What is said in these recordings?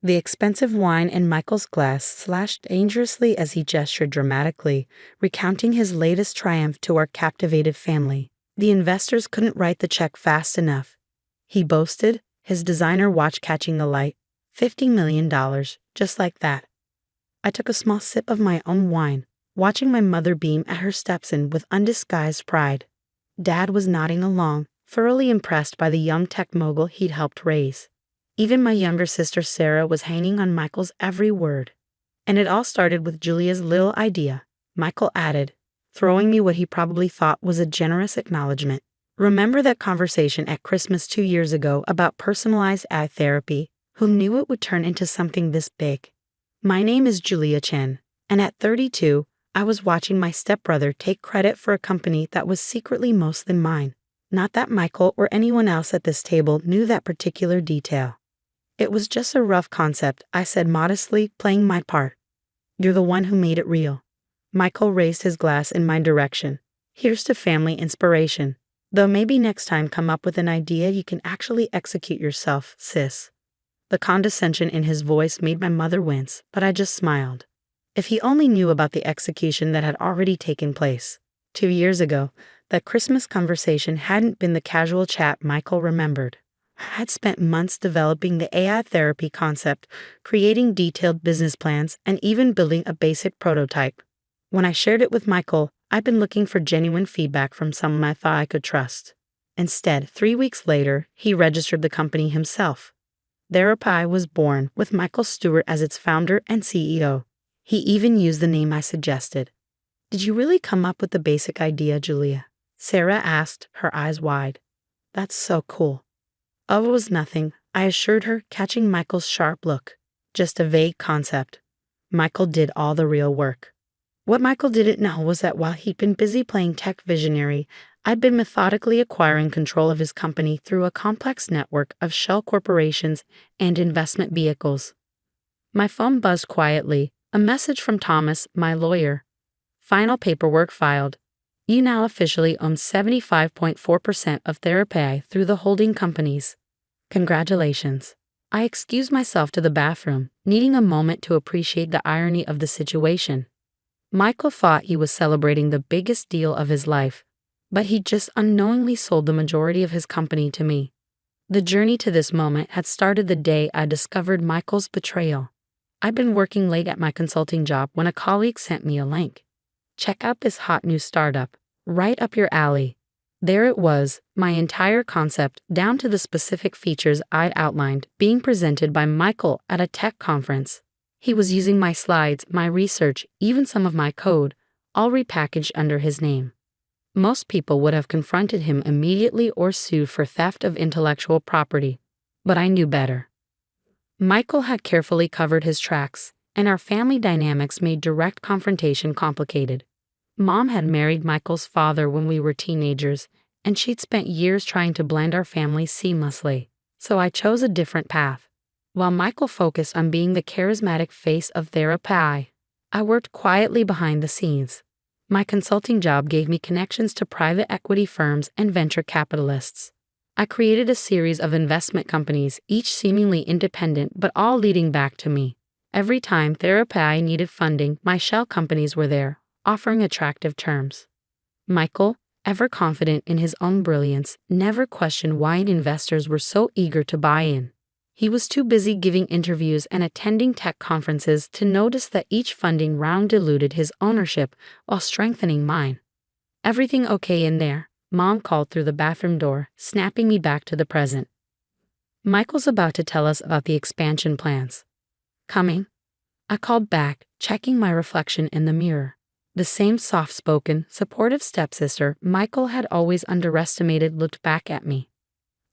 The expensive wine in Michael's glass slashed dangerously as he gestured dramatically, recounting his latest triumph to our captivated family. The investors couldn't write the check fast enough. He boasted, his designer watch catching the light. $50 million, just like that. I took a small sip of my own wine, watching my mother beam at her stepson with undisguised pride. Dad was nodding along, thoroughly impressed by the young tech mogul he'd helped raise. Even my younger sister Sarah was hanging on Michael's every word. And it all started with Julia's little idea, Michael added, throwing me what he probably thought was a generous acknowledgment. Remember that conversation at Christmas 2 years ago about personalized eye therapy? Who knew it would turn into something this big? My name is Julia Chen, and at 32, I was watching my stepbrother take credit for a company that was secretly mostly mine. Not that Michael or anyone else at this table knew that particular detail. It was just a rough concept, I said modestly, playing my part. You're the one who made it real. Michael raised his glass in my direction. Here's to family inspiration. Though maybe next time come up with an idea you can actually execute yourself, sis. The condescension in his voice made my mother wince, but I just smiled. If he only knew about the execution that had already taken place. 2 years ago, that Christmas conversation hadn't been the casual chat Michael remembered. I had spent months developing the AI therapy concept, creating detailed business plans, and even building a basic prototype. When I shared it with Michael, I'd been looking for genuine feedback from someone I thought I could trust. Instead, 3 weeks later, he registered the company himself. Therapy was born, with Michael Stewart as its founder and CEO. He even used the name I suggested. Did you really come up with the basic idea, Julia? Sarah asked, her eyes wide. That's so cool. Oh, it was nothing, I assured her, catching Michael's sharp look. Just a vague concept. Michael did all the real work. What Michael didn't know was that while he'd been busy playing tech visionary, I'd been methodically acquiring control of his company through a complex network of shell corporations and investment vehicles. My phone buzzed quietly, a message from Thomas, my lawyer. Final paperwork filed. You now officially own 75.4% of Therapy through the holding companies. Congratulations. I excused myself to the bathroom, needing a moment to appreciate the irony of the situation. Michael thought he was celebrating the biggest deal of his life, but he just unknowingly sold the majority of his company to me. The journey to this moment had started the day I discovered Michael's betrayal. I'd been working late at my consulting job when a colleague sent me a link. Check out this hot new startup, right up your alley. There it was, my entire concept, down to the specific features I'd outlined, being presented by Michael at a tech conference. He was using my slides, my research, even some of my code, all repackaged under his name. Most people would have confronted him immediately or sued for theft of intellectual property, but I knew better. Michael had carefully covered his tracks, and our family dynamics made direct confrontation complicated. Mom had married Michael's father when we were teenagers, and she'd spent years trying to blend our families seamlessly, so I chose a different path. While Michael focused on being the charismatic face of Therapy, I worked quietly behind the scenes. My consulting job gave me connections to private equity firms and venture capitalists. I created a series of investment companies, each seemingly independent but all leading back to me. Every time Therapy needed funding, my shell companies were there, offering attractive terms. Michael, ever confident in his own brilliance, never questioned why investors were so eager to buy in. He was too busy giving interviews and attending tech conferences to notice that each funding round diluted his ownership while strengthening mine. Everything okay in there? Mom called through the bathroom door, snapping me back to the present. Michael's about to tell us about the expansion plans. Coming? I called back, checking my reflection in the mirror. The same soft-spoken, supportive stepsister Michael had always underestimated looked back at me.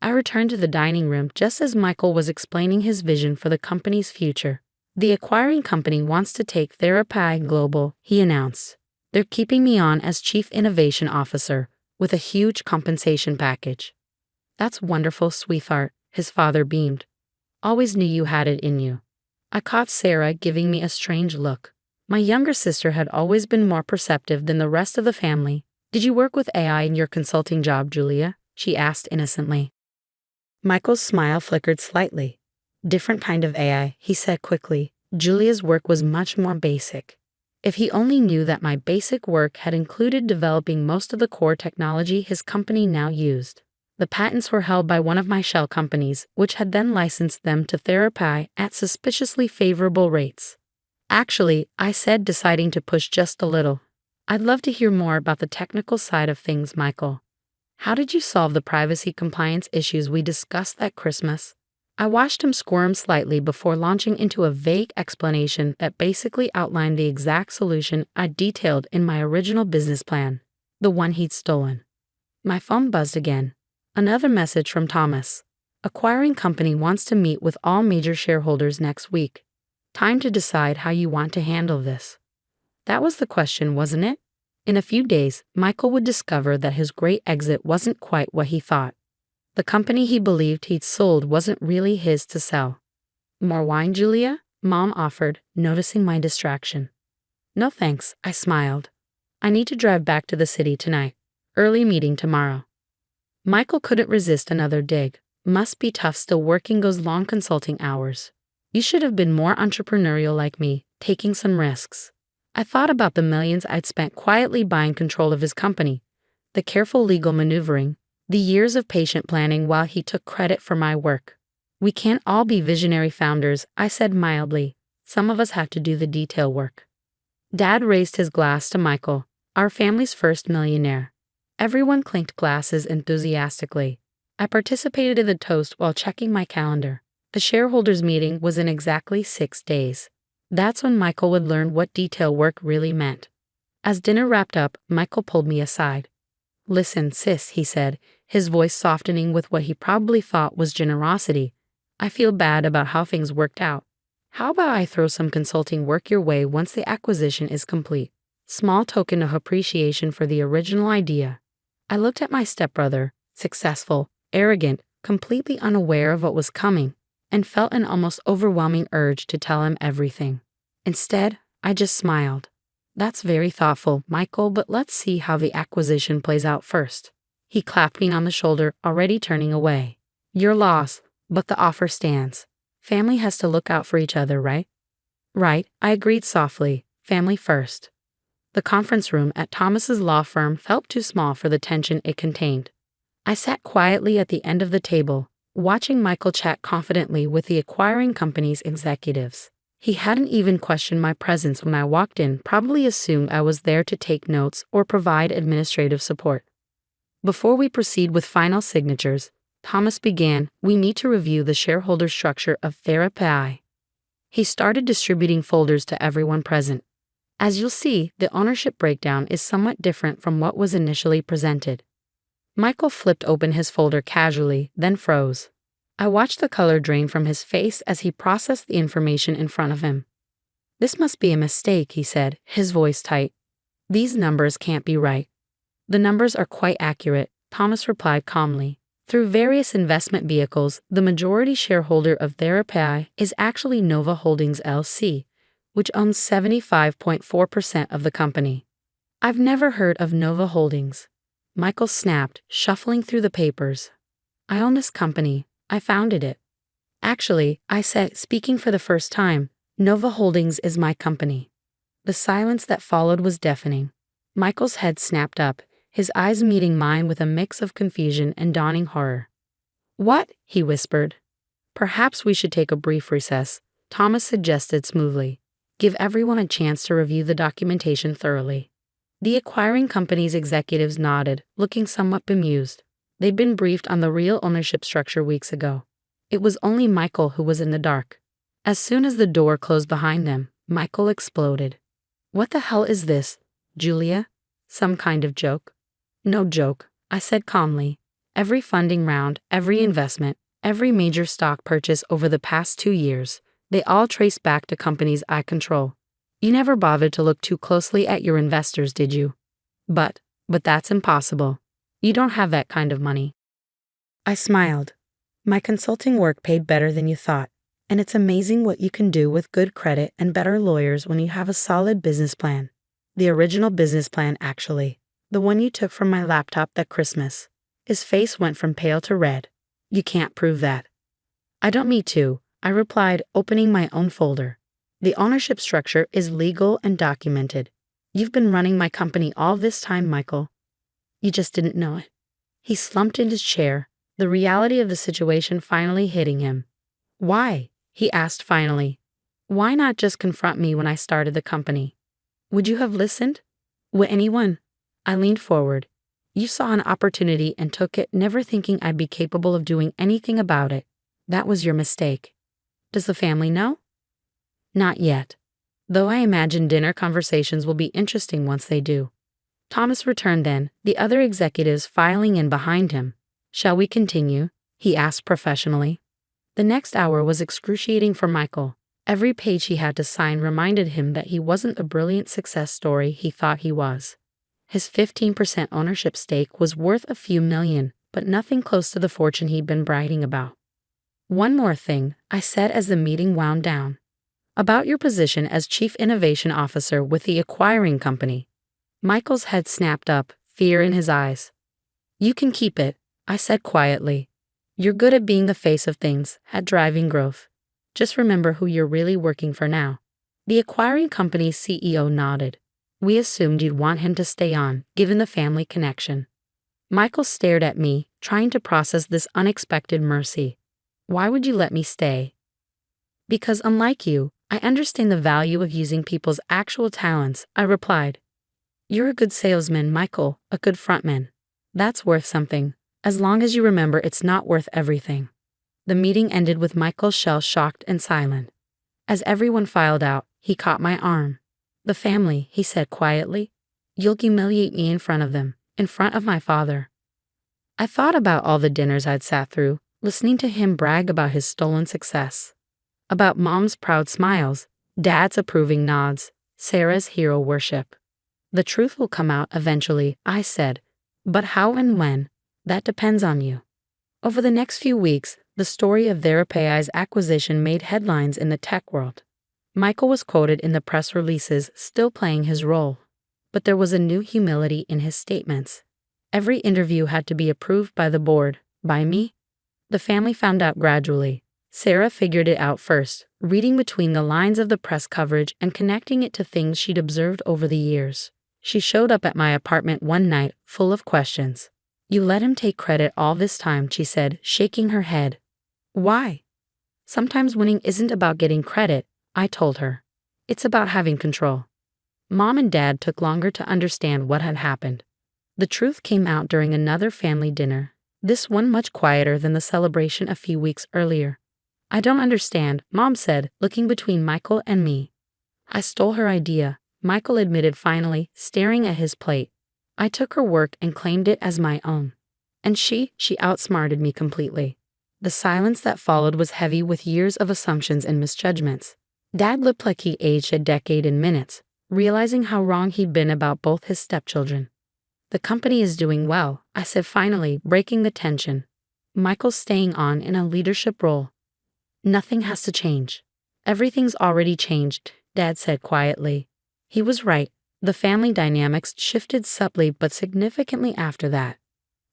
I returned to the dining room just as Michael was explaining his vision for the company's future. The acquiring company wants to take Therapy global, he announced. They're keeping me on as Chief Innovation Officer, with a huge compensation package. That's wonderful, sweetheart, his father beamed. Always knew you had it in you. I caught Sarah giving me a strange look. My younger sister had always been more perceptive than the rest of the family. Did you work with AI in your consulting job, Julia? She asked innocently. Michael's smile flickered slightly. Different kind of AI, he said quickly. Julia's work was much more basic. If he only knew that my basic work had included developing most of the core technology his company now used. The patents were held by one of my shell companies, which had then licensed them to therapy at suspiciously favorable rates. Actually, I said, deciding to push just a little. I'd love to hear more about the technical side of things, Michael. How did you solve the privacy compliance issues we discussed that Christmas? I watched him squirm slightly before launching into a vague explanation that basically outlined the exact solution I detailed in my original business plan, the one he'd stolen. My phone buzzed again. Another message from Thomas. Acquiring company wants to meet with all major shareholders next week. Time to decide how you want to handle this. That was the question, wasn't it? In a few days, Michael would discover that his great exit wasn't quite what he thought. The company he believed he'd sold wasn't really his to sell. More wine, Julia? Mom offered, noticing my distraction. No thanks, I smiled. I need to drive back to the city tonight. Early meeting tomorrow. Michael couldn't resist another dig. Must be tough still working those long consulting hours. You should have been more entrepreneurial like me, taking some risks. I thought about the millions I'd spent quietly buying control of his company, the careful legal maneuvering, the years of patient planning while he took credit for my work. We can't all be visionary founders, I said mildly. Some of us have to do the detail work. Dad raised his glass to Michael, our family's first millionaire. Everyone clinked glasses enthusiastically. I participated in the toast while checking my calendar. The shareholders' meeting was in exactly 6 days. That's when Michael would learn what detail work really meant. As dinner wrapped up, Michael pulled me aside. Listen, sis, he said, his voice softening with what he probably thought was generosity. I feel bad about how things worked out. How about I throw some consulting work your way once the acquisition is complete? Small token of appreciation for the original idea. I looked at my stepbrother, successful, arrogant, completely unaware of what was coming, and felt an almost overwhelming urge to tell him everything. Instead, I just smiled. That's very thoughtful, Michael, but let's see how the acquisition plays out first. He clapped me on the shoulder, already turning away. Your loss, but the offer stands. Family has to look out for each other, right? Right, I agreed softly. Family first. The conference room at Thomas's law firm felt too small for the tension it contained. I sat quietly at the end of the table, watching Michael chat confidently with the acquiring company's executives. He hadn't even questioned my presence when I walked in, probably assumed I was there to take notes or provide administrative support. Before we proceed with final signatures, Thomas began, we need to review the shareholder structure of therapy. He started distributing folders to everyone present. As you'll see, the ownership breakdown is somewhat different from what was initially presented. Michael flipped open his folder casually, then froze. I watched the color drain from his face as he processed the information in front of him. This must be a mistake, he said, his voice tight. These numbers can't be right. The numbers are quite accurate, Thomas replied calmly. Through various investment vehicles, the majority shareholder of therapy is actually Nova Holdings LC, which owns 75.4% of the company. I've never heard of Nova Holdings. Michael snapped, shuffling through the papers. I own this company. I founded it. Actually, I said, speaking for the first time, Nova Holdings is my company. The silence that followed was deafening. Michael's head snapped up, his eyes meeting mine with a mix of confusion and dawning horror. What? He whispered. Perhaps we should take a brief recess, Thomas suggested smoothly. Give everyone a chance to review the documentation thoroughly. The acquiring company's executives nodded, looking somewhat bemused. They'd been briefed on the real ownership structure weeks ago. It was only Michael who was in the dark. As soon as the door closed behind them, Michael exploded. What the hell is this, Julia? Some kind of joke? No joke, I said calmly. Every funding round, every investment, every major stock purchase over the past 2 years, they all trace back to companies I control. You never bothered to look too closely at your investors, did you? But that's impossible. You don't have that kind of money. I smiled. My consulting work paid better than you thought, and it's amazing what you can do with good credit and better lawyers when you have a solid business plan. The original business plan, actually. The one you took from my laptop that Christmas. His face went from pale to red. You can't prove that. I don't need to. I replied, opening my own folder. The ownership structure is legal and documented. You've been running my company all this time, Michael. You just didn't know it. He slumped in his chair, the reality of the situation finally hitting him. Why? He asked finally. Why not just confront me when I started the company? Would you have listened? Would anyone? I leaned forward. You saw an opportunity and took it, never thinking I'd be capable of doing anything about it. That was your mistake. Does the family know? Not yet. Though I imagine dinner conversations will be interesting once they do. Thomas returned then, the other executives filing in behind him. Shall we continue? He asked professionally. The next hour was excruciating for Michael. Every page he had to sign reminded him that he wasn't the brilliant success story he thought he was. His 15% ownership stake was worth a few million, but nothing close to the fortune he'd been bragging about. One more thing, I said as the meeting wound down. About your position as Chief Innovation Officer with the acquiring company. Michael's head snapped up, fear in his eyes. You can keep it, I said quietly. You're good at being the face of things, at driving growth. Just remember who you're really working for now. The acquiring company's CEO nodded. We assumed you'd want him to stay on, given the family connection. Michael stared at me, trying to process this unexpected mercy. Why would you let me stay? Because unlike you, I understand the value of using people's actual talents, I replied. You're a good salesman, Michael, a good frontman. That's worth something, as long as you remember it's not worth everything. The meeting ended with Michael shell-shocked and silent. As everyone filed out, he caught my arm. The family, he said quietly. You'll humiliate me in front of them, in front of my father. I thought about all the dinners I'd sat through, listening to him brag about his stolen success. About Mom's proud smiles, Dad's approving nods, Sarah's hero worship. The truth will come out eventually, I said. But how and when? That depends on you. Over the next few weeks, the story of TheraPai's acquisition made headlines in the tech world. Michael was quoted in the press releases, still playing his role. But there was a new humility in his statements. Every interview had to be approved by the board, by me. The family found out gradually. Sarah figured it out first, reading between the lines of the press coverage and connecting it to things she'd observed over the years. She showed up at my apartment one night, full of questions. You let him take credit all this time, she said, shaking her head. Why? Sometimes winning isn't about getting credit, I told her. It's about having control. Mom and Dad took longer to understand what had happened. The truth came out during another family dinner, this one much quieter than the celebration a few weeks earlier. I don't understand, Mom said, looking between Michael and me. I stole her idea, Michael admitted finally, staring at his plate. I took her work and claimed it as my own. And she outsmarted me completely. The silence that followed was heavy with years of assumptions and misjudgments. Dad looked like he aged a decade in minutes, realizing how wrong he'd been about both his stepchildren. The company is doing well, I said finally, breaking the tension. Michael's staying on in a leadership role. Nothing has to change. Everything's already changed, Dad said quietly. He was right. The family dynamics shifted subtly but significantly after that.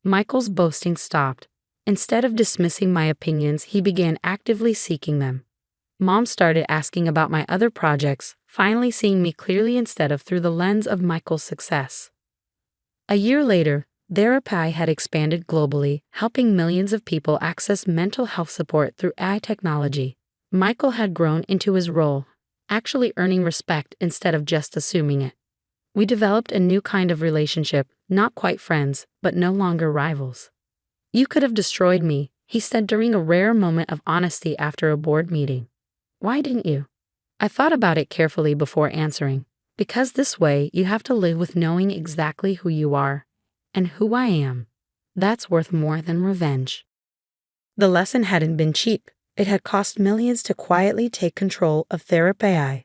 Michael's boasting stopped. Instead of dismissing my opinions, he began actively seeking them. Mom started asking about my other projects, finally seeing me clearly instead of through the lens of Michael's success. A year later, TheraPai had expanded globally, helping millions of people access mental health support through AI technology. Michael had grown into his role, actually earning respect instead of just assuming it. We developed a new kind of relationship, not quite friends, but no longer rivals. You could have destroyed me, he said during a rare moment of honesty after a board meeting. Why didn't you? I thought about it carefully before answering. Because this way, you have to live with knowing exactly who you are and who I am. That's worth more than revenge. The lesson hadn't been cheap. It had cost millions to quietly take control of TheraPai.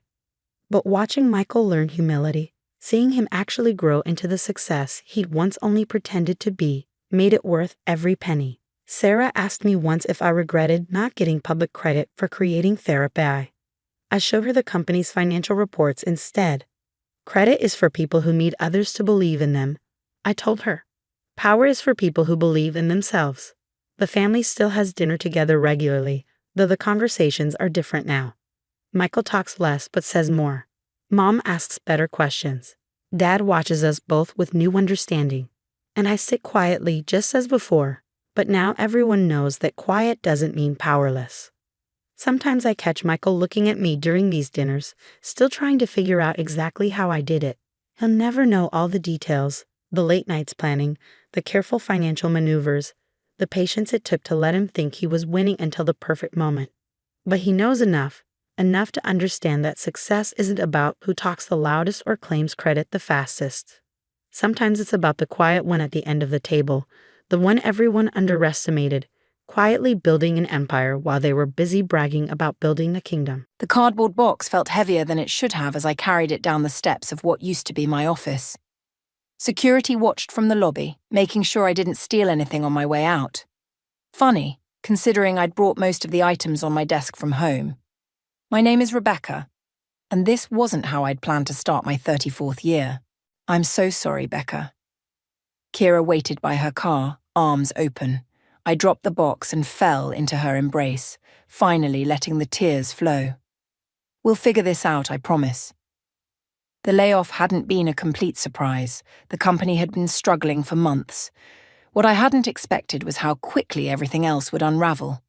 But watching Michael learn humility, seeing him actually grow into the success he'd once only pretended to be, made it worth every penny. Sarah asked me once if I regretted not getting public credit for creating TheraPai. I showed her the company's financial reports instead. Credit is for people who need others to believe in them, I told her. Power is for people who believe in themselves. The family still has dinner together regularly, though the conversations are different now. Michael talks less but says more. Mom asks better questions. Dad watches us both with new understanding. And I sit quietly just as before, but now everyone knows that quiet doesn't mean powerless. Sometimes I catch Michael looking at me during these dinners, still trying to figure out exactly how I did it. He'll never know all the details, the late nights planning, the careful financial maneuvers, the patience it took to let him think he was winning until the perfect moment. But he knows enough to understand that success isn't about who talks the loudest or claims credit the fastest. Sometimes it's about the quiet one at the end of the table, the one everyone underestimated, quietly building an empire while they were busy bragging about building a kingdom. The cardboard box felt heavier than it should have as I carried it down the steps of what used to be my office. Security watched from the lobby, making sure I didn't steal anything on my way out. Funny, considering I'd brought most of the items on my desk from home. My name is Rebecca, and this wasn't how I'd planned to start my 34th year. I'm so sorry, Becca. Kira waited by her car, arms open. I dropped the box and fell into her embrace, finally letting the tears flow. We'll figure this out, I promise. The layoff hadn't been a complete surprise. The company had been struggling for months. What I hadn't expected was how quickly everything else would unravel.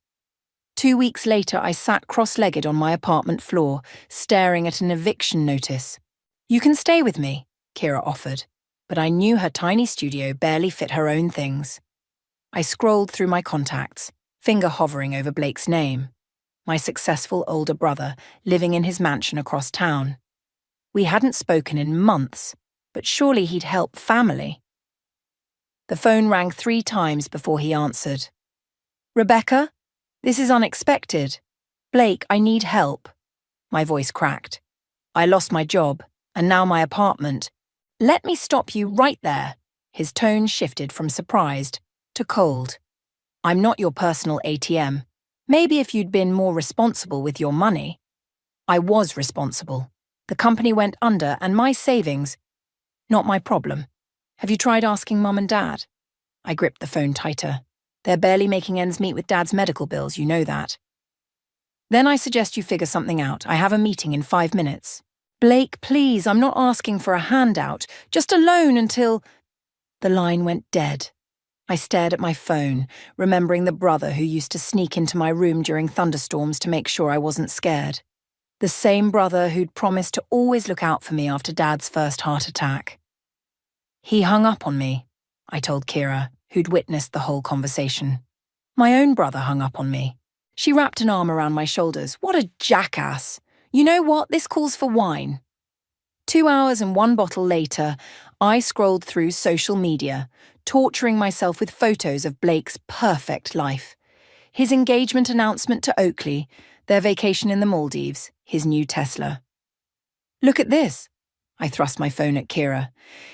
2 weeks later, I sat cross-legged on my apartment floor, staring at an eviction notice. You can stay with me, Kira offered, but I knew her tiny studio barely fit her own things. I scrolled through my contacts, finger hovering over Blake's name. My successful older brother, living in his mansion across town. We hadn't spoken in months, but surely he'd help family. The phone rang 3 times before he answered. Rebecca? This is unexpected. Blake, I need help. My voice cracked. I lost my job, and now my apartment. Let me stop you right there. His tone shifted from surprised to cold. I'm not your personal ATM. Maybe if you'd been more responsible with your money. I was responsible. The company went under and my savings, not my problem. Have you tried asking Mum and Dad? I gripped the phone tighter. They're barely making ends meet with Dad's medical bills, you know that. Then I suggest you figure something out. I have a meeting in 5 minutes. Blake, please, I'm not asking for a handout. Just a loan until... The line went dead. I stared at my phone, remembering the brother who used to sneak into my room during thunderstorms to make sure I wasn't scared. The same brother who'd promised to always look out for me after Dad's first heart attack. He hung up on me, I told Kira, who'd witnessed the whole conversation. My own brother hung up on me. She wrapped an arm around my shoulders. What a jackass. You know what? This calls for wine. 2 hours and 1 bottle later, I scrolled through social media, torturing myself with photos of Blake's perfect life. His engagement announcement to Oakley, their vacation in the Maldives, his new Tesla. Look at this. I thrust my phone at Kira.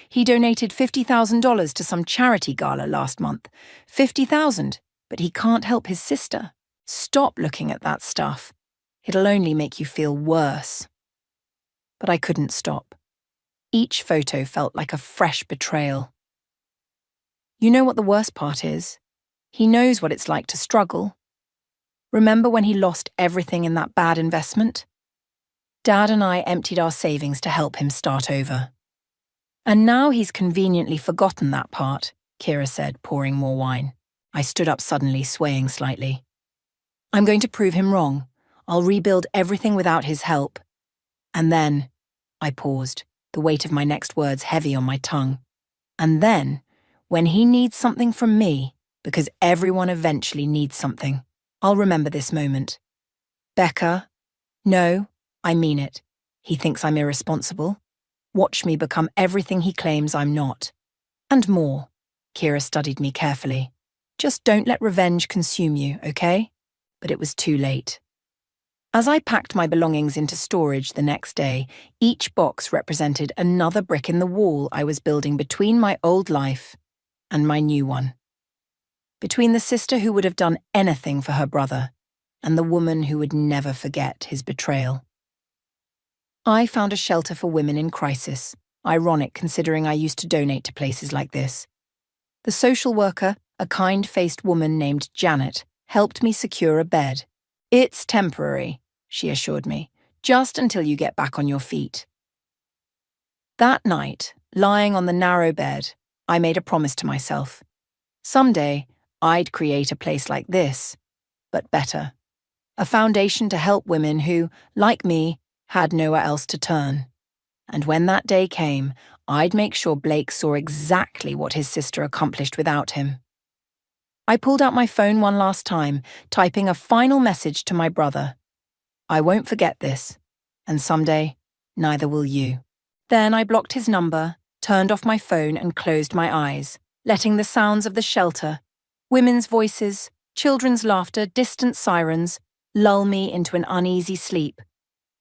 He donated $50,000 to some charity gala last month. $50,000, but he can't help his sister. Stop looking at that stuff. It'll only make you feel worse. But I couldn't stop. Each photo felt like a fresh betrayal. You know what the worst part is? He knows what it's like to struggle. Remember when he lost everything in that bad investment? Dad and I emptied our savings to help him start over. And now he's conveniently forgotten that part, Kira said, pouring more wine. I stood up suddenly, swaying slightly. I'm going to prove him wrong. I'll rebuild everything without his help. And then, I paused, the weight of my next words heavy on my tongue. And then, when he needs something from me, because everyone eventually needs something, I'll remember this moment. Becca, no, I mean it. He thinks I'm irresponsible. Watch me become everything he claims I'm not. And more. Kira studied me carefully. Just don't let revenge consume you, okay? But it was too late. As I packed my belongings into storage the next day, each box represented another brick in the wall I was building between my old life and my new one. Between the sister who would have done anything for her brother and the woman who would never forget his betrayal. I found a shelter for women in crisis, ironic considering I used to donate to places like this. The social worker, a kind-faced woman named Janet, helped me secure a bed. It's temporary, she assured me, just until you get back on your feet. That night, lying on the narrow bed, I made a promise to myself. Someday, I'd create a place like this, but better. A foundation to help women who, like me, had nowhere else to turn. And when that day came, I'd make sure Blake saw exactly what his sister accomplished without him. I pulled out my phone one last time, typing a final message to my brother. I won't forget this, and someday, neither will you. Then I blocked his number, turned off my phone and closed my eyes, letting the sounds of the shelter, women's voices, children's laughter, distant sirens, lull me into an uneasy sleep.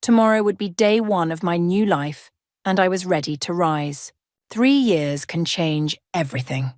Tomorrow would be day one of my new life, and I was ready to rise. 3 years can change everything.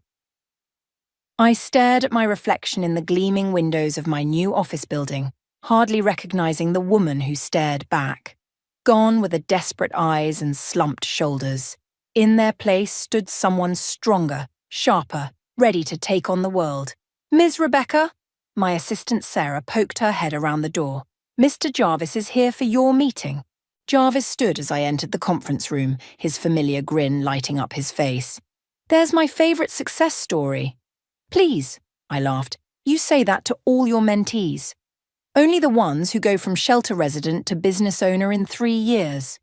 I stared at my reflection in the gleaming windows of my new office building, hardly recognizing the woman who stared back. Gone were the desperate eyes and slumped shoulders. In their place stood someone stronger, sharper, ready to take on the world. "Ms. Rebecca?" My assistant Sarah poked her head around the door. "Mr. Jarvis is here for your meeting." Jarvis stood as I entered the conference room, his familiar grin lighting up his face. "There's my favorite success story." "Please," I laughed, "you say that to all your mentees. Only the ones who go from shelter resident to business owner in 3 years."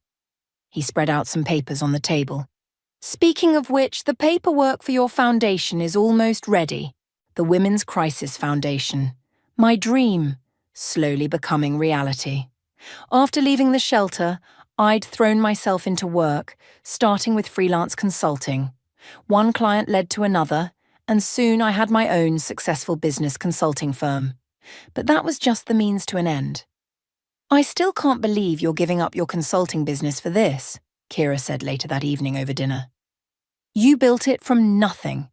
He spread out some papers on the table. "Speaking of which, the paperwork for your foundation is almost ready. The Women's Crisis Foundation. My dream, slowly becoming reality. After leaving the shelter, I'd thrown myself into work, starting with freelance consulting. One client led to another, and soon I had my own successful business consulting firm. But that was just the means to an end. "I still can't believe you're giving up your consulting business for this," Kira said later that evening over dinner. "You built it from nothing.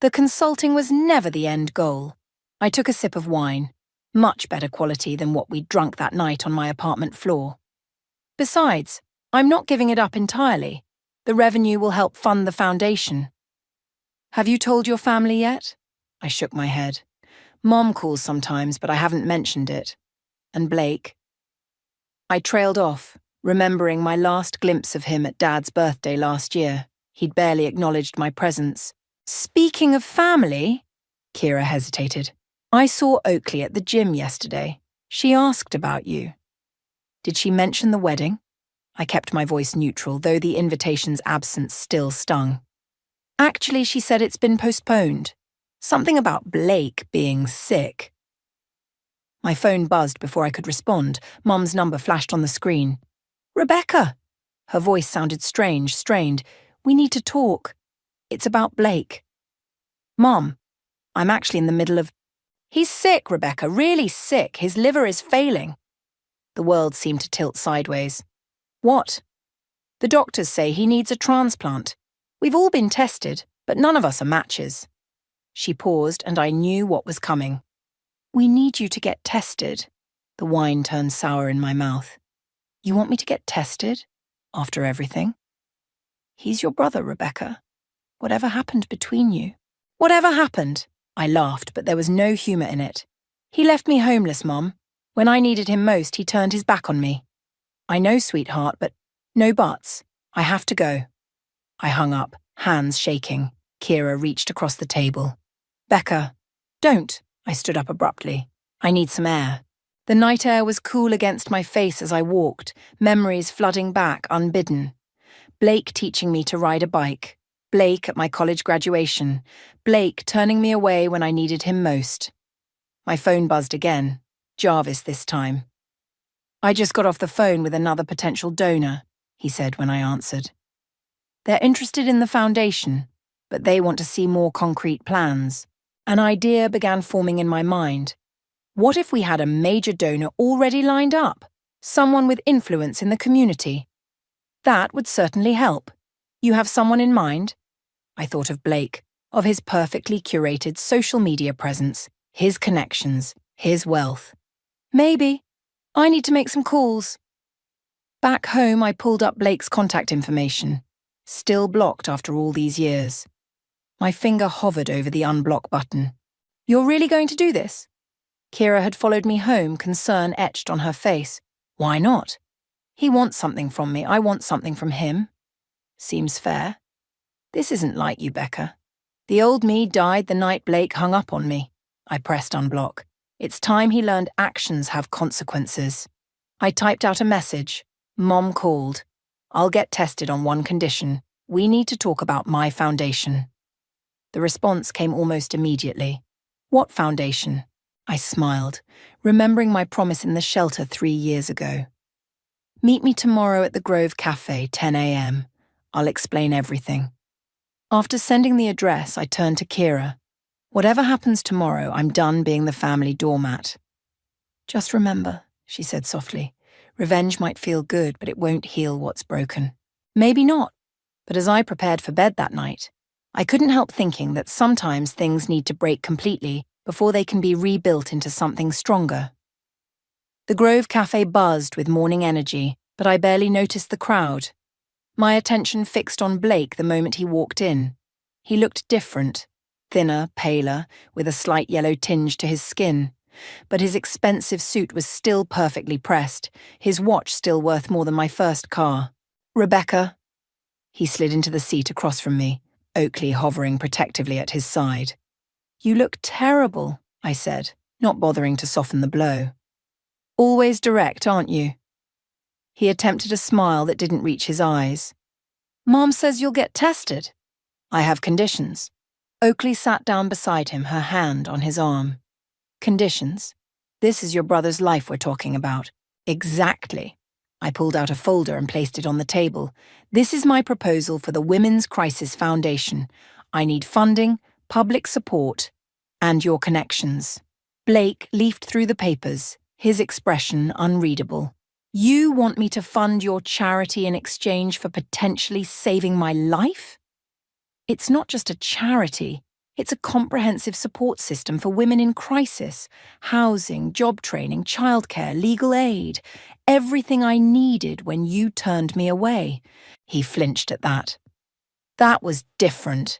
The consulting was never the end goal." I took a sip of wine, much better quality than what we'd drunk that night on my apartment floor. "Besides, I'm not giving it up entirely. The revenue will help fund the foundation." "Have you told your family yet?" I shook my head. "Mom calls sometimes, but I haven't mentioned it. And Blake." I trailed off, remembering my last glimpse of him at Dad's birthday last year. He'd barely acknowledged my presence. "Speaking of family," Kira hesitated, "I saw Oakley at the gym yesterday. She asked about you." "Did she mention the wedding?" I kept my voice neutral, though the invitation's absence still stung. "Actually, she said it's been postponed. Something about Blake being sick." My phone buzzed before I could respond. Mum's number flashed on the screen. "Rebecca!" Her voice sounded strange, strained. "We need to talk. It's about Blake." "Mom, I'm actually in the middle of—" "He's sick, Rebecca, really sick. His liver is failing." The world seemed to tilt sideways. "What?" "The doctors say he needs a transplant. We've all been tested, but none of us are matches." She paused, and I knew what was coming. "We need you to get tested." The wine turned sour in my mouth. "You want me to get tested? After everything?" "He's your brother, Rebecca. Whatever happened between you?" "Whatever happened?" I laughed, but there was no humour in it. "He left me homeless, Mom. When I needed him most, he turned his back on me." "I know, sweetheart, but no buts. I have to go." I hung up, hands shaking. Kira reached across the table. "Becca, don't." I stood up abruptly. "I need some air." The night air was cool against my face as I walked, memories flooding back unbidden. Blake teaching me to ride a bike. Blake at my college graduation. Blake turning me away when I needed him most. My phone buzzed again. Jarvis this time. "I just got off the phone with another potential donor," he said when I answered. "They're interested in the foundation, but they want to see more concrete plans." An idea began forming in my mind. What if we had a major donor already lined up? Someone with influence in the community? That would certainly help. "You have someone in mind?" I thought of Blake, of his perfectly curated social media presence, his connections, his wealth. "Maybe. I need to make some calls." Back home, I pulled up Blake's contact information, still blocked after all these years. My finger hovered over the unblock button. "You're really going to do this?" Kira had followed me home, concern etched on her face. Why not? He wants something from me, I want something from him. Seems fair. This isn't like you, Becca. The old me died the night Blake hung up on me. I pressed unblock. It's time he learned actions have consequences. I typed out a message. Mom called. I'll get tested on one condition. We need to talk about my foundation. The response came almost immediately. What foundation? I smiled, remembering my promise in the shelter 3 years ago. Meet me tomorrow at the Grove Cafe, 10 a.m. I'll explain everything. After sending the address, I turned to Kira. Whatever happens tomorrow, I'm done being the family doormat. Just remember, she said softly, revenge might feel good, but it won't heal what's broken. Maybe not, but as I prepared for bed that night, I couldn't help thinking that sometimes things need to break completely before they can be rebuilt into something stronger. The Grove Cafe buzzed with morning energy, but I barely noticed the crowd. My attention fixed on Blake the moment he walked in. He looked different, thinner, paler, with a slight yellow tinge to his skin. But his expensive suit was still perfectly pressed, his watch still worth more than my first car. Rebecca. He slid into the seat across from me, Oakley hovering protectively at his side. You look terrible, I said, not bothering to soften the blow. Always direct, aren't you? He attempted a smile that didn't reach his eyes. Mom says you'll get tested. I have conditions. Oakley sat down beside him, her hand on his arm. Conditions? This is your brother's life we're talking about. Exactly. I pulled out a folder and placed it on the table. This is my proposal for the Women's Crisis Foundation. I need funding, public support, and your connections. Blake leafed through the papers, his expression unreadable. You want me to fund your charity in exchange for potentially saving my life? It's not just a charity. It's a comprehensive support system for women in crisis. Housing, job training, childcare, legal aid. Everything I needed when you turned me away. He flinched at that. That was different.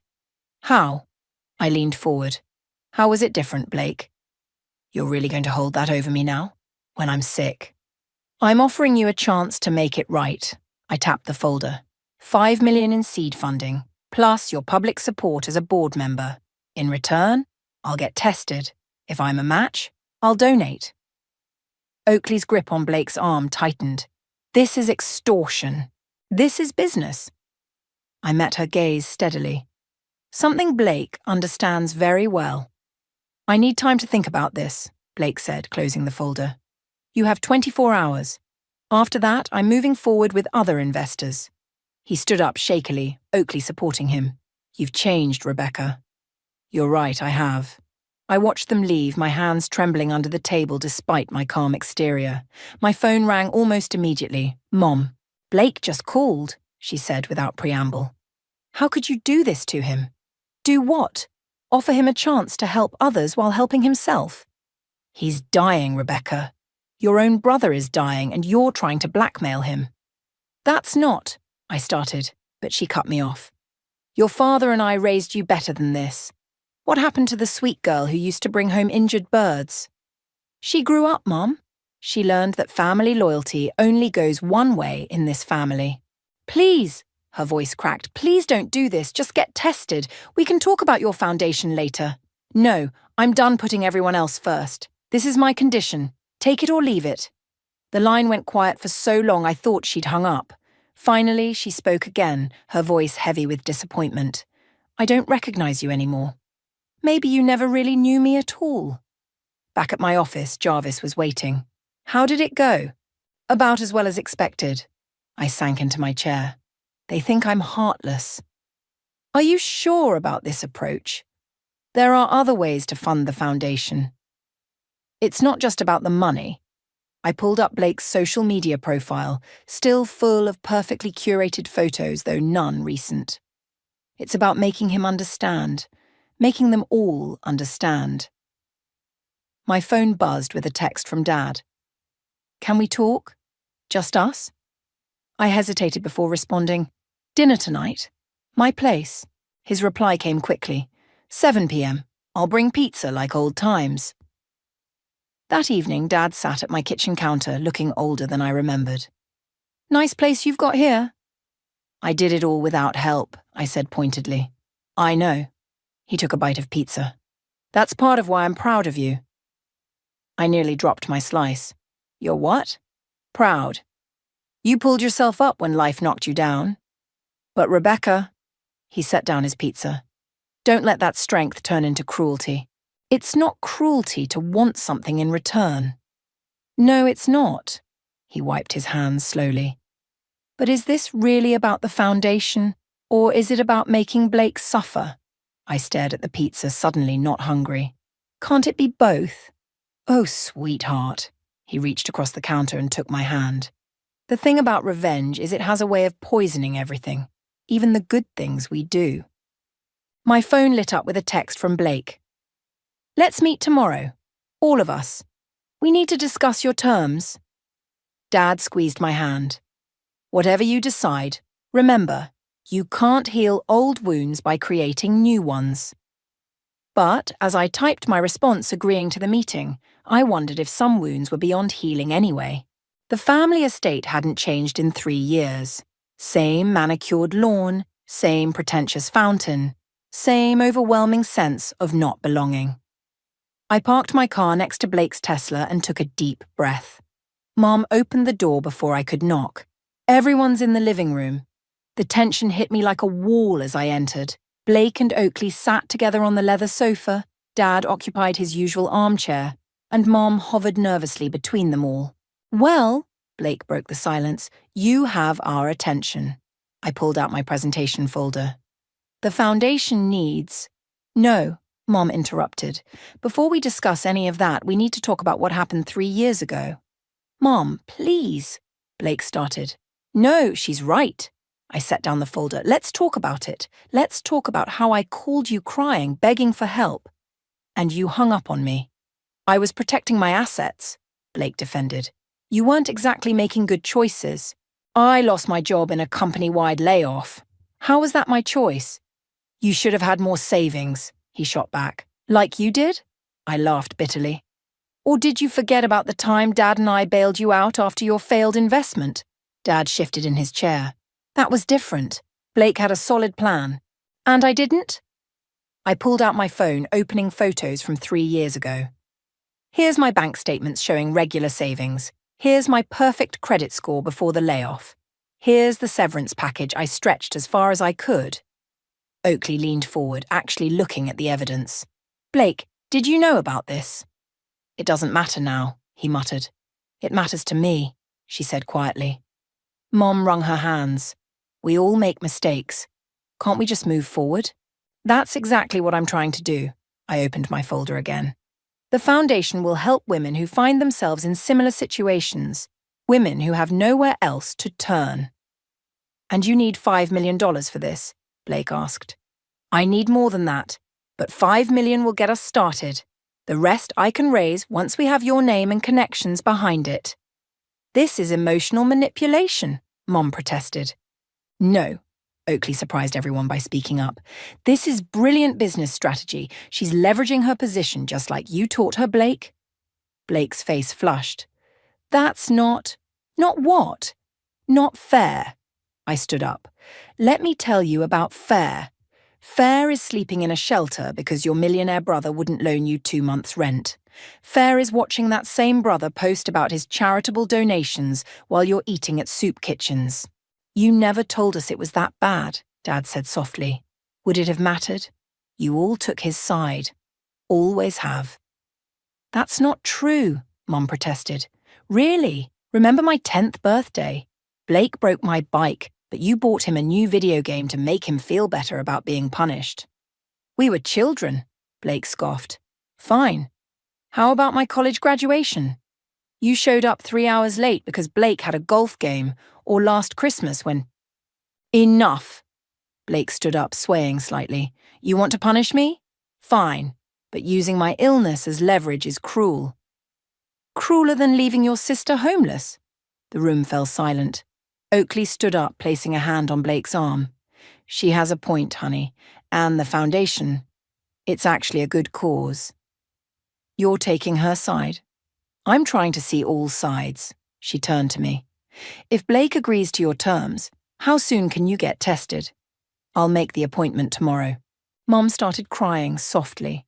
How? I leaned forward. How was it different, Blake? You're really going to hold that over me now? When I'm sick? I'm offering you a chance to make it right. I tapped the folder. $5 million in seed funding, plus your public support as a board member. In return, I'll get tested. If I'm a match, I'll donate. Oakley's grip on Blake's arm tightened. This is extortion. This is business. I met her gaze steadily. Something Blake understands very well. I need time to think about this, Blake said, closing the folder. You have 24 hours. After that, I'm moving forward with other investors. He stood up shakily, Oakley supporting him. You've changed, Rebecca. You're right, I have. I watched them leave, my hands trembling under the table despite my calm exterior. My phone rang almost immediately. Mom. Blake just called, she said without preamble. How could you do this to him? Do what? Offer him a chance to help others while helping himself? He's dying, Rebecca. Your own brother is dying and you're trying to blackmail him. That's not, I started, but she cut me off. Your father and I raised you better than this. What happened to the sweet girl who used to bring home injured birds? She grew up, Mom. She learned that family loyalty only goes one way in this family. Please, her voice cracked, please don't do this, just get tested. We can talk about your foundation later. No, I'm done putting everyone else first. This is my condition. Take it or leave it. The line went quiet for so long I thought she'd hung up. Finally, she spoke again, her voice heavy with disappointment. I don't recognize you anymore. Maybe you never really knew me at all. Back at my office, Jarvis was waiting. How did it go? About as well as expected. I sank into my chair. They think I'm heartless. Are you sure about this approach? There are other ways to fund the foundation. It's not just about the money. I pulled up Blake's social media profile, still full of perfectly curated photos, though none recent. It's about making him understand, making them all understand. My phone buzzed with a text from Dad. Can we talk? Just us? I hesitated before responding. Dinner tonight? My place. His reply came quickly. 7 p.m. I'll bring pizza like old times. That evening, Dad sat at my kitchen counter, looking older than I remembered. "Nice place you've got here." "I did it all without help," I said pointedly. "I know." He took a bite of pizza. "That's part of why I'm proud of you." I nearly dropped my slice. "You're what?" "Proud. You pulled yourself up when life knocked you down." "But Rebecca," he set down his pizza, "don't let that strength turn into cruelty. It's not cruelty to want something in return." "No, it's not." He wiped his hands slowly. "But is this really about the foundation, or is it about making Blake suffer?" I stared at the pizza, suddenly not hungry. "Can't it be both?" "Oh, sweetheart." He reached across the counter and took my hand. "The thing about revenge is it has a way of poisoning everything, even the good things we do." My phone lit up with a text from Blake. "Let's meet tomorrow. All of us. We need to discuss your terms." Dad squeezed my hand. "Whatever you decide, remember, you can't heal old wounds by creating new ones." But as I typed my response agreeing to the meeting, I wondered if some wounds were beyond healing anyway. The family estate hadn't changed in 3 years. Same manicured lawn, same pretentious fountain, same overwhelming sense of not belonging. I parked my car next to Blake's Tesla and took a deep breath. Mom opened the door before I could knock. Everyone's in the living room. The tension hit me like a wall as I entered. Blake and Oakley sat together on the leather sofa, Dad occupied his usual armchair, and Mom hovered nervously between them all. "Well," Blake broke the silence, "you have our attention." I pulled out my presentation folder. "The foundation needs—" "No," Mom interrupted. "Before we discuss any of that, we need to talk about what happened 3 years ago." "Mom, please," Blake started. "No, she's right." I set down the folder. "Let's talk about it. Let's talk about how I called you crying, begging for help. And you hung up on me." "I was protecting my assets," Blake defended. "You weren't exactly making good choices. I lost my job in a company-wide layoff. How was that my choice?" "You should have had more savings," he shot back. "Like you did?" I laughed bitterly. "Or did you forget about the time Dad and I bailed you out after your failed investment?" Dad shifted in his chair. "That was different. Blake had a solid plan. And I didn't?" I pulled out my phone, opening photos from 3 years ago. "Here's my bank statements showing regular savings. Here's my perfect credit score before the layoff. Here's the severance package I stretched as far as I could." Oakley leaned forward, actually looking at the evidence. "Blake, did you know about this?" "It doesn't matter now," he muttered. "It matters to me," she said quietly. Mom wrung her hands. "We all make mistakes. Can't we just move forward?" "That's exactly what I'm trying to do." I opened my folder again. "The foundation will help women who find themselves in similar situations, women who have nowhere else to turn." "And you need $5 million for this?" Blake asked. "I need more than that, but $5 million will get us started. The rest I can raise once we have your name and connections behind it." "This is emotional manipulation," Mom protested. "No," Oakley surprised everyone by speaking up. "This is brilliant business strategy. She's leveraging her position just like you taught her, Blake." Blake's face flushed. "That's not—" "Not what?" "Not fair." I stood up. "Let me tell you about fair. Fair is sleeping in a shelter because your millionaire brother wouldn't loan you 2 months' rent. Fair is watching that same brother post about his charitable donations while you're eating at soup kitchens." "You never told us it was that bad," Dad said softly. "Would it have mattered? You all took his side. Always have." "That's not true," Mom protested. "Really? Remember my 10th birthday? Blake broke my bike, but you bought him a new video game to make him feel better about being punished." "We were children," Blake scoffed. "Fine. How about my college graduation? You showed up 3 hours late because Blake had a golf game, or last Christmas when—" "Enough!" Blake stood up, swaying slightly. "You want to punish me? Fine. But using my illness as leverage is cruel." "Crueler than leaving your sister homeless?" The room fell silent. Oakley stood up, placing a hand on Blake's arm. "She has a point, honey. And the foundation. It's actually a good cause." "You're taking her side?" I'm trying to see all sides. She turned to me. If Blake agrees to your terms, how soon can you get tested? I'll make the appointment tomorrow. Mom started crying softly.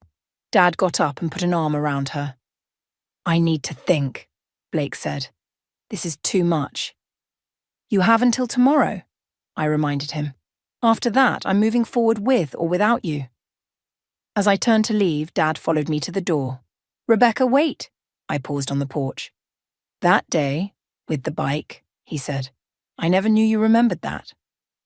Dad got up and put an arm around her. I need to think, Blake said. This is too much. You have until tomorrow, I reminded him. After that, I'm moving forward with or without you. As I turned to leave, Dad followed me to the door. Rebecca, wait. I paused on the porch. That day, with the bike, he said, I never knew you remembered that,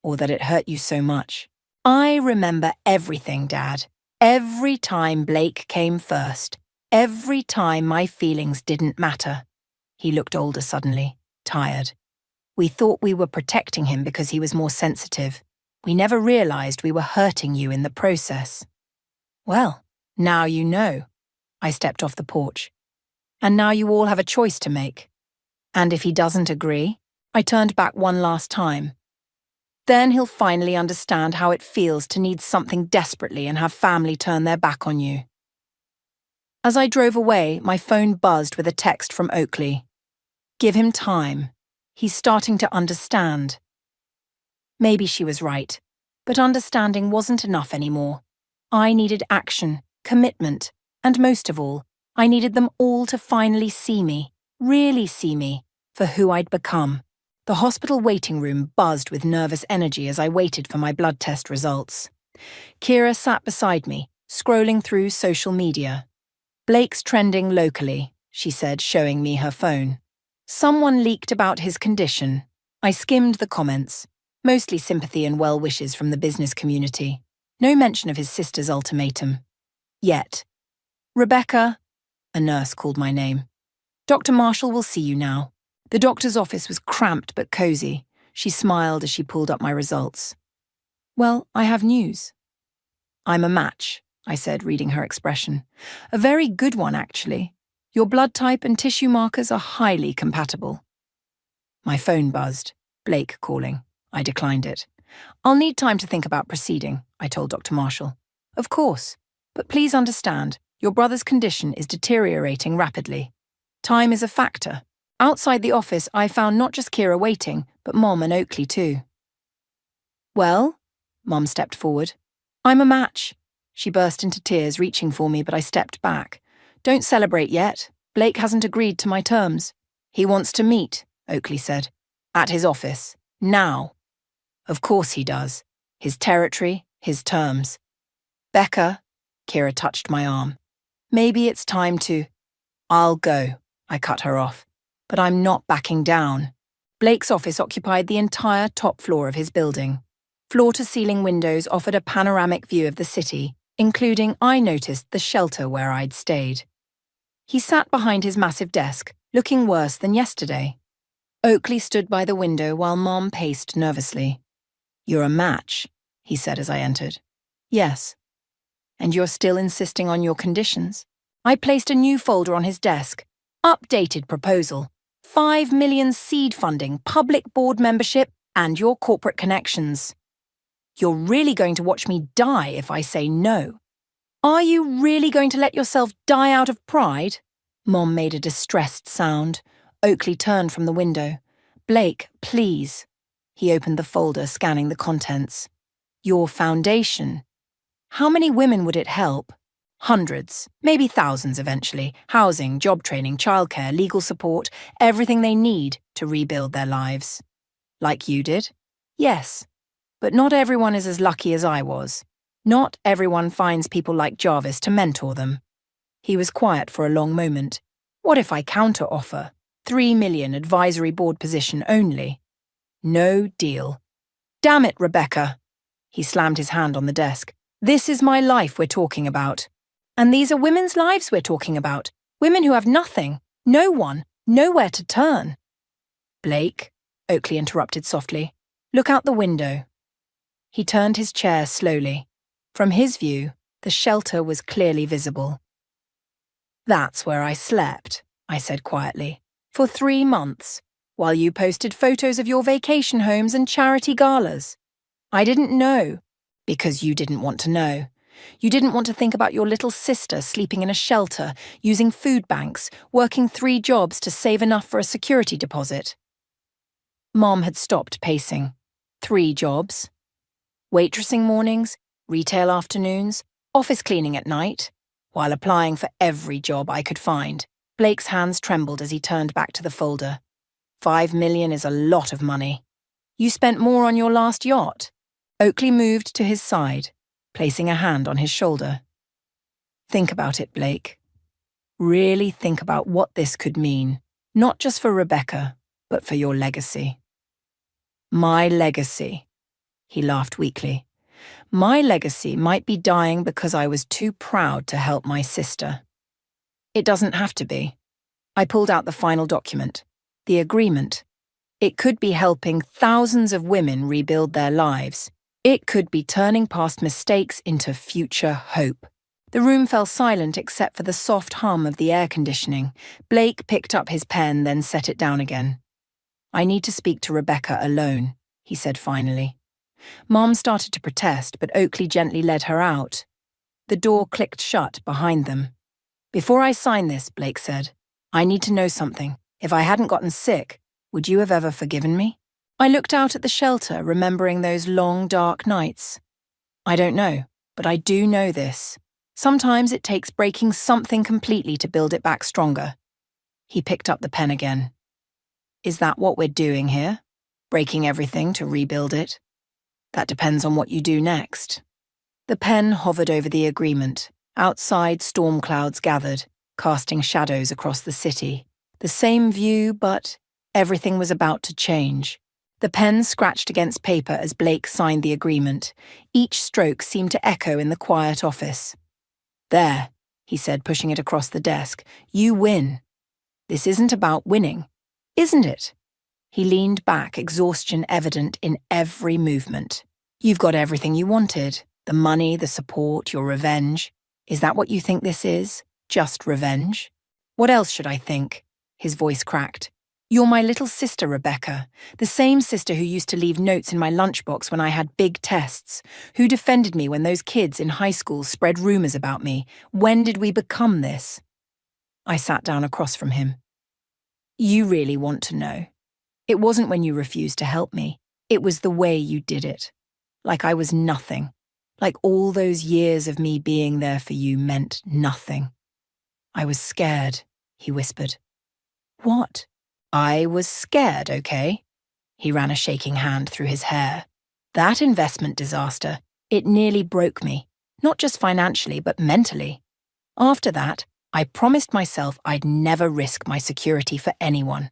or that it hurt you so much. I remember everything, Dad. Every time Blake came first. Every time my feelings didn't matter. He looked older suddenly, tired. We thought we were protecting him because he was more sensitive. We never realized we were hurting you in the process. Well, now you know. I stepped off the porch. And now you all have a choice to make. And if he doesn't agree, I turned back one last time. Then he'll finally understand how it feels to need something desperately and have family turn their back on you. As I drove away, my phone buzzed with a text from Oakley. Give him time. He's starting to understand. Maybe she was right, but understanding wasn't enough anymore. I needed action, commitment, and most of all, I needed them all to finally see me, really see me, for who I'd become. The hospital waiting room buzzed with nervous energy as I waited for my blood test results. Kira sat beside me, scrolling through social media. Blake's trending locally, she said, showing me her phone. Someone leaked about his condition. I skimmed the comments, mostly sympathy and well wishes from the business community. No mention of his sister's ultimatum. Yet. Rebecca, a nurse called my name. Dr. Marshall will see you now. The doctor's office was cramped but cozy. She smiled as she pulled up my results. Well, I have news. I'm a match, I said, reading her expression. A very good one, actually. Your blood type and tissue markers are highly compatible. My phone buzzed. Blake calling. I declined it. I'll need time to think about proceeding, I told Dr. Marshall. Of course, but please understand, your brother's condition is deteriorating rapidly. Time is a factor. Outside the office, I found not just Kira waiting, but Mom and Oakley too. Well, Mom stepped forward. I'm a match. She burst into tears, reaching for me, but I stepped back. Don't celebrate yet. Blake hasn't agreed to my terms. He wants to meet, Oakley said. At his office. Now. Of course he does. His territory, his terms. Becca, Kira touched my arm. Maybe it's time to... I'll go, I cut her off. But I'm not backing down. Blake's office occupied the entire top floor of his building. Floor-to-ceiling windows offered a panoramic view of the city, including, I noticed, the shelter where I'd stayed. He sat behind his massive desk, looking worse than yesterday. Oakley stood by the window while Mom paced nervously. You're a match, he said as I entered. Yes. And you're still insisting on your conditions? I placed a new folder on his desk. Updated proposal. 5 million seed funding, public board membership, and your corporate connections. You're really going to watch me die if I say no. Are you really going to let yourself die out of pride? Mom made a distressed sound. Oakley turned from the window. Blake, please. He opened the folder, scanning the contents. Your foundation. How many women would it help? Hundreds, maybe thousands eventually. Housing, job training, childcare, legal support, everything they need to rebuild their lives. Like you did? Yes. But not everyone is as lucky as I was. Not everyone finds people like Jarvis to mentor them. He was quiet for a long moment. What if I counter-offer? 3 million advisory board position only. No deal. Damn it, Rebecca. He slammed his hand on the desk. This is my life we're talking about. And these are women's lives we're talking about. Women who have nothing, no one, nowhere to turn. Blake, Oakley interrupted softly, look out the window. He turned his chair slowly. From his view, the shelter was clearly visible. That's where I slept, I said quietly, for 3 months, while you posted photos of your vacation homes and charity galas. I didn't know, because you didn't want to know. You didn't want to think about your little sister sleeping in a shelter, using food banks, working 3 jobs to save enough for a security deposit. Mom had stopped pacing. 3 jobs. Waitressing mornings, retail afternoons, office cleaning at night. While applying for every job I could find, Blake's hands trembled as he turned back to the folder. 5 million is a lot of money. You spent more on your last yacht. Oakley moved to his side, placing a hand on his shoulder. Think about it, Blake. Really think about what this could mean, not just for Rebecca, but for your legacy. My legacy, he laughed weakly. My legacy might be dying because I was too proud to help my sister. It doesn't have to be. I pulled out the final document, the agreement. It could be helping thousands of women rebuild their lives. It could be turning past mistakes into future hope. The room fell silent except for the soft hum of the air conditioning. Blake picked up his pen, then set it down again. I need to speak to Rebecca alone, he said finally. Mom started to protest, but Oakley gently led her out. The door clicked shut behind them. Before I sign this, Blake said, I need to know something. If I hadn't gotten sick, would you have ever forgiven me? I looked out at the shelter, remembering those long, dark nights. I don't know, but I do know this. Sometimes it takes breaking something completely to build it back stronger. He picked up the pen again. Is that what we're doing here? Breaking everything to rebuild it? That depends on what you do next. The pen hovered over the agreement. Outside, storm clouds gathered, casting shadows across the city. The same view, but everything was about to change. The pen scratched against paper as Blake signed the agreement. Each stroke seemed to echo in the quiet office. There, he said, pushing it across the desk. You win. This isn't about winning, isn't it? He leaned back, exhaustion evident in every movement. You've got everything you wanted. The money, the support, your revenge. Is that what you think this is? Just revenge? What else should I think? His voice cracked. You're my little sister, Rebecca, the same sister who used to leave notes in my lunchbox when I had big tests, who defended me when those kids in high school spread rumors about me. When did we become this? I sat down across from him. You really want to know. It wasn't when you refused to help me. It was the way you did it. Like I was nothing. Like all those years of me being there for you meant nothing. I was scared, he whispered. What? I was scared, okay? He ran a shaking hand through his hair. That investment disaster, it nearly broke me. Not just financially, but mentally. After that, I promised myself I'd never risk my security for anyone.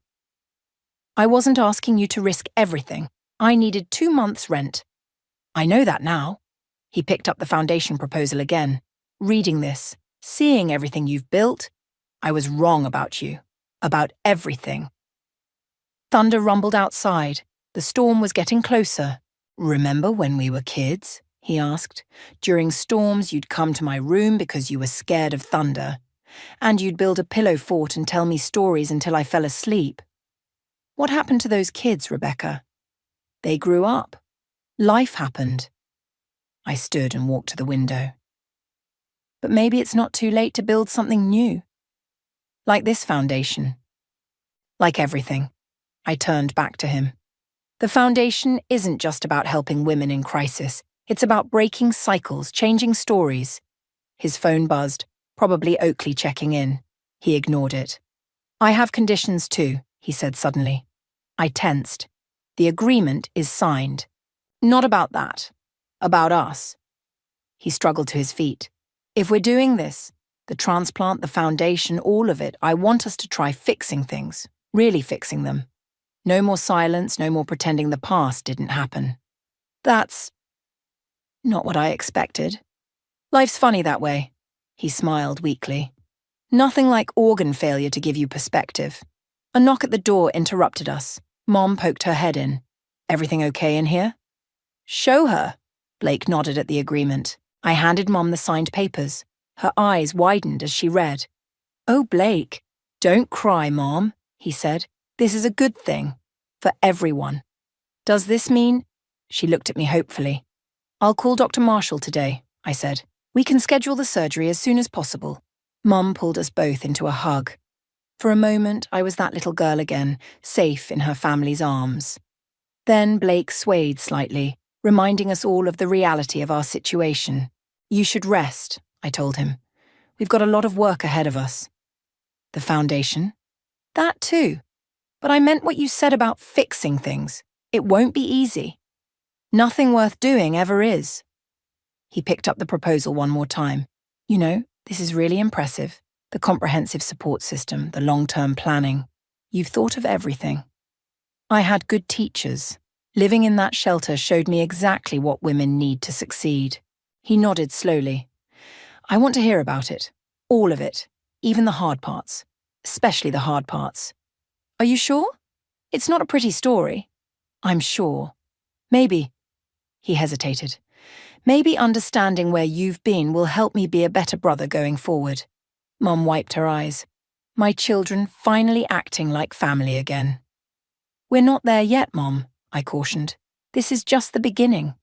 I wasn't asking you to risk everything. I needed 2 months' rent. I know that now. He picked up the foundation proposal again. Reading this, seeing everything you've built, I was wrong about you. About everything. Thunder rumbled outside. The storm was getting closer. Remember when we were kids? He asked. During storms, you'd come to my room because you were scared of thunder. And you'd build a pillow fort and tell me stories until I fell asleep. What happened to those kids, Rebecca? They grew up. Life happened. I stood and walked to the window. But maybe it's not too late to build something new. Like this foundation. Like everything. I turned back to him. The foundation isn't just about helping women in crisis. It's about breaking cycles, changing stories. His phone buzzed, probably Oakley checking in. He ignored it. I have conditions too, he said suddenly. I tensed. The agreement is signed. Not about that. About us. He struggled to his feet. If we're doing this, the transplant, the foundation, all of it, I want us to try fixing things, really fixing them. No more silence, no more pretending the past didn't happen. That's not what I expected. Life's funny that way. He smiled weakly. Nothing like organ failure to give you perspective. A knock at the door interrupted us. Mom poked her head in. Everything okay in here? Show her. Blake nodded at the agreement. I handed Mom the signed papers. Her eyes widened as she read. Oh, Blake, don't cry, Mom, he said. This is a good thing. For everyone. Does this mean? She looked at me hopefully. I'll call Dr. Marshall today, I said. We can schedule the surgery as soon as possible. Mum pulled us both into a hug. For a moment, I was that little girl again, safe in her family's arms. Then Blake swayed slightly, reminding us all of the reality of our situation. You should rest, I told him. We've got a lot of work ahead of us. The foundation? That too. But I meant what you said about fixing things. It won't be easy. Nothing worth doing ever is. He picked up the proposal one more time. You know, this is really impressive. The comprehensive support system, the long-term planning. You've thought of everything. I had good teachers. Living in that shelter showed me exactly what women need to succeed. He nodded slowly. I want to hear about it. All of it. Even the hard parts. Especially the hard parts. Are you sure? It's not a pretty story. I'm sure. Maybe. He hesitated. Maybe understanding where you've been will help me be a better brother going forward. Mum wiped her eyes. My children finally acting like family again. We're not there yet, Mom, I cautioned. This is just the beginning.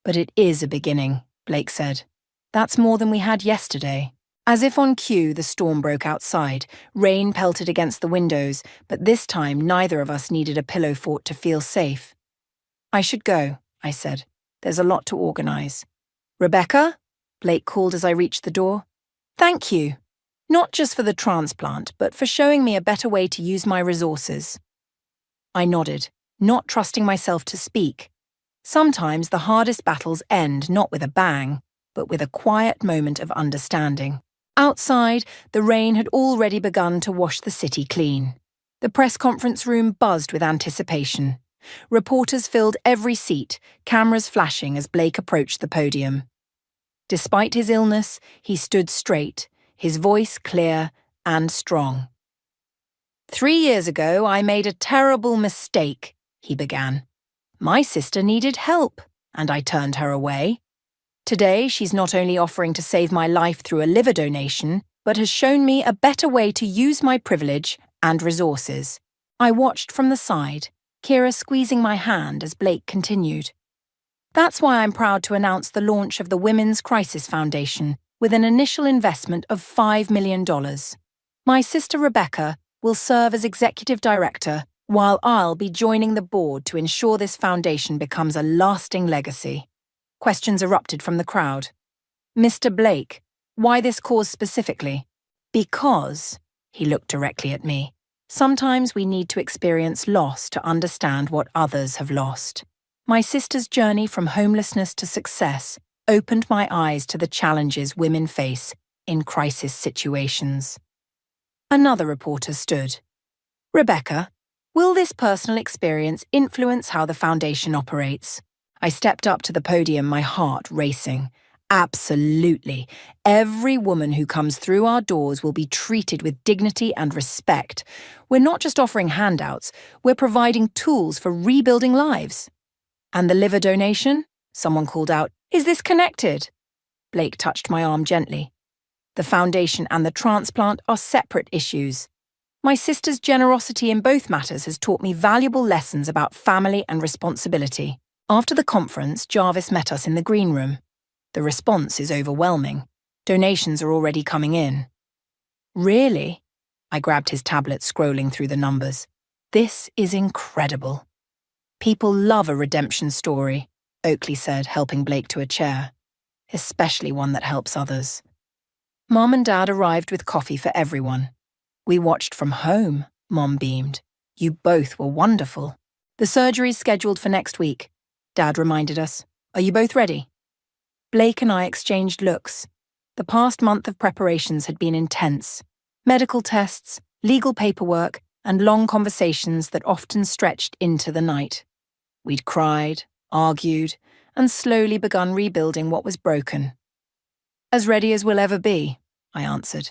But it is a beginning, Blake said. That's more than we had yesterday. As if on cue, the storm broke outside. Rain pelted against the windows, but this time neither of us needed a pillow fort to feel safe. I should go, I said. There's a lot to organize. Rebecca? Blake called as I reached the door. Thank you. Not just for the transplant, but for showing me a better way to use my resources. I nodded, not trusting myself to speak. Sometimes the hardest battles end not with a bang, but with a quiet moment of understanding. Outside, the rain had already begun to wash the city clean. The press conference room buzzed with anticipation. Reporters filled every seat, cameras flashing as Blake approached the podium. Despite his illness, he stood straight, his voice clear and strong. 3 years ago, I made a terrible mistake, he began. My sister needed help, and I turned her away. Today, she's not only offering to save my life through a liver donation, but has shown me a better way to use my privilege and resources. I watched from the side, Kira squeezing my hand as Blake continued. That's why I'm proud to announce the launch of the Women's Crisis Foundation with an initial investment of $5 million. My sister Rebecca will serve as executive director, while I'll be joining the board to ensure this foundation becomes a lasting legacy. Questions erupted from the crowd. Mr. Blake, why this cause specifically? Because, he looked directly at me, sometimes we need to experience loss to understand what others have lost. My sister's journey from homelessness to success opened my eyes to the challenges women face in crisis situations. Another reporter stood. Rebecca, will this personal experience influence how the foundation operates? I stepped up to the podium, my heart racing. Absolutely. Every woman who comes through our doors will be treated with dignity and respect. We're not just offering handouts, we're providing tools for rebuilding lives. And the liver donation? Someone called out, Is this connected? Blake touched my arm gently. The foundation and the transplant are separate issues. My sister's generosity in both matters has taught me valuable lessons about family and responsibility. After the conference, Jarvis met us in the green room. The response is overwhelming. Donations are already coming in. Really? I grabbed his tablet, scrolling through the numbers. This is incredible. People love a redemption story, Oakley said, helping Blake to a chair. Especially one that helps others. Mom and Dad arrived with coffee for everyone. We watched from home, Mom beamed. You both were wonderful. The surgery's scheduled for next week, Dad reminded us. Are you both ready? Blake and I exchanged looks. The past month of preparations had been intense. Medical tests, legal paperwork, and long conversations that often stretched into the night. We'd cried, argued, and slowly begun rebuilding what was broken. As ready as we'll ever be, I answered.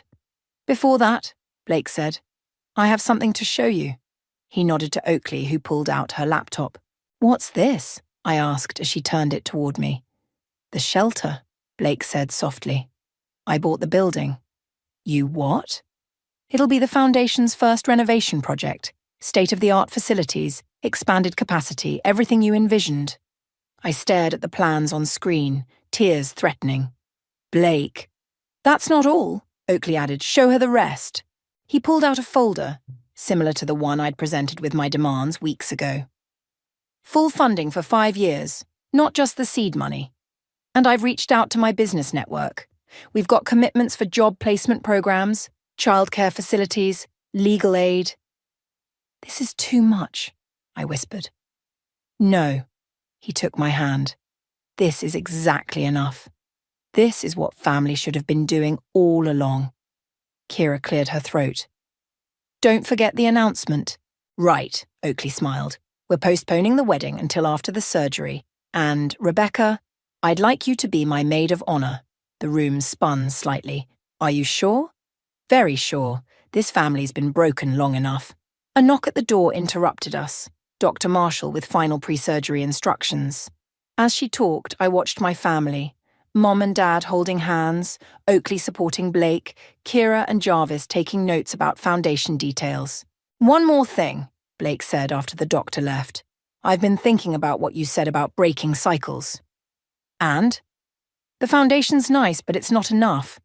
Before that, Blake said, I have something to show you. He nodded to Oakley, who pulled out her laptop. What's this? I asked as she turned it toward me. The shelter, Blake said softly. I bought the building. You what? It'll be the foundation's first renovation project. State-of-the-art facilities, expanded capacity, everything you envisioned. I stared at the plans on screen, tears threatening. Blake. That's not all, Oakley added. Show her the rest. He pulled out a folder, similar to the one I'd presented with my demands weeks ago. Full funding for 5 years, not just the seed money. And I've reached out to my business network. We've got commitments for job placement programs, childcare facilities, legal aid. This is too much, I whispered. No, he took my hand. This is exactly enough. This is what family should have been doing all along. Kira cleared her throat. Don't forget the announcement. Right, Oakley smiled. We're postponing the wedding until after the surgery. And, Rebecca, I'd like you to be my maid of honor. The room spun slightly. Are you sure? Very sure. This family's been broken long enough. A knock at the door interrupted us. Dr. Marshall with final pre-surgery instructions. As she talked, I watched my family. Mom and Dad holding hands, Oakley supporting Blake, Kira and Jarvis taking notes about foundation details. One more thing, Blake said after the doctor left. I've been thinking about what you said about breaking cycles. And? The foundation's nice, but it's not enough.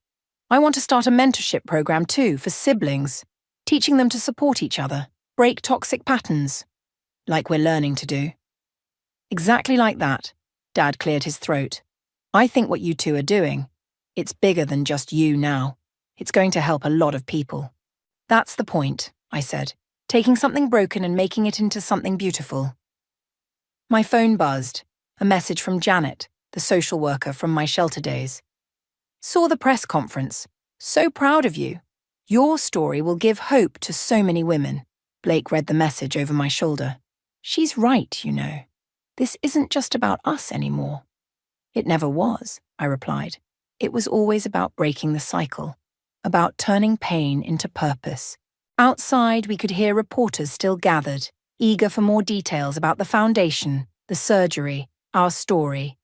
I want to start a mentorship program too, for siblings, teaching them to support each other, break toxic patterns, like we're learning to do. Exactly like that, Dad cleared his throat. I think what you two are doing, it's bigger than just you now. It's going to help a lot of people. That's the point, I said, taking something broken and making it into something beautiful. My phone buzzed, a message from Janet, the social worker from my shelter days. Saw the press conference. So proud of you. Your story will give hope to so many women. Blake read the message over my shoulder. She's right, you know. This isn't just about us anymore. It never was, I replied. It was always about breaking the cycle, about turning pain into purpose. Outside, we could hear reporters still gathered, eager for more details about the foundation, the surgery, our story.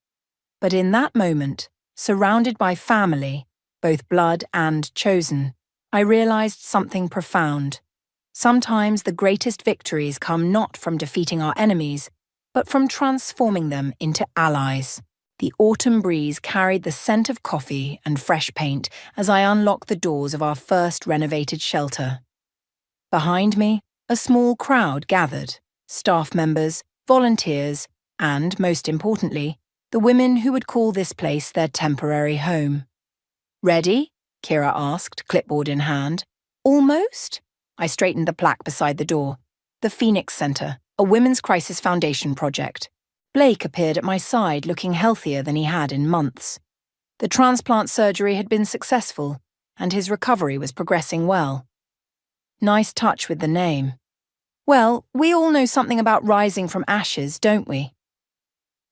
But in that moment, surrounded by family, both blood and chosen, I realized something profound. Sometimes the greatest victories come not from defeating our enemies, but from transforming them into allies. The autumn breeze carried the scent of coffee and fresh paint as I unlocked the doors of our first renovated shelter. Behind me, a small crowd gathered, staff members, volunteers, and, most importantly, the women who would call this place their temporary home. Ready? Kira asked, clipboard in hand. Almost? I straightened the plaque beside the door. The Phoenix Center, a women's crisis foundation project. Blake appeared at my side looking healthier than he had in months. The transplant surgery had been successful, and his recovery was progressing well. Nice touch with the name. Well, we all know something about rising from ashes, don't we?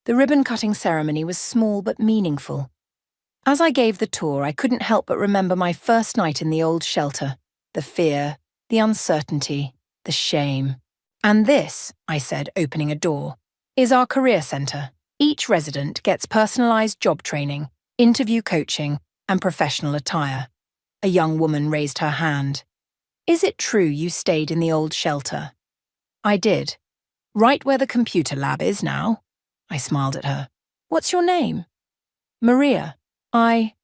The ribbon-cutting ceremony was small but meaningful. As I gave the tour, I couldn't help but remember my first night in the old shelter. The fear, the uncertainty, the shame. And this, I said, opening a door, is our career center. Each resident gets personalized job training, interview coaching, and professional attire. A young woman raised her hand. Is it true you stayed in the old shelter? I did. Right where the computer lab is now. I smiled at her. What's your name? Maria. I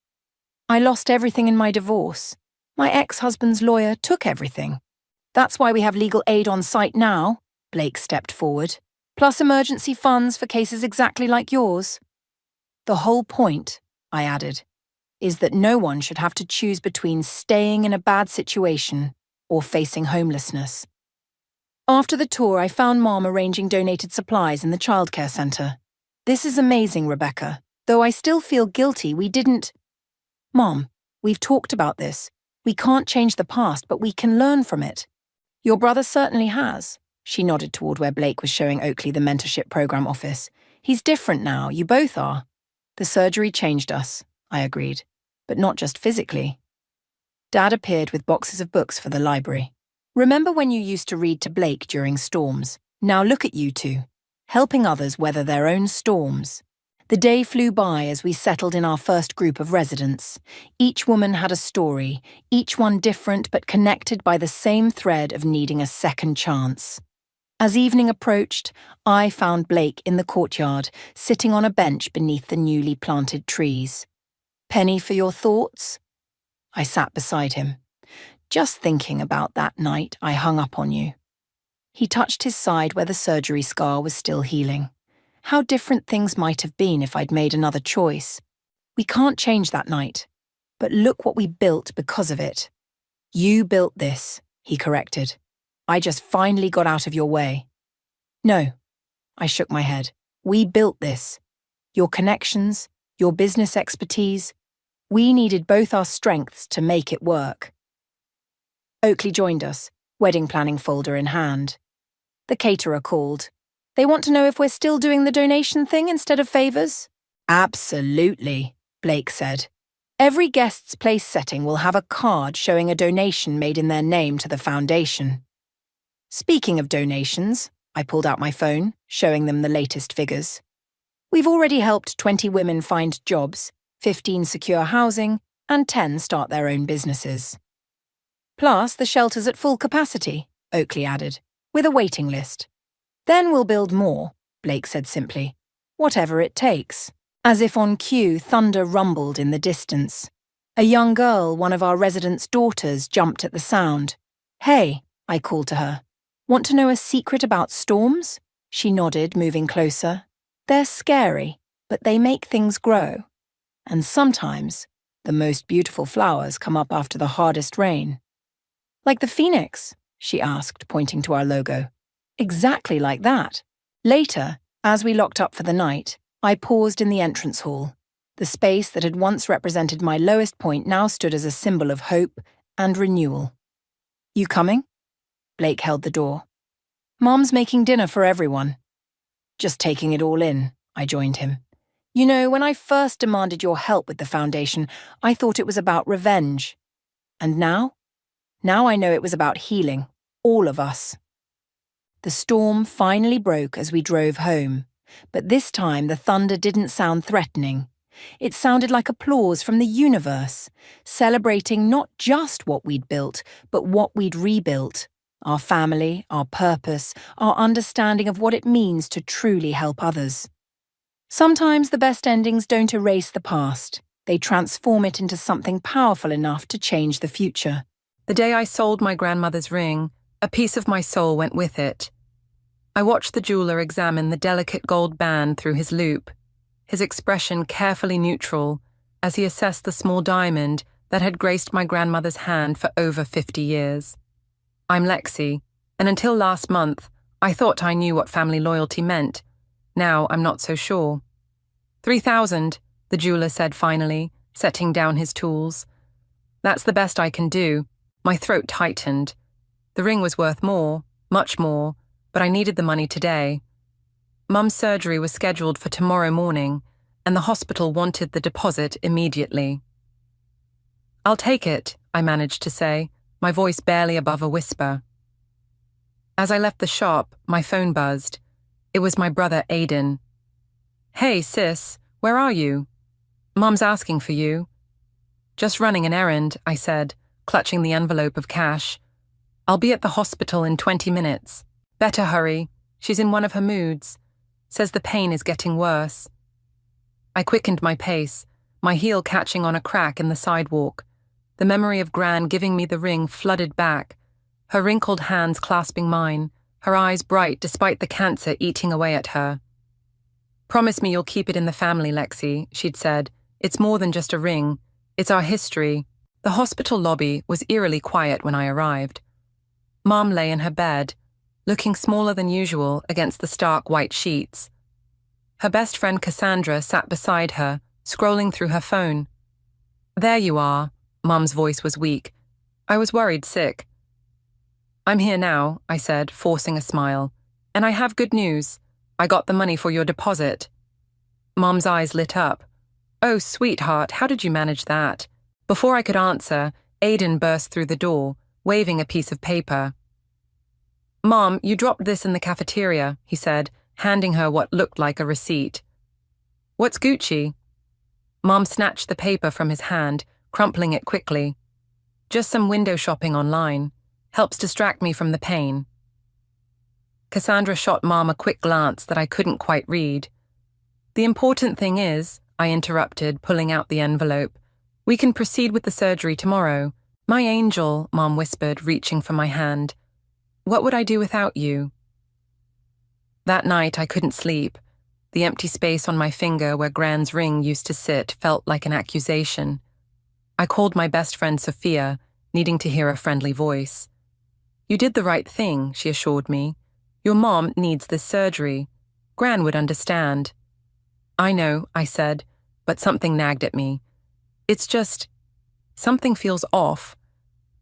lost everything in my divorce. My ex-husband's lawyer took everything. That's why we have legal aid on site now, Blake stepped forward. Plus emergency funds for cases exactly like yours. The whole point, I added, is that no one should have to choose between staying in a bad situation or facing homelessness. After the tour, I found Mom arranging donated supplies in the childcare center. This is amazing, Rebecca. Though I still feel guilty, we didn't... Mom, we've talked about this. We can't change the past, but we can learn from it. Your brother certainly has. She nodded toward where Blake was showing Oakley the mentorship program office. He's different now, you both are. The surgery changed us, I agreed, but not just physically. Dad appeared with boxes of books for the library. Remember when you used to read to Blake during storms? Now look at you two, helping others weather their own storms. The day flew by as we settled in our first group of residents. Each woman had a story, each one different but connected by the same thread of needing a second chance. As evening approached, I found Blake in the courtyard, sitting on a bench beneath the newly planted trees. Penny for your thoughts? I sat beside him, just thinking about that night I hung up on you. He touched his side where the surgery scar was still healing. How different things might have been if I'd made another choice. We can't change that night, but look what we built because of it. You built this, he corrected. I just finally got out of your way. No, I shook my head. We built this. Your connections, your business expertise. We needed both our strengths to make it work. Oakley joined us, wedding planning folder in hand. The caterer called. They want to know if we're still doing the donation thing instead of favours? Absolutely, Blake said. Every guest's place setting will have a card showing a donation made in their name to the foundation. Speaking of donations, I pulled out my phone, showing them the latest figures. We've already helped 20 women find jobs, 15 secure housing, and 10 start their own businesses. Plus, the shelter's at full capacity, Oakley added, with a waiting list. Then we'll build more, Blake said simply. Whatever it takes. As if on cue, thunder rumbled in the distance. A young girl, one of our residents' daughters, jumped at the sound. Hey, I called to her. Want to know a secret about storms? She nodded, moving closer. They're scary, but they make things grow. And sometimes, the most beautiful flowers come up after the hardest rain. Like the phoenix? She asked, pointing to our logo. Exactly like that. Later, as we locked up for the night, I paused in the entrance hall. The space that had once represented my lowest point now stood as a symbol of hope and renewal. You coming? Blake held the door. Mom's making dinner for everyone. Just taking it all in, I joined him. You know, when I first demanded your help with the foundation, I thought it was about revenge. And now? Now I know it was about healing, all of us. The storm finally broke as we drove home, but this time the thunder didn't sound threatening. It sounded like applause from the universe, celebrating not just what we'd built, but what we'd rebuilt. Our family, our purpose, our understanding of what it means to truly help others. Sometimes the best endings don't erase the past. They transform it into something powerful enough to change the future. The day I sold my grandmother's ring, a piece of my soul went with it. I watched the jeweler examine the delicate gold band through his loupe, his expression carefully neutral as he assessed the small diamond that had graced my grandmother's hand for over 50 years. I'm Lexi, and until last month, I thought I knew what family loyalty meant. Now I'm not so sure. 3,000, the jeweler said finally, setting down his tools. That's the best I can do. My throat tightened. The ring was worth more, much more, but I needed the money today. Mum's surgery was scheduled for tomorrow morning, and the hospital wanted the deposit immediately. I'll take it, I managed to say, my voice barely above a whisper. As I left the shop, my phone buzzed. It was my brother Aiden. Hey, sis, where are you? Mum's asking for you. Just running an errand, I said, clutching the envelope of cash. I'll be at the hospital in 20 minutes. Better hurry. She's in one of her moods. Says the pain is getting worse. I quickened my pace, my heel catching on a crack in the sidewalk. The memory of Gran giving me the ring flooded back, her wrinkled hands clasping mine, her eyes bright despite the cancer eating away at her. Promise me you'll keep it in the family, Lexi, she'd said. It's more than just a ring. It's our history. The hospital lobby was eerily quiet when I arrived. Mom lay in her bed, looking smaller than usual against the stark white sheets. Her best friend Cassandra sat beside her, scrolling through her phone. There you are, Mum's voice was weak. I was worried sick. I'm here now, I said, forcing a smile. And I have good news. I got the money for your deposit. Mum's eyes lit up. Oh, sweetheart, how did you manage that? Before I could answer, Aiden burst through the door, waving a piece of paper. Mom, you dropped this in the cafeteria, he said, handing her what looked like a receipt. What's Gucci? Mom snatched the paper from his hand, crumpling it quickly. Just some window shopping online. Helps distract me from the pain. Cassandra shot Mom a quick glance that I couldn't quite read. The important thing is, I interrupted, pulling out the envelope, We can proceed with the surgery tomorrow. My angel, Mom whispered, reaching for my hand. What would I do without you? That night I couldn't sleep. The empty space on my finger where Gran's ring used to sit felt like an accusation. I called my best friend Sophia, needing to hear a friendly voice. You did the right thing, she assured me. Your mom needs this surgery. Gran would understand. I know, I said, but something nagged at me. It's just, something feels off.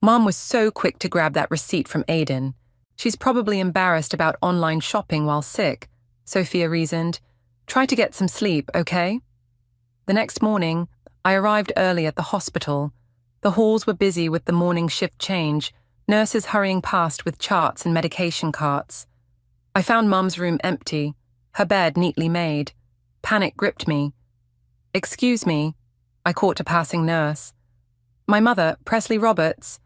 Mom was so quick to grab that receipt from Aiden. She's probably embarrassed about online shopping while sick, Sophia reasoned. Try to get some sleep, okay? The next morning, I arrived early at the hospital. The halls were busy with the morning shift change, nurses hurrying past with charts and medication carts. I found Mum's room empty, her bed neatly made. Panic gripped me. Excuse me, I caught a passing nurse. My mother, Presley Roberts.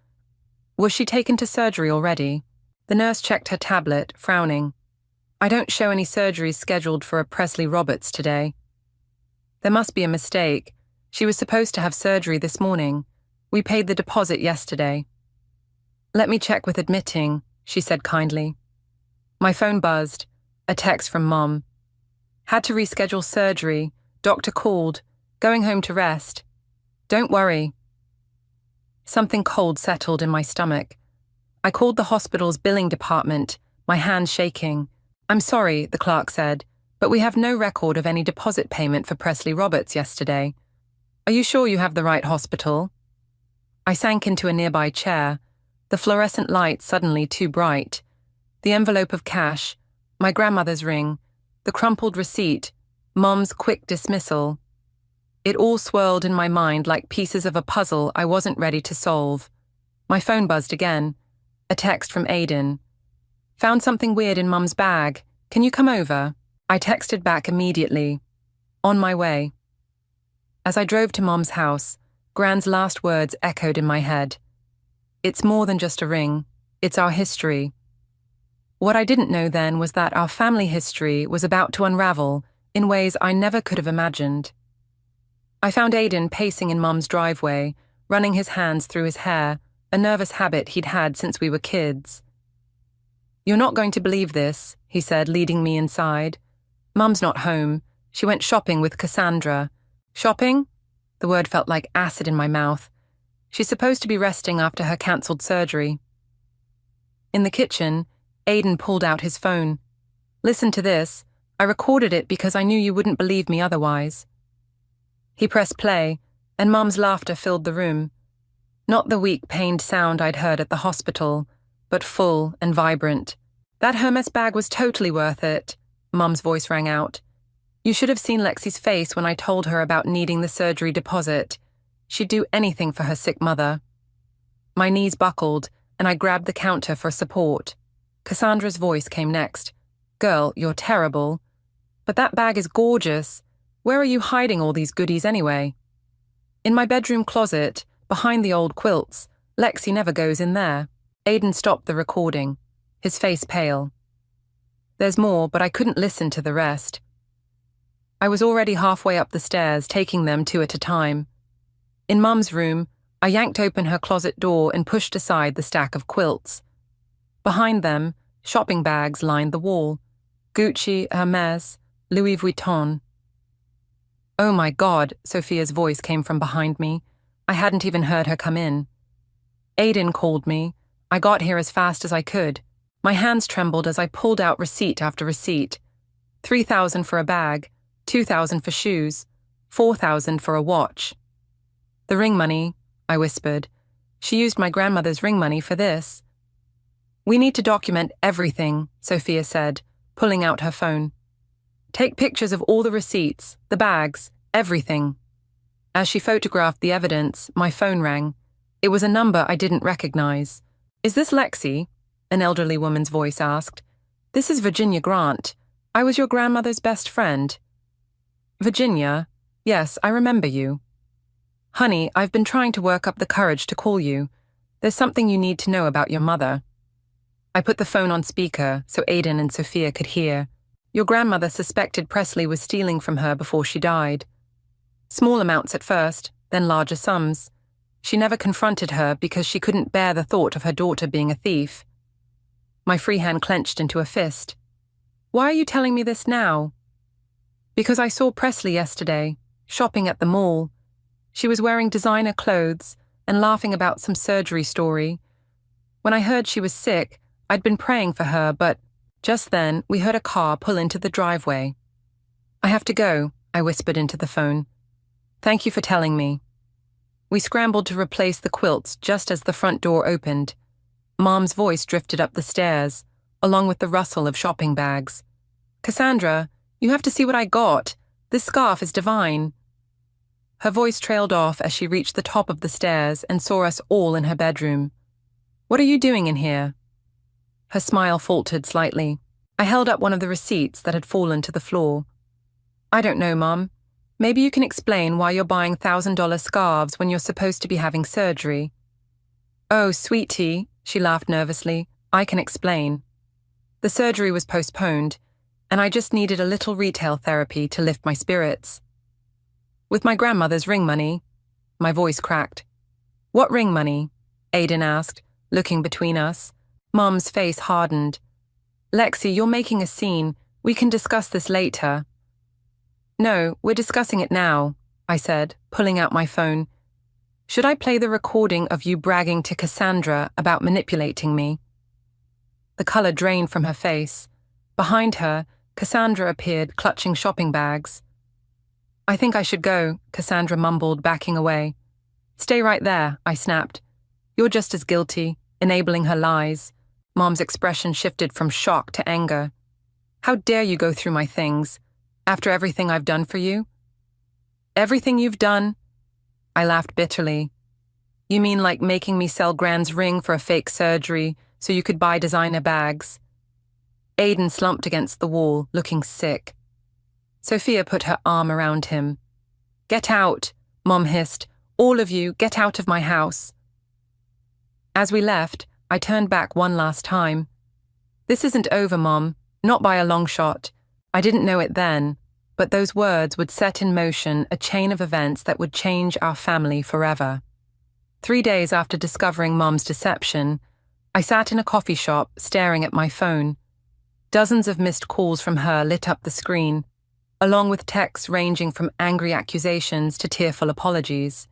Was she taken to surgery already? The nurse checked her tablet, frowning. I don't show any surgeries scheduled for a Presley Roberts today. There must be a mistake. She was supposed to have surgery this morning. We paid the deposit yesterday. Let me check with admitting, she said kindly. My phone buzzed. A text from Mom. Had to reschedule surgery. Doctor called. Going home to rest. Don't worry. Something cold settled in my stomach. I called the hospital's billing department, my hands shaking. I'm sorry, the clerk said, but we have no record of any deposit payment for Presley Roberts yesterday. Are you sure you have the right hospital? I sank into a nearby chair, the fluorescent light suddenly too bright. The envelope of cash, my grandmother's ring, the crumpled receipt, Mom's quick dismissal. It all swirled in my mind like pieces of a puzzle I wasn't ready to solve. My phone buzzed again. A text from Aiden. Found something weird in Mum's bag. Can you come over? I texted back immediately. On my way. As I drove to Mom's house, Gran's last words echoed in my head. It's more than just a ring. It's our history. What I didn't know then was that our family history was about to unravel in ways I never could have imagined. I found Aiden pacing in Mum's driveway, running his hands through his hair, a nervous habit he'd had since we were kids. You're not going to believe this, he said, leading me inside. Mum's not home. She went shopping with Cassandra. Shopping? The word felt like acid in my mouth. She's supposed to be resting after her cancelled surgery. In the kitchen, Aiden pulled out his phone. Listen to this. I recorded it because I knew you wouldn't believe me otherwise. He pressed play, and Mum's laughter filled the room. Not the weak, pained sound I'd heard at the hospital, but full and vibrant. That Hermes bag was totally worth it, Mum's voice rang out. You should have seen Lexi's face when I told her about needing the surgery deposit. She'd do anything for her sick mother. My knees buckled, and I grabbed the counter for support. Cassandra's voice came next. Girl, you're terrible. But that bag is gorgeous. Where are you hiding all these goodies anyway? In my bedroom closet, behind the old quilts. Lexi never goes in there. Aiden stopped the recording, his face pale. There's more, but I couldn't listen to the rest. I was already halfway up the stairs, taking them two at a time. In Mum's room, I yanked open her closet door and pushed aside the stack of quilts. Behind them, shopping bags lined the wall. Gucci, Hermes, Louis Vuitton. Oh my God, Sophia's voice came from behind me. I hadn't even heard her come in. Aiden called me. I got here as fast as I could. My hands trembled as I pulled out receipt after receipt. 3,000 for a bag, 2,000 for shoes, 4,000 for a watch. The ring money, I whispered. She used my grandmother's ring money for this. We need to document everything, Sophia said, pulling out her phone. Take pictures of all the receipts, the bags, everything. As she photographed the evidence, my phone rang. It was a number I didn't recognize. Is this Lexi? An elderly woman's voice asked. This is Virginia Grant. I was your grandmother's best friend. Virginia? Yes, I remember you. Honey, I've been trying to work up the courage to call you. There's something you need to know about your mother. I put the phone on speaker so Aiden and Sophia could hear. Your grandmother suspected Presley was stealing from her before she died. Small amounts at first, then larger sums. She never confronted her because she couldn't bear the thought of her daughter being a thief. My free hand clenched into a fist. Why are you telling me this now? Because I saw Presley yesterday, shopping at the mall. She was wearing designer clothes and laughing about some surgery story. When I heard she was sick, I'd been praying for her, but just then we heard a car pull into the driveway. I have to go, I whispered into the phone. Thank you for telling me. We scrambled to replace the quilts just as the front door opened. Mom's voice drifted up the stairs, along with the rustle of shopping bags. Cassandra, you have to see what I got. This scarf is divine. Her voice trailed off as she reached the top of the stairs and saw us all in her bedroom. What are you doing in here? Her smile faltered slightly. I held up one of the receipts that had fallen to the floor. I don't know, Mom. Maybe you can explain why you're buying $1,000 scarves when you're supposed to be having surgery. Oh, sweetie, she laughed nervously. I can explain. The surgery was postponed, and I just needed a little retail therapy to lift my spirits. With my grandmother's ring money, my voice cracked. What ring money? Aiden asked, looking between us. Mom's face hardened. Lexi, you're making a scene. We can discuss this later. No, we're discussing it now, I said, pulling out my phone. Should I play the recording of you bragging to Cassandra about manipulating me? The color drained from her face. Behind her, Cassandra appeared, clutching shopping bags. I think I should go, Cassandra mumbled, backing away. Stay right there, I snapped. You're just as guilty, enabling her lies. Mom's expression shifted from shock to anger. How dare you go through my things, after everything I've done for you? Everything you've done? I laughed bitterly. You mean like making me sell Gran's ring for a fake surgery so you could buy designer bags? Aiden slumped against the wall, looking sick. Sophia put her arm around him. Get out, Mom hissed. All of you, get out of my house. As we left, I turned back one last time. This isn't over, Mom, not by a long shot. I didn't know it then, but those words would set in motion a chain of events that would change our family forever. 3 days after discovering Mom's deception, I sat in a coffee shop staring at my phone. Dozens of missed calls from her lit up the screen, along with texts ranging from angry accusations to tearful apologies.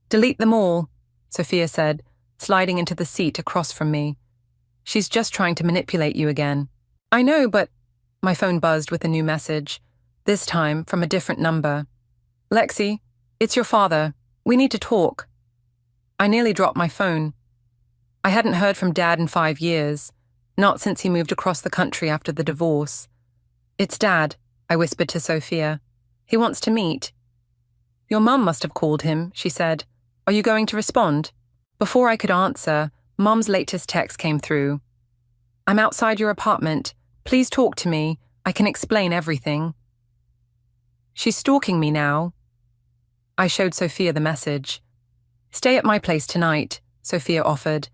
Delete them all, Sophia said, sliding into the seat across from me. She's just trying to manipulate you again. I know, but... My phone buzzed with a new message, this time from a different number. Lexi, it's your father. We need to talk. I nearly dropped my phone. I hadn't heard from Dad in 5 years, not since he moved across the country after the divorce. It's Dad, I whispered to Sophia. He wants to meet. Your mum must have called him, she said. Are you going to respond? Before I could answer, Mum's latest text came through. I'm outside your apartment. Please talk to me. I can explain everything. She's stalking me now. I showed Sophia the message. Stay at my place tonight, Sophia offered.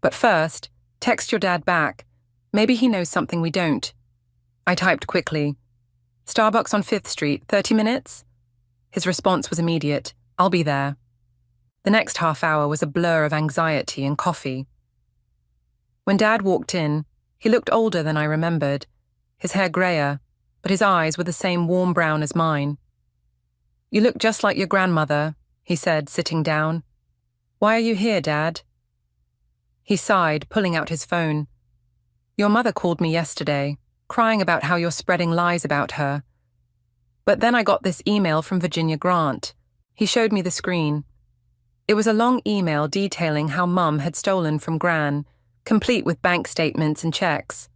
But first, text your dad back. Maybe he knows something we don't. I typed quickly. Starbucks on 5th Street, 30 minutes? His response was immediate. I'll be there. The next half hour was a blur of anxiety and coffee. When Dad walked in, he looked older than I remembered, his hair grayer, but his eyes were the same warm brown as mine. You look just like your grandmother, he said, sitting down. Why are you here, Dad? He sighed, pulling out his phone. Your mother called me yesterday, crying about how you're spreading lies about her. But then I got this email from Virginia Grant. He showed me the screen. It was a long email detailing how Mum had stolen from Gran, complete with bank statements and checks.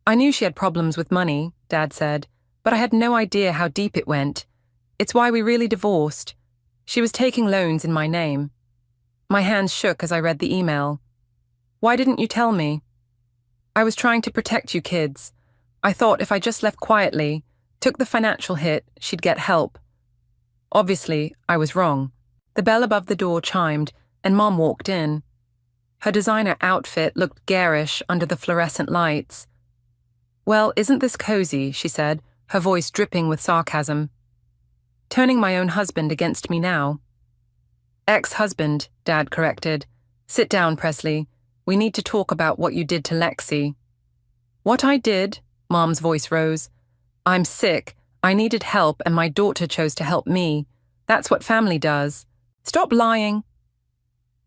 I knew she had problems with money, Dad said, but I had no idea how deep it went. It's why we really divorced. She was taking loans in my name. My hands shook as I read the email. Why didn't you tell me? I was trying to protect you kids. I thought if I just left quietly, took the financial hit, she'd get help. Obviously, I was wrong. The bell above the door chimed, and Mom walked in. Her designer outfit looked garish under the fluorescent lights. Well, isn't this cozy, she said, her voice dripping with sarcasm. turning my own husband against me now. Ex-husband, Dad corrected. Sit down, Presley. We need to talk about what you did to Lexi. What I did? Mom's voice rose. I'm sick. I needed help and my daughter chose to help me. That's what family does. Stop lying.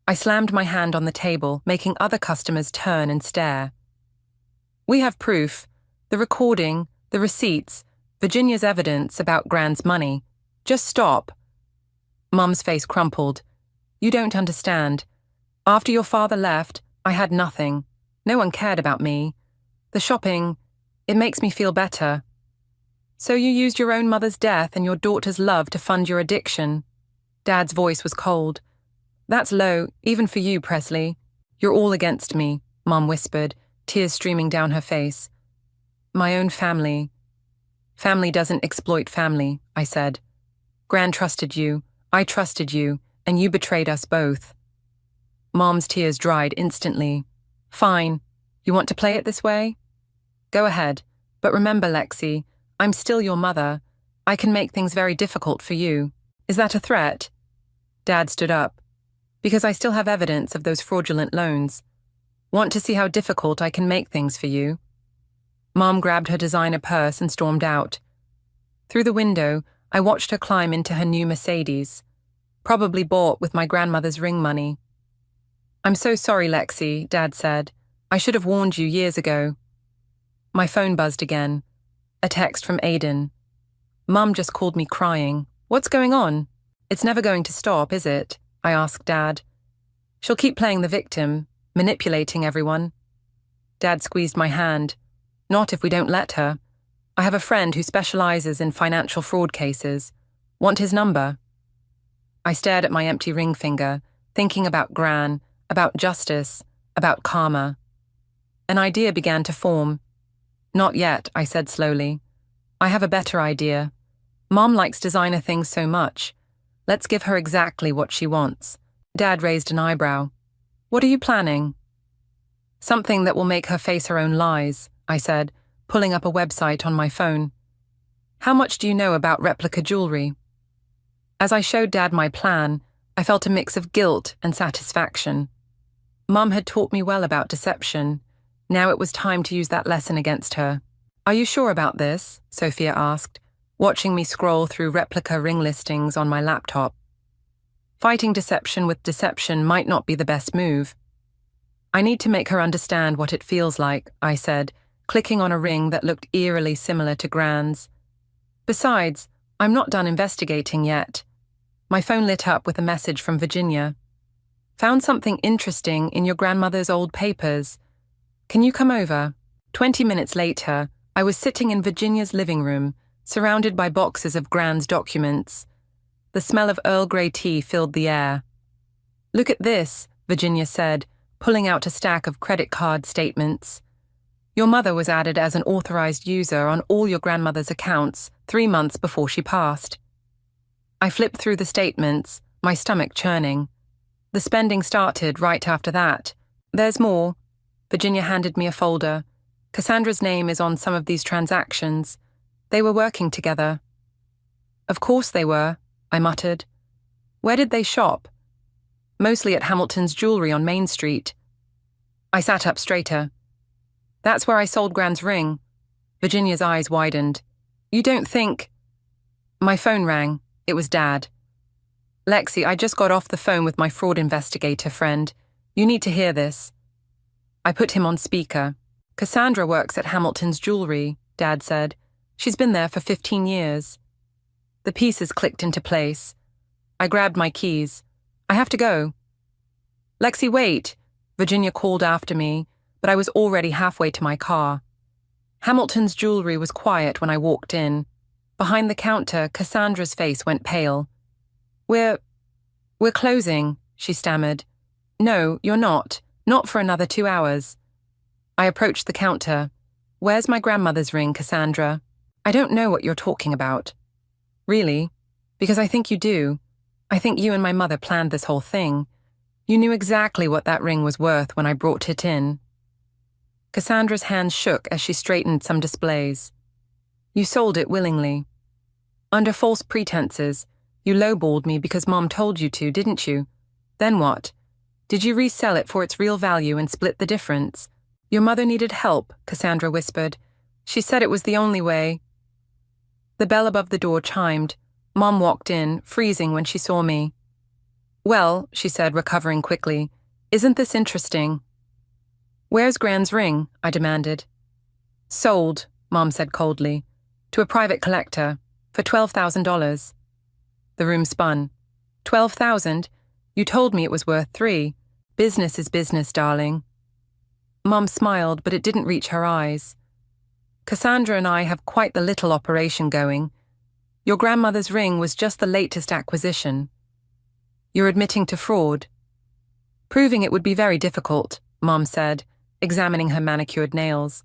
I slammed my hand on the table, making other customers turn and stare. We have proof. The recording, the receipts, Virginia's evidence about Gran's money. Just stop. Mum's face crumpled. You don't understand. After your father left, I had nothing. No one cared about me. The shopping, it makes me feel better. So you used your own mother's death and your daughter's love to fund your addiction. Dad's voice was cold. That's low, even for you, Presley. You're all against me, Mum whispered, tears streaming down her face. My own family. Family doesn't exploit family, I said. Gran trusted you, I trusted you, and you betrayed us both. Mom's tears dried instantly. Fine. You want to play it this way? Go ahead. But remember, Lexi, I'm still your mother. I can make things very difficult for you. Is that a threat? Dad stood up. Because I still have evidence of those fraudulent loans. Want to see how difficult I can make things for you? Mom grabbed her designer purse and stormed out. Through the window, I watched her climb into her new Mercedes, probably bought with my grandmother's ring money. I'm so sorry, Lexi, Dad said. I should have warned you years ago. My phone buzzed again. A text from Aiden. Mum just called me crying. What's going on? It's never going to stop, is it? I asked Dad. She'll keep playing the victim, manipulating everyone. Dad squeezed my hand. Not if we don't let her. I have a friend who specializes in financial fraud cases. Want his number? I stared at my empty ring finger, thinking about Gran, about justice, about karma. An idea began to form. Not yet, I said slowly. I have a better idea. Mom likes designer things so much. Let's give her exactly what she wants. Dad raised an eyebrow. What are you planning? Something that will make her face her own lies, I said, pulling up a website on my phone. How much do you know about replica jewelry? As I showed Dad my plan, I felt a mix of guilt and satisfaction. Mum had taught me well about deception. Now it was time to use that lesson against her. Are you sure about this? Sophia asked, watching me scroll through replica ring listings on my laptop. Fighting deception with deception might not be the best move. I need to make her understand what it feels like, I said, clicking on a ring that looked eerily similar to Gran's. Besides, I'm not done investigating yet. My phone lit up with a message from Virginia. Found something interesting in your grandmother's old papers. Can you come over? 20 minutes later, I was sitting in Virginia's living room, surrounded by boxes of Gran's documents. The smell of Earl Grey tea filled the air. Look at this, Virginia said, pulling out a stack of credit card statements. Your mother was added as an authorized user on all your grandmother's accounts 3 months before she passed. I flipped through the statements, my stomach churning. The spending started right after that. There's more. Virginia handed me a folder. Cassandra's name is on some of these transactions. They were working together. Of course they were, I muttered. Where did they shop? Mostly at Hamilton's Jewelry on Main Street. I sat up straighter. That's where I sold Gran's ring. Virginia's eyes widened. You don't think... My phone rang. It was Dad. Lexi, I just got off the phone with my fraud investigator friend. You need to hear this. I put him on speaker. Cassandra works at Hamilton's Jewelry, Dad said. She's been there for 15 years. The pieces clicked into place. I grabbed my keys. I have to go. Lexi, wait, Virginia called after me, but I was already halfway to my car. Hamilton's Jewelry was quiet when I walked in. Behind the counter, Cassandra's face went pale. We're closing, she stammered. No, you're not. Not for another 2 hours. I approached the counter. Where's my grandmother's ring, Cassandra? I don't know what you're talking about. Really? Because I think you do. I think you and my mother planned this whole thing. You knew exactly what that ring was worth when I brought it in. Cassandra's hands shook as she straightened some displays. You sold it willingly. Under false pretenses. You lowballed me because Mom told you to, didn't you? Then what? Did you resell it for its real value and split the difference? Your mother needed help, Cassandra whispered. She said it was the only way. The bell above the door chimed. Mom walked in, freezing when she saw me. Well, she said, recovering quickly, isn't this interesting? Where's Gran's ring? I demanded. Sold, Mom said coldly, to a private collector, for $12,000. The room spun. 12,000? You told me it was worth 3. Business is business, darling. Mom smiled, but it didn't reach her eyes. Cassandra and I have quite the little operation going. Your grandmother's ring was just the latest acquisition. You're admitting to fraud. Proving it would be very difficult, Mom said, examining her manicured nails.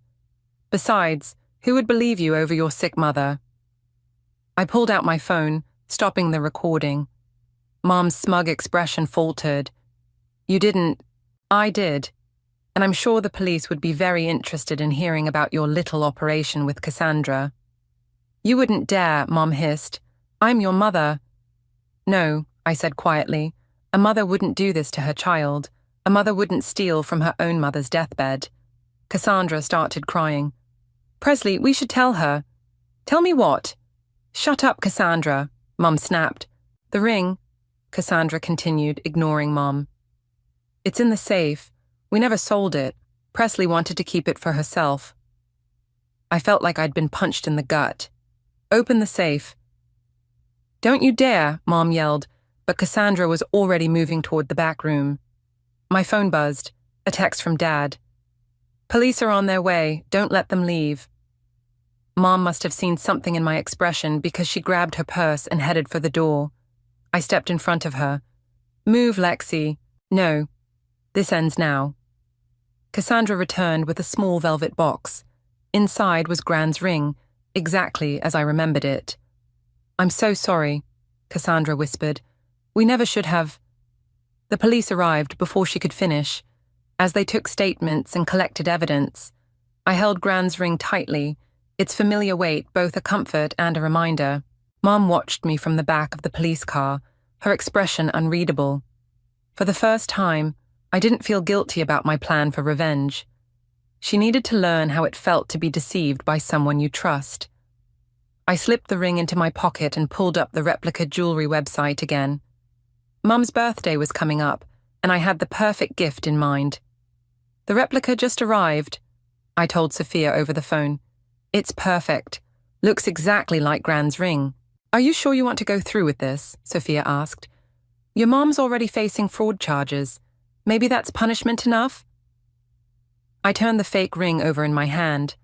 Besides, who would believe you over your sick mother? I pulled out my phone, stopping the recording. Mom's smug expression faltered. You didn't. I did. And I'm sure the police would be very interested in hearing about your little operation with Cassandra. You wouldn't dare, Mom hissed. I'm your mother. No, I said quietly. A mother wouldn't do this to her child. A mother wouldn't steal from her own mother's deathbed. Cassandra started crying. Presley, we should tell her. Tell me what? Shut up, Cassandra, Mom snapped. The ring, Cassandra continued, ignoring Mom. It's in the safe. We never sold it. Presley wanted to keep it for herself. I felt like I'd been punched in the gut. Open the safe. Don't you dare, Mom yelled, but Cassandra was already moving toward the back room. My phone buzzed, a text from Dad. Police are on their way, don't let them leave. Mom must have seen something in my expression because she grabbed her purse and headed for the door. I stepped in front of her. Move, Lexi. No. This ends now. Cassandra returned with a small velvet box. Inside was Gran's ring, exactly as I remembered it. I'm so sorry, Cassandra whispered. We never should have. The police arrived before she could finish. As they took statements and collected evidence, I held Gran's ring tightly, its familiar weight both a comfort and a reminder. Mom watched me from the back of the police car, her expression unreadable. For the first time, I didn't feel guilty about my plan for revenge. She needed to learn how it felt to be deceived by someone you trust. I slipped the ring into my pocket and pulled up the replica jewelry website again. Mum's birthday was coming up, and I had the perfect gift in mind. The replica just arrived, I told Sophia over the phone. It's perfect. Looks exactly like Gran's ring. Are you sure you want to go through with this? Sophia asked. Your mom's already facing fraud charges. Maybe that's punishment enough? I turned the fake ring over in my hand.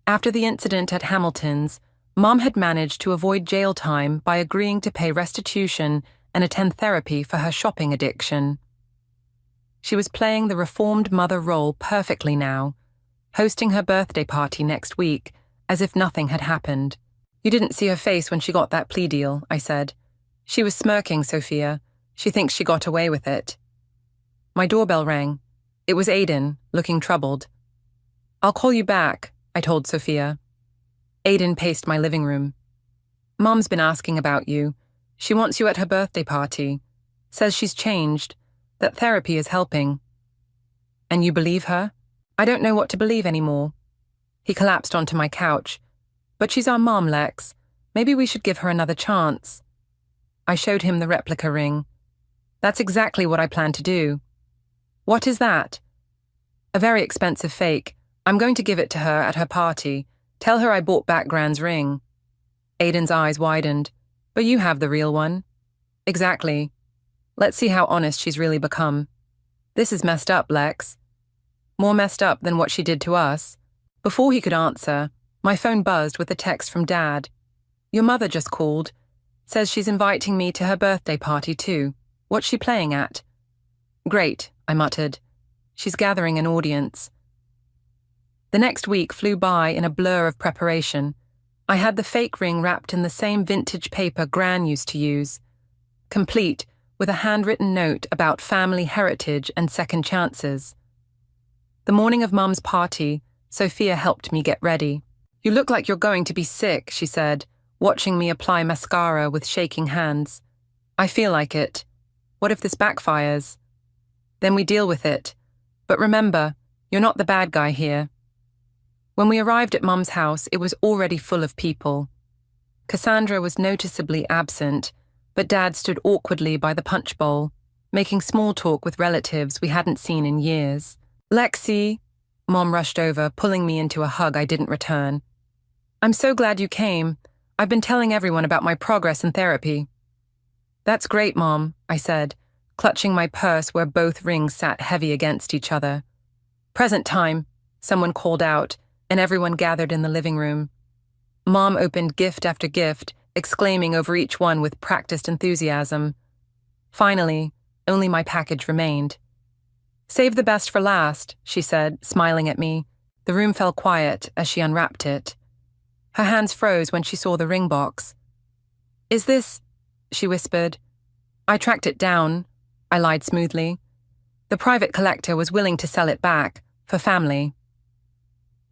After the incident at Hamilton's, Mom had managed to avoid jail time by agreeing to pay restitution and attend therapy for her shopping addiction. She was playing the reformed mother role perfectly now, hosting her birthday party next week, as if nothing had happened. You didn't see her face when she got that plea deal, I said. She was smirking, Sophia. She thinks she got away with it. My doorbell rang. It was Aiden, looking troubled. I'll call you back, I told Sophia. Aiden paced my living room. Mom's been asking about you. She wants you at her birthday party. Says she's changed, that therapy is helping. And you believe her? I don't know what to believe anymore. He collapsed onto my couch. But she's our mom, Lex. Maybe we should give her another chance. I showed him the replica ring. That's exactly what I plan to do. What is that? A very expensive fake. I'm going to give it to her at her party. Tell her I bought back Gran's ring. Aiden's eyes widened. But you have the real one. Exactly. Let's see how honest she's really become. This is messed up, Lex. More messed up than what she did to us. Before he could answer, my phone buzzed with a text from Dad. Your mother just called. Says she's inviting me to her birthday party too. What's she playing at? Great, I muttered. She's gathering an audience. The next week flew by in a blur of preparation. I had the fake ring wrapped in the same vintage paper Gran used to use, complete with a handwritten note about family heritage and second chances. The morning of Mum's party, Sophia helped me get ready. You look like you're going to be sick, she said, watching me apply mascara with shaking hands. I feel like it. What if this backfires? Then we deal with it. But remember, you're not the bad guy here. When we arrived at Mum's house, it was already full of people. Cassandra was noticeably absent, but Dad stood awkwardly by the punch bowl, making small talk with relatives we hadn't seen in years. Lexi, Mom rushed over, pulling me into a hug I didn't return. I'm so glad you came. I've been telling everyone about my progress in therapy. That's great, Mom, I said, clutching my purse where both rings sat heavy against each other. Present time, someone called out, and everyone gathered in the living room. Mom opened gift after gift, exclaiming over each one with practiced enthusiasm. Finally, only my package remained. Save the best for last, she said, smiling at me. The room fell quiet as she unwrapped it. Her hands froze when she saw the ring box. Is this... she whispered. I tracked it down, I lied smoothly. The private collector was willing to sell it back, for family.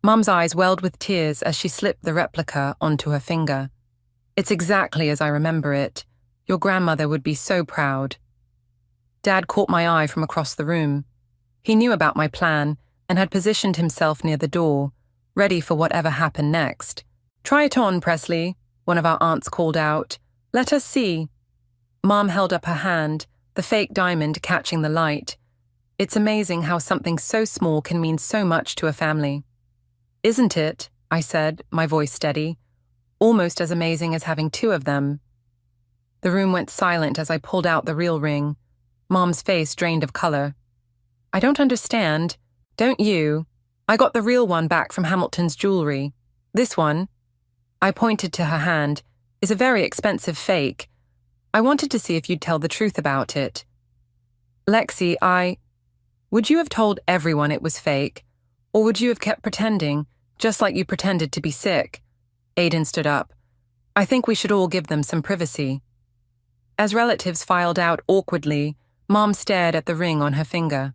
Mum's eyes welled with tears as she slipped the replica onto her finger. It's exactly as I remember it. Your grandmother would be so proud. Dad caught my eye from across the room. He knew about my plan and had positioned himself near the door, ready for whatever happened next. Try it on, Presley, one of our aunts called out. Let us see. Mom held up her hand, the fake diamond catching the light. It's amazing how something so small can mean so much to a family. Isn't it? I said, my voice steady. Almost as amazing as having two of them. The room went silent as I pulled out the real ring. Mom's face drained of color. I don't understand. Don't you? I got the real one back from Hamilton's jewelry. This one, I pointed to her hand, is a very expensive fake. I wanted to see if you'd tell the truth about it. Lexi, would you have told everyone it was fake? Or would you have kept pretending, just like you pretended to be sick? Aiden stood up. I think we should all give them some privacy. As relatives filed out awkwardly, Mom stared at the ring on her finger.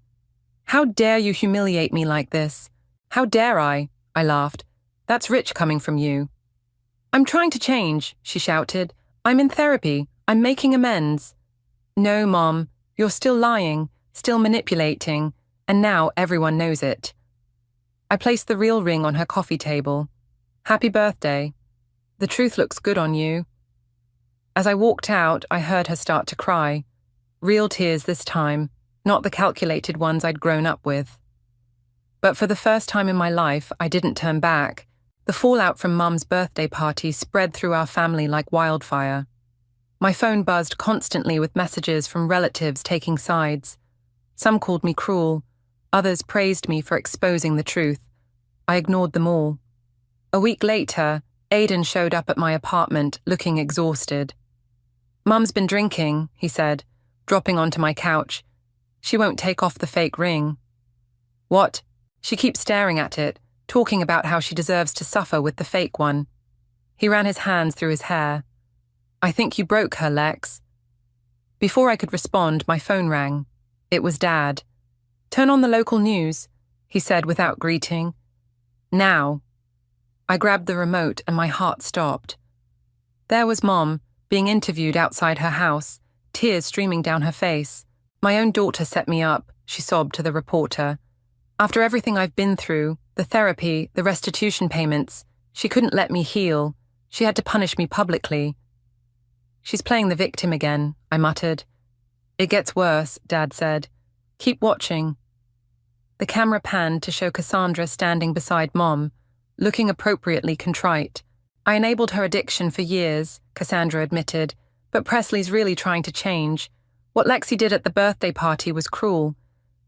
How dare you humiliate me like this? How dare I laughed. That's rich coming from you. I'm trying to change, she shouted. I'm in therapy. I'm making amends. No, Mom, you're still lying, still manipulating, and now everyone knows it. I placed the real ring on her coffee table. Happy birthday. The truth looks good on you. As I walked out, I heard her start to cry. Real tears this time, not the calculated ones I'd grown up with. But for the first time in my life, I didn't turn back. The fallout from Mum's birthday party spread through our family like wildfire. My phone buzzed constantly with messages from relatives taking sides. Some called me cruel. Others praised me for exposing the truth. I ignored them all. A week later, Aiden showed up at my apartment, looking exhausted. Mum's been drinking, he said, dropping onto my couch. She won't take off the fake ring. What? She keeps staring at it, talking about how she deserves to suffer with the fake one. He ran his hands through his hair. I think you broke her, Lex. Before I could respond, my phone rang. It was Dad. Turn on the local news, he said without greeting. Now. I grabbed the remote and my heart stopped. There was Mom, being interviewed outside her house, tears streaming down her face. My own daughter set me up, she sobbed to the reporter. After everything I've been through, the therapy, the restitution payments, she couldn't let me heal. She had to punish me publicly. She's playing the victim again, I muttered. It gets worse, Dad said. Keep watching. The camera panned to show Cassandra standing beside Mom, looking appropriately contrite. I enabled her addiction for years, Cassandra admitted, but Presley's really trying to change. What Lexi did at the birthday party was cruel.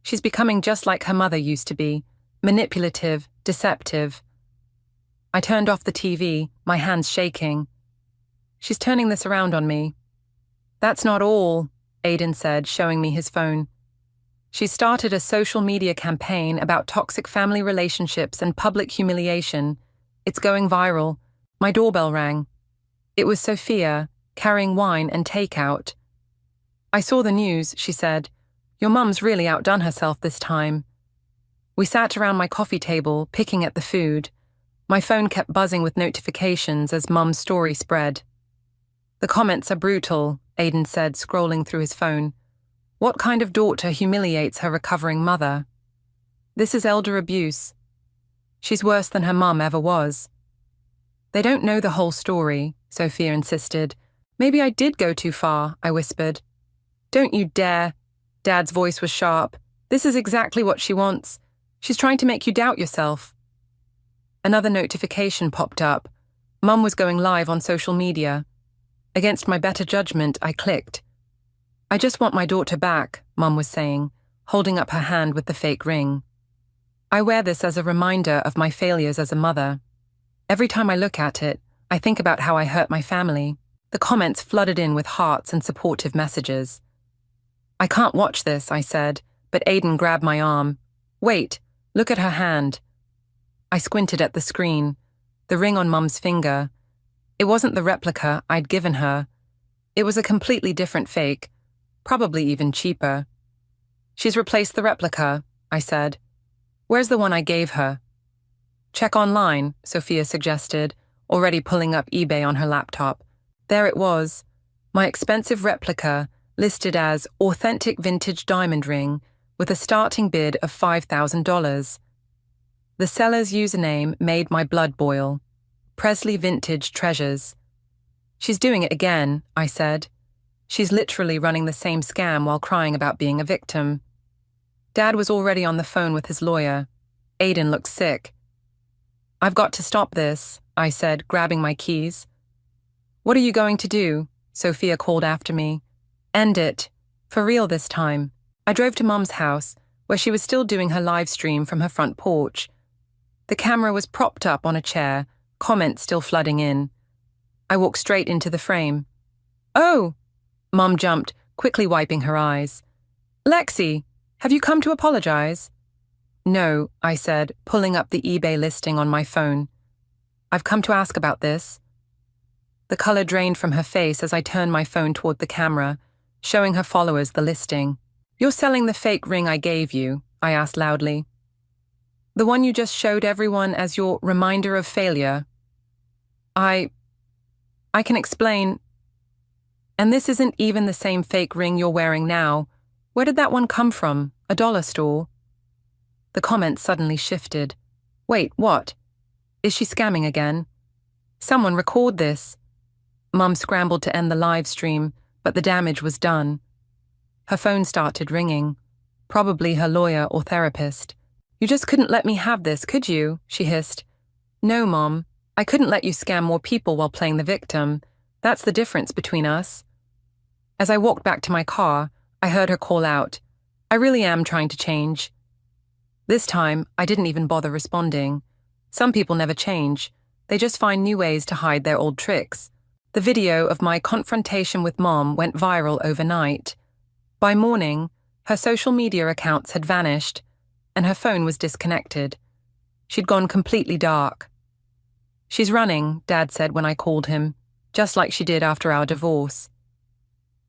She's becoming just like her mother used to be, manipulative, deceptive. I turned off the TV, my hands shaking. She's turning this around on me. That's not all, Aiden said, showing me his phone. She started a social media campaign about toxic family relationships and public humiliation. It's going viral. My doorbell rang. It was Sophia, carrying wine and takeout. I saw the news, she said. Your mum's really outdone herself this time. We sat around my coffee table, picking at the food. My phone kept buzzing with notifications as Mum's story spread. "The comments are brutal," Aiden said, scrolling through his phone. "What kind of daughter humiliates her recovering mother? This is elder abuse. She's worse than her mum ever was." "They don't know the whole story," Sophia insisted. "Maybe I did go too far," I whispered. "Don't you dare." Dad's voice was sharp. "This is exactly what she wants. She's trying to make you doubt yourself." Another notification popped up. Mum was going live on social media. Against my better judgment, I clicked. "I just want my daughter back," Mum was saying, holding up her hand with the fake ring. "I wear this as a reminder of my failures as a mother. Every time I look at it, I think about how I hurt my family." The comments flooded in with hearts and supportive messages. "I can't watch this," I said, but Aiden grabbed my arm. "Wait, look at her hand." I squinted at the screen, the ring on Mum's finger. It wasn't the replica I'd given her. It was a completely different fake, probably even cheaper. "She's replaced the replica," I said. "Where's the one I gave her?" "Check online," Sophia suggested, already pulling up eBay on her laptop. There it was, my expensive replica listed as authentic vintage diamond ring with a starting bid of $5,000. The seller's username made my blood boil. Presley Vintage Treasures. "She's doing it again," I said. "She's literally running the same scam while crying about being a victim." Dad was already on the phone with his lawyer. Aiden looked sick. "I've got to stop this," I said, grabbing my keys. "What are you going to do?" Sophia called after me. "End it. For real this time." I drove to Mum's house, where she was still doing her live stream from her front porch. The camera was propped up on a chair, comments still flooding in. I walked straight into the frame. "Oh!" Mum jumped, quickly wiping her eyes. "Lexi, have you come to apologize?" "No," I said, pulling up the eBay listing on my phone. "I've come to ask about this." The color drained from her face as I turned my phone toward the camera, showing her followers the listing. "You're selling the fake ring I gave you?" I asked loudly. "The one you just showed everyone as your reminder of failure?" I can explain. And this isn't even the same fake ring you're wearing now. Where did that one come from? A dollar store?" The comments suddenly shifted. "Wait, what? Is she scamming again? Someone record this." Mum scrambled to end the live stream, but the damage was done. Her phone started ringing. Probably her lawyer or therapist. "You just couldn't let me have this, could you?" she hissed. "No, Mom. I couldn't let you scam more people while playing the victim. That's the difference between us." As I walked back to my car, I heard her call out, "I really am trying to change." This time, I didn't even bother responding. Some people never change. They just find new ways to hide their old tricks. The video of my confrontation with Mom went viral overnight. By morning, her social media accounts had vanished, and her phone was disconnected. She'd gone completely dark. "She's running," Dad said when I called him, just like she did after our divorce.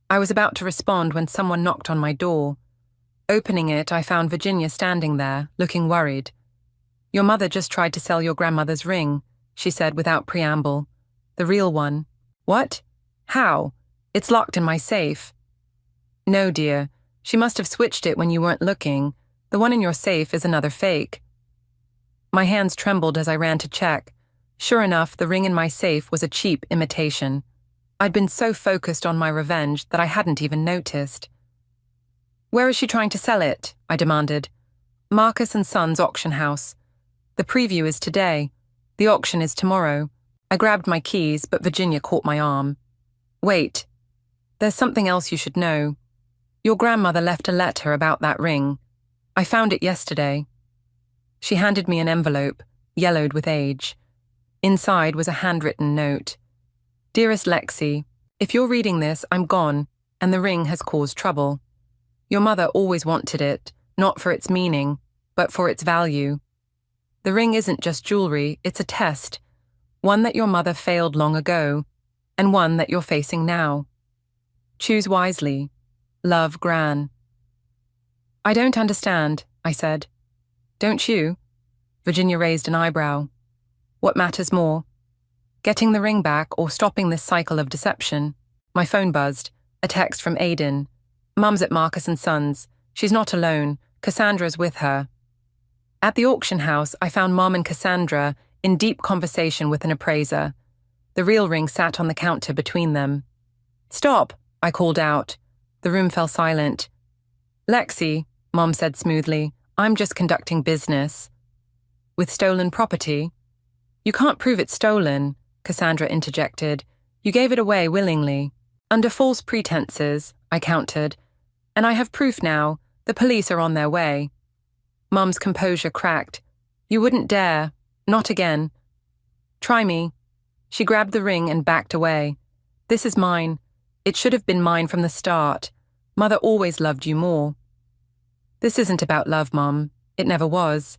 I was about to respond when someone knocked on my door. Opening it, I found Virginia standing there, looking worried. "Your mother just tried to sell your grandmother's ring," she said without preamble. "The real one." "What? How? It's locked in my safe." "No, dear. She must have switched it when you weren't looking. The one in your safe is another fake." My hands trembled as I ran to check. Sure enough, the ring in my safe was a cheap imitation. I'd been so focused on my revenge that I hadn't even noticed. "Where is she trying to sell it?" I demanded. "Marcus & Sons auction house. The preview is today. The auction is tomorrow." I grabbed my keys, but Virginia caught my arm. "Wait. There's something else you should know. Your grandmother left a letter about that ring. I found it yesterday." She handed me an envelope, yellowed with age. Inside was a handwritten note. "Dearest Lexi, if you're reading this, I'm gone, and the ring has caused trouble. Your mother always wanted it, not for its meaning, but for its value. The ring isn't just jewelry, it's a test. One that your mother failed long ago, and one that you're facing now. Choose wisely. Love, Gran." "I don't understand," I said. "Don't you?" Virginia raised an eyebrow. What matters more? Getting the ring back or stopping this cycle of deception? My phone buzzed. A text from Aiden. Mum's at Marcus & Sons. She's not alone. Cassandra's with her. At the auction house, I found Mom and Cassandra in deep conversation with an appraiser. The real ring sat on the counter between them. "Stop," I called out. The room fell silent. "Lexi," Mom said smoothly, "I'm just conducting business." "With stolen property?" "You can't prove it's stolen," Cassandra interjected. "You gave it away willingly." "Under false pretenses," I countered. "And I have proof now. The police are on their way." Mum's composure cracked. "You wouldn't dare. Not again." "Try me." She grabbed the ring and backed away. "This is mine. It should have been mine from the start. Mother always loved you more." "This isn't about love, Mum. It never was.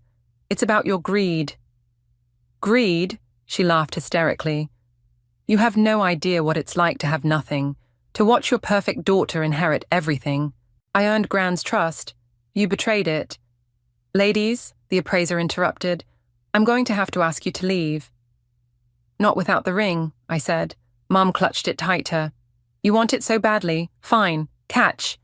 It's about your greed." "Greed?" She laughed hysterically. "You have no idea what it's like to have nothing, to watch your perfect daughter inherit everything. I earned Gran's trust. You betrayed it." "Ladies," the appraiser interrupted, "I'm going to have to ask you to leave." "Not without the ring," I said. Mum clutched it tighter. "You want it so badly? Fine. Catch."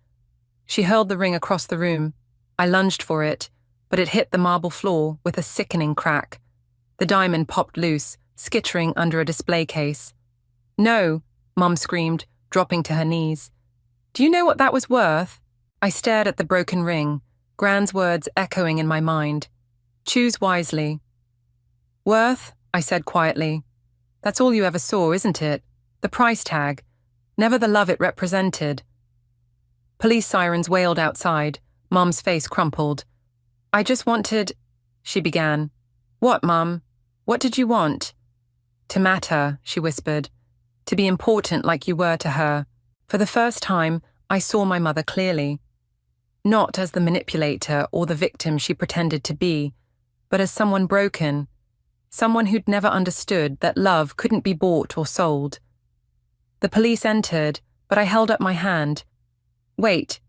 She hurled the ring across the room. I lunged for it, but it hit the marble floor with a sickening crack. The diamond popped loose, skittering under a display case. "No," Mum screamed, dropping to her knees. "Do you know what that was worth?" I stared at the broken ring, Gran's words echoing in my mind. "Choose wisely." "Worth?" I said quietly. "That's all you ever saw, isn't it? The price tag. Never the love it represented." Police sirens wailed outside. Mum's face crumpled. "I just wanted—" she began. "What, Mum? What did you want?" "To matter," she whispered. "To be important like you were to her." For the first time, I saw my mother clearly. Not as the manipulator or the victim she pretended to be, but as someone broken. Someone who'd never understood that love couldn't be bought or sold. The police entered, but I held up my hand. "Wait."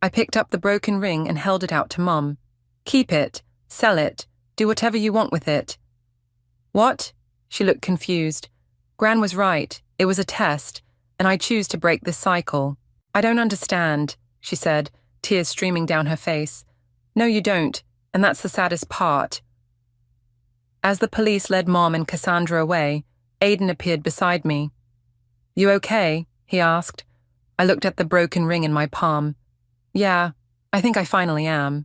I picked up the broken ring and held it out to Mum. "Keep it. Sell it. Do whatever you want with it." "What?" She looked confused. "Gran was right. It was a test, and I choose to break this cycle." "I don't understand," she said, tears streaming down her face. "No, you don't, and that's the saddest part." As the police led Mom and Cassandra away, Aiden appeared beside me. "You okay?" he asked. I looked at the broken ring in my palm. "Yeah, I think I finally am."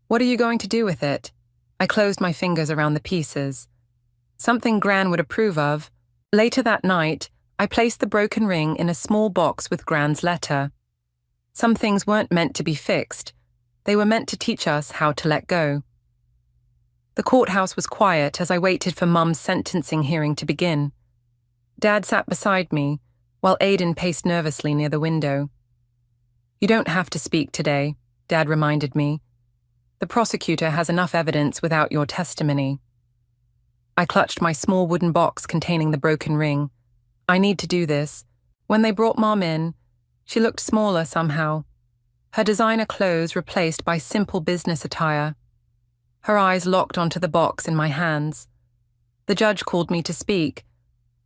"What are you going to do with it?" I closed my fingers around the pieces. "Something Gran would approve of." Later that night, I placed the broken ring in a small box with Gran's letter. Some things weren't meant to be fixed. They were meant to teach us how to let go. The courthouse was quiet as I waited for Mum's sentencing hearing to begin. Dad sat beside me, while Aiden paced nervously near the window. "You don't have to speak today," Dad reminded me. "The prosecutor has enough evidence without your testimony." I clutched my small wooden box containing the broken ring. I need to do this. When they brought Mom in, she looked smaller somehow. Her designer clothes replaced by simple business attire. Her eyes locked onto the box in my hands. The judge called me to speak.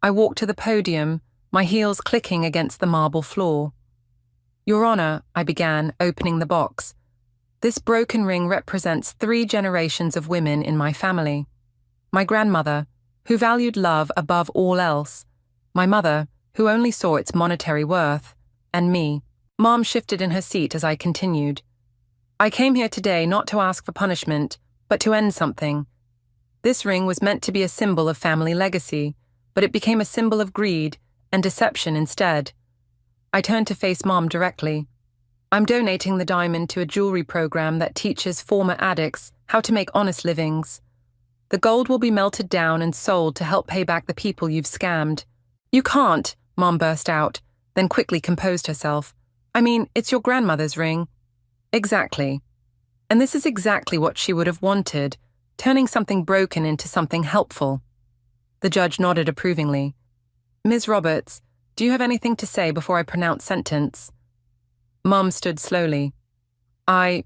I walked to the podium, my heels clicking against the marble floor. "Your Honor," I began, opening the box. "This broken ring represents 3 generations of women in my family. My grandmother, who valued love above all else. My mother, who only saw its monetary worth. And me." Mom shifted in her seat as I continued. "I came here today not to ask for punishment, but to end something. This ring was meant to be a symbol of family legacy, but it became a symbol of greed and deception instead." I turned to face Mom directly. "I'm donating the diamond to a jewelry program that teaches former addicts how to make honest livings. The gold will be melted down and sold to help pay back the people you've scammed." "You can't," Mom burst out, then quickly composed herself. "I mean, it's your grandmother's ring." "Exactly. And this is exactly what she would have wanted, turning something broken into something helpful." The judge nodded approvingly. "Ms. Roberts, do you have anything to say before I pronounce sentence?" Mom stood slowly. I've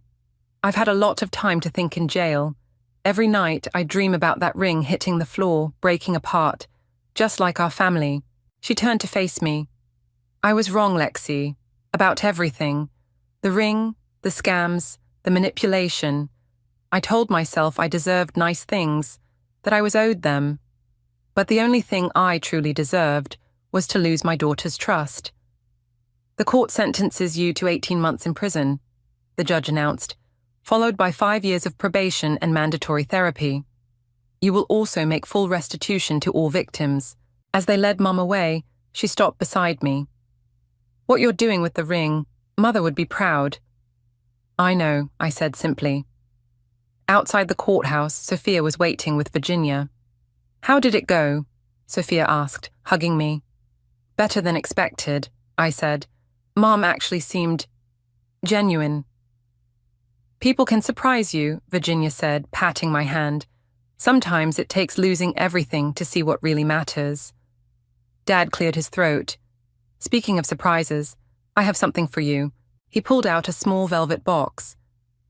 had a lot of time to think in jail. Every night I dream about that ring hitting the floor, breaking apart, just like our family. She turned to face me. I was wrong, Lexi, about everything. The ring, the scams, the manipulation. I told myself I deserved nice things, that I was owed them. But the only thing I truly deserved was to lose my daughter's trust. The court sentences you to 18 months in prison, the judge announced, followed by 5 years of probation and mandatory therapy. You will also make full restitution to all victims. As they led Mum away, she stopped beside me. What you're doing with the ring, Mother would be proud. I know, I said simply. Outside the courthouse, Sophia was waiting with Virginia. How did it go? Sophia asked, hugging me. Better than expected, I said. Mom actually seemed genuine. People can surprise you, Virginia said, patting my hand. Sometimes it takes losing everything to see what really matters. Dad cleared his throat. Speaking of surprises, I have something for you. He pulled out a small velvet box.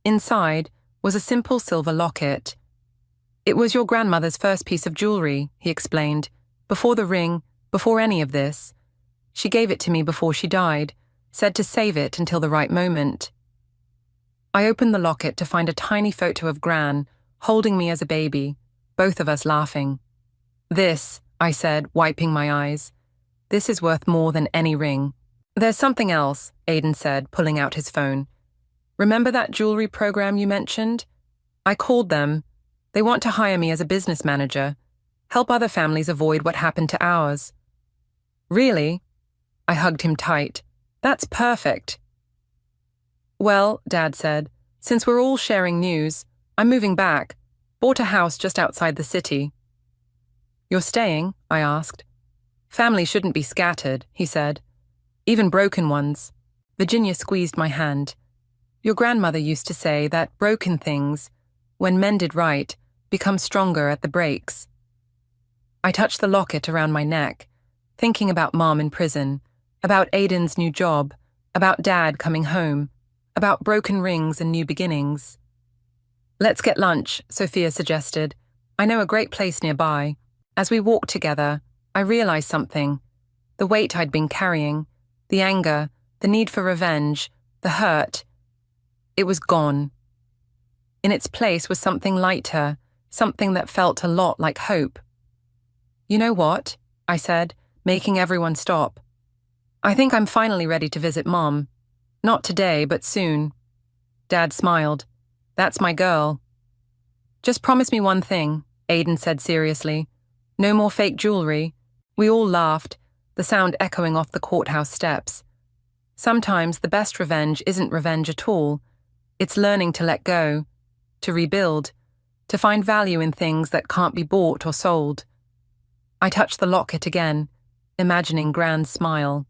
Inside was a simple silver locket. It was your grandmother's first piece of jewelry, he explained. Before the ring, before any of this. She gave it to me before she died, said to save it until the right moment. I opened the locket to find a tiny photo of Gran, holding me as a baby, both of us laughing. This, I said, wiping my eyes. This is worth more than any ring. There's something else, Aidan said, pulling out his phone. Remember that jewelry program you mentioned? I called them. They want to hire me as a business manager, help other families avoid what happened to ours. Really? I hugged him tight. That's perfect. Well, Dad said, since we're all sharing news, I'm moving back. Bought a house just outside the city. You're staying? I asked. Family shouldn't be scattered, he said. Even broken ones. Virginia squeezed my hand. Your grandmother used to say that broken things, when mended right, become stronger at the breaks. I touched the locket around my neck, thinking about Mom in prison, about Aidan's new job, about Dad coming home, about broken rings and new beginnings. Let's get lunch, Sophia suggested. I know a great place nearby. As we walked together, I realized something. The weight I'd been carrying, the anger, the need for revenge, the hurt. It was gone. In its place was something lighter, something that felt a lot like hope. You know what? I said, making everyone stop. I think I'm finally ready to visit Mom. Not today, but soon. Dad smiled. That's my girl. Just promise me one thing, Aidan said seriously. No more fake jewelry. We all laughed, the sound echoing off the courthouse steps. Sometimes the best revenge isn't revenge at all. It's learning to let go, to rebuild, to find value in things that can't be bought or sold. I touched the locket again, imagining Gran's smile.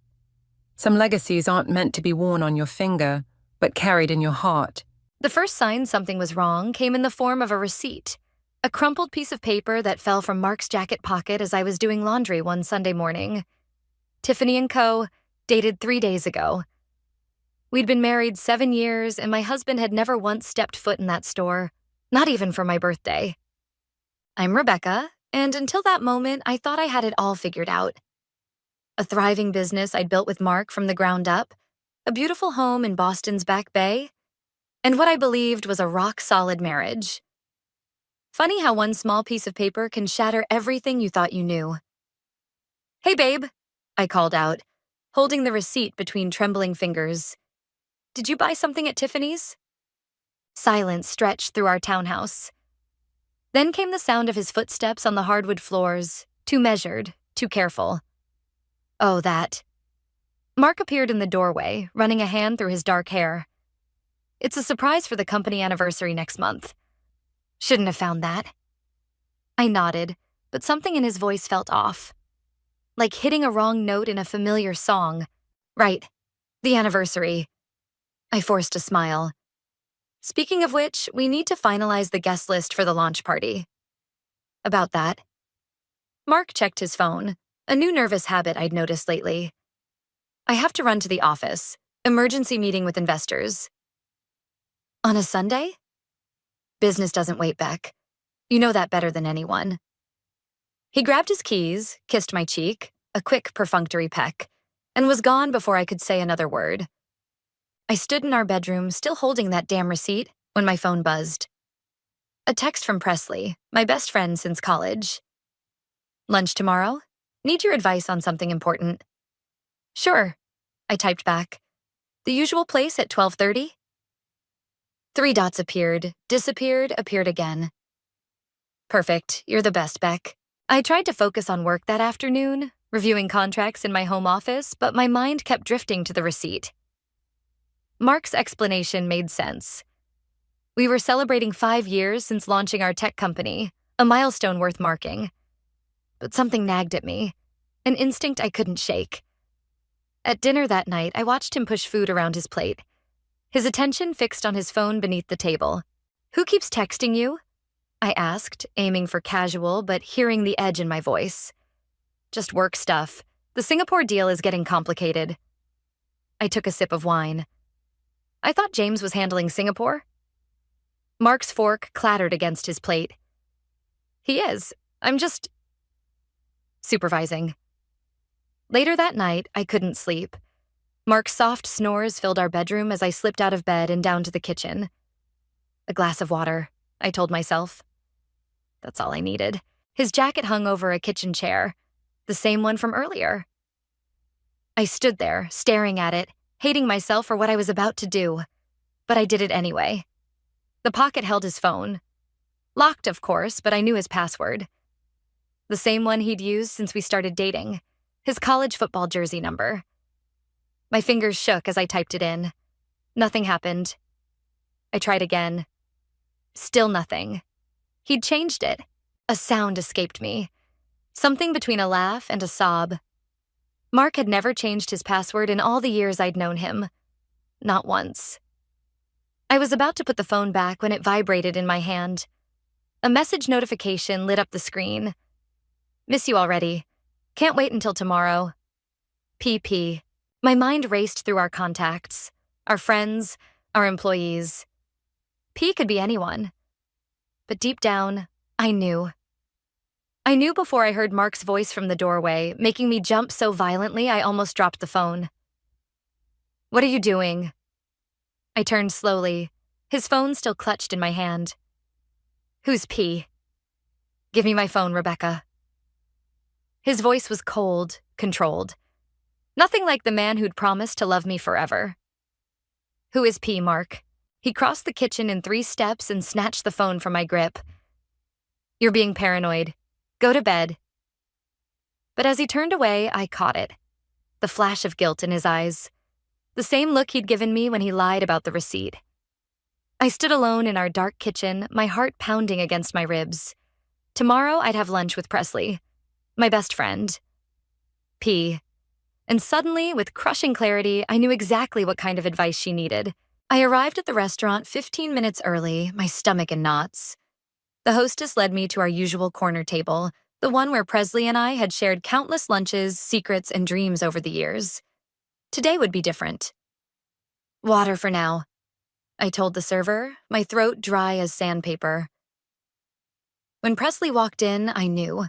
Some legacies aren't meant to be worn on your finger, but carried in your heart. The first sign something was wrong came in the form of a receipt, a crumpled piece of paper that fell from Mark's jacket pocket as I was doing laundry one Sunday morning. Tiffany & Co., dated 3 days ago. We'd been married 7 years, and my husband had never once stepped foot in that store, not even for my birthday. I'm Rebecca, and until that moment, I thought I had it all figured out. A thriving business I'd built with Mark from the ground up, a beautiful home in Boston's Back Bay, and what I believed was a rock-solid marriage. Funny how one small piece of paper can shatter everything you thought you knew. Hey, babe, I called out, holding the receipt between trembling fingers. Did you buy something at Tiffany's? Silence stretched through our townhouse. Then came the sound of his footsteps on the hardwood floors, too measured, too careful. Oh, that. Mark appeared in the doorway, running a hand through his dark hair. It's a surprise for the company anniversary next month. Shouldn't have found that. I nodded, but something in his voice felt off. Like hitting a wrong note in a familiar song. Right, the anniversary. I forced a smile. Speaking of which, we need to finalize the guest list for the launch party. About that. Mark checked his phone, a new nervous habit I'd noticed lately. I have to run to the office. Emergency meeting with investors. On a Sunday? Business doesn't wait, Beck. You know that better than anyone. He grabbed his keys, kissed my cheek, a quick perfunctory peck, and was gone before I could say another word. I stood in our bedroom, still holding that damn receipt, when my phone buzzed. A text from Presley, my best friend since college. Lunch tomorrow? Need your advice on something important. Sure, I typed back. The usual place at 12:30? 3 dots appeared, disappeared, appeared again. Perfect, you're the best, Beck. I tried to focus on work that afternoon, reviewing contracts in my home office, but my mind kept drifting to the receipt. Mark's explanation made sense. We were celebrating 5 years since launching our tech company, a milestone worth marking. But something nagged at me, an instinct I couldn't shake. At dinner that night, I watched him push food around his plate, his attention fixed on his phone beneath the table. Who keeps texting you? I asked, aiming for casual but hearing the edge in my voice. Just work stuff. The Singapore deal is getting complicated. I took a sip of wine. I thought James was handling Singapore. Mark's fork clattered against his plate. He is. I'm just supervising. Later that night, I couldn't sleep. Mark's soft snores filled our bedroom as I slipped out of bed and down to the kitchen. A glass of water, I told myself. That's all I needed. His jacket hung over a kitchen chair, the same one from earlier. I stood there, staring at it, hating myself for what I was about to do. But I did it anyway. The pocket held his phone. Locked, of course, but I knew his password. The same one he'd used since we started dating. His college football jersey number. My fingers shook as I typed it in. Nothing happened. I tried again. Still nothing. He'd changed it. A sound escaped me. Something between a laugh and a sob. Mark had never changed his password in all the years I'd known him. Not once. I was about to put the phone back when it vibrated in my hand. A message notification lit up the screen. Miss you already. Can't wait until tomorrow. PP. My mind raced through our contacts, our friends, our employees. P could be anyone. But deep down, I knew. I knew before I heard Mark's voice from the doorway, making me jump so violently I almost dropped the phone. What are you doing? I turned slowly, his phone still clutched in my hand. Who's P? Give me my phone, Rebecca. His voice was cold, controlled. Nothing like the man who'd promised to love me forever. Who is P, Mark? He crossed the kitchen in 3 steps and snatched the phone from my grip. You're being paranoid. Go to bed. But as he turned away, I caught it. The flash of guilt in his eyes. The same look he'd given me when he lied about the receipt. I stood alone in our dark kitchen, my heart pounding against my ribs. Tomorrow I'd have lunch with Presley, my best friend. P. And suddenly, with crushing clarity, I knew exactly what kind of advice she needed. I arrived at the restaurant 15 minutes early, my stomach in knots. The hostess led me to our usual corner table, the one where Presley and I had shared countless lunches, secrets, and dreams over the years. Today would be different. Water for now, I told the server, my throat dry as sandpaper. When Presley walked in, I knew.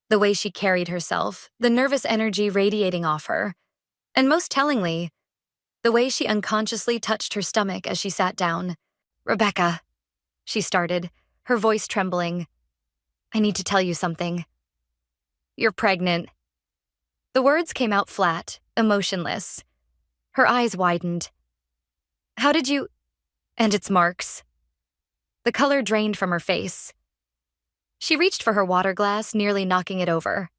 The way she carried herself, the nervous energy radiating off her, and most tellingly, the way she unconsciously touched her stomach as she sat down. Rebecca, she started, her voice trembling. I need to tell you something. You're pregnant. The words came out flat, emotionless. Her eyes widened. How did you... And it's Mark's. The color drained from her face. She reached for her water glass, nearly knocking it over.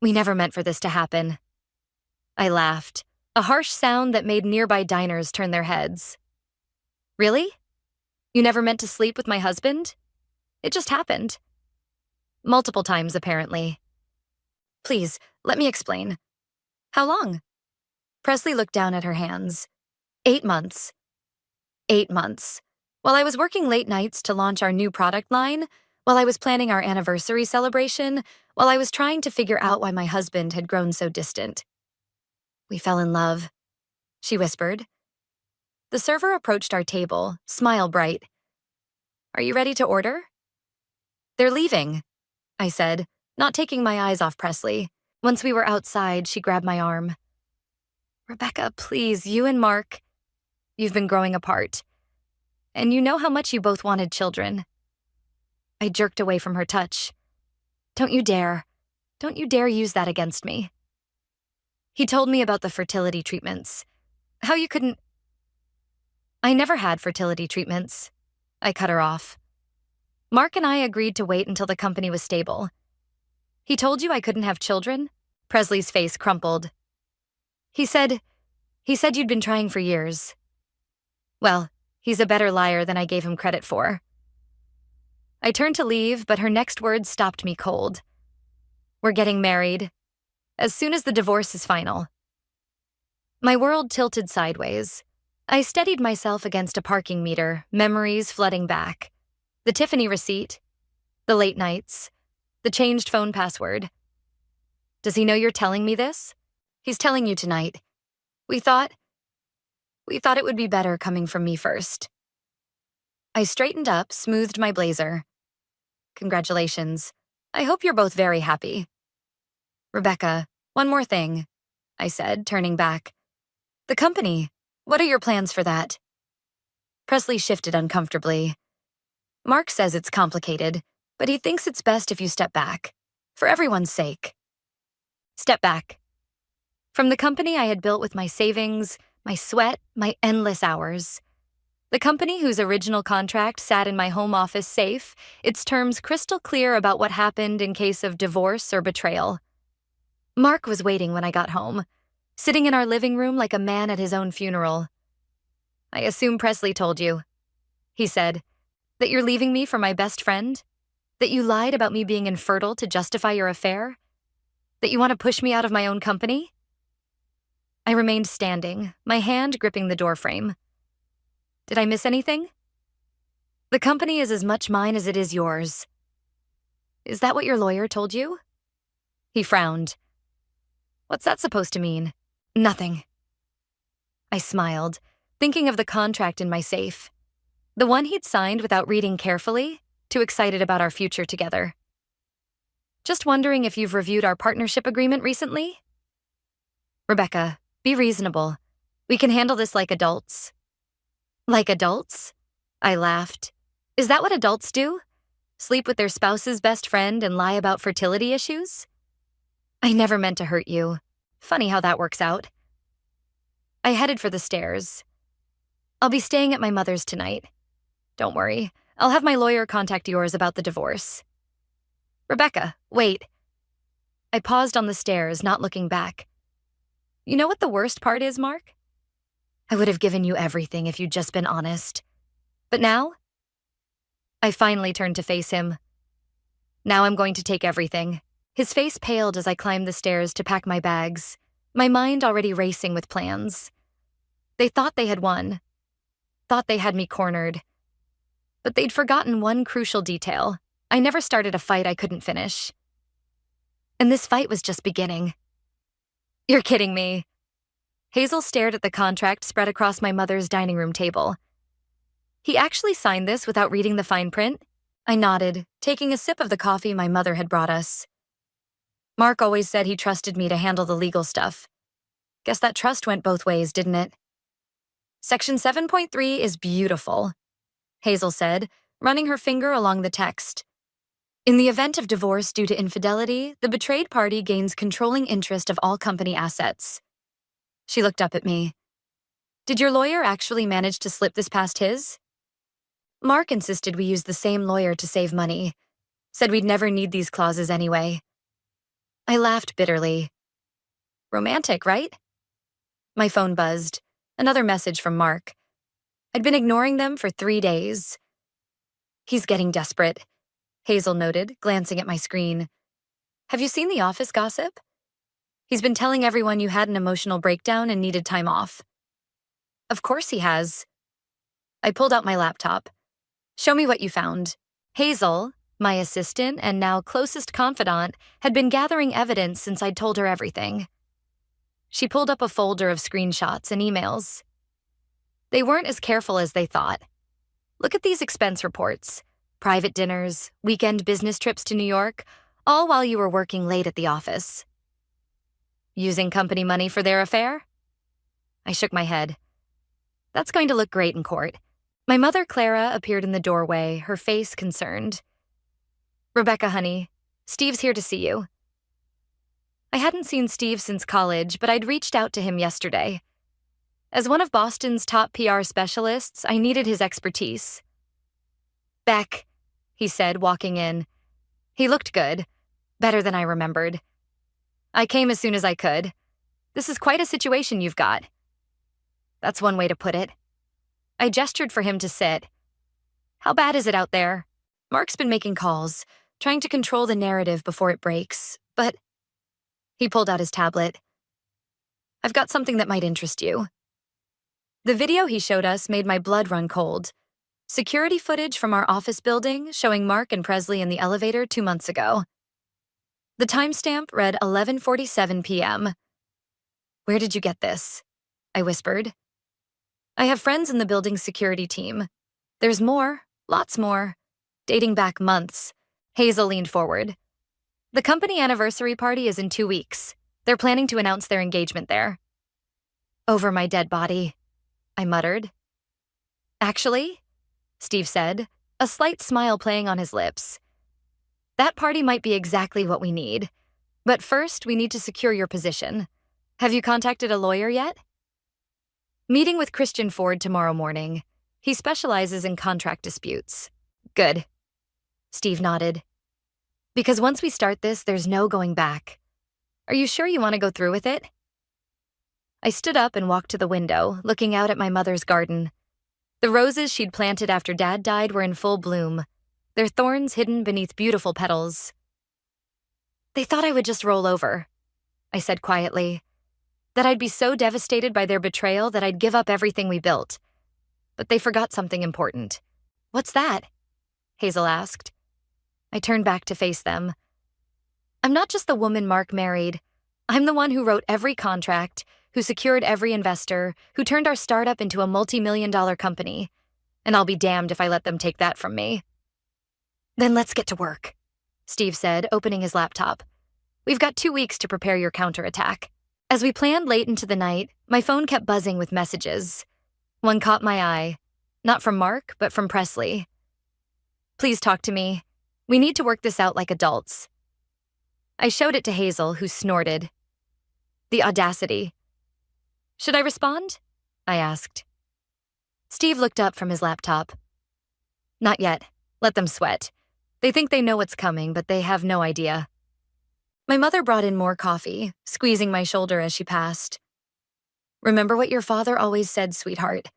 We never meant for this to happen. I laughed, a harsh sound that made nearby diners turn their heads. Really? You never meant to sleep with my husband? It just happened. Multiple times, apparently. Please, let me explain. How long? Presley looked down at her hands. 8 months. 8 months. While I was working late nights to launch our new product line, while I was planning our anniversary celebration, while I was trying to figure out why my husband had grown so distant. We fell in love, she whispered. The server approached our table, smile bright. Are you ready to order? They're leaving, I said, not taking my eyes off Presley. Once we were outside, she grabbed my arm. Rebecca, please, you and Mark, you've been growing apart. And you know how much you both wanted children. I jerked away from her touch. Don't you dare. Don't you dare use that against me. He told me about the fertility treatments. How you couldn't... I never had fertility treatments. I cut her off. Mark and I agreed to wait until the company was stable. He told you I couldn't have children? Presley's face crumpled. He said you'd been trying for years. Well, he's a better liar than I gave him credit for. I turned to leave, but her next words stopped me cold. We're getting married. As soon as the divorce is final. My world tilted sideways. I steadied myself against a parking meter, memories flooding back. The Tiffany receipt, the late nights, the changed phone password. Does he know you're telling me this? He's telling you tonight. We thought it would be better coming from me first. I straightened up, smoothed my blazer. Congratulations. I hope you're both very happy. Rebecca, one more thing, I said, turning back. The company, what are your plans for that? Presley shifted uncomfortably. Mark says it's complicated, but he thinks it's best if you step back, for everyone's sake. Step back. From the company I had built with my savings, my sweat, my endless hours. The company whose original contract sat in my home office safe, its terms crystal clear about what happened in case of divorce or betrayal. Mark was waiting when I got home, sitting in our living room like a man at his own funeral. I assume Presley told you, he said, that you're leaving me for my best friend? That you lied about me being infertile to justify your affair? That you want to push me out of my own company? I remained standing, my hand gripping the doorframe. Did I miss anything? The company is as much mine as it is yours. Is that what your lawyer told you? He frowned. What's that supposed to mean? Nothing. I smiled, thinking of the contract in my safe. The one he'd signed without reading carefully, too excited about our future together. Just wondering if you've reviewed our partnership agreement recently? Rebecca, be reasonable. We can handle this like adults. Like adults? I laughed. Is that what adults do? Sleep with their spouse's best friend and lie about fertility issues? I never meant to hurt you. Funny how that works out. I headed for the stairs. I'll be staying at my mother's tonight. Don't worry, I'll have my lawyer contact yours about the divorce. Rebecca, wait. I paused on the stairs, not looking back. You know what the worst part is, Mark? I would have given you everything if you'd just been honest. But now? I finally turned to face him. Now I'm going to take everything. His face paled as I climbed the stairs to pack my bags, my mind already racing with plans. They thought they had won. Thought they had me cornered. But they'd forgotten one crucial detail. I never started a fight I couldn't finish. And this fight was just beginning. You're kidding me. Hazel stared at the contract spread across my mother's dining room table. He actually signed this without reading the fine print? I nodded, taking a sip of the coffee my mother had brought us. Mark always said he trusted me to handle the legal stuff. Guess that trust went both ways, didn't it? Section 7.3 is beautiful, Hazel said, running her finger along the text. In the event of divorce due to infidelity, the betrayed party gains controlling interest of all company assets. She looked up at me. Did your lawyer actually manage to slip this past his? Mark insisted we use the same lawyer to save money. Said we'd never need these clauses anyway. I laughed bitterly. Romantic, right? My phone buzzed. Another message from Mark. I'd been ignoring them for 3 days. He's getting desperate, Hazel noted, glancing at my screen. Have you seen the office gossip? He's been telling everyone you had an emotional breakdown and needed time off. Of course he has. I pulled out my laptop. Show me what you found. Hazel, my assistant and now closest confidant, had been gathering evidence since I'd told her everything. She pulled up a folder of screenshots and emails. They weren't as careful as they thought. Look at these expense reports. Private dinners, weekend business trips to New York, all while you were working late at the office. Using company money for their affair? I shook my head. That's going to look great in court. My mother, Clara, appeared in the doorway, her face concerned. Rebecca, honey, Steve's here to see you. I hadn't seen Steve since college, but I'd reached out to him yesterday. As one of Boston's top PR specialists, I needed his expertise. Beck, he said, walking in. He looked good, better than I remembered. I came as soon as I could. This is quite a situation you've got. That's one way to put it. I gestured for him to sit. How bad is it out there? Mark's been making calls, trying to control the narrative before it breaks, but... He pulled out his tablet. I've got something that might interest you. The video he showed us made my blood run cold. Security footage from our office building showing Mark and Presley in the elevator 2 months ago. The timestamp read 11:47 p.m. Where did you get this? I whispered. I have friends in the building's security team. There's more, lots more, dating back months. Hazel leaned forward. The company anniversary party is in 2 weeks. They're planning to announce their engagement there. Over my dead body, I muttered. Actually, Steve said, a slight smile playing on his lips. That party might be exactly what we need. But first, we need to secure your position. Have you contacted a lawyer yet? Meeting with Christian Ford tomorrow morning. He specializes in contract disputes. Good. Steve nodded. Because once we start this, there's no going back. Are you sure you want to go through with it? I stood up and walked to the window, looking out at my mother's garden. The roses she'd planted after Dad died were in full bloom, their thorns hidden beneath beautiful petals. They thought I would just roll over, I said quietly. That I'd be so devastated by their betrayal that I'd give up everything we built. But they forgot something important. What's that? Hazel asked. I turned back to face them. I'm not just the woman Mark married. I'm the one who wrote every contract, who secured every investor, who turned our startup into a multi-million-dollar company. And I'll be damned if I let them take that from me. Then let's get to work, Steve said, opening his laptop. We've got 2 weeks to prepare your counterattack. As we planned late into the night, my phone kept buzzing with messages. One caught my eye. Not from Mark, but from Presley. Please talk to me. We need to work this out like adults. I showed it to Hazel, who snorted. The audacity. Should I respond? I asked. Steve looked up from his laptop. Not yet. Let them sweat. They think they know what's coming, but they have no idea. My mother brought in more coffee, squeezing my shoulder as she passed. Remember what your father always said, sweetheart.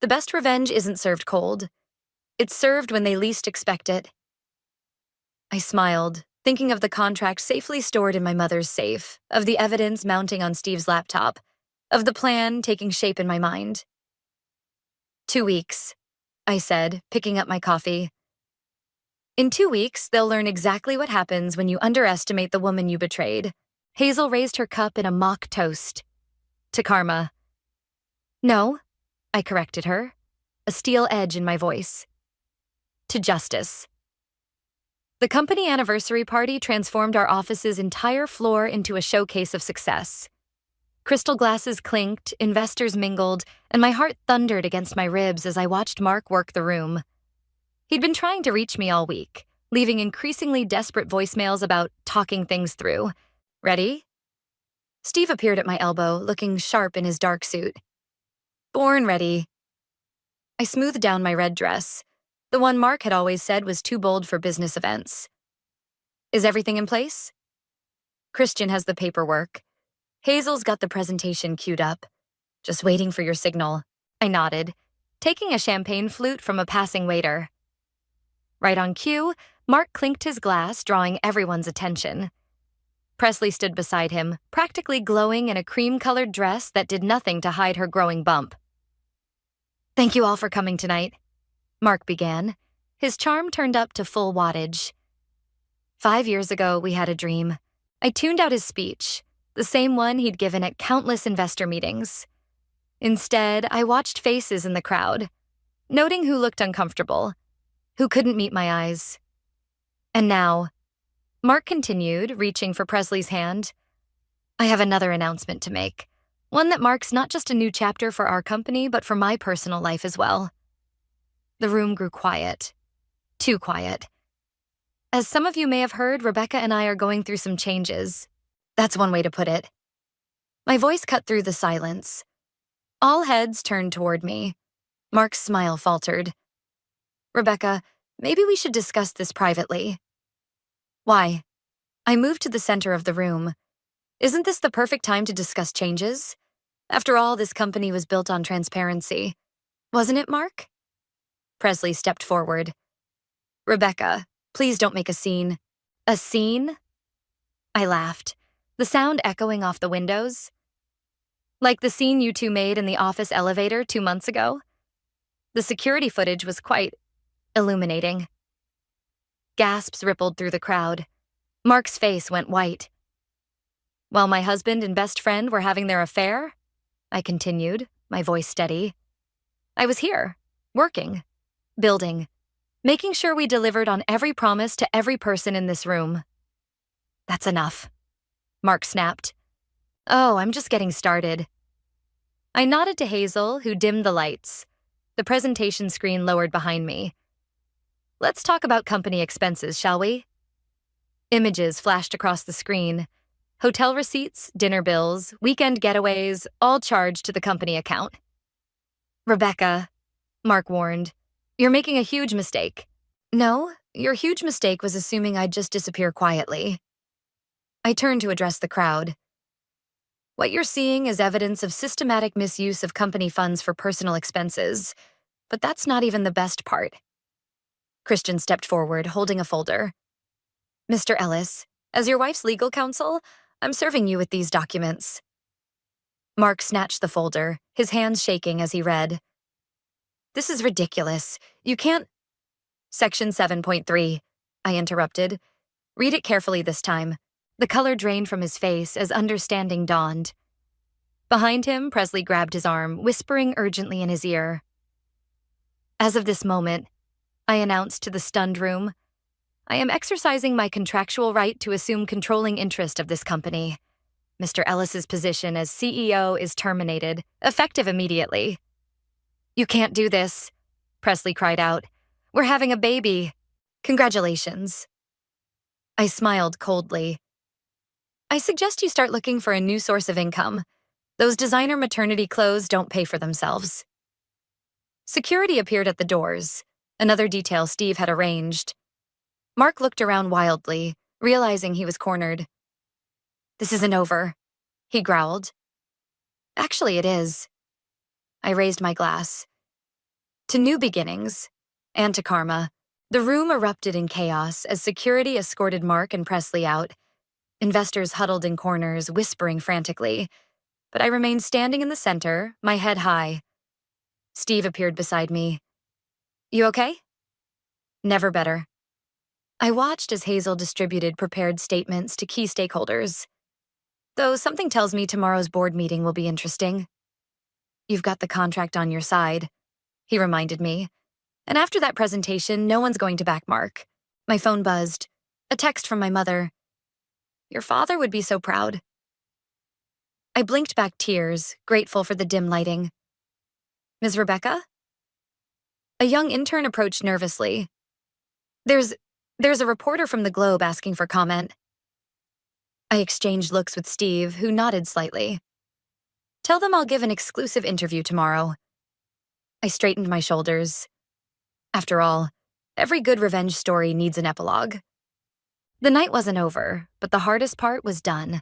The best revenge isn't served cold. It's served when they least expect it. I smiled, thinking of the contract safely stored in my mother's safe, of the evidence mounting on Steve's laptop, of the plan taking shape in my mind. 2 weeks, I said, picking up my coffee. In 2 weeks, they'll learn exactly what happens when you underestimate the woman you betrayed. Hazel raised her cup in a mock toast. To karma. No, I corrected her, a steel edge in my voice. To justice. The company anniversary party transformed our office's entire floor into a showcase of success. Crystal glasses clinked, investors mingled, and my heart thundered against my ribs as I watched Mark work the room. He'd been trying to reach me all week, leaving increasingly desperate voicemails about talking things through. Ready? Steve appeared at my elbow, looking sharp in his dark suit. Born ready. I smoothed down my red dress, the one Mark had always said was too bold for business events. Is everything in place? Christian has the paperwork. Hazel's got the presentation queued up. Just waiting for your signal. I nodded, taking a champagne flute from a passing waiter. Right on cue, Mark clinked his glass, drawing everyone's attention. Presley stood beside him, practically glowing in a cream-colored dress that did nothing to hide her growing bump. Thank you all for coming tonight, Mark began, his charm turned up to full wattage. 5 years ago, we had a dream. I tuned out his speech, the same one he'd given at countless investor meetings. Instead, I watched faces in the crowd, noting who looked uncomfortable, who couldn't meet my eyes. And now, Mark continued, reaching for Presley's hand, I have another announcement to make. One that marks not just a new chapter for our company, but for my personal life as well. The room grew quiet. Too quiet. As some of you may have heard, Rebecca and I are going through some changes. That's one way to put it. My voice cut through the silence. All heads turned toward me. Mark's smile faltered. Rebecca, maybe we should discuss this privately. Why? I moved to the center of the room. Isn't this the perfect time to discuss changes? After all, this company was built on transparency. Wasn't it, Mark? Presley stepped forward. Rebecca, please don't make a scene. A scene? I laughed, the sound echoing off the windows. Like the scene you two made in the office elevator 2 months ago? The security footage was quite illuminating. Gasps rippled through the crowd. Mark's face went white. While my husband and best friend were having their affair, I continued, my voice steady. I was here, working, building, making sure we delivered on every promise to every person in this room. That's enough, Mark snapped. Oh, I'm just getting started. I nodded to Hazel, who dimmed the lights. The presentation screen lowered behind me. Let's talk about company expenses, shall we? Images flashed across the screen. Hotel receipts, dinner bills, weekend getaways, all charged to the company account. Rebecca, Mark warned, you're making a huge mistake. No, your huge mistake was assuming I'd just disappear quietly. I turned to address the crowd. What you're seeing is evidence of systematic misuse of company funds for personal expenses, but that's not even the best part. Christian stepped forward, holding a folder. Mr. Ellis, as your wife's legal counsel, I'm serving you with these documents. Mark snatched the folder, his hands shaking as he read. This is ridiculous. You can't— Section 7.3, I interrupted. Read it carefully this time. The color drained from his face as understanding dawned. Behind him, Presley grabbed his arm, whispering urgently in his ear. As of this moment, I announced to the stunned room, I am exercising my contractual right to assume controlling interest of this company. Mr. Ellis's position as CEO is terminated, effective immediately. You can't do this, Presley cried out. We're having a baby. Congratulations. I smiled coldly. I suggest you start looking for a new source of income. Those designer maternity clothes don't pay for themselves. Security appeared at the doors, another detail Steve had arranged. Mark looked around wildly, realizing he was cornered. This isn't over, he growled. Actually, it is. I raised my glass. To new beginnings, and to karma, the room erupted in chaos as security escorted Mark and Presley out. Investors huddled in corners, whispering frantically, but I remained standing in the center, my head high. Steve appeared beside me. You okay? Never better. I watched as Hazel distributed prepared statements to key stakeholders. Though something tells me tomorrow's board meeting will be interesting. You've got the contract on your side, he reminded me. And after that presentation, no one's going to back Mark. My phone buzzed. A text from my mother. Your father would be so proud. I blinked back tears, grateful for the dim lighting. Ms. Rebecca? A young intern approached nervously. There's a reporter from the Globe asking for comment. I exchanged looks with Steve, who nodded slightly. Tell them I'll give an exclusive interview tomorrow. I straightened my shoulders. After all, every good revenge story needs an epilogue. The night wasn't over, but the hardest part was done.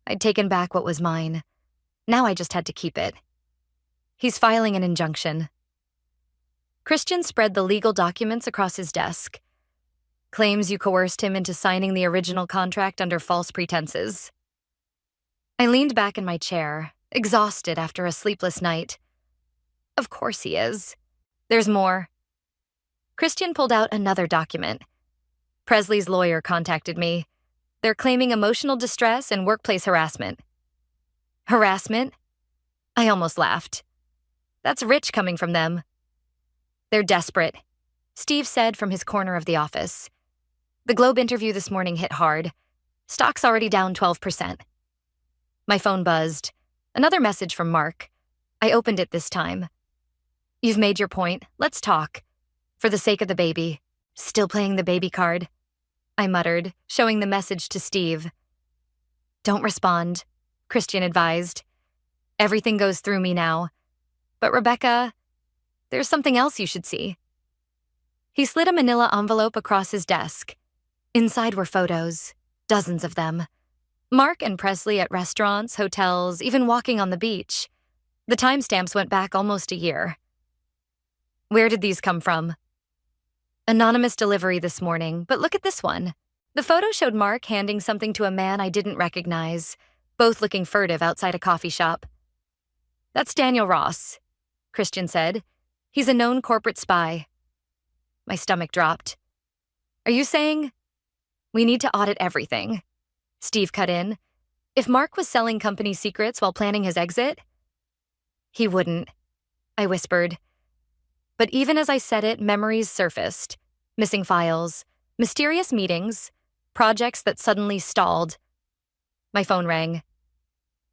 I'd taken back what was mine. Now I just had to keep it. He's filing an injunction. Christian spread the legal documents across his desk. Claims you coerced him into signing the original contract under false pretenses. I leaned back in my chair, exhausted after a sleepless night. Of course he is. There's more. Christian pulled out another document. Presley's lawyer contacted me. They're claiming emotional distress and workplace harassment. Harassment? I almost laughed. That's rich coming from them. They're desperate. Steve said from his corner of the office. The Globe interview this morning hit hard. Stock's already down 12%. My phone buzzed. Another message from Mark. I opened it this time. You've made your point. Let's talk. For the sake of the baby. Still playing the baby card? I muttered, showing the message to Steve. Don't respond, Christian advised. Everything goes through me now. But Rebecca, there's something else you should see. He slid a manila envelope across his desk. Inside were photos, dozens of them. Mark and Presley at restaurants, hotels, even walking on the beach. The timestamps went back almost a year. Where did these come from? Anonymous delivery this morning, but look at this one. The photo showed Mark handing something to a man I didn't recognize, both looking furtive outside a coffee shop. That's Daniel Ross, Christian said. He's a known corporate spy. My stomach dropped. Are you saying? We need to audit everything. Steve cut in. If Mark was selling company secrets while planning his exit? He wouldn't, I whispered. But even as I said it, memories surfaced. Missing files, mysterious meetings, projects that suddenly stalled. My phone rang.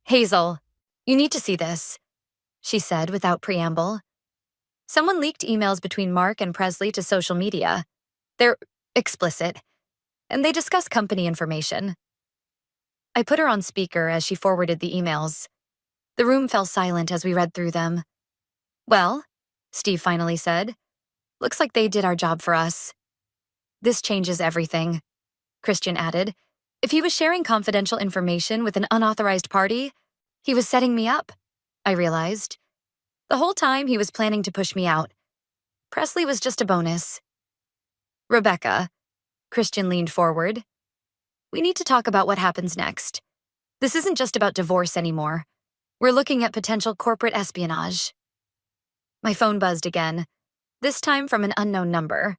Hazel, you need to see this, she said without preamble. Someone leaked emails between Mark and Presley to social media. They're explicit, and they discuss company information. I put her on speaker as she forwarded the emails. The room fell silent as we read through them. Well, Steve finally said, looks like they did our job for us. This changes everything, Christian added. If he was sharing confidential information with an unauthorized party, he was setting me up, I realized. The whole time he was planning to push me out. Presley was just a bonus. Rebecca, Christian leaned forward. We need to talk about what happens next. This isn't just about divorce anymore. We're looking at potential corporate espionage. My phone buzzed again, this time from an unknown number.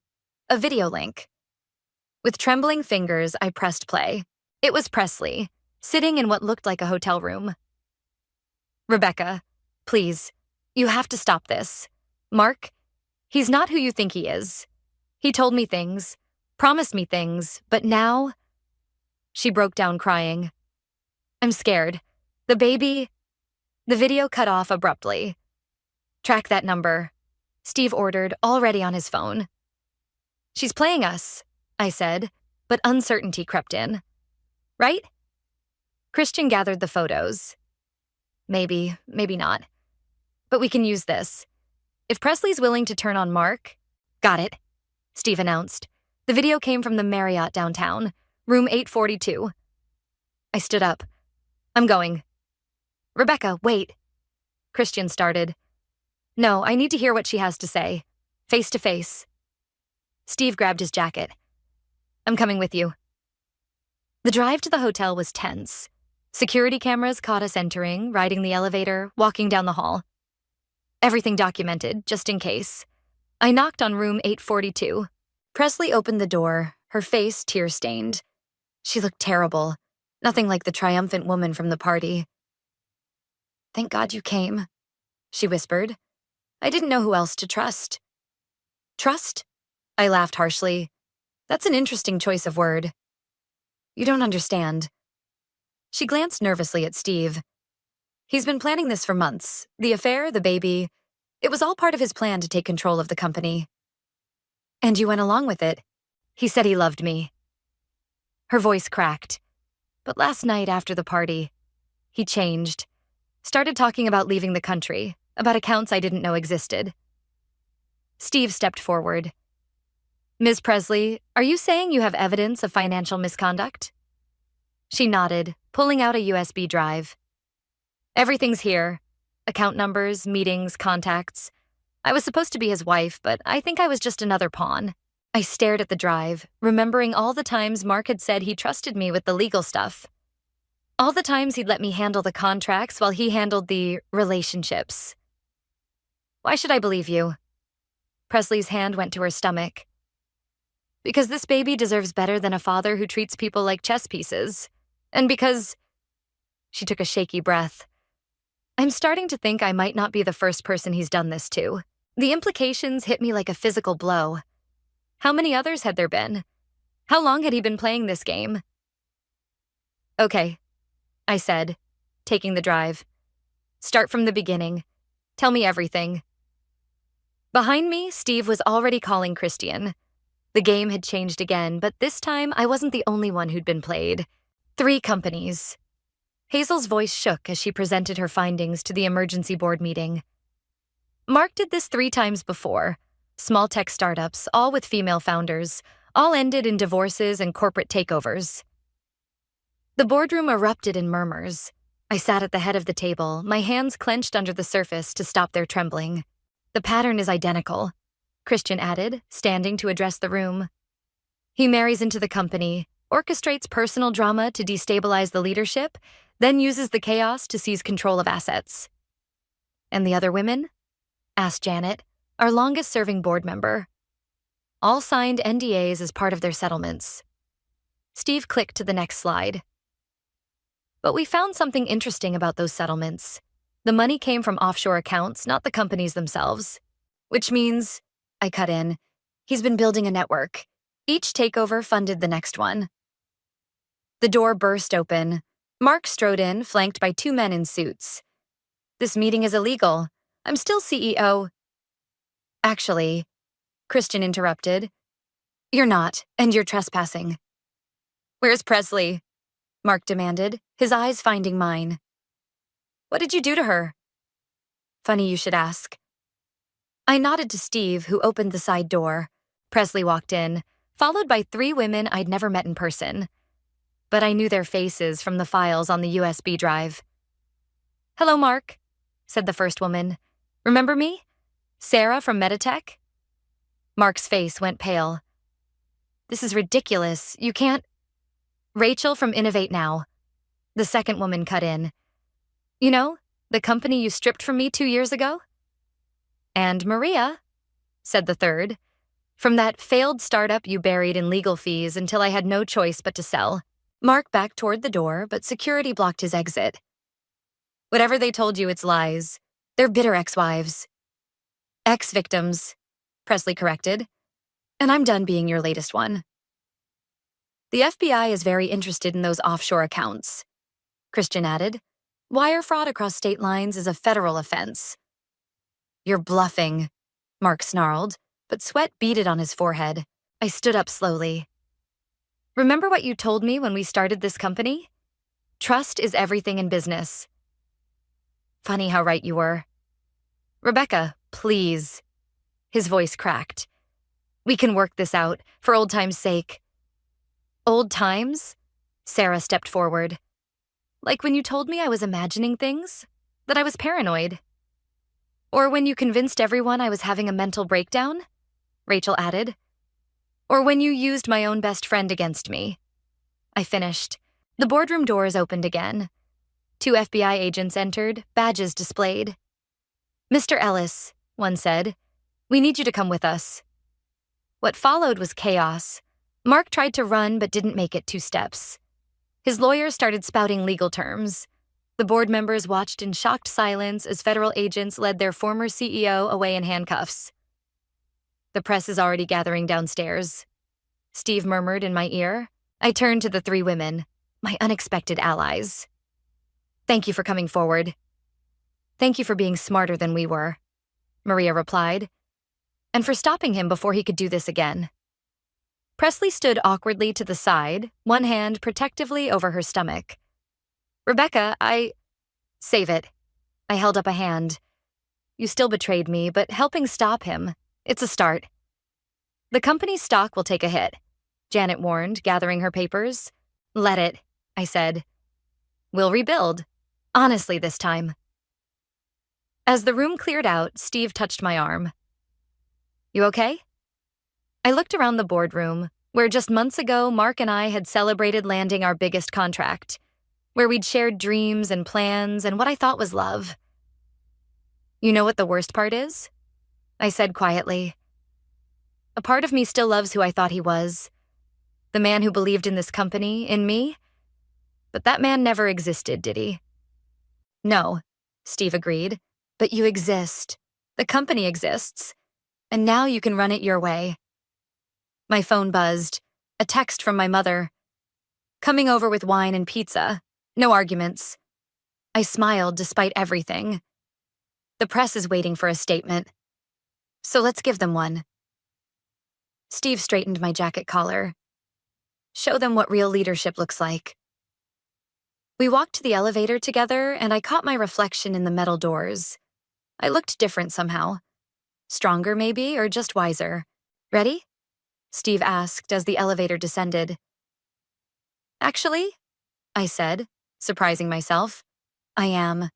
A video link. With trembling fingers, I pressed play. It was Presley, sitting in what looked like a hotel room. Rebecca, please, you have to stop this. Mark, he's not who you think he is. He told me things, promised me things, but now... She broke down crying. I'm scared. The baby... The video cut off abruptly. Track that number, Steve ordered, already on his phone. She's playing us, I said, but uncertainty crept in. Right? Christian gathered the photos. Maybe, maybe not. But we can use this. If Presley's willing to turn on Mark... Got it, Steve announced. The video came from the Marriott downtown, room 842. I stood up. I'm going. Rebecca, wait. Christian started. No, I need to hear what she has to say. Face to face. Steve grabbed his jacket. I'm coming with you. The drive to the hotel was tense. Security cameras caught us entering, riding the elevator, walking down the hall. Everything documented, just in case. I knocked on room 842. Presley opened the door, her face tear-stained. She looked terrible, nothing like the triumphant woman from the party. Thank God you came, she whispered. I didn't know who else to trust. Trust? I laughed harshly. That's an interesting choice of word. You don't understand. She glanced nervously at Steve. He's been planning this for months. The affair, the baby. It was all part of his plan to take control of the company. And you went along with it. He said he loved me. Her voice cracked. But last night after the party, he changed. Started talking about leaving the country, about accounts I didn't know existed. Steve stepped forward. Ms. Presley, are you saying you have evidence of financial misconduct? She nodded, pulling out a USB drive. Everything's here. Account numbers, meetings, contacts. I was supposed to be his wife, but I think I was just another pawn. I stared at the drive, remembering all the times Mark had said he trusted me with the legal stuff. All the times he'd let me handle the contracts while he handled the relationships. Why should I believe you? Presley's hand went to her stomach. Because this baby deserves better than a father who treats people like chess pieces. And because... She took a shaky breath. I'm starting to think I might not be the first person he's done this to. The implications hit me like a physical blow. How many others had there been? How long had he been playing this game? Okay, I said, taking the drive. Start from the beginning. Tell me everything. Behind me, Steve was already calling Christian. The game had changed again, but this time I wasn't the only one who'd been played. 3 companies. Hazel's voice shook as she presented her findings to the emergency board meeting. Mark did this 3 times before. Small tech startups, all with female founders, all ended in divorces and corporate takeovers. The boardroom erupted in murmurs. I sat at the head of the table, my hands clenched under the surface to stop their trembling. The pattern is identical, Christian added, standing to address the room. He marries into the company, orchestrates personal drama to destabilize the leadership, then uses the chaos to seize control of assets. And the other women? Asked Janet, our longest-serving board member. All signed NDAs as part of their settlements. Steve clicked to the next slide. But we found something interesting about those settlements. The money came from offshore accounts, not the companies themselves. Which means, I cut in, he's been building a network. Each takeover funded the next one. The door burst open. Mark strode in, flanked by 2 men in suits. This meeting is illegal. I'm still CEO. Actually, Christian interrupted. You're not, and you're trespassing. Where's Presley? Mark demanded, his eyes finding mine. What did you do to her? Funny you should ask. I nodded to Steve, who opened the side door. Presley walked in, followed by 3 women I'd never met in person. But I knew their faces from the files on the USB drive. Hello, Mark, said the first woman. Remember me? Sarah from Meditech? Mark's face went pale. This is ridiculous. You can't... Rachel from Innovate Now. The second woman cut in. You know, the company you stripped from me 2 years ago? And Maria, said the third, from that failed startup you buried in legal fees until I had no choice but to sell. Mark backed toward the door, but security blocked his exit. Whatever they told you, it's lies. They're bitter ex-wives. Ex-victims, Presley corrected. And I'm done being your latest one. The FBI is very interested in those offshore accounts, Christian added. Wire fraud across state lines is a federal offense. You're bluffing, Mark snarled, but sweat beaded on his forehead. I stood up slowly. Remember what you told me when we started this company? Trust is everything in business. Funny how right you were. Rebecca, please. His voice cracked. We can work this out, for old time's sake. Old times? Sarah stepped forward. Like when you told me I was imagining things? That I was paranoid? Or when you convinced everyone I was having a mental breakdown? Rachel added. Or when you used my own best friend against me? I finished. The boardroom doors opened again. 2 FBI agents entered, badges displayed. Mr. Ellis, one said, we need you to come with us. What followed was chaos. Mark tried to run but didn't make it 2 steps. His lawyers started spouting legal terms. The board members watched in shocked silence as federal agents led their former CEO away in handcuffs. The press is already gathering downstairs, Steve murmured in my ear. I turned to the 3 women, my unexpected allies. Thank you for coming forward. Thank you for being smarter than we were, Maria replied, and for stopping him before he could do this again. Presley stood awkwardly to the side, one hand protectively over her stomach. Rebecca, Save it. I held up a hand. You still betrayed me, but helping stop him, it's a start. The company's stock will take a hit, Janet warned, gathering her papers. Let it, I said. We'll rebuild. Honestly this time. As the room cleared out, Steve touched my arm. You okay? I looked around the boardroom, where just months ago Mark and I had celebrated landing our biggest contract, where we'd shared dreams and plans and what I thought was love. You know what the worst part is? I said quietly. A part of me still loves who I thought he was. The man who believed in this company, in me. But that man never existed, did he? No, Steve agreed. But you exist. The company exists. And now you can run it your way. My phone buzzed. A text from my mother. Coming over with wine and pizza. No arguments. I smiled despite everything. The press is waiting for a statement. So let's give them one. Steve straightened my jacket collar. Show them what real leadership looks like. We walked to the elevator together, and I caught my reflection in the metal doors. I looked different somehow. Stronger, maybe, or just wiser. Ready? Steve asked as the elevator descended. Actually, I said, surprising myself, I am.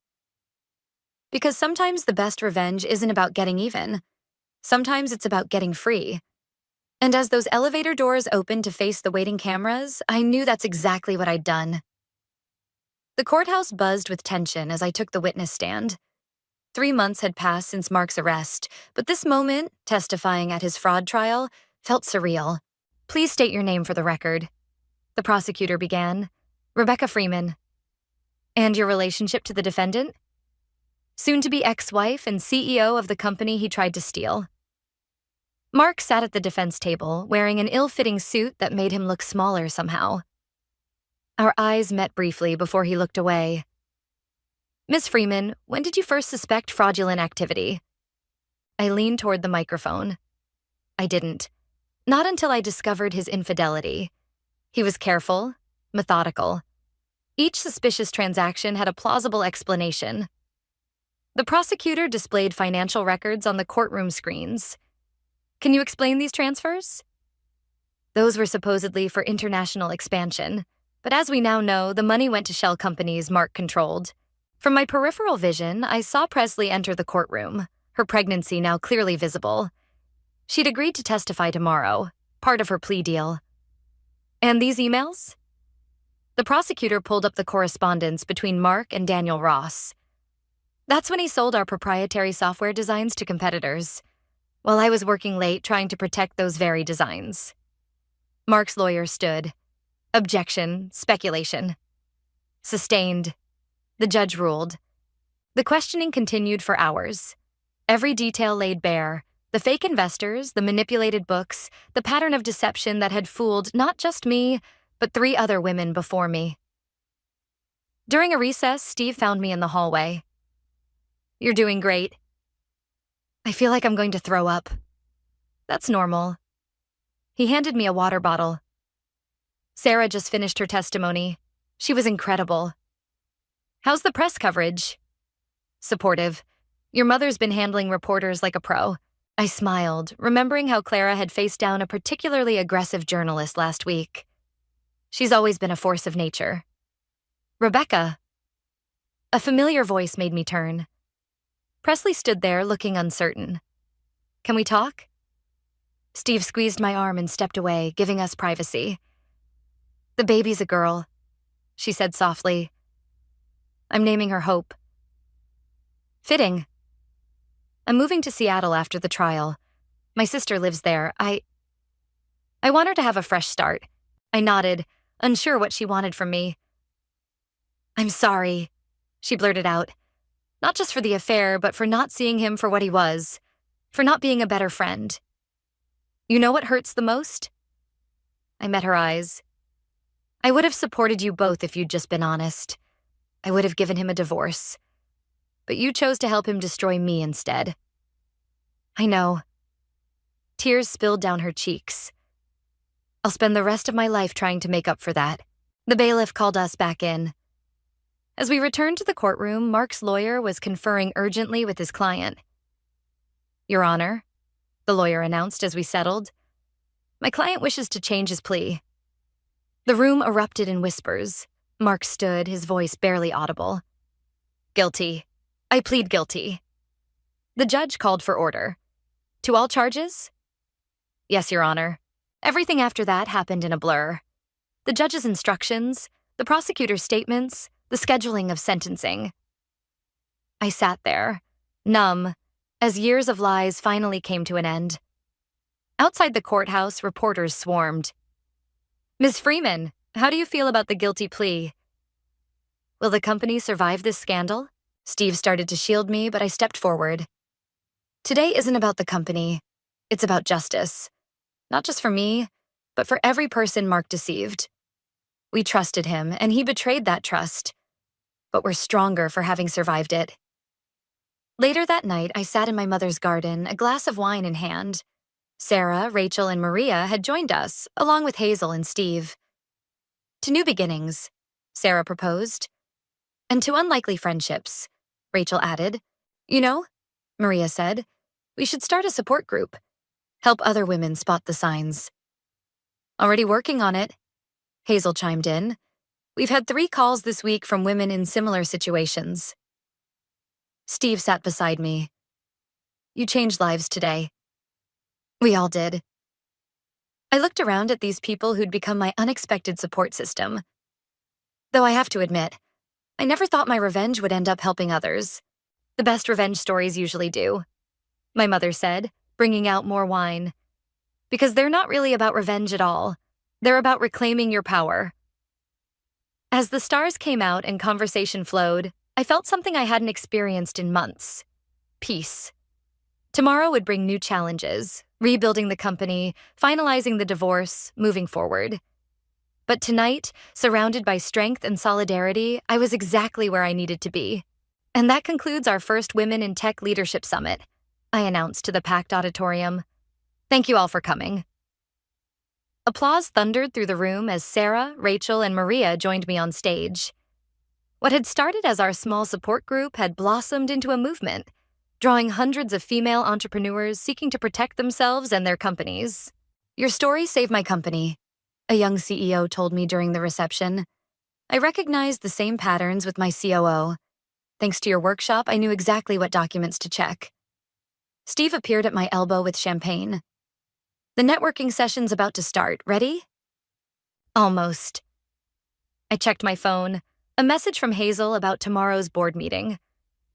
Because sometimes the best revenge isn't about getting even. Sometimes it's about getting free. And as those elevator doors opened to face the waiting cameras, I knew that's exactly what I'd done. The courthouse buzzed with tension as I took the witness stand. 3 months had passed since Mark's arrest, but this moment, testifying at his fraud trial, felt surreal. Please state your name for the record. The prosecutor began. Rebecca Freeman. And your relationship to the defendant? Soon-to-be ex-wife and CEO of the company he tried to steal. Mark sat at the defense table, wearing an ill-fitting suit that made him look smaller somehow. Our eyes met briefly before he looked away. Miss Freeman, when did you first suspect fraudulent activity? I leaned toward the microphone. I didn't. Not until I discovered his infidelity. He was careful, methodical. Each suspicious transaction had a plausible explanation. The prosecutor displayed financial records on the courtroom screens. Can you explain these transfers? Those were supposedly for international expansion, but as we now know, the money went to shell companies Mark controlled. From my peripheral vision, I saw Presley enter the courtroom, her pregnancy now clearly visible. She'd agreed to testify tomorrow, part of her plea deal. And these emails? The prosecutor pulled up the correspondence between Mark and Daniel Ross. That's when he sold our proprietary software designs to competitors, while I was working late trying to protect those very designs. Mark's lawyer stood. Objection, speculation. Sustained. The judge ruled. The questioning continued for hours. Every detail laid bare. The fake investors, the manipulated books, the pattern of deception that had fooled not just me, but 3 other women before me. During a recess, Steve found me in the hallway. You're doing great. I feel like I'm going to throw up. That's normal. He handed me a water bottle. Sarah just finished her testimony. She was incredible. How's the press coverage? Supportive. Your mother's been handling reporters like a pro. I smiled, remembering how Clara had faced down a particularly aggressive journalist last week. She's always been a force of nature. Rebecca. A familiar voice made me turn. Presley stood there looking uncertain. Can we talk? Steve squeezed my arm and stepped away, giving us privacy. The baby's a girl, she said softly. I'm naming her Hope. Fitting. I'm moving to Seattle after the trial. My sister lives there. I want her to have a fresh start. I nodded, unsure what she wanted from me. I'm sorry, she blurted out. Not just for the affair, but for not seeing him for what he was. For not being a better friend. You know what hurts the most? I met her eyes. I would have supported you both if you'd just been honest. I would have given him a divorce. But you chose to help him destroy me instead. I know. Tears spilled down her cheeks. I'll spend the rest of my life trying to make up for that. The bailiff called us back in. As we returned to the courtroom, Mark's lawyer was conferring urgently with his client. Your Honor, the lawyer announced as we settled, my client wishes to change his plea. The room erupted in whispers. Mark stood, his voice barely audible. Guilty. I plead guilty. The judge called for order. To all charges? Yes, Your Honor. Everything after that happened in a blur. The judge's instructions, the prosecutor's statements, the scheduling of sentencing. I sat there, numb, as years of lies finally came to an end. Outside the courthouse, reporters swarmed. Ms. Freeman, how do you feel about the guilty plea? Will the company survive this scandal? Steve started to shield me, but I stepped forward. Today isn't about the company. It's about justice. Not just for me, but for every person Mark deceived. We trusted him, and he betrayed that trust. But we're stronger for having survived it. Later that night, I sat in my mother's garden, a glass of wine in hand. Sarah, Rachel, and Maria had joined us, along with Hazel and Steve. To new beginnings, Sarah proposed. And to unlikely friendships, Rachel added. You know, Maria said, we should start a support group. Help other women spot the signs. Already working on it, Hazel chimed in. We've had 3 calls this week from women in similar situations. Steve sat beside me. You changed lives today. We all did. I looked around at these people who'd become my unexpected support system. Though I have to admit, I never thought my revenge would end up helping others. The best revenge stories usually do, my mother said, bringing out more wine. Because they're not really about revenge at all. They're about reclaiming your power. As the stars came out and conversation flowed, I felt something I hadn't experienced in months. Peace. Tomorrow would bring new challenges, rebuilding the company, finalizing the divorce, moving forward. But tonight, surrounded by strength and solidarity, I was exactly where I needed to be. And that concludes our first Women in Tech Leadership Summit, I announced to the packed auditorium. Thank you all for coming. Applause thundered through the room as Sarah, Rachel, and Maria joined me on stage. What had started as our small support group had blossomed into a movement, drawing hundreds of female entrepreneurs seeking to protect themselves and their companies. Your story saved my company, a young CEO told me during the reception. I recognized the same patterns with my COO. Thanks to your workshop, I knew exactly what documents to check. Steve appeared at my elbow with champagne. The networking session's about to start. Ready? Almost. I checked my phone. A message from Hazel about tomorrow's board meeting.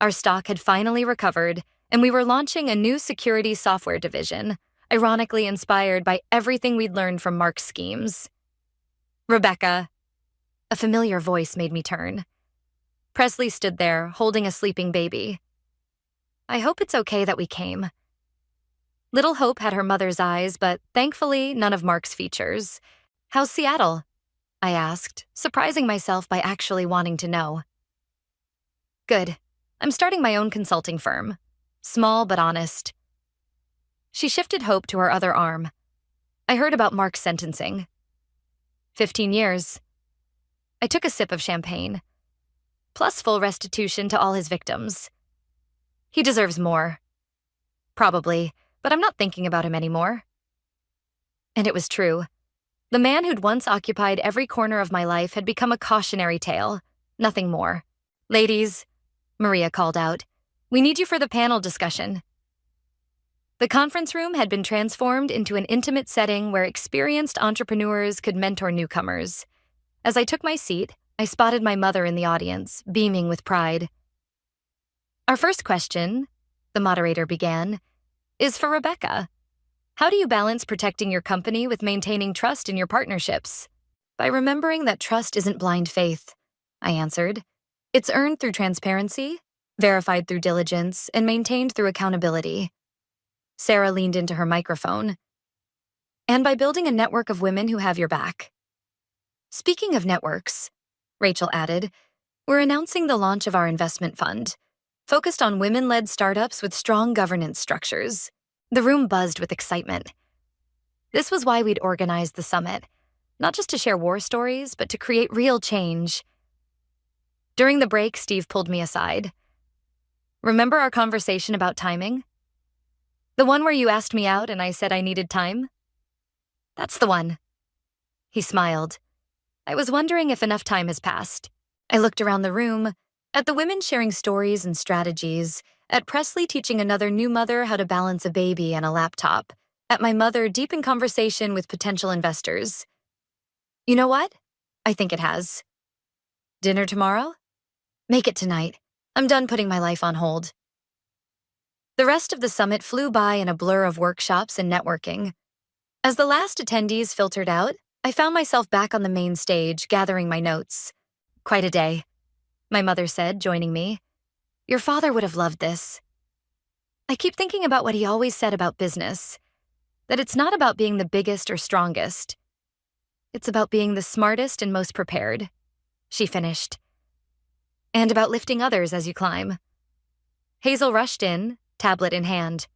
Our stock had finally recovered, and we were launching a new security software division, ironically inspired by everything we'd learned from Mark's schemes. Rebecca. A familiar voice made me turn. Presley stood there, holding a sleeping baby. I hope it's okay that we came. Little Hope had her mother's eyes, but thankfully none of Mark's features. How's Seattle? I asked, surprising myself by actually wanting to know. Good. I'm starting my own consulting firm. Small but honest. She shifted Hope to her other arm. I heard about Mark's sentencing. 15 years. I took a sip of champagne. Plus full restitution to all his victims. He deserves more. Probably, but I'm not thinking about him anymore. And it was true. The man who'd once occupied every corner of my life had become a cautionary tale, nothing more. Ladies, Maria called out, we need you for the panel discussion. The conference room had been transformed into an intimate setting where experienced entrepreneurs could mentor newcomers. As I took my seat, I spotted my mother in the audience, beaming with pride. Our first question, the moderator began, is for Rebecca. How do you balance protecting your company with maintaining trust in your partnerships? By remembering that trust isn't blind faith, I answered. It's earned through transparency, verified through diligence, and maintained through accountability. Sarah leaned into her microphone. And by building a network of women who have your back. Speaking of networks, Rachel added, we're announcing the launch of our investment fund, focused on women-led startups with strong governance structures. The room buzzed with excitement. This was why we'd organized the summit, not just to share war stories, but to create real change. During the break, Steve pulled me aside. Remember our conversation about timing? The one where you asked me out and I said I needed time? That's the one. He smiled. I was wondering if enough time has passed. I looked around the room, at the women sharing stories and strategies, at Presley teaching another new mother how to balance a baby and a laptop, at my mother deep in conversation with potential investors. You know what? I think it has. Dinner tomorrow? Make it tonight. I'm done putting my life on hold. The rest of the summit flew by in a blur of workshops and networking. As the last attendees filtered out, I found myself back on the main stage, gathering my notes. Quite a day, my mother said, joining me. Your father would have loved this. I keep thinking about what he always said about business. that it's not about being the biggest or strongest. It's about being the smartest and most prepared, she finished. And about lifting others as you climb. Hazel rushed in, tablet in hand.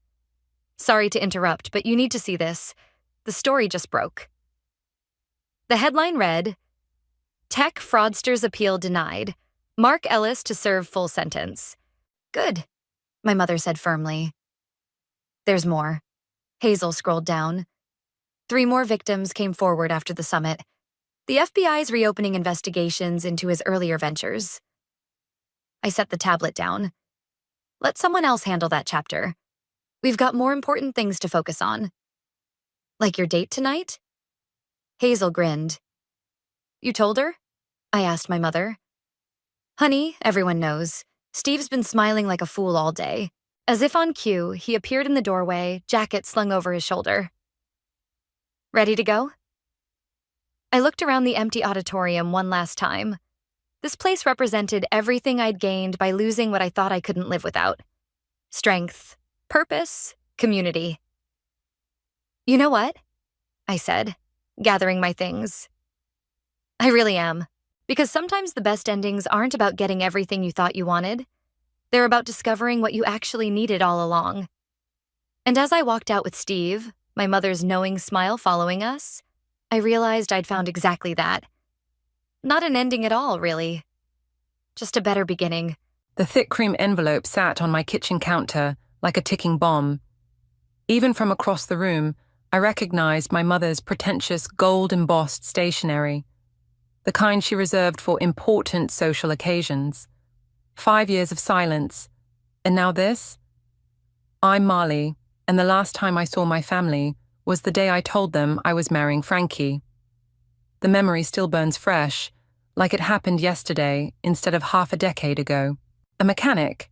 Sorry to interrupt, but you need to see this. The story just broke. The headline read, Tech Fraudsters Appeal Denied. Mark Ellis to serve full sentence. Good, my mother said firmly. There's more. Hazel scrolled down. 3 more victims came forward after the summit. The FBI's reopening investigations into his earlier ventures. I set the tablet down. Let someone else handle that chapter. We've got more important things to focus on. Like your date tonight? Hazel grinned. You told her? I asked my mother. Honey, everyone knows. Steve's been smiling like a fool all day. As if on cue, he appeared in the doorway, jacket slung over his shoulder. Ready to go? I looked around the empty auditorium one last time. This place represented everything I'd gained by losing what I thought I couldn't live without. Strength, purpose, community. You know what? I said, gathering my things. I really am. Because sometimes the best endings aren't about getting everything you thought you wanted. They're about discovering what you actually needed all along. And as I walked out with Steve, my mother's knowing smile following us, I realized I'd found exactly that. Not an ending at all, really. Just a better beginning. The thick cream envelope sat on my kitchen counter like a ticking bomb. Even from across the room, I recognized my mother's pretentious gold-embossed stationery, the kind she reserved for important social occasions. 5 years of silence, and now this? I'm Marley, and the last time I saw my family was the day I told them I was marrying Frankie. The memory still burns fresh, like it happened yesterday instead of half a decade ago. A mechanic.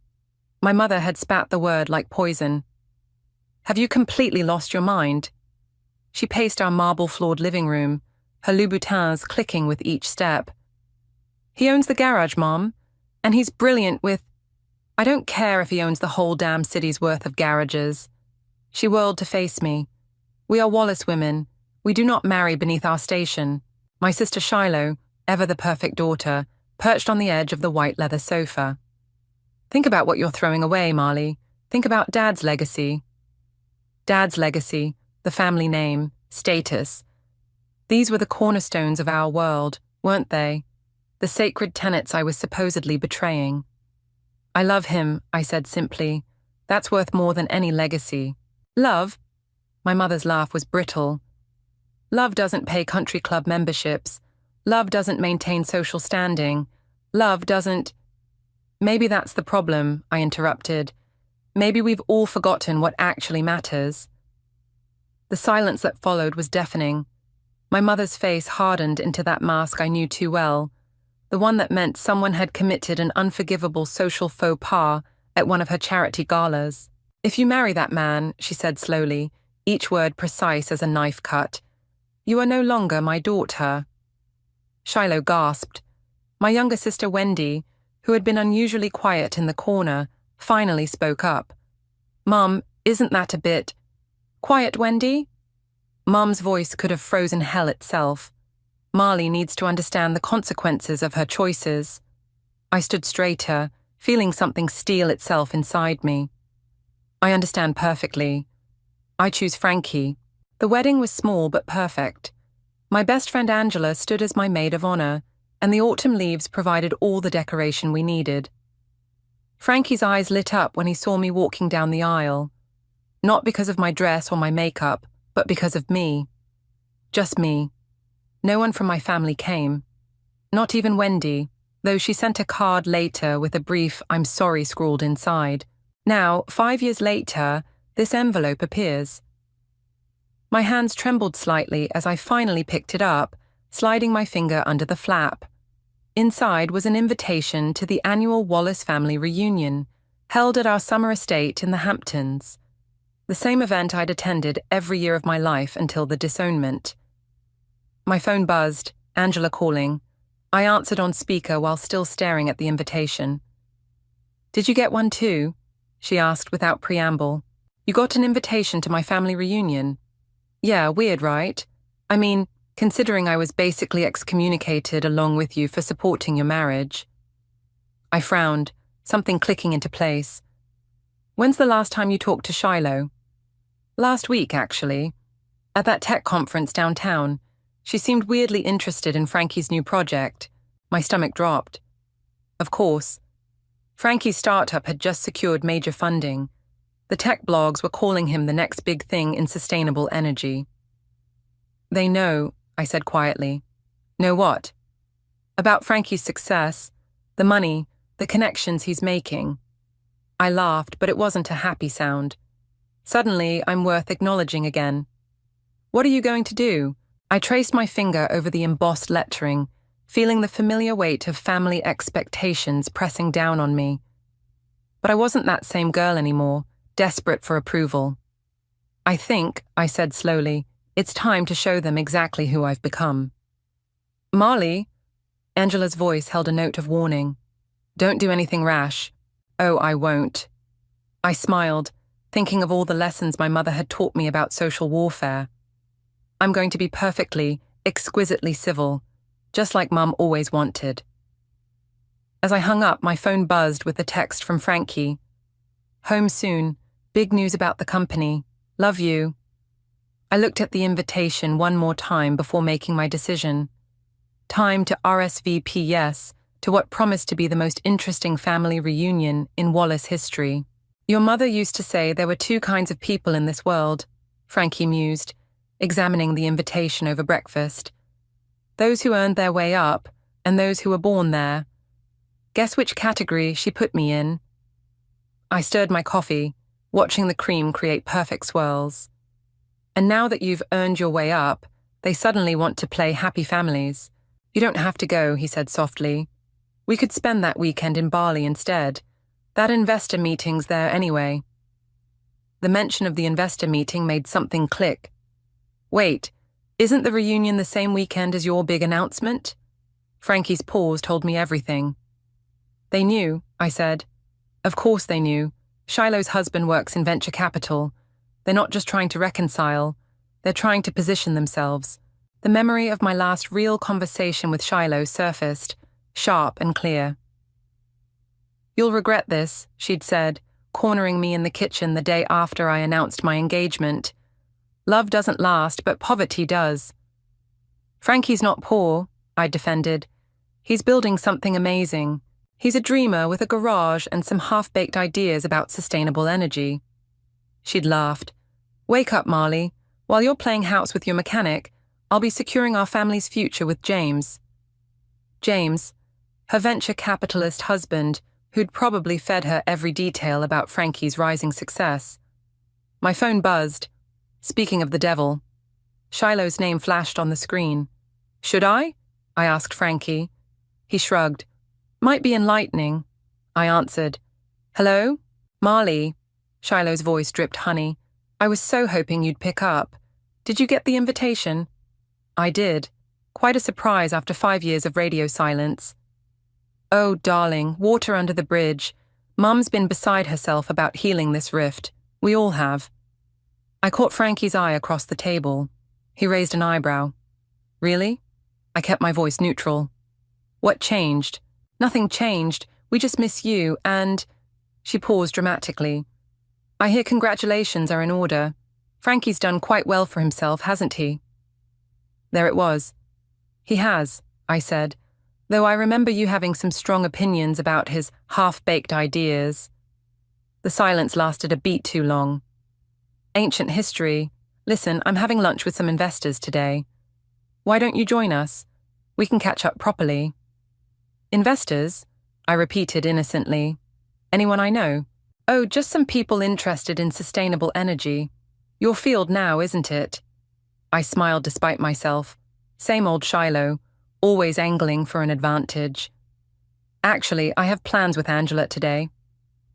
My mother had spat the word like poison. Have you completely lost your mind? She paced our marble-floored living room, her Louboutins clicking with each step. He owns the garage, Mom, and he's brilliant with... I don't care if he owns the whole damn city's worth of garages. She whirled to face me. We are Wallace women. We do not marry beneath our station. My sister Shiloh, ever the perfect daughter, perched on the edge of the white leather sofa. Think about what you're throwing away, Marley. Think about Dad's legacy. Dad's legacy, the family name, status. These were the cornerstones of our world, weren't they? The sacred tenets I was supposedly betraying. I love him, I said simply. That's worth more than any legacy. Love? My mother's laugh was brittle. Love doesn't pay country club memberships. Love doesn't maintain social standing. Love doesn't... Maybe that's the problem, I interrupted. Maybe we've all forgotten what actually matters. The silence that followed was deafening. My mother's face hardened into that mask I knew too well, the one that meant someone had committed an unforgivable social faux pas at one of her charity galas. If you marry that man, she said slowly, each word precise as a knife cut, you are no longer my daughter. Shiloh gasped. My younger sister Wendy, who had been unusually quiet in the corner, finally spoke up. Mum, isn't that a bit... Quiet, Wendy? Mum's voice could have frozen hell itself. Marley needs to understand the consequences of her choices. I stood straighter, feeling something steel itself inside me. I understand perfectly. I choose Frankie. The wedding was small but perfect. My best friend Angela stood as my maid of honor, and the autumn leaves provided all the decoration we needed. Frankie's eyes lit up when he saw me walking down the aisle. Not because of my dress or my makeup, but because of me. Just me. No one from my family came. Not even Wendy, though she sent a card later with a brief "I'm sorry" scrawled inside. Now, 5 years later, this envelope appears. My hands trembled slightly as I finally picked it up, sliding my finger under the flap. Inside was an invitation to the annual Wallace family reunion, held at our summer estate in the Hamptons. The same event I'd attended every year of my life until the disownment. My phone buzzed, Angela calling. I answered on speaker while still staring at the invitation. Did you get one too? She asked without preamble. You got an invitation to my family reunion? Yeah, weird, right? I mean, considering I was basically excommunicated along with you for supporting your marriage. I frowned, something clicking into place. When's the last time you talked to Shiloh? Last week, actually. At that tech conference downtown. She seemed weirdly interested in Frankie's new project. My stomach dropped. Of course. Frankie's startup had just secured major funding. The tech blogs were calling him the next big thing in sustainable energy. They know, I said quietly. Know what? About Frankie's success, the money, the connections he's making. I laughed, but it wasn't a happy sound. Suddenly, I'm worth acknowledging again. What are you going to do? I traced my finger over the embossed lettering, feeling the familiar weight of family expectations pressing down on me. But I wasn't that same girl anymore, desperate for approval. I think, I said slowly, it's time to show them exactly who I've become. Marley, Angela's voice held a note of warning. Don't do anything rash. Oh, I won't. I smiled, thinking of all the lessons my mother had taught me about social warfare. I'm going to be perfectly, exquisitely civil, just like Mum always wanted. As I hung up, my phone buzzed with a text from Frankie. Home soon. Big news about the company. Love you. I looked at the invitation one more time before making my decision. Time to RSVP yes to what promised to be the most interesting family reunion in Wallace history. Your mother used to say there were two kinds of people in this world, Frankie mused, examining the invitation over breakfast. Those who earned their way up, and those who were born there. Guess which category she put me in? I stirred my coffee, watching the cream create perfect swirls. And now that you've earned your way up, they suddenly want to play happy families. You don't have to go, he said softly. We could spend that weekend in Bali instead. That investor meeting's there anyway. The mention of the investor meeting made something click. Wait, isn't the reunion the same weekend as your big announcement? Frankie's pause told me everything. They knew, I said. Of course they knew. Shiloh's husband works in venture capital. They're not just trying to reconcile. They're trying to position themselves. The memory of my last real conversation with Shiloh surfaced, sharp and clear. You'll regret this, she'd said, cornering me in the kitchen the day after I announced my engagement. Love doesn't last, but poverty does. Frankie's not poor, I defended. He's building something amazing. He's a dreamer with a garage and some half-baked ideas about sustainable energy. She'd laughed. Wake up, Marley. While you're playing house with your mechanic, I'll be securing our family's future with James. James, her venture capitalist husband, who'd probably fed her every detail about Frankie's rising success. My phone buzzed. Speaking of the devil, Shiloh's name flashed on the screen. Should I? I asked Frankie. He shrugged. Might be enlightening, I answered. Hello? Marley. Shiloh's voice dripped honey. I was so hoping you'd pick up. Did you get the invitation? I did. Quite a surprise after 5 years of radio silence. Oh, darling, water under the bridge. Mum's been beside herself about healing this rift. We all have. I caught Frankie's eye across the table. He raised an eyebrow. Really? I kept my voice neutral. What changed? Nothing changed. We just miss you and... She paused dramatically. I hear congratulations are in order. Frankie's done quite well for himself, hasn't he? There it was. He has, I said, though I remember you having some strong opinions about his half-baked ideas. The silence lasted a beat too long. Ancient history. Listen, I'm having lunch with some investors today. Why don't you join us? We can catch up properly. Investors? I repeated innocently. Anyone I know? Oh, just some people interested in sustainable energy. Your field now, isn't it? I smiled despite myself. Same old Shiloh, always angling for an advantage. Actually, I have plans with Angela today.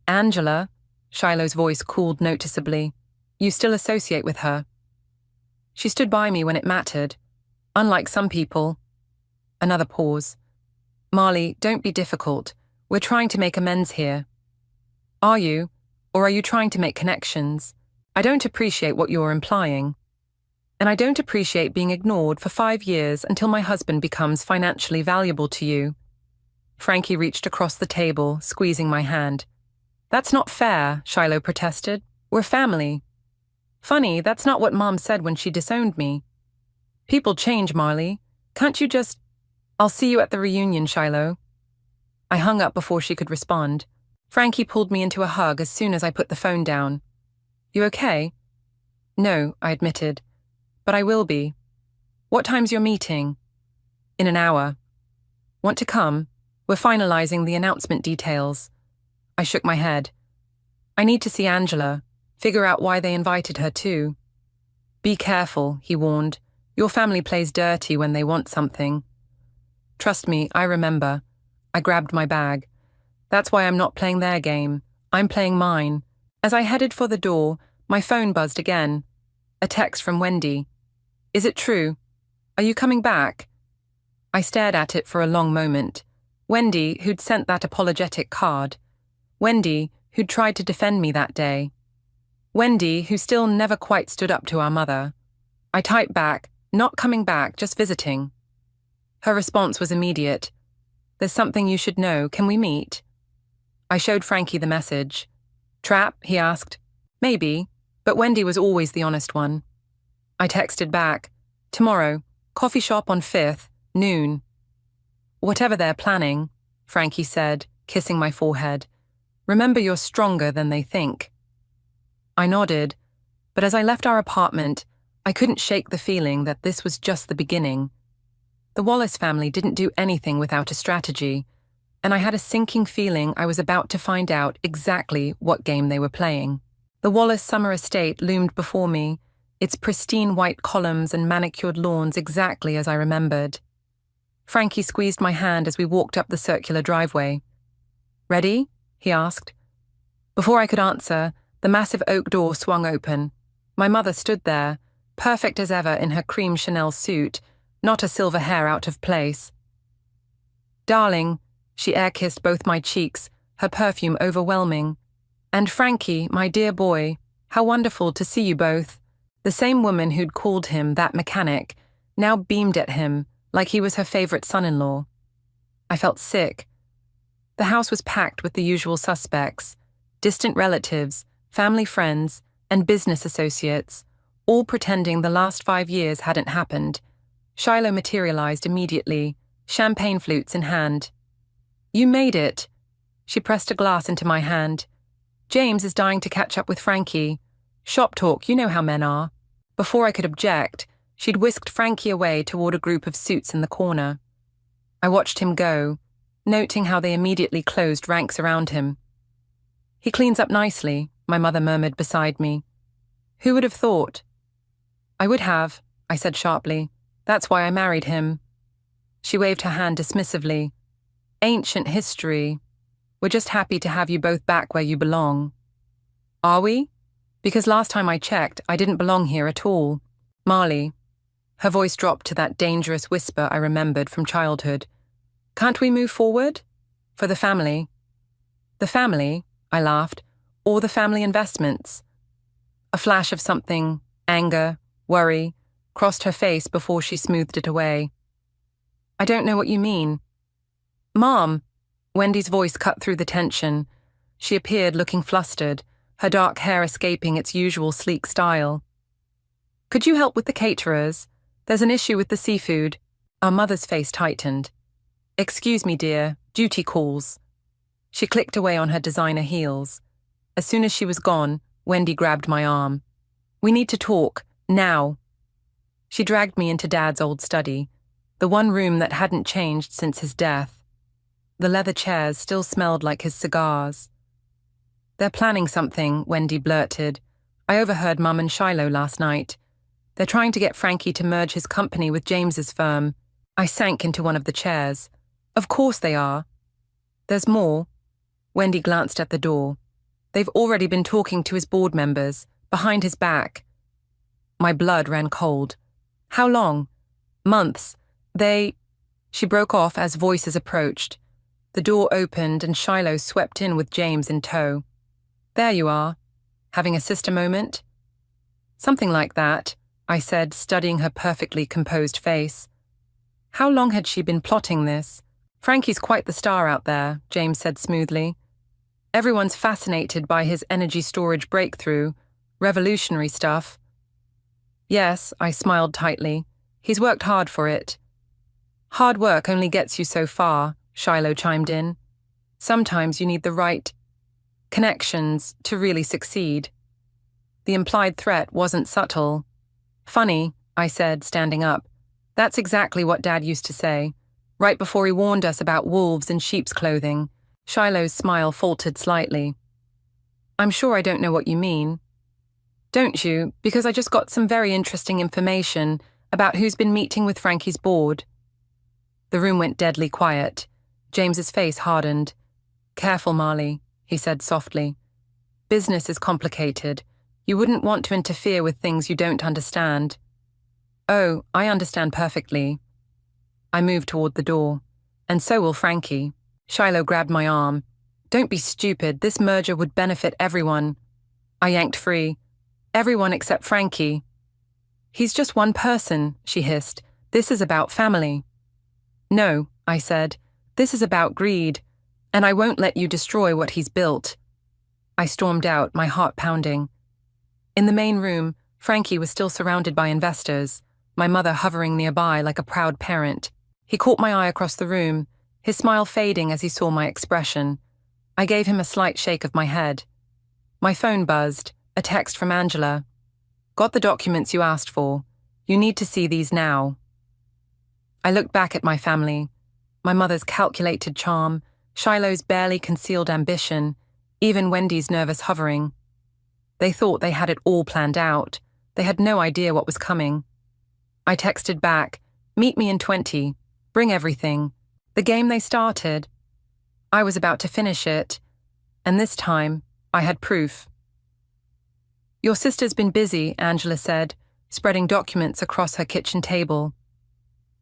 Angela? Shiloh's voice cooled noticeably. You still associate with her? She stood by me when it mattered. Unlike some people. Another pause. Marley, don't be difficult. We're trying to make amends here. Are you? Or are you trying to make connections? I don't appreciate what you're implying. And I don't appreciate being ignored for 5 years until my husband becomes financially valuable to you. Frankie reached across the table, squeezing my hand. That's not fair, Shiloh protested. We're family. Funny, that's not what Mom said when she disowned me. People change, Marley. Can't you just... I'll see you at the reunion, Shiloh. I hung up before she could respond. Frankie pulled me into a hug as soon as I put the phone down. You okay? No, I admitted. But I will be. What time's your meeting? In an hour. Want to come? We're finalizing the announcement details. I shook my head. I need to see Angela, figure out why they invited her too. Be careful, he warned. Your family plays dirty when they want something. Trust me, I remember. I grabbed my bag. That's why I'm not playing their game. I'm playing mine. As I headed for the door, my phone buzzed again. A text from Wendy. Is it true? Are you coming back? I stared at it for a long moment. Wendy, who'd sent that apologetic card. Wendy, who'd tried to defend me that day. Wendy, who still never quite stood up to our mother. I typed back, not coming back, just visiting. Her response was immediate. There's something you should know. Can we meet? I showed Frankie the message. Trap? He asked. Maybe, but Wendy was always the honest one. I texted back. Tomorrow, coffee shop on 5th, noon. Whatever they're planning, Frankie said, kissing my forehead. Remember, you're stronger than they think. I nodded, but as I left our apartment, I couldn't shake the feeling that this was just the beginning. The Wallace family didn't do anything without a strategy, and I had a sinking feeling I was about to find out exactly what game they were playing. The Wallace summer estate loomed before me, its pristine white columns and manicured lawns exactly as I remembered. Frankie squeezed my hand as we walked up the circular driveway. Ready? He asked. Before I could answer, the massive oak door swung open. My mother stood there, perfect as ever in her cream Chanel suit, not a silver hair out of place. Darling, she air-kissed both my cheeks, her perfume overwhelming. And Frankie, my dear boy, how wonderful to see you both. The same woman who'd called him that mechanic now beamed at him like he was her favorite son-in-law. I felt sick. The house was packed with the usual suspects, distant relatives, family friends, and business associates, all pretending the last 5 years hadn't happened. Shiloh materialized immediately, champagne flutes in hand. You made it. She pressed a glass into my hand. James is dying to catch up with Frankie. Shop talk, you know how men are. Before I could object, she'd whisked Frankie away toward a group of suits in the corner. I watched him go, noting how they immediately closed ranks around him. He cleans up nicely, my mother murmured beside me. Who would have thought? I would have, I said sharply. That's why I married him. She waved her hand dismissively. Ancient history. We're just happy to have you both back where you belong. Are we? Because last time I checked, I didn't belong here at all. Marley. Her voice dropped to that dangerous whisper I remembered from childhood. Can't we move forward? For the family. The family, I laughed, or the family investments. A flash of something, anger, worry, crossed her face before she smoothed it away. I don't know what you mean. Mom! Wendy's voice cut through the tension. She appeared looking flustered, her dark hair escaping its usual sleek style. Could you help with the caterers? There's an issue with the seafood. Our mother's face tightened. Excuse me, dear, duty calls. She clicked away on her designer heels. As soon as she was gone, Wendy grabbed my arm. We need to talk, now. She dragged me into Dad's old study, the one room that hadn't changed since his death. The leather chairs still smelled like his cigars. They're planning something, Wendy blurted. I overheard Mum and Shiloh last night. They're trying to get Frankie to merge his company with James's firm. I sank into one of the chairs. Of course they are. There's more. Wendy glanced at the door. They've already been talking to his board members, behind his back. My blood ran cold. How long? Months. She broke off as voices approached. The door opened and Shiloh swept in with James in tow. There you are. Having a sister moment? Something like that, I said, studying her perfectly composed face. How long had she been plotting this? Frankie's quite the star out there, James said smoothly. Everyone's fascinated by his energy storage breakthrough, revolutionary stuff. Yes, I smiled tightly. He's worked hard for it. Hard work only gets you so far, Shiloh chimed in. Sometimes you need the right connections to really succeed. The implied threat wasn't subtle. Funny, I said, standing up. That's exactly what Dad used to say, right before he warned us about wolves in sheep's clothing. Shiloh's smile faltered slightly. I'm sure I don't know what you mean. Don't you? Because I just got some very interesting information about who's been meeting with Frankie's board. The room went deadly quiet. James's face hardened. Careful, Marley, he said softly. Business is complicated. You wouldn't want to interfere with things you don't understand. Oh, I understand perfectly. I moved toward the door. And so will Frankie. Shiloh grabbed my arm. Don't be stupid. This merger would benefit everyone. I yanked free. Everyone except Frankie. He's just one person, she hissed. This is about family. No, I said. This is about greed. And I won't let you destroy what he's built. I stormed out, my heart pounding. In the main room, Frankie was still surrounded by investors, my mother hovering nearby like a proud parent. He caught my eye across the room, his smile fading as he saw my expression. I gave him a slight shake of my head. My phone buzzed, a text from Angela. Got the documents you asked for. You need to see these now. I looked back at my family. My mother's calculated charm, Shiloh's barely concealed ambition, even Wendy's nervous hovering. They thought they had it all planned out. They had no idea what was coming. I texted back, meet me in 20, bring everything. The game they started. I was about to finish it, and this time, I had proof. Your sister's been busy, Angela said, spreading documents across her kitchen table.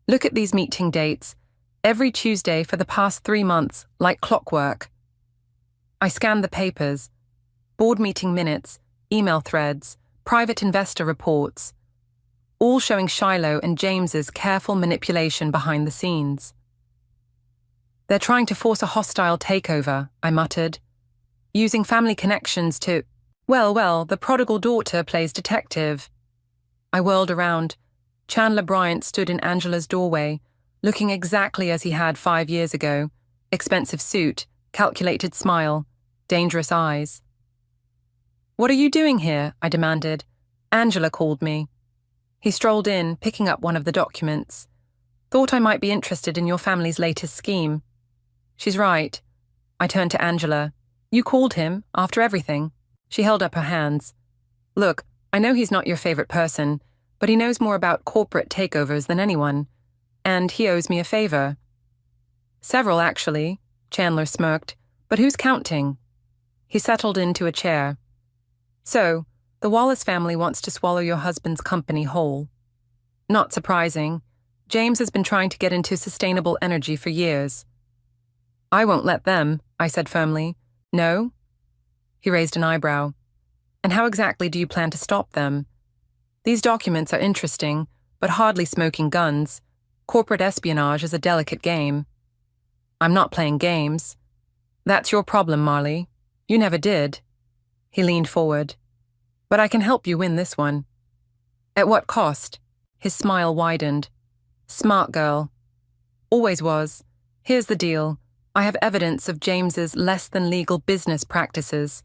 Look at these meeting dates. Every Tuesday for the past 3 months, like clockwork. I scanned the papers. Board meeting minutes, email threads, private investor reports. All showing Shiloh and James's careful manipulation behind the scenes. They're trying to force a hostile takeover, I muttered. Using family connections to... Well, the prodigal daughter plays detective. I whirled around. Chandler Bryant stood in Angela's doorway, looking exactly as he had 5 years ago. Expensive suit, calculated smile, dangerous eyes. What are you doing here? I demanded. Angela called me. He strolled in, picking up one of the documents. Thought I might be interested in your family's latest scheme. She's right. I turned to Angela. You called him, after everything. She held up her hands. Look, I know he's not your favorite person, but he knows more about corporate takeovers than anyone. And he owes me a favor. Several, actually, Chandler smirked. But who's counting? He settled into a chair. So, the Wallace family wants to swallow your husband's company whole. Not surprising. James has been trying to get into sustainable energy for years. I won't let them, I said firmly. No? He raised an eyebrow. And how exactly do you plan to stop them? These documents are interesting, but hardly smoking guns. Corporate espionage is a delicate game. I'm not playing games. That's your problem, Marley. You never did. He leaned forward. But I can help you win this one. At what cost? His smile widened. Smart girl. Always was. Here's the deal. I have evidence of James's less-than-legal business practices,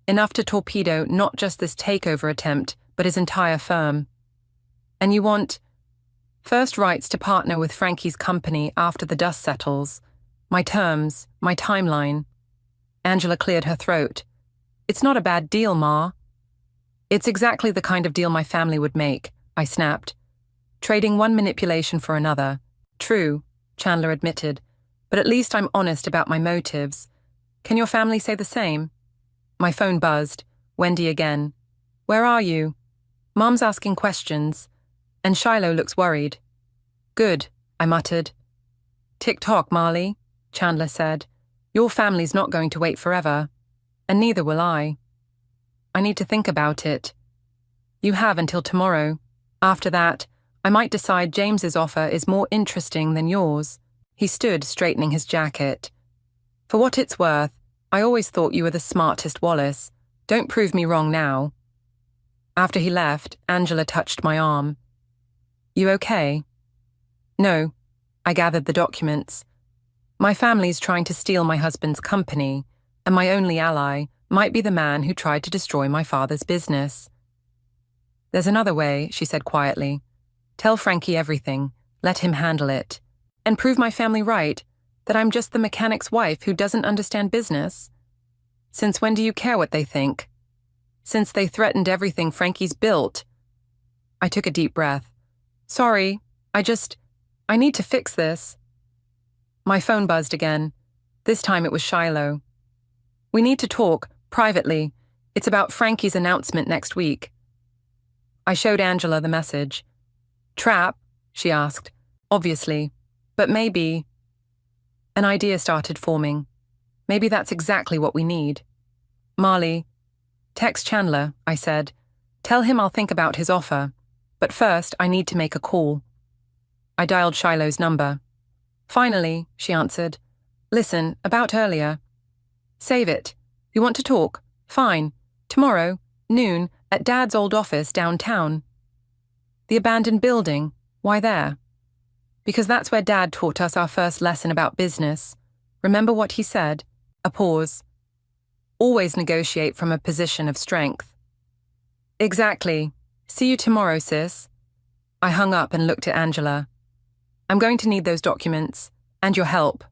enough to torpedo not just this takeover attempt, but his entire firm. And you want first rights to partner with Frankie's company after the dust settles. My terms, my timeline. Angela cleared her throat. It's not a bad deal, Ma. It's exactly the kind of deal my family would make, I snapped. Trading one manipulation for another. True, Chandler admitted, but at least I'm honest about my motives. Can your family say the same? My phone buzzed. Wendy again. Where are you? Mom's asking questions, and Shiloh looks worried. Good, I muttered. Tick-tock, Marley, Chandler said. Your family's not going to wait forever, and neither will I. I need to think about it. You have until tomorrow. After that, I might decide James's offer is more interesting than yours. He stood, straightening his jacket. For what it's worth, I always thought you were the smartest, Wallace. Don't prove me wrong now. After he left, Angela touched my arm. You okay? No. I gathered the documents. My family's trying to steal my husband's company, and my only ally might be the man who tried to destroy my father's business. There's another way, she said quietly. Tell Frankie everything, let him handle it, and prove my family right, that I'm just the mechanic's wife who doesn't understand business. Since when do you care what they think? Since they threatened everything Frankie's built. I took a deep breath. Sorry, I need to fix this. My phone buzzed again. This time it was Shiloh. We need to talk, privately. It's about Frankie's announcement next week. I showed Angela the message. Trap? She asked. Obviously. But maybe... An idea started forming. Maybe that's exactly what we need. Marley, text Chandler, I said. Tell him I'll think about his offer. But first, I need to make a call. I dialed Shiloh's number. Finally, she answered. Listen, about earlier. Save it. You want to talk? Fine. Tomorrow, noon, at Dad's old office downtown. The abandoned building. Why there? Because that's where Dad taught us our first lesson about business. Remember what he said? A pause. Always negotiate from a position of strength. Exactly. See you tomorrow, sis. I hung up and looked at Angela. I'm going to need those documents, and your help.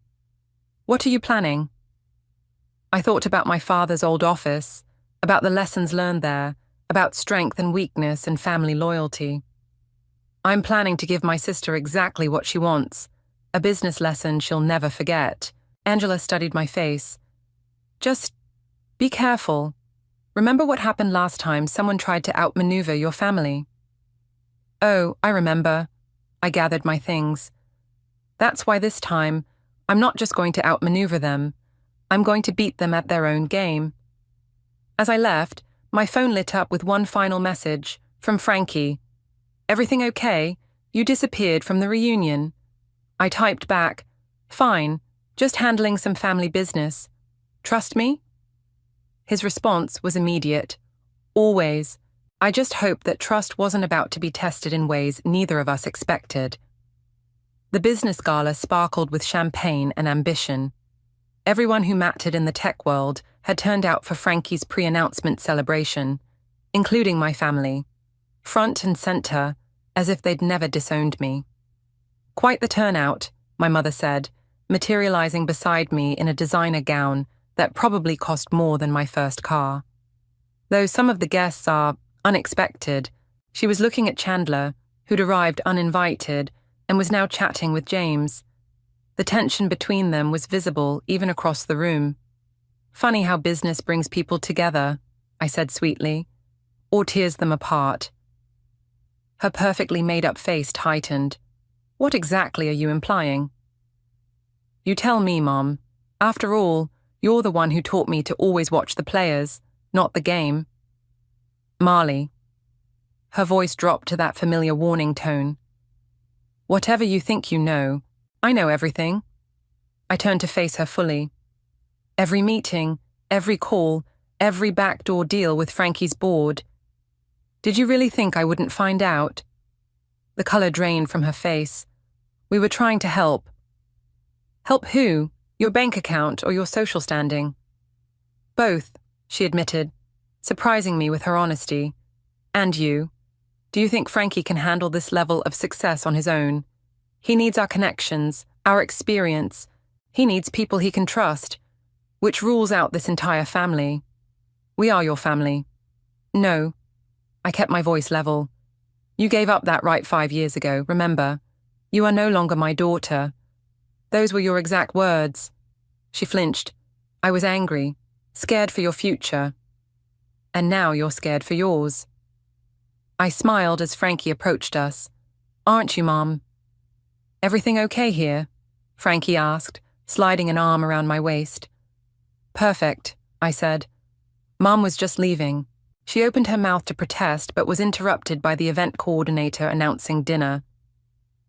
What are you planning? I thought about my father's old office, about the lessons learned there, about strength and weakness and family loyalty. I'm planning to give my sister exactly what she wants, a business lesson she'll never forget. Angela studied my face. Just be careful. Remember what happened last time someone tried to outmaneuver your family? Oh, I remember. I gathered my things. That's why this time, I'm not just going to outmaneuver them. I'm going to beat them at their own game. As I left, my phone lit up with one final message from Frankie. Everything okay? You disappeared from the reunion. I typed back, fine, just handling some family business. Trust me? His response was immediate. Always. I just hoped that trust wasn't about to be tested in ways neither of us expected. The business gala sparkled with champagne and ambition. Everyone who mattered in the tech world had turned out for Frankie's pre-announcement celebration, including my family, front and center, as if they'd never disowned me. Quite the turnout, my mother said, materializing beside me in a designer gown that probably cost more than my first car. Though some of the guests are unexpected, she was looking at Chandler, who'd arrived uninvited and was now chatting with James. The tension between them was visible even across the room. Funny how business brings people together, I said sweetly, or tears them apart. Her perfectly made-up face tightened. What exactly are you implying? You tell me, Mom. After all, you're the one who taught me to always watch the players, not the game. Marley. Her voice dropped to that familiar warning tone. Whatever you think you know, I know everything. I turned to face her fully. Every meeting, every call, every backdoor deal with Frankie's board. Did you really think I wouldn't find out? The color drained from her face. We were trying to help. Help who? Your bank account or your social standing? Both, she admitted, surprising me with her honesty. And you? Do you think Frankie can handle this level of success on his own? He needs our connections, our experience. He needs people he can trust, which rules out this entire family. We are your family. No. I kept my voice level. You gave up that right 5 years ago, remember? You are no longer my daughter. Those were your exact words. She flinched. I was angry, scared for your future. And now you're scared for yours. I smiled as Frankie approached us. Aren't you, Mom? Everything okay here? Frankie asked, sliding an arm around my waist. Perfect, I said. Mom was just leaving. She opened her mouth to protest but was interrupted by the event coordinator announcing dinner.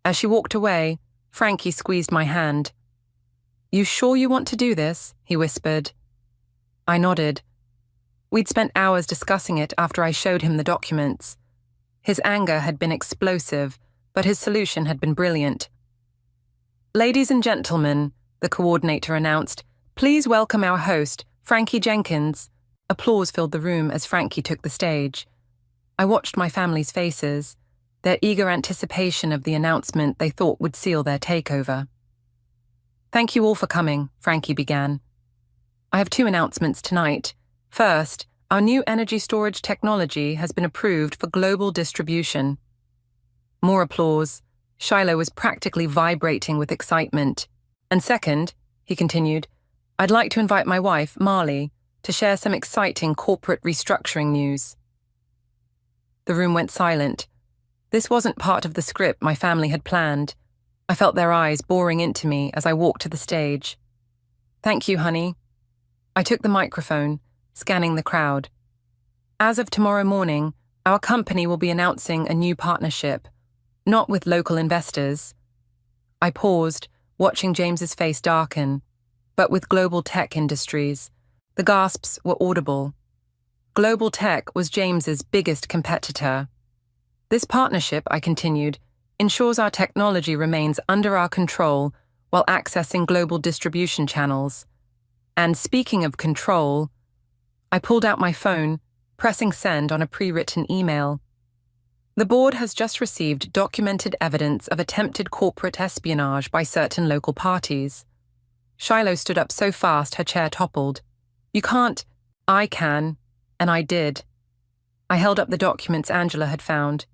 As she walked away, Frankie squeezed my hand. "You sure you want to do this?" he whispered. I nodded. We'd spent hours discussing it after I showed him the documents. His anger had been explosive, but his solution had been brilliant. "Ladies and gentlemen," the coordinator announced, "please welcome our host, Frankie Jenkins." Applause filled the room as Frankie took the stage. I watched my family's faces, their eager anticipation of the announcement they thought would seal their takeover. "Thank you all for coming," Frankie began. "I have 2 announcements tonight. First, our new energy storage technology has been approved for global distribution." More applause. Shiloh was practically vibrating with excitement. "And second," he continued, "I'd like to invite my wife, Marley, to share some exciting corporate restructuring news." The room went silent. This wasn't part of the script my family had planned. I felt their eyes boring into me as I walked to the stage. "Thank you, honey." I took the microphone, scanning the crowd. "As of tomorrow morning, our company will be announcing a new partnership, not with local investors." I paused, watching James's face darken, but with global tech industries. The gasps were audible. Global tech was James's biggest competitor. "This partnership," I continued, "ensures our technology remains under our control while accessing global distribution channels. And speaking of control," I pulled out my phone, pressing send on a pre-written email. "The board has just received documented evidence of attempted corporate espionage by certain local parties." Shiloh stood up so fast her chair toppled. "You can't." "I can." And I did. I held up the documents Angela had found.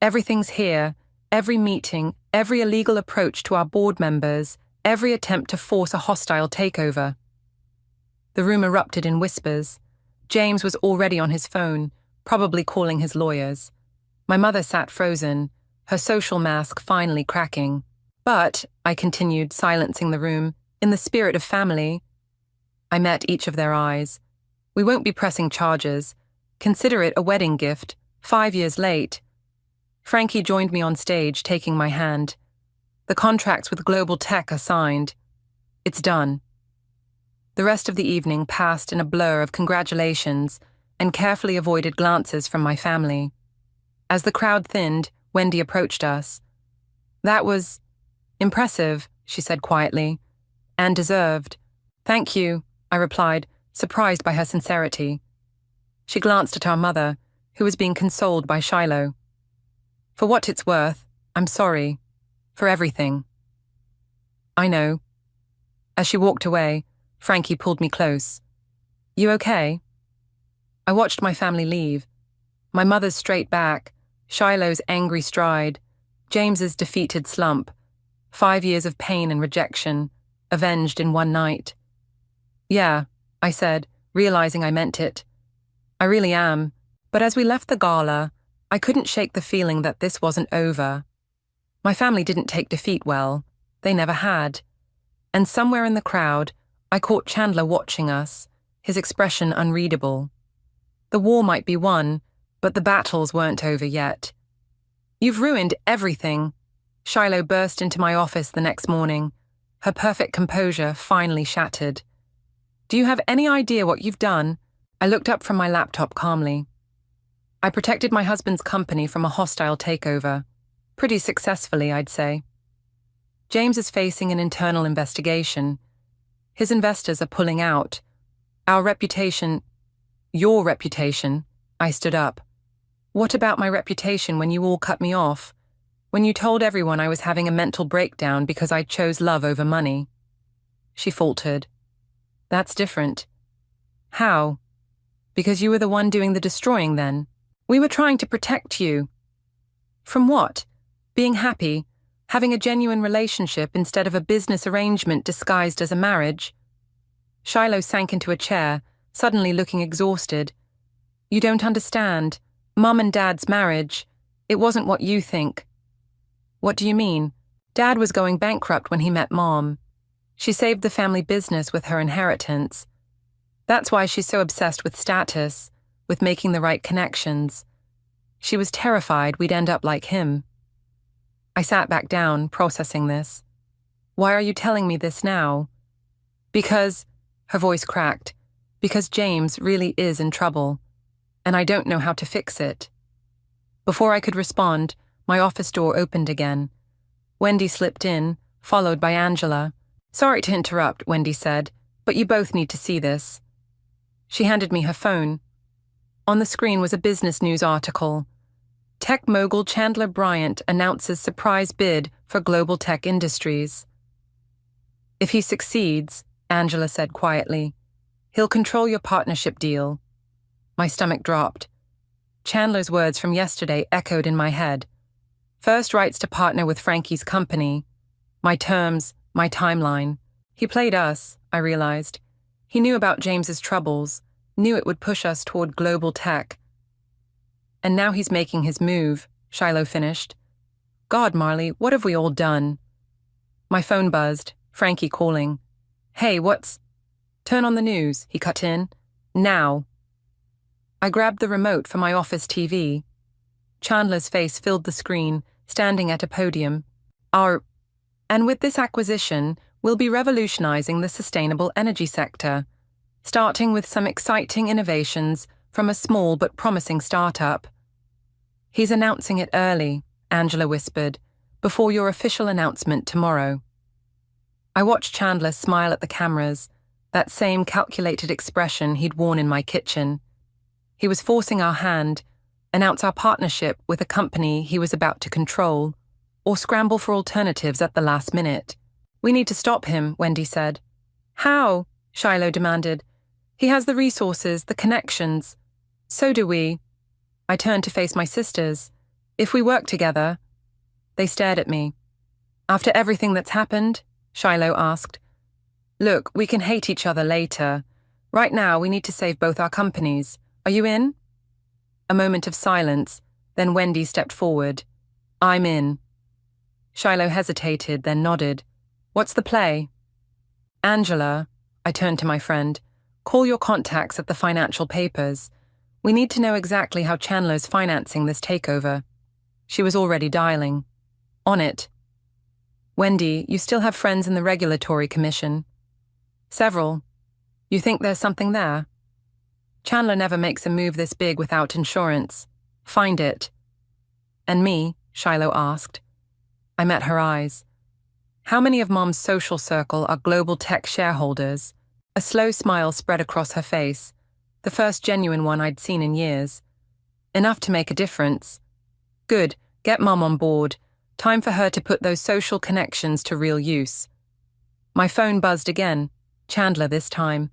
"Everything's here. Every meeting, every illegal approach to our board members, every attempt to force a hostile takeover." The room erupted in whispers. James was already on his phone, probably calling his lawyers. My mother sat frozen, her social mask finally cracking. "But," I continued, silencing the room, "in the spirit of family." I met each of their eyes. "We won't be pressing charges. Consider it a wedding gift, 5 years late." Frankie joined me on stage, taking my hand. "The contracts with Global Tech are signed. It's done." The rest of the evening passed in a blur of congratulations and carefully avoided glances from my family. As the crowd thinned, Wendy approached us. "That was impressive," she said quietly, "and deserved." "Thank you," I replied, surprised by her sincerity. She glanced at our mother, who was being consoled by Shiloh. "For what it's worth, I'm sorry. For everything." "I know." As she walked away, Frankie pulled me close. "You okay?" I watched my family leave. My mother's straight back, Shiloh's angry stride, James's defeated slump, 5 years of pain and rejection, avenged in one night. "Yeah," I said, realizing I meant it. "I really am." But as we left the gala, I couldn't shake the feeling that this wasn't over. My family didn't take defeat well. They never had. And somewhere in the crowd, I caught Chandler watching us, his expression unreadable. The war might be won, but the battles weren't over yet. "You've ruined everything." Shiloh burst into my office the next morning, her perfect composure finally shattered. "Do you have any idea what you've done?" I looked up from my laptop calmly. "I protected my husband's company from a hostile takeover. Pretty successfully, I'd say. James is facing an internal investigation. His investors are pulling out. Our reputation..." "Your reputation," I stood up. "What about my reputation when you all cut me off? When you told everyone I was having a mental breakdown because I chose love over money?" She faltered. "That's different." "How?" "Because you were the one doing the destroying then. We were trying to protect you." "From what? Being happy? Having a genuine relationship instead of a business arrangement disguised as a marriage?" Shiloh sank into a chair, suddenly looking exhausted. "You don't understand. Mum and Dad's marriage. It wasn't what you think." "What do you mean?" "Dad was going bankrupt when he met Mom. She saved the family business with her inheritance. That's why she's so obsessed with status. with making the right connections. She was terrified we'd end up like him. I sat back down, processing this. Why are you telling me this now? Because, her voice cracked, because James really is in trouble, and I don't know how to fix it. Before I could respond, my office door opened again. Wendy slipped in, followed by Angela. Sorry to interrupt, Wendy said, but you both need to see this. She handed me her phone. On the screen was a business news article. Tech mogul Chandler Bryant announces surprise bid for global tech industries. If he succeeds, Angela said quietly, he'll control your partnership deal. My stomach dropped. Chandler's words from yesterday echoed in my head. First rights to partner with Frankie's company. My terms, my timeline. He played us, I realized. He knew about James's troubles, knew it would push us toward global tech. And now he's making his move, Shiloh finished. God, Marley, what have we all done? My phone buzzed, Frankie calling. Hey, what's... Turn on the news, he cut in. Now. I grabbed the remote for my office TV. Chandler's face filled the screen, standing at a podium. And with this acquisition, we'll be revolutionizing the sustainable energy sector, starting with some exciting innovations from a small but promising startup. He's announcing it early, Angela whispered, before your official announcement tomorrow. I watched Chandler smile at the cameras, that same calculated expression he'd worn in my kitchen. He was forcing our hand, announce our partnership with a company he was about to control, or scramble for alternatives at the last minute. We need to stop him, Wendy said. How? Shiloh demanded. He has the resources, the connections. So do we. I turned to face my sisters. If we work together... They stared at me. After everything that's happened? Shiloh asked. Look, we can hate each other later. Right now, we need to save both our companies. Are you in? A moment of silence, then Wendy stepped forward. I'm in. Shiloh hesitated, then nodded. What's the play? Angela, I turned to my friend, call your contacts at the financial papers. We need to know exactly how Chandler's financing this takeover. She was already dialing. On it. Wendy, you still have friends in the Regulatory Commission. Several. You think there's something there? Chandler never makes a move this big without insurance. Find it. And me? Shiloh asked. I met her eyes. How many of Mom's social circle are global tech shareholders? A slow smile spread across her face, the first genuine one I'd seen in years. Enough to make a difference. Good, get Mom on board. Time for her to put those social connections to real use. My phone buzzed again, Chandler this time.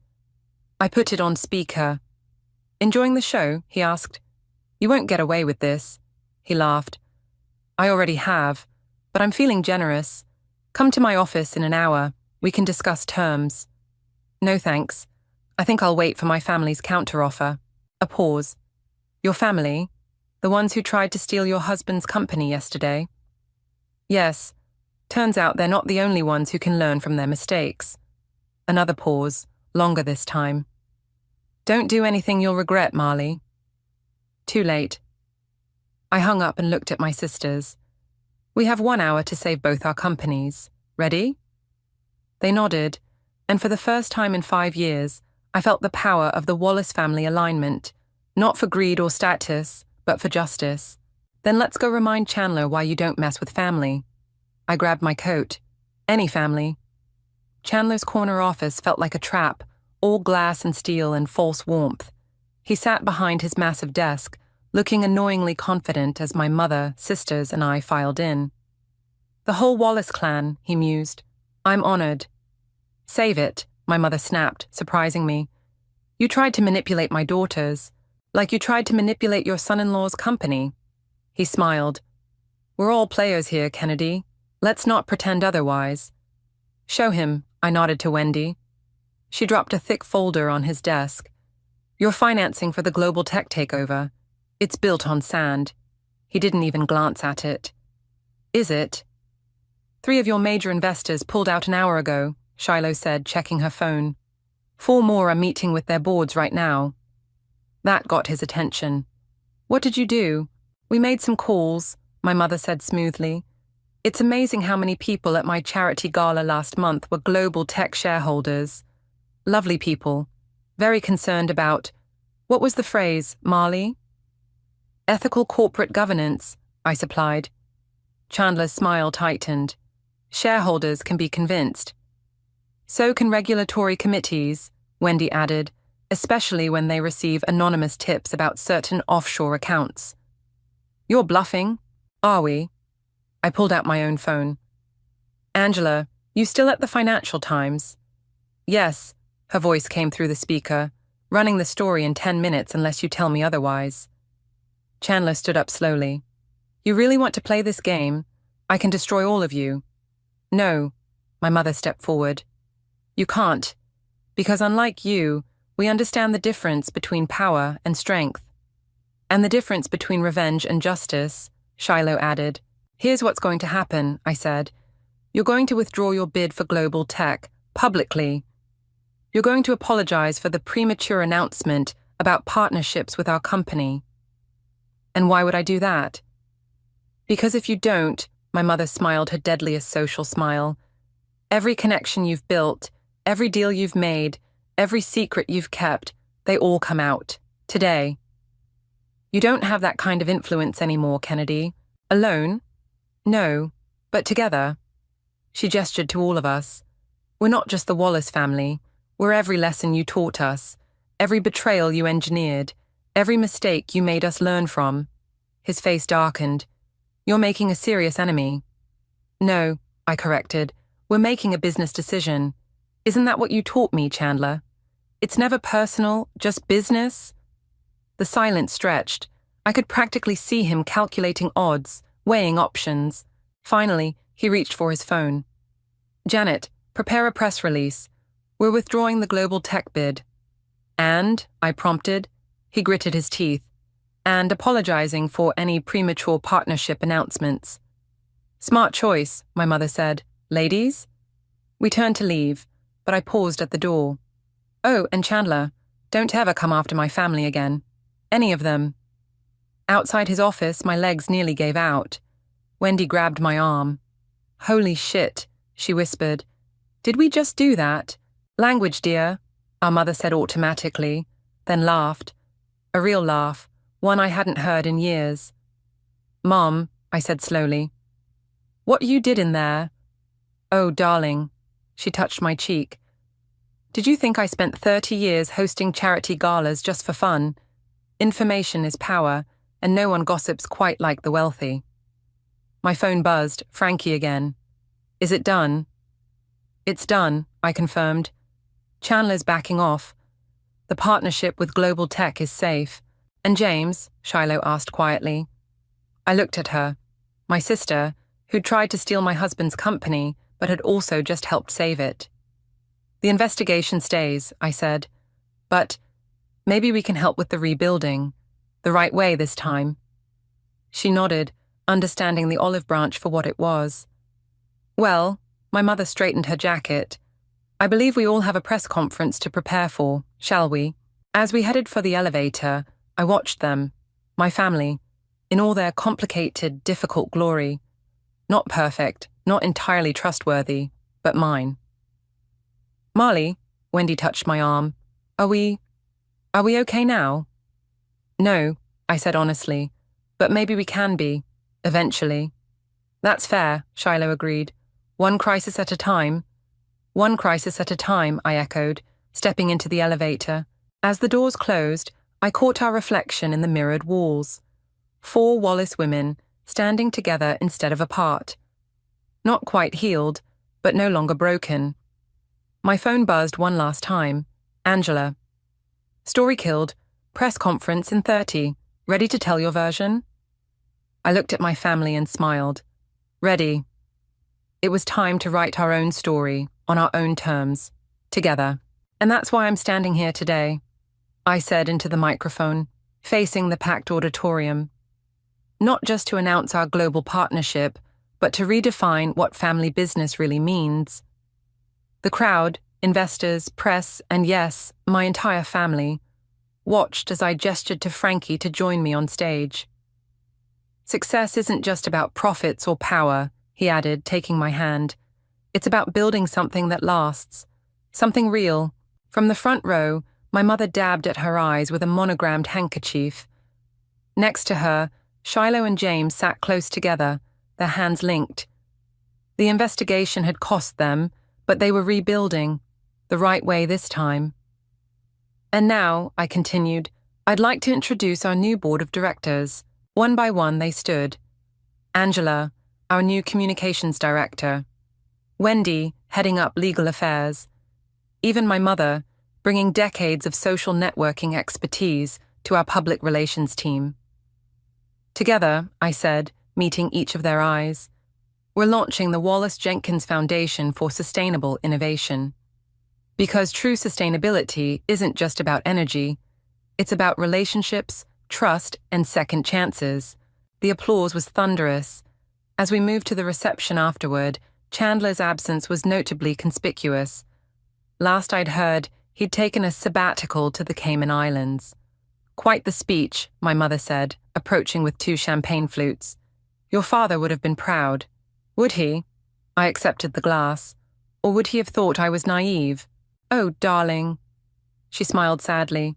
I put it on speaker. Enjoying the show? He asked. You won't get away with this. He laughed. I already have, but I'm feeling generous. Come to my office in an hour. We can discuss terms. No thanks. I think I'll wait for my family's counteroffer. A pause. Your family? The ones who tried to steal your husband's company yesterday? Yes. Turns out they're not the only ones who can learn from their mistakes. Another pause, longer this time. Don't do anything you'll regret, Marley. Too late. I hung up and looked at my sisters. We have 1 hour to save both our companies. Ready? They nodded, and for the first time in 5 years, I felt the power of the Wallace family alignment, not for greed or status, but for justice. Then let's go remind Chandler why you don't mess with family. I grabbed my coat. Any family. Chandler's corner office felt like a trap, all glass and steel and false warmth. He sat behind his massive desk, looking annoyingly confident as my mother, sisters, and I filed in. The whole Wallace clan, he mused. I'm honored. Save it, my mother snapped, surprising me. You tried to manipulate my daughters, like you tried to manipulate your son-in-law's company. He smiled. We're all players here, Kennedy. Let's not pretend otherwise. Show him, I nodded to Wendy. She dropped a thick folder on his desk. Your financing for the global tech takeover. It's built on sand. He didn't even glance at it. Is it? 3 of your major investors pulled out an hour ago, Shiloh said, checking her phone. 4 more are meeting with their boards right now. That got his attention. "What did you do?" "We made some calls," my mother said smoothly. "It's amazing how many people at my charity gala last month were global tech shareholders. Lovely people. Very concerned about, what was the phrase, Marley?" "Ethical corporate governance," I supplied. Chandler's smile tightened. "Shareholders can be convinced." "So can regulatory committees," Wendy added, "especially when they receive anonymous tips about certain offshore accounts." "You're bluffing." "Are we?" I pulled out my own phone. "Angela, you still at the Financial Times?" "Yes," her voice came through the speaker, "running the story in 10 minutes unless you tell me otherwise." Chandler stood up slowly. "You really want to play this game? I can destroy all of you." "No," my mother stepped forward. "You can't, because unlike you, we understand the difference between power and strength." "And the difference between revenge and justice," Shiloh added. "Here's what's going to happen," I said. "You're going to withdraw your bid for global tech, publicly. You're going to apologize for the premature announcement about partnerships with our company." "And why would I do that?" "Because if you don't," my mother smiled her deadliest social smile, "every connection you've built, every deal you've made, every secret you've kept, they all come out. Today. You don't have that kind of influence anymore, Kennedy. Alone? No, but together." She gestured to all of us. "We're not just the Wallace family. We're every lesson you taught us, every betrayal you engineered, every mistake you made us learn from." His face darkened. "You're making a serious enemy." "No," I corrected. "We're making a business decision. Isn't that what you taught me, Chandler? It's never personal, just business." The silence stretched. I could practically see him calculating odds, weighing options. Finally, he reached for his phone. "Janet, prepare a press release. We're withdrawing the global tech bid." "And," I prompted. He gritted his teeth. "And apologizing for any premature partnership announcements." "Smart choice," my mother said. "Ladies?" We turned to leave, but I paused at the door. "Oh, and Chandler, don't ever come after my family again. Any of them." Outside his office, my legs nearly gave out. Wendy grabbed my arm. "Holy shit," she whispered. "Did we just do that?" "Language, dear," our mother said automatically, then laughed. A real laugh, one I hadn't heard in years. "Mom," I said slowly, "what you did in there?" "Oh, darling," she touched my cheek. "Did you think I spent 30 years hosting charity galas just for fun? Information is power, and no one gossips quite like the wealthy." My phone buzzed, Frankie again. "Is it done?" "It's done," I confirmed. "Chandler's backing off. The partnership with Global Tech is safe. And James?" Shiloh asked quietly. I looked at her. My sister, who'd tried to steal my husband's company, but had also just helped save it. "The investigation stays," I said. "But maybe we can help with the rebuilding. The right way this time." She nodded, understanding the olive branch for what it was. "Well," my mother straightened her jacket, "I believe we all have a press conference to prepare for, shall we?" As we headed for the elevator, I watched them, my family, in all their complicated, difficult glory. Not perfect, not entirely trustworthy, but mine. "Marley," Wendy touched my arm, Are we okay now?" "No," I said honestly, "but maybe we can be, eventually." "That's fair," Shiloh agreed. "One crisis at a time." "One crisis at a time," I echoed, stepping into the elevator. As the doors closed, I caught our reflection in the mirrored walls. 4 Wallace women, standing together instead of apart. Not quite healed, but no longer broken. My phone buzzed one last time. Angela. "Story killed. Press conference in 30. Ready to tell your version?" I looked at my family and smiled. Ready. It was time to write our own story, on our own terms, together. And that's why I'm standing here today, I said into the microphone, facing the packed auditorium. Not just to announce our global partnership, but to redefine what family business really means. The crowd, investors, press, and yes, my entire family, watched as I gestured to Frankie to join me on stage. Success isn't just about profits or power, he added, taking my hand. It's about building something that lasts, something real. From the front row, my mother dabbed at her eyes with a monogrammed handkerchief. Next to her, Shiloh and James sat close together, their hands linked. The investigation had cost them, but they were rebuilding, the right way this time. And now, I continued, I'd like to introduce our new board of directors. One by one they stood. Angela, our new communications director. Wendy, heading up legal affairs. Even my mother, bringing decades of social networking expertise to our public relations team. Together, I said, meeting each of their eyes, we're launching the Wallace Jenkins Foundation for Sustainable Innovation. Because true sustainability isn't just about energy, it's about relationships, trust, and second chances. The applause was thunderous. As we moved to the reception afterward, Chandler's absence was notably conspicuous. Last I'd heard, he'd taken a sabbatical to the Cayman Islands. Quite the speech, my mother said, approaching with 2 champagne flutes. Your father would have been proud. Would he? I accepted the glass. Or would he have thought I was naive? Oh, darling. She smiled sadly.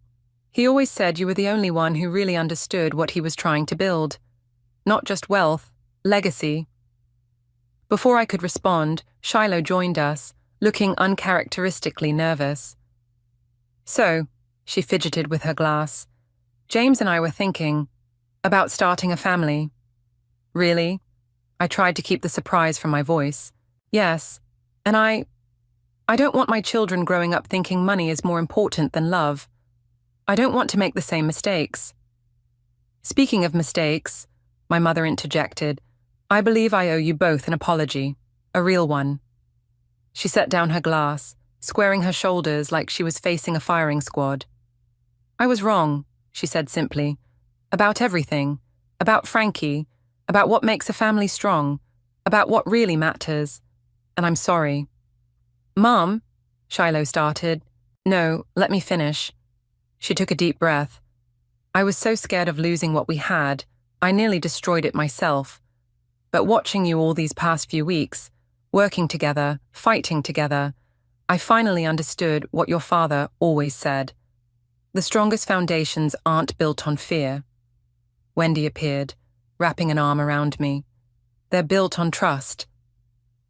He always said you were the only one who really understood what he was trying to build. Not just wealth, legacy. Before I could respond, Shiloh joined us, looking uncharacteristically nervous. So, she fidgeted with her glass, James and I were thinking about starting a family. Really? I tried to keep the surprise from my voice. Yes, and I don't want my children growing up thinking money is more important than love. I don't want to make the same mistakes. Speaking of mistakes, my mother interjected, I believe I owe you both an apology, a real one. She set down her glass, squaring her shoulders like she was facing a firing squad. I was wrong, she said simply, about everything, about Frankie, about what makes a family strong, about what really matters, and I'm sorry. Mom, Shiloh started. No, let me finish. She took a deep breath. I was so scared of losing what we had, I nearly destroyed it myself. But watching you all these past few weeks, working together, fighting together, I finally understood what your father always said. The strongest foundations aren't built on fear. Wendy appeared, wrapping an arm around me. They're built on trust.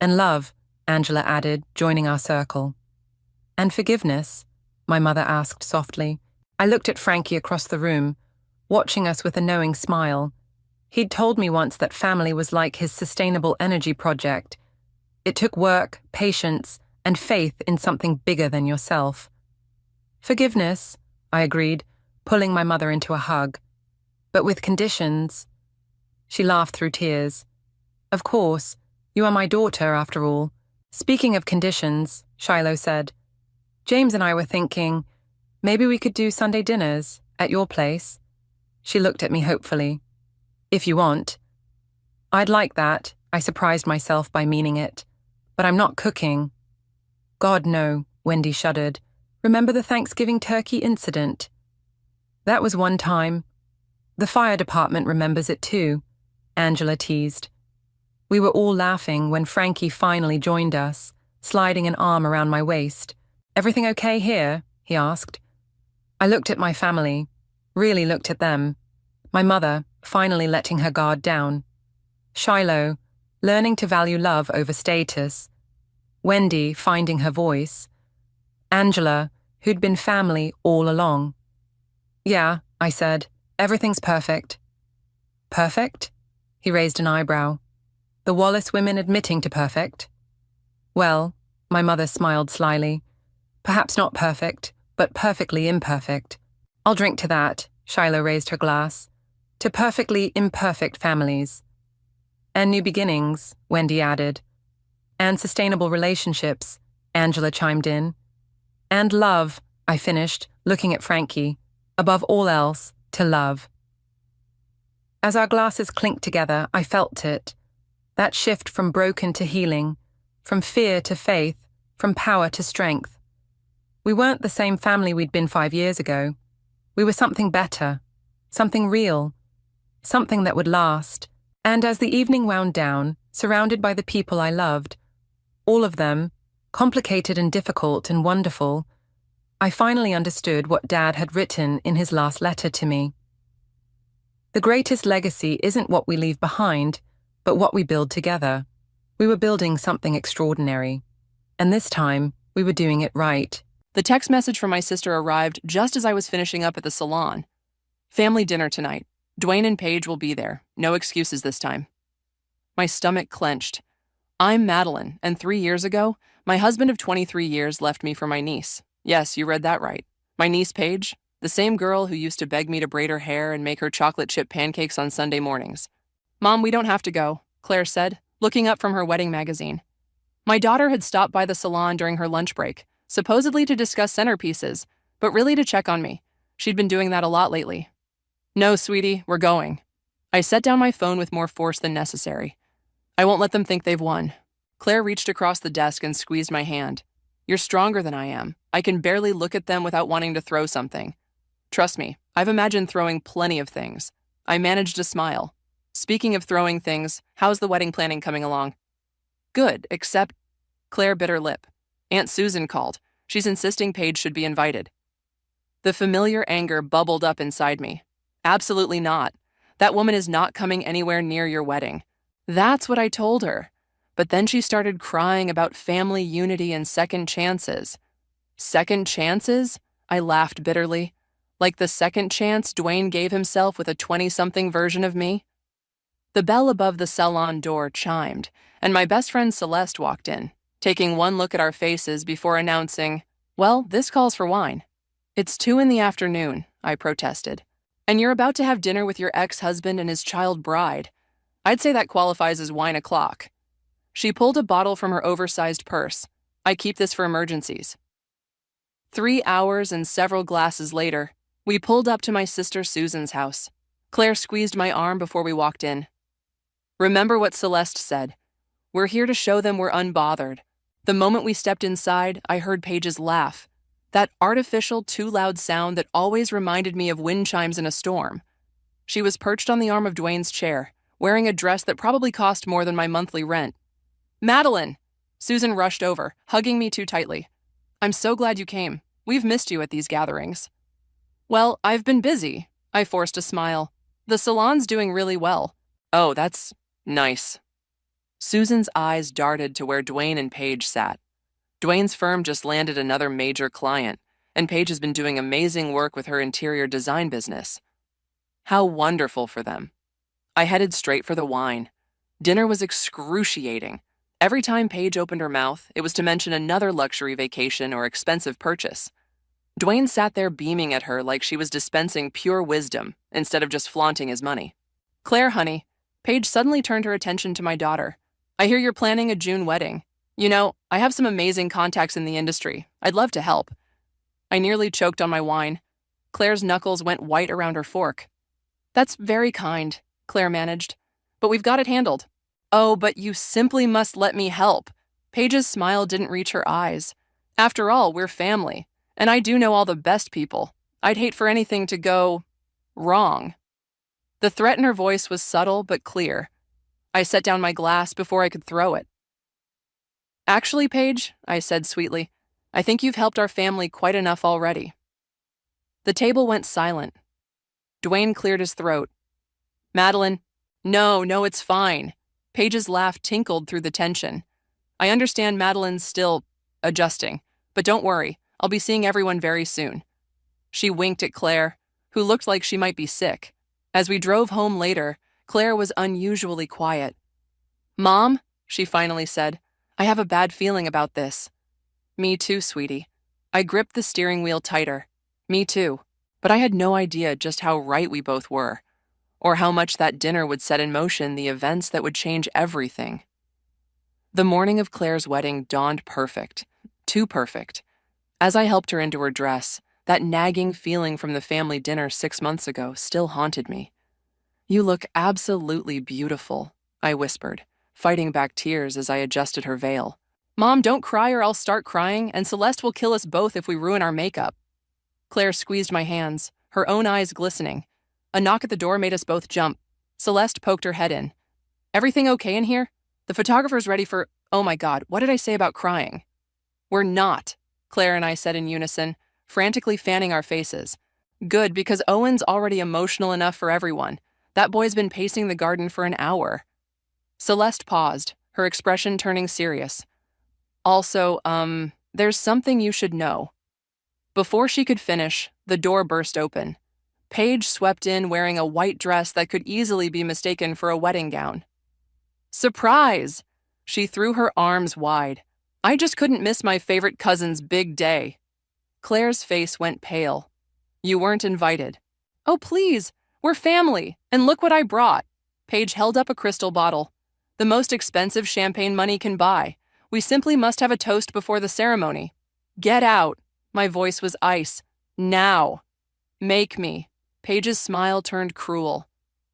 And love, Angela added, joining our circle. And forgiveness, my mother asked softly. I looked at Frankie across the room, watching us with a knowing smile. He'd told me once that family was like his sustainable energy project. It took work, patience, and faith in something bigger than yourself. Forgiveness, I agreed, pulling my mother into a hug. But with conditions. She laughed through tears. Of course, you are my daughter, after all. Speaking of conditions, Shiloh said, James and I were thinking, maybe we could do Sunday dinners at your place. She looked at me hopefully. If you want. I'd like that, I surprised myself by meaning it. But I'm not cooking. God, no, Wendy shuddered. Remember the Thanksgiving turkey incident? That was one time. The fire department remembers it too, Angela teased. We were all laughing when Frankie finally joined us, sliding an arm around my waist. Everything okay here? He asked. I looked at my family, really looked at them. My mother, finally letting her guard down. Shiloh, learning to value love over status. Wendy, finding her voice. Angela, who'd been family all along. Yeah, I said, everything's perfect. Perfect? He raised an eyebrow. The Wallace women admitting to perfect? Well, my mother smiled slyly. Perhaps not perfect, but perfectly imperfect. I'll drink to that, Shiloh raised her glass. To perfectly imperfect families. And new beginnings, Wendy added. And sustainable relationships, Angela chimed in. And love, I finished, looking at Frankie. Above all else, to love. As our glasses clinked together, I felt it. That shift from broken to healing, from fear to faith, from power to strength. We weren't the same family we'd been 5 years ago. We were something better, something real, something that would last. And as the evening wound down, surrounded by the people I loved, all of them, complicated and difficult and wonderful, I finally understood what Dad had written in his last letter to me. The greatest legacy isn't what we leave behind, but what we build together. We were building something extraordinary. And this time, we were doing it right. The text message from my sister arrived just as I was finishing up at the salon. Family dinner tonight. Dwayne and Paige will be there. No excuses this time. My stomach clenched. I'm Madeline, and 3 years ago, my husband of 23 years left me for my niece. Yes, you read that right. My niece Paige, the same girl who used to beg me to braid her hair and make her chocolate chip pancakes on Sunday mornings. Mom, we don't have to go, Claire said, looking up from her wedding magazine. My daughter had stopped by the salon during her lunch break, supposedly to discuss centerpieces, but really to check on me. She'd been doing that a lot lately. No, sweetie, we're going. I set down my phone with more force than necessary. I won't let them think they've won. Claire reached across the desk and squeezed my hand. You're stronger than I am. I can barely look at them without wanting to throw something. Trust me, I've imagined throwing plenty of things. I managed to smile. Speaking of throwing things, how's the wedding planning coming along? Good, except... Claire bit her lip. Aunt Susan called. She's insisting Paige should be invited. The familiar anger bubbled up inside me. Absolutely not. That woman is not coming anywhere near your wedding. That's what I told her. But then she started crying about family unity and second chances. Second chances? I laughed bitterly. Like the second chance Dwayne gave himself with a 20-something version of me? The bell above the salon door chimed, and my best friend Celeste walked in, taking one look at our faces before announcing, well, this calls for wine. It's 2 p.m, I protested. And you're about to have dinner with your ex-husband and his child bride. I'd say that qualifies as wine o'clock. She pulled a bottle from her oversized purse. I keep this for emergencies. 3 hours and several glasses later, we pulled up to my sister Susan's house. Claire squeezed my arm before we walked in. Remember what Celeste said. We're here to show them we're unbothered. The moment we stepped inside, I heard Paige's laugh. That artificial, too loud sound that always reminded me of wind chimes in a storm. She was perched on the arm of Dwayne's chair, wearing a dress that probably cost more than my monthly rent. Madeline! Susan rushed over, hugging me too tightly. I'm so glad you came. We've missed you at these gatherings. Well, I've been busy. I forced a smile. The salon's doing really well. Oh, that's nice. Susan's eyes darted to where Dwayne and Paige sat. Dwayne's firm just landed another major client, and Paige has been doing amazing work with her interior design business. How wonderful for them. I headed straight for the wine. Dinner was excruciating. Every time Paige opened her mouth, it was to mention another luxury vacation or expensive purchase. Dwayne sat there beaming at her like she was dispensing pure wisdom instead of just flaunting his money. Claire, honey, Paige suddenly turned her attention to my daughter. I hear you're planning a June wedding. You know, I have some amazing contacts in the industry. I'd love to help. I nearly choked on my wine. Claire's knuckles went white around her fork. That's very kind, Claire managed. But we've got it handled. Oh, but you simply must let me help. Paige's smile didn't reach her eyes. After all, we're family, and I do know all the best people. I'd hate for anything to go wrong. The threat in her voice was subtle but clear. I set down my glass before I could throw it. Actually, Paige, I said sweetly, I think you've helped our family quite enough already. The table went silent. Dwayne cleared his throat. Madeline, no, it's fine. Paige's laugh tinkled through the tension. I understand Madeline's still adjusting, but don't worry, I'll be seeing everyone very soon. She winked at Claire, who looked like she might be sick. As we drove home later, Claire was unusually quiet. Mom, she finally said, I have a bad feeling about this. Me too, sweetie. I gripped the steering wheel tighter. Me too. But I had no idea just how right we both were, or how much that dinner would set in motion the events that would change everything. The morning of Claire's wedding dawned perfect, too perfect. As I helped her into her dress, that nagging feeling from the family dinner 6 months ago still haunted me. You look absolutely beautiful, I whispered, fighting back tears as I adjusted her veil. Mom, don't cry or I'll start crying, and Celeste will kill us both if we ruin our makeup. Claire squeezed my hands, her own eyes glistening. A knock at the door made us both jump. Celeste poked her head in. "Everything okay in here? The photographer's ready for—" "Oh my God, what did I say about crying?" "We're not," Claire and I said in unison, frantically fanning our faces. "Good, because Owen's already emotional enough for everyone. That boy's been pacing the garden for an hour." Celeste paused, her expression turning serious. "Also, there's something you should know." Before she could finish, the door burst open. Paige swept in wearing a white dress that could easily be mistaken for a wedding gown. "Surprise!" She threw her arms wide. "I just couldn't miss my favorite cousin's big day." Claire's face went pale. "You weren't invited." "Oh, please, we're family, and look what I brought." Paige held up a crystal bottle. "The most expensive champagne money can buy. We simply must have a toast before the ceremony." "Get out." My voice was ice. "Now." "Make me." Paige's smile turned cruel.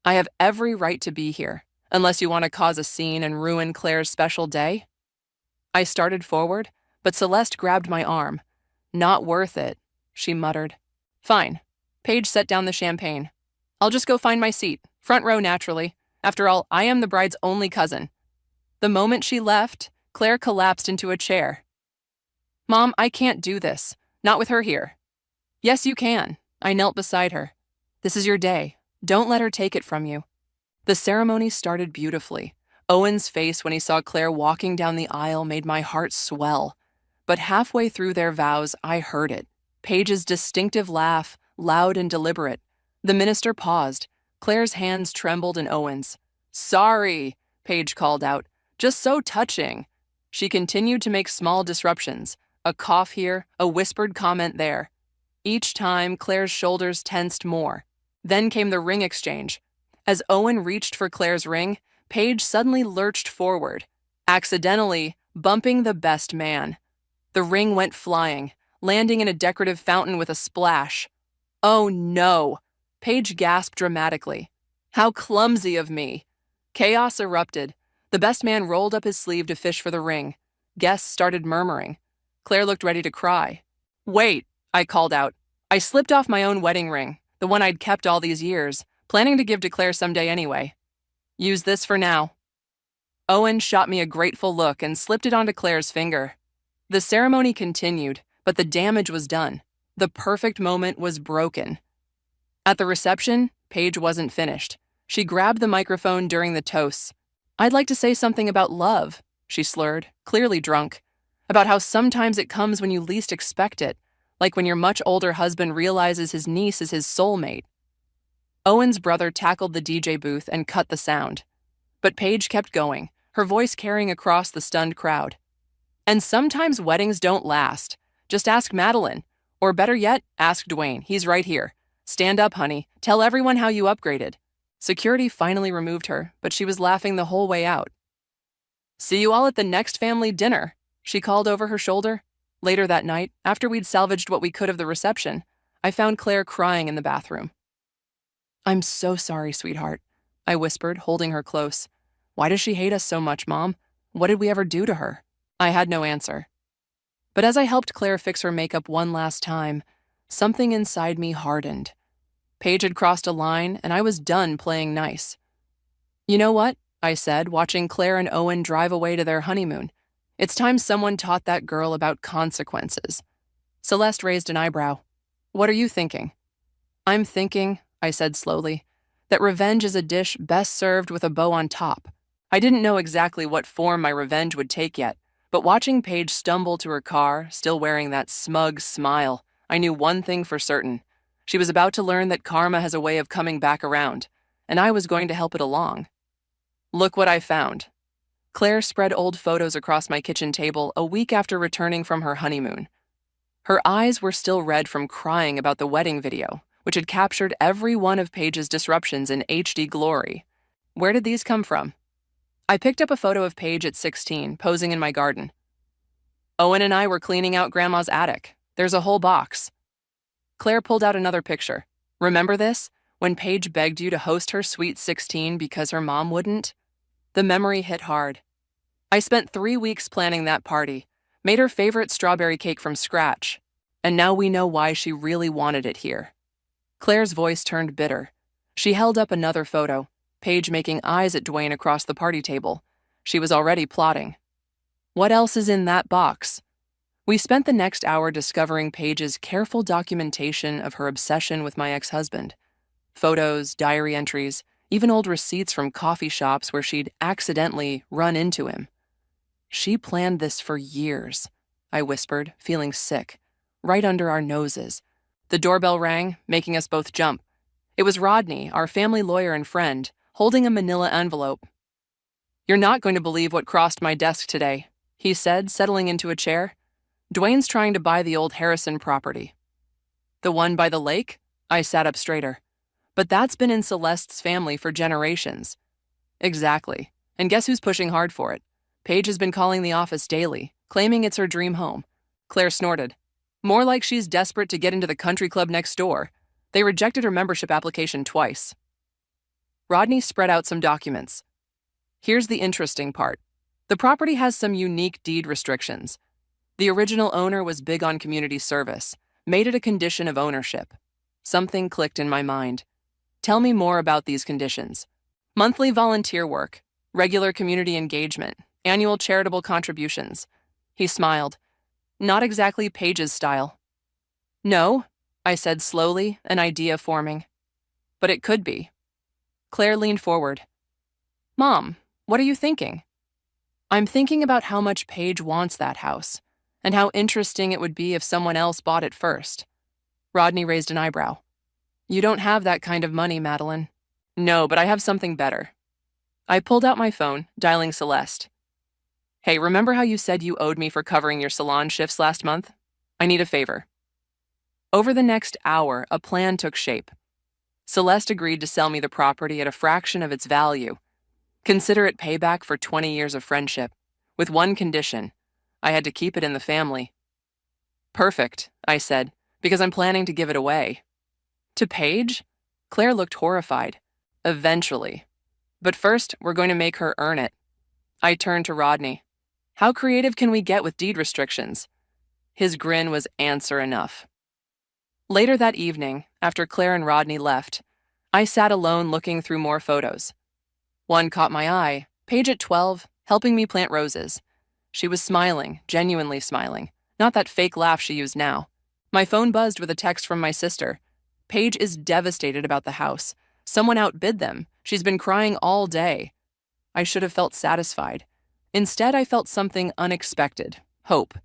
"I have every right to be here, unless you want to cause a scene and ruin Claire's special day." I started forward, but Celeste grabbed my arm. "Not worth it," she muttered. "Fine." Paige set down the champagne. "I'll just go find my seat, front row naturally. After all, I am the bride's only cousin." The moment she left, Claire collapsed into a chair. "Mom, I can't do this. Not with her here." "Yes, you can." I knelt beside her. "This is your day. Don't let her take it from you." The ceremony started beautifully. Owen's face when he saw Claire walking down the aisle made my heart swell. But halfway through their vows, I heard it. Paige's distinctive laugh, loud and deliberate. The minister paused. Claire's hands trembled in Owen's. "Sorry," Paige called out. "Just so touching." She continued to make small disruptions. A cough here, a whispered comment there. Each time, Claire's shoulders tensed more. Then came the ring exchange. As Owen reached for Claire's ring, Paige suddenly lurched forward, accidentally bumping the best man. The ring went flying, landing in a decorative fountain with a splash. "Oh no!" Paige gasped dramatically. "How clumsy of me!" Chaos erupted. The best man rolled up his sleeve to fish for the ring. Guests started murmuring. Claire looked ready to cry. "Wait," I called out. I slipped off my own wedding ring, the one I'd kept all these years, planning to give to Claire someday anyway. "Use this for now." Owen shot me a grateful look and slipped it onto Claire's finger. The ceremony continued, but the damage was done. The perfect moment was broken. At the reception, Paige wasn't finished. She grabbed the microphone during the toasts. "I'd like to say something about love," she slurred, clearly drunk. "About how sometimes it comes when you least expect it, like when your much older husband realizes his niece is his soulmate." Owen's brother tackled the DJ booth and cut the sound. But Paige kept going, her voice carrying across the stunned crowd. "And sometimes weddings don't last. Just ask Madeline. Or better yet, ask Dwayne. He's right here. Stand up, honey. Tell everyone how you upgraded." Security finally removed her, but she was laughing the whole way out. "See you all at the next family dinner," she called over her shoulder. Later that night, after we'd salvaged what we could of the reception, I found Claire crying in the bathroom. "I'm so sorry, sweetheart," I whispered, holding her close. "Why does she hate us so much, Mom? What did we ever do to her?" I had no answer. But as I helped Claire fix her makeup one last time, something inside me hardened. Paige had crossed a line, and I was done playing nice. "You know what?" I said, watching Claire and Owen drive away to their honeymoon. "It's time someone taught that girl about consequences." Celeste raised an eyebrow. "What are you thinking?" "I'm thinking," I said slowly, "that revenge is a dish best served with a bow on top." I didn't know exactly what form my revenge would take yet, but watching Paige stumble to her car, still wearing that smug smile, I knew one thing for certain. She was about to learn that karma has a way of coming back around, and I was going to help it along. Look what I found. Claire spread old photos across my kitchen table a week after returning from her honeymoon. Her eyes were still red from crying about the wedding video, which had captured every one of Paige's disruptions in HD glory. Where did these come from? I picked up a photo of Paige at 16, posing in my garden. "Owen and I were cleaning out Grandma's attic. There's a whole box." Claire pulled out another picture. "Remember this? When Paige begged you to host her sweet 16 because her mom wouldn't?" The memory hit hard. I spent 3 weeks planning that party, made her favorite strawberry cake from scratch, and now we know why she really wanted it here. Claire's voice turned bitter. She held up another photo, Paige making eyes at Dwayne across the party table. She was already plotting. What else is in that box? We spent the next hour discovering Paige's careful documentation of her obsession with my ex-husband. Photos, diary entries, even old receipts from coffee shops where she'd accidentally run into him. She planned this for years, I whispered, feeling sick, right under our noses. The doorbell rang, making us both jump. It was Rodney, our family lawyer and friend, holding a manila envelope. "You're not going to believe what crossed my desk today," he said, settling into a chair. "Dwayne's trying to buy the old Harrison property." "The one by the lake?" I sat up straighter. "But that's been in Celeste's family for generations." "Exactly. And guess who's pushing hard for it? Paige has been calling the office daily, claiming it's her dream home." Claire snorted. "More like she's desperate to get into the country club next door. They rejected her membership application twice." Rodney spread out some documents. "Here's the interesting part. The property has some unique deed restrictions. The original owner was big on community service, made it a condition of ownership." Something clicked in my mind. "Tell me more about these conditions." "Monthly volunteer work, regular community engagement, annual charitable contributions." He smiled. "Not exactly Paige's style." "No," I said slowly, an idea forming. "But it could be." Claire leaned forward. "Mom, what are you thinking?" "I'm thinking about how much Paige wants that house, and how interesting it would be if someone else bought it first." Rodney raised an eyebrow. "You don't have that kind of money, Madeline." "No, but I have something better." I pulled out my phone, dialing Celeste. "Hey, remember how you said you owed me for covering your salon shifts last month? I need a favor." Over the next hour, a plan took shape. Celeste agreed to sell me the property at a fraction of its value. Consider it payback for 20 years of friendship, with one condition: I had to keep it in the family. "Perfect," I said, "because I'm planning to give it away." "To Paige?" Claire looked horrified. "Eventually. But first, we're going to make her earn it." I turned to Rodney. "How creative can we get with deed restrictions?" His grin was answer enough. Later that evening, after Claire and Rodney left, I sat alone looking through more photos. One caught my eye, Paige at 12, helping me plant roses. She was smiling, genuinely smiling, not that fake laugh she used now. My phone buzzed with a text from my sister. "Paige is devastated about the house. Someone outbid them. She's been crying all day." I should have felt satisfied. Instead, I felt something unexpected, hope.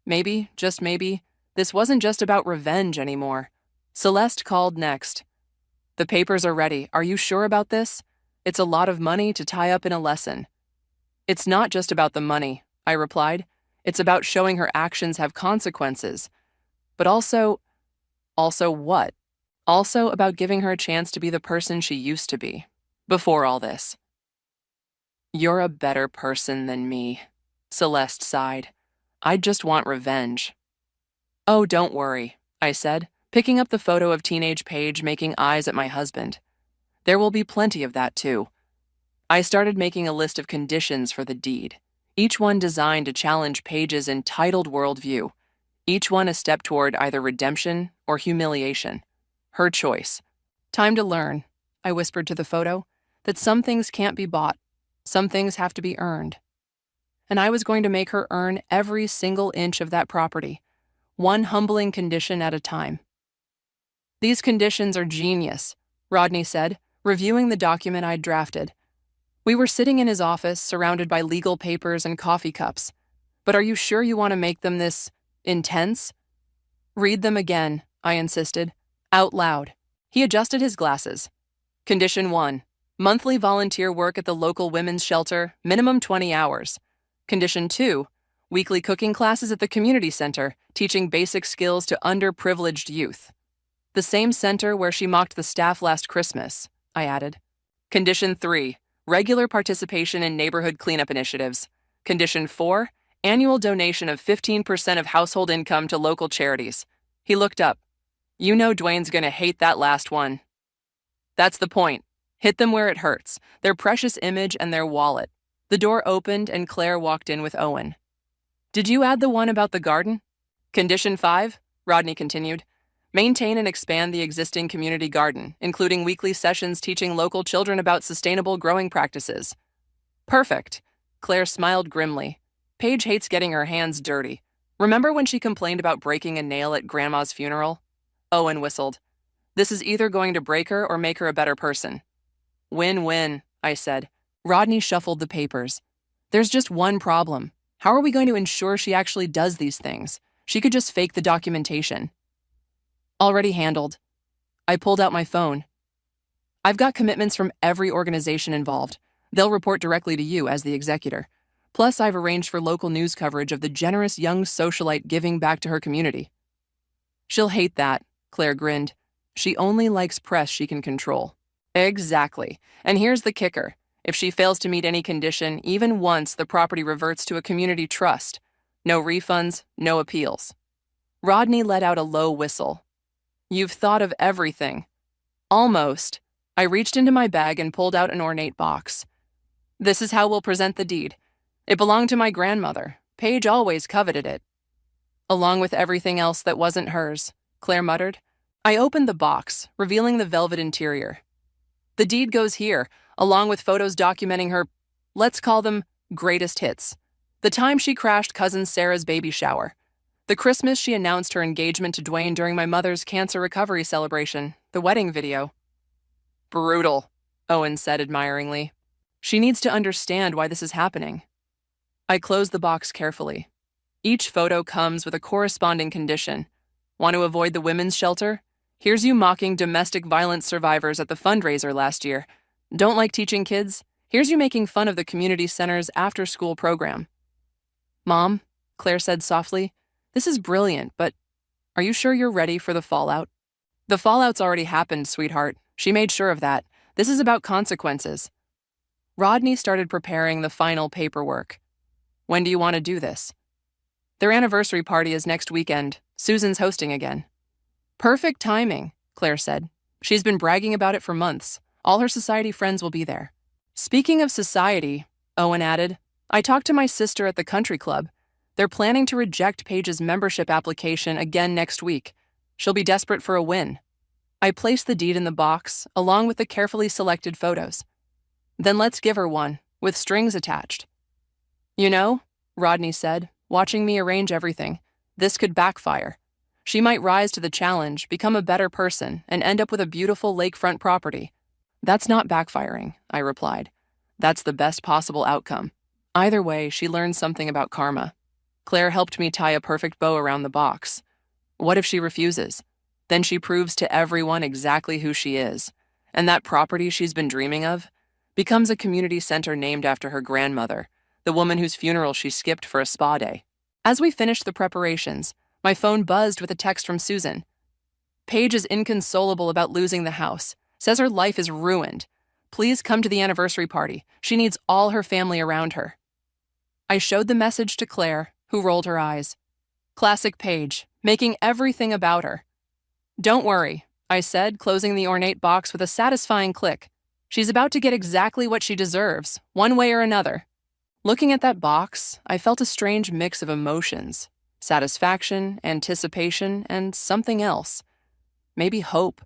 Maybe, just maybe, this wasn't just about revenge anymore. Celeste called next. "The papers are ready. Are you sure about this? It's a lot of money to tie up in a lesson." "It's not just about the money," I replied. "It's about showing her actions have consequences. But also what? Also about giving her a chance to be the person she used to be, before all this." "You're a better person than me," Celeste sighed. "I just want revenge." "Oh, don't worry," I said, picking up the photo of teenage Paige making eyes at my husband. "There will be plenty of that, too." I started making a list of conditions for the deed, each one designed to challenge Paige's entitled worldview, each one a step toward either redemption or humiliation. Her choice. "Time to learn," I whispered to the photo, "that some things can't be bought. Some things have to be earned." And I was going to make her earn every single inch of that property, one humbling condition at a time. "These conditions are genius," Rodney said, reviewing the document I'd drafted. We were sitting in his office, surrounded by legal papers and coffee cups. "But are you sure you want to make them this intense?" "Read them again," I insisted, out loud. He adjusted his glasses. "Condition 1. Monthly volunteer work at the local women's shelter, minimum 20 hours. Condition 2. Weekly cooking classes at the community center, teaching basic skills to underprivileged youth. The same center where she mocked the staff last Christmas," I added. Condition 3. Regular participation in neighborhood cleanup initiatives. Condition 4. Annual donation of 15% of household income to local charities." He looked up. "You know Dwayne's gonna hate that last one." "That's the point. Hit them where it hurts, their precious image and their wallet." The door opened and Claire walked in with Owen. "Did you add the one about the garden?" Condition 5, Rodney continued. Maintain and expand the existing community garden, including weekly sessions teaching local children about sustainable growing practices. Perfect. Claire smiled grimly. Paige hates getting her hands dirty. Remember when she complained about breaking a nail at Grandma's funeral? Owen whistled. This is either going to break her or make her a better person. Win-win, I said. Rodney shuffled the papers. There's just one problem. How are we going to ensure she actually does these things? She could just fake the documentation. Already handled. I pulled out my phone. I've got commitments from every organization involved. They'll report directly to you as the executor. Plus, I've arranged for local news coverage of the generous young socialite giving back to her community. She'll hate that, Claire grinned. She only likes press she can control. Exactly. And here's the kicker. If she fails to meet any condition, even once, the property reverts to a community trust. No refunds, no appeals. Rodney let out a low whistle. You've thought of everything. Almost. I reached into my bag and pulled out an ornate box. This is how we'll present the deed. It belonged to my grandmother. Paige always coveted it. Along with everything else that wasn't hers, Claire muttered. I opened the box, revealing the velvet interior. The deed goes here, along with photos documenting her, let's call them, greatest hits. The time she crashed cousin Sarah's baby shower. The Christmas she announced her engagement to Dwayne during my mother's cancer recovery celebration, the wedding video. Brutal, Owen said admiringly. She needs to understand why this is happening. I closed the box carefully. Each photo comes with a corresponding condition. Want to avoid the women's shelter? Here's you mocking domestic violence survivors at the fundraiser last year. Don't like teaching kids? Here's you making fun of the community center's after-school program. Mom, Claire said softly, this is brilliant, but are you sure you're ready for the fallout? The fallout's already happened, sweetheart. She made sure of that. This is about consequences. Rodney started preparing the final paperwork. When do you want to do this? Their anniversary party is next weekend. Susan's hosting again. Perfect timing, Claire said. She's been bragging about it for months. All her society friends will be there. Speaking of society, Owen added, I talked to my sister at the country club. They're planning to reject Paige's membership application again next week. She'll be desperate for a win. I placed the deed in the box, along with the carefully selected photos. Then let's give her one, with strings attached. You know, Rodney said, watching me arrange everything, this could backfire. She might rise to the challenge, become a better person, and end up with a beautiful lakefront property. That's not backfiring, I replied. That's the best possible outcome. Either way, she learned something about karma. Claire helped me tie a perfect bow around the box. What if she refuses? Then she proves to everyone exactly who she is, and that property she's been dreaming of becomes a community center named after her grandmother, the woman whose funeral she skipped for a spa day. As we finished the preparations, my phone buzzed with a text from Susan. Paige is inconsolable about losing the house, says her life is ruined. Please come to the anniversary party. She needs all her family around her. I showed the message to Claire, who rolled her eyes. Classic Paige, making everything about her. Don't worry, I said, closing the ornate box with a satisfying click. She's about to get exactly what she deserves, one way or another. Looking at that box, I felt a strange mix of emotions. Satisfaction, anticipation, and something else. Maybe hope.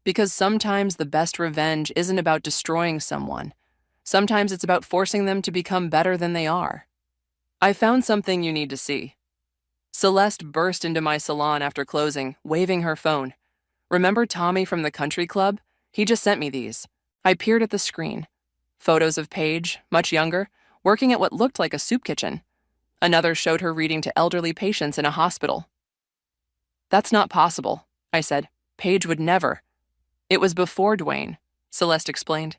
Because sometimes the best revenge isn't about destroying someone. Sometimes it's about forcing them to become better than they are. I found something you need to see. Celeste burst into my salon after closing, waving her phone. Remember Tommy from the country club? He just sent me these. I peered at the screen. Photos of Paige, much younger, working at what looked like a soup kitchen. Another showed her reading to elderly patients in a hospital. That's not possible, I said. Paige would never. It was before Dwayne, Celeste explained.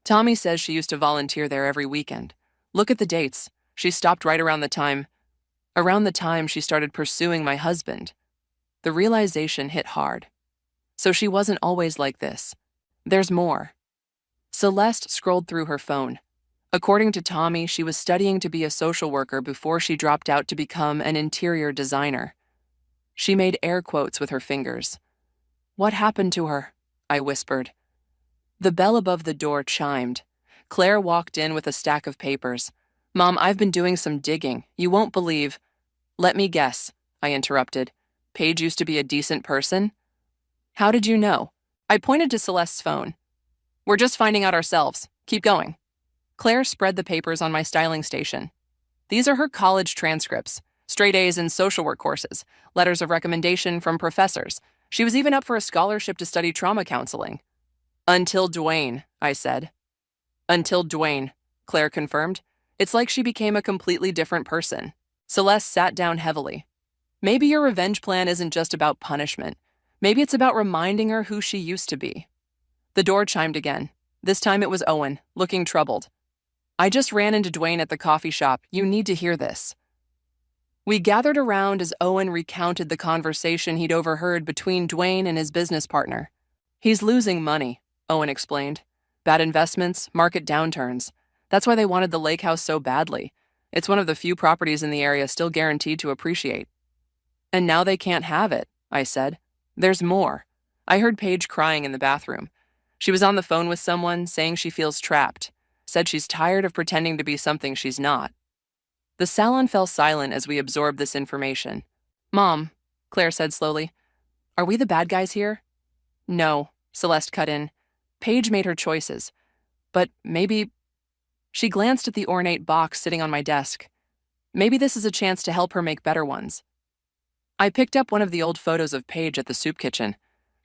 Tommy says she used to volunteer there every weekend. Look at the dates. She stopped right around the time she started pursuing my husband. The realization hit hard. So she wasn't always like this. There's more. Celeste scrolled through her phone. According to Tommy, she was studying to be a social worker before she dropped out to become an interior designer. She made air quotes with her fingers. What happened to her? I whispered. The bell above the door chimed. Claire walked in with a stack of papers. Mom, I've been doing some digging. You won't believe. Let me guess, I interrupted. Paige used to be a decent person? How did you know? I pointed to Celeste's phone. We're just finding out ourselves. Keep going. Claire spread the papers on my styling station. These are her college transcripts, straight A's in social work courses, letters of recommendation from professors. She was even up for a scholarship to study trauma counseling. Until Dwayne, I said. Until Dwayne, Claire confirmed. It's like she became a completely different person. Celeste sat down heavily. Maybe your revenge plan isn't just about punishment. Maybe it's about reminding her who she used to be. The door chimed again. This time it was Owen, looking troubled. I just ran into Dwayne at the coffee shop. You need to hear this. We gathered around as Owen recounted the conversation he'd overheard between Dwayne and his business partner. He's losing money, Owen explained. Bad investments, market downturns. That's why they wanted the lake house so badly. It's one of the few properties in the area still guaranteed to appreciate. And now they can't have it, I said. There's more. I heard Paige crying in the bathroom. She was on the phone with someone, saying she feels trapped. Said she's tired of pretending to be something she's not. The salon fell silent as we absorbed this information. Mom, Claire said slowly, are we the bad guys here? No, Celeste cut in. Paige made her choices. But maybe... She glanced at the ornate box sitting on my desk. Maybe this is a chance to help her make better ones. I picked up one of the old photos of Paige at the soup kitchen.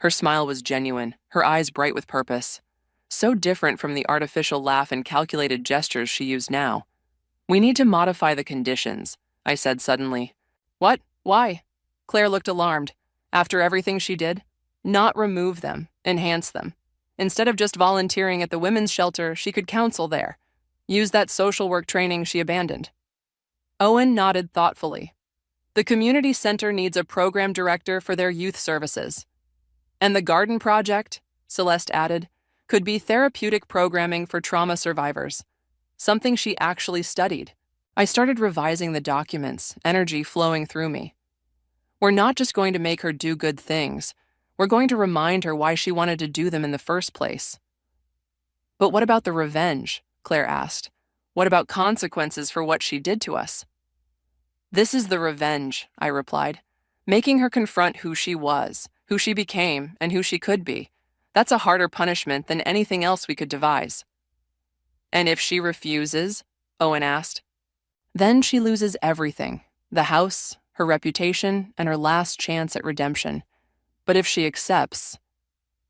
Her smile was genuine, her eyes bright with purpose. So different from the artificial laugh and calculated gestures she used now. We need to modify the conditions, I said suddenly. What? Why? Claire looked alarmed. After everything she did? Not remove them, enhance them. Instead of just volunteering at the women's shelter, she could counsel there. Use that social work training she abandoned. Owen nodded thoughtfully. The community center needs a program director for their youth services. And the garden project, Celeste added, could be therapeutic programming for trauma survivors. Something she actually studied. I started revising the documents, energy flowing through me. We're not just going to make her do good things. We're going to remind her why she wanted to do them in the first place. But what about the revenge? Claire asked. What about consequences for what she did to us? This is the revenge, I replied. Making her confront who she was, who she became, and who she could be. That's a harder punishment than anything else we could devise. And if she refuses? Owen asked. Then she loses everything. The house, her reputation, and her last chance at redemption. But if she accepts...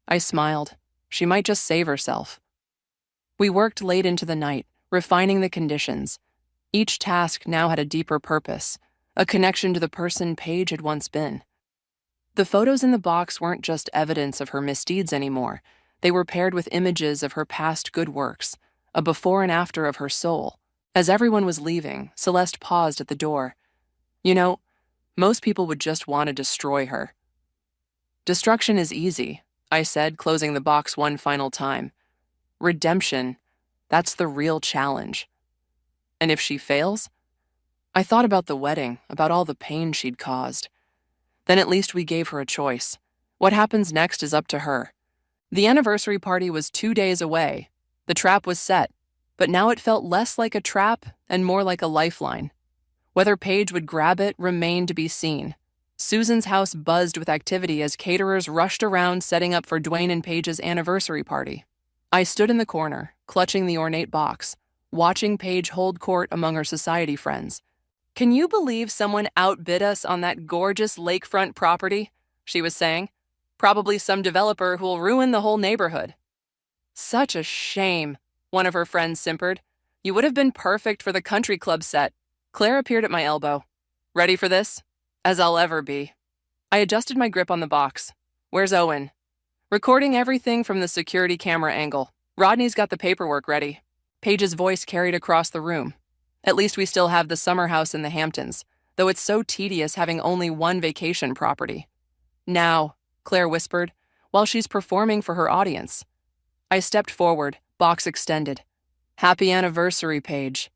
I smiled. She might just save herself. We worked late into the night, refining the conditions. Each task now had a deeper purpose, a connection to the person Paige had once been. The photos in the box weren't just evidence of her misdeeds anymore. They were paired with images of her past good works, a before and after of her soul. As everyone was leaving, Celeste paused at the door. You know, most people would just want to destroy her. Destruction is easy, I said, closing the box one final time. Redemption, that's the real challenge. And if she fails? I thought about the wedding, about all the pain she'd caused. Then at least we gave her a choice. What happens next is up to her. The anniversary party was 2 days away. The trap was set, but now it felt less like a trap and more like a lifeline. Whether Paige would grab it remained to be seen. Susan's house buzzed with activity as caterers rushed around setting up for Dwayne and Paige's anniversary party. I stood in the corner, clutching the ornate box, watching Paige hold court among her society friends. Can you believe someone outbid us on that gorgeous lakefront property? She was saying. Probably some developer who'll ruin the whole neighborhood. Such a shame, one of her friends simpered. You would have been perfect for the country club set. Claire appeared at my elbow. Ready for this? As I'll ever be. I adjusted my grip on the box. Where's Owen? Recording everything from the security camera angle. Rodney's got the paperwork ready. Paige's voice carried across the room. At least we still have the summer house in the Hamptons, though it's so tedious having only one vacation property. Now, Claire whispered, while she's performing for her audience. I stepped forward, box extended. Happy anniversary, Paige.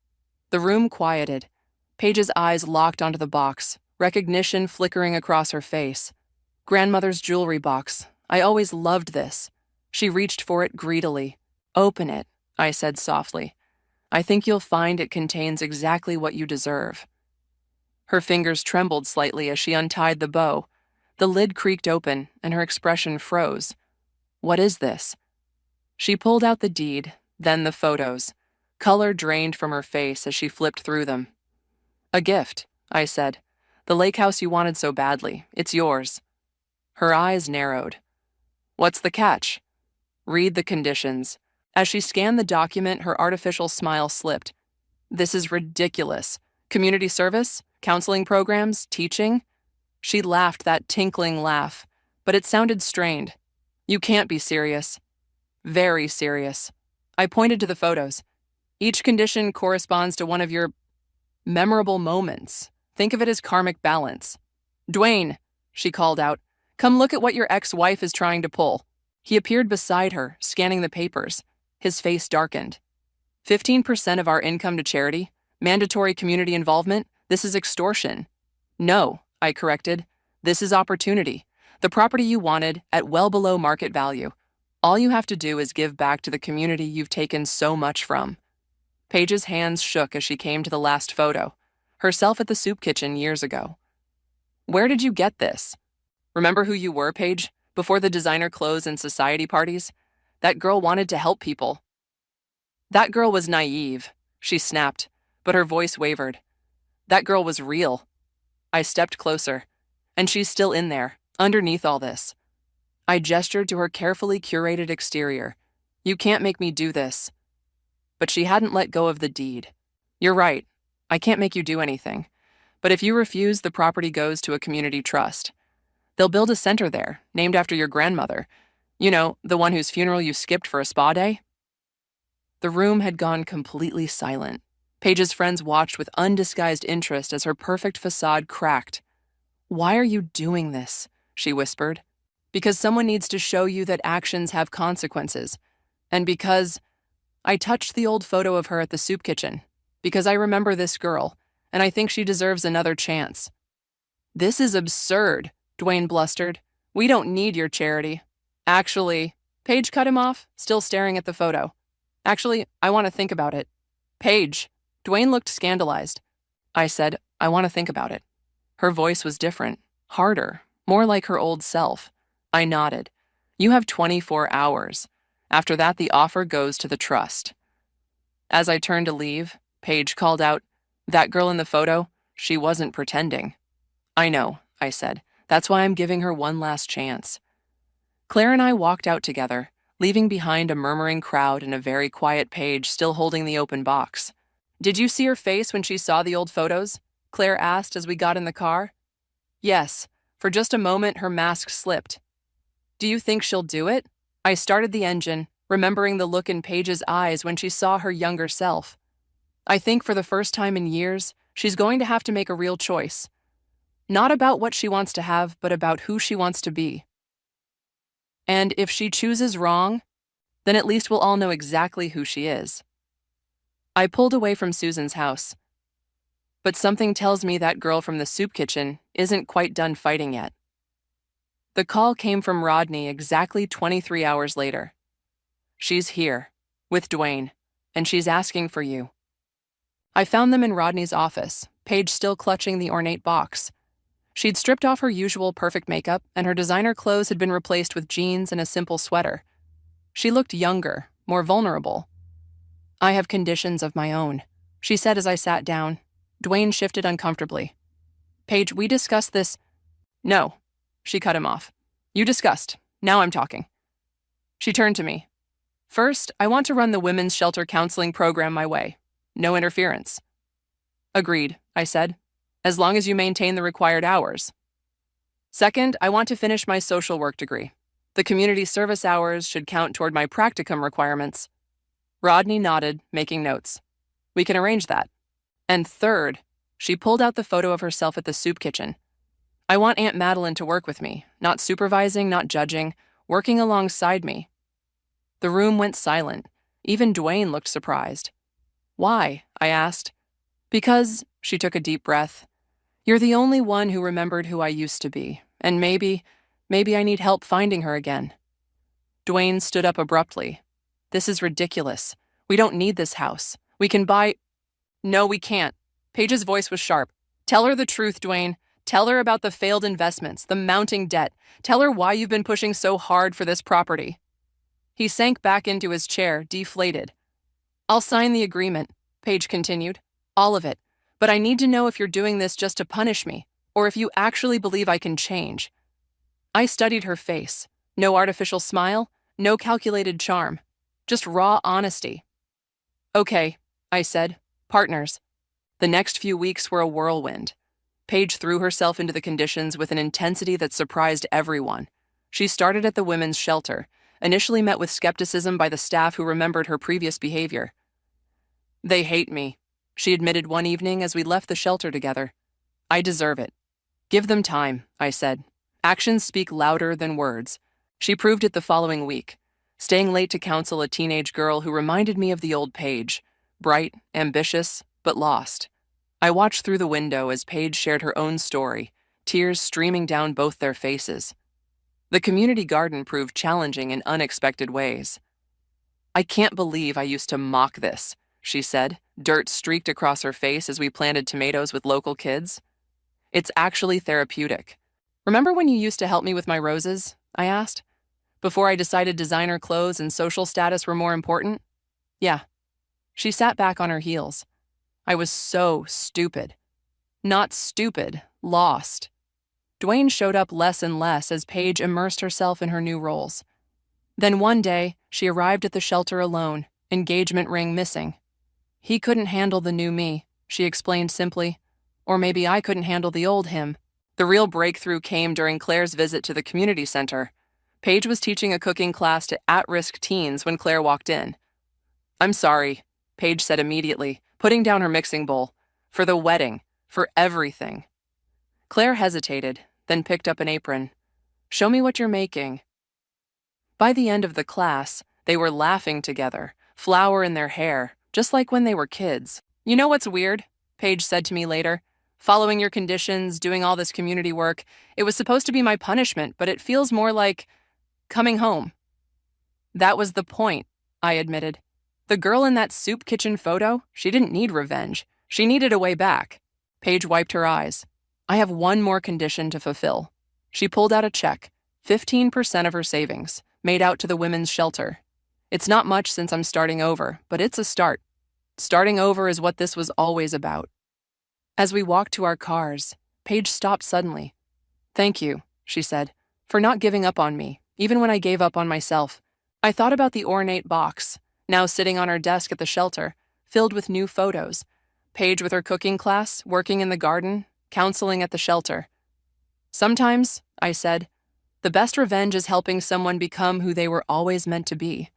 The room quieted. Paige's eyes locked onto the box, recognition flickering across her face. Grandmother's jewelry box. I always loved this. She reached for it greedily. Open it, I said softly. I think you'll find it contains exactly what you deserve. Her fingers trembled slightly as she untied the bow. The lid creaked open, and her expression froze. What is this? She pulled out the deed, then the photos. Color drained from her face as she flipped through them. A gift, I said. The lake house you wanted so badly. It's yours. Her eyes narrowed. What's the catch? Read the conditions. As she scanned the document, her artificial smile slipped. This is ridiculous. Community service? Counseling programs? Teaching? She laughed that tinkling laugh, but it sounded strained. You can't be serious. Very serious. I pointed to the photos. Each condition corresponds to one of your memorable moments. Think of it as karmic balance. Dwayne, she called out, come look at what your ex-wife is trying to pull. He appeared beside her, scanning the papers. His face darkened. 15% of our income to charity, mandatory community involvement, this is extortion. No, I corrected. This is opportunity. The property you wanted at well below market value. All you have to do is give back to the community you've taken so much from. Paige's hands shook as she came to the last photo, herself at the soup kitchen years ago. Where did you get this? Remember who you were, Paige, before the designer clothes and society parties? That girl wanted to help people. That girl was naive, she snapped, but her voice wavered. That girl was real. I stepped closer, and she's still in there, underneath all this. I gestured to her carefully curated exterior. You can't make me do this. But she hadn't let go of the deed. You're right. I can't make you do anything. But if you refuse, the property goes to a community trust. They'll build a center there, named after your grandmother. You know, the one whose funeral you skipped for a spa day? The room had gone completely silent. Paige's friends watched with undisguised interest as her perfect facade cracked. Why are you doing this? She whispered. Because someone needs to show you that actions have consequences. And because I touched the old photo of her at the soup kitchen. Because I remember this girl, and I think she deserves another chance. This is absurd, Dwayne blustered. We don't need your charity. Actually, Paige cut him off, still staring at the photo. Actually, I want to think about it. Paige. Dwayne looked scandalized. I said, I want to think about it. Her voice was different, harder, more like her old self. I nodded. You have 24 hours. After that, the offer goes to the trust. As I turned to leave, Paige called out, that girl in the photo, she wasn't pretending. I know, I said. That's why I'm giving her one last chance. Claire and I walked out together, leaving behind a murmuring crowd and a very quiet Paige still holding the open box. Did you see her face when she saw the old photos? Claire asked as we got in the car. Yes, for just a moment her mask slipped. Do you think she'll do it? I started the engine, remembering the look in Paige's eyes when she saw her younger self. I think for the first time in years, she's going to have to make a real choice. Not about what she wants to have, but about who she wants to be. And if she chooses wrong, then at least we'll all know exactly who she is. I pulled away from Susan's house. But something tells me that girl from the soup kitchen isn't quite done fighting yet. The call came from Rodney exactly 23 hours later. She's here, with Dwayne, and she's asking for you. I found them in Rodney's office, Paige still clutching the ornate box. She'd stripped off her usual perfect makeup, and her designer clothes had been replaced with jeans and a simple sweater. She looked younger, more vulnerable. I have conditions of my own, she said as I sat down. Dwayne shifted uncomfortably. Paige, we discussed this. No, she cut him off. You discussed. Now I'm talking. She turned to me. First, I want to run the women's shelter counseling program my way. No interference. Agreed, I said, as long as you maintain the required hours. Second, I want to finish my social work degree. The community service hours should count toward my practicum requirements. Rodney nodded, making notes. We can arrange that. And third, she pulled out the photo of herself at the soup kitchen. I want Aunt Madeline to work with me, not supervising, not judging, working alongside me. The room went silent. Even Dwayne looked surprised. Why? I asked. Because, she took a deep breath, you're the only one who remembered who I used to be, and maybe I need help finding her again. Dwayne stood up abruptly. This is ridiculous. We don't need this house. We can buy... No, we can't. Paige's voice was sharp. Tell her the truth, Dwayne. Tell her about the failed investments, the mounting debt. Tell her why you've been pushing so hard for this property. He sank back into his chair, deflated. I'll sign the agreement, Paige continued. All of it. But I need to know if you're doing this just to punish me, or if you actually believe I can change. I studied her face. No artificial smile, no calculated charm. Just raw honesty. Okay, I said. Partners. The next few weeks were a whirlwind. Paige threw herself into the conditions with an intensity that surprised everyone. She started at the women's shelter, initially met with skepticism by the staff who remembered her previous behavior. They hate me, she admitted one evening as we left the shelter together. I deserve it. Give them time, I said. Actions speak louder than words. She proved it the following week, staying late to counsel a teenage girl who reminded me of the old Paige, bright, ambitious, but lost. I watched through the window as Paige shared her own story, tears streaming down both their faces. The community garden proved challenging in unexpected ways. I can't believe I used to mock this, she said, dirt streaked across her face as we planted tomatoes with local kids. It's actually therapeutic. Remember when you used to help me with my roses? I asked. Before I decided designer clothes and social status were more important? Yeah. She sat back on her heels. I was so stupid. Not stupid, lost. Dwayne showed up less and less as Paige immersed herself in her new roles. Then one day, she arrived at the shelter alone, engagement ring missing. He couldn't handle the new me, she explained simply. Or maybe I couldn't handle the old him. The real breakthrough came during Claire's visit to the community center. Paige was teaching a cooking class to at-risk teens when Claire walked in. I'm sorry, Paige said immediately, putting down her mixing bowl. For the wedding, for everything. Claire hesitated, then picked up an apron. Show me what you're making. By the end of the class, they were laughing together, flour in their hair, just like when they were kids. You know what's weird? Paige said to me later. Following your conditions, doing all this community work, it was supposed to be my punishment, but it feels more like coming home. That was the point, I admitted. The girl in that soup kitchen photo, she didn't need revenge. She needed a way back. Paige wiped her eyes. I have one more condition to fulfill. She pulled out a check, 15% of her savings, made out to the women's shelter. It's not much since I'm starting over, but it's a start. Starting over is what this was always about. As we walked to our cars, Paige stopped suddenly. Thank you, she said, for not giving up on me, even when I gave up on myself. I thought about the ornate box, now sitting on her desk at the shelter, filled with new photos. Paige with her cooking class, working in the garden, counseling at the shelter. Sometimes, I said, the best revenge is helping someone become who they were always meant to be.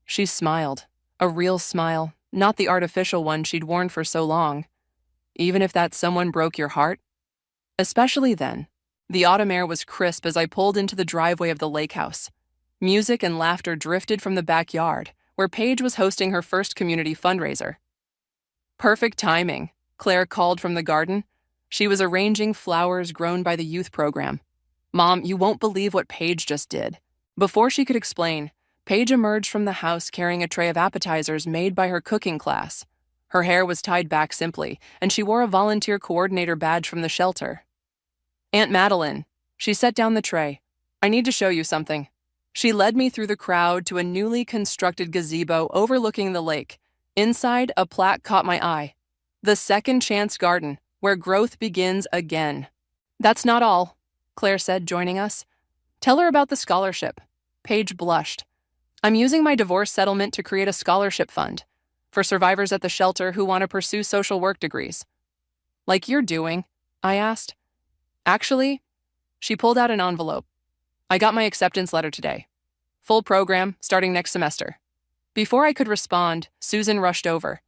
She smiled, a real smile, not the artificial one she'd worn for so long. Even if that someone broke your heart? Especially then. The autumn air was crisp as I pulled into the driveway of the lake house. Music and laughter drifted from the backyard, where Paige was hosting her first community fundraiser. Perfect timing, Claire called from the garden. She was arranging flowers grown by the youth program. Mom, you won't believe what Paige just did. Before she could explain, Paige emerged from the house carrying a tray of appetizers made by her cooking class. Her hair was tied back simply, and she wore a volunteer coordinator badge from the shelter. Aunt Madeline, she set down the tray. I need to show you something. She led me through the crowd to a newly constructed gazebo overlooking the lake. Inside, a plaque caught my eye. The Second Chance Garden, where growth begins again. That's not all, Claire said, joining us. Tell her about the scholarship. Paige blushed. I'm using my divorce settlement to create a scholarship fund for survivors at the shelter who want to pursue social work degrees. Like you're doing, I asked. Actually, she pulled out an envelope. I got my acceptance letter today. Full program, starting next semester. Before I could respond, Susan rushed over.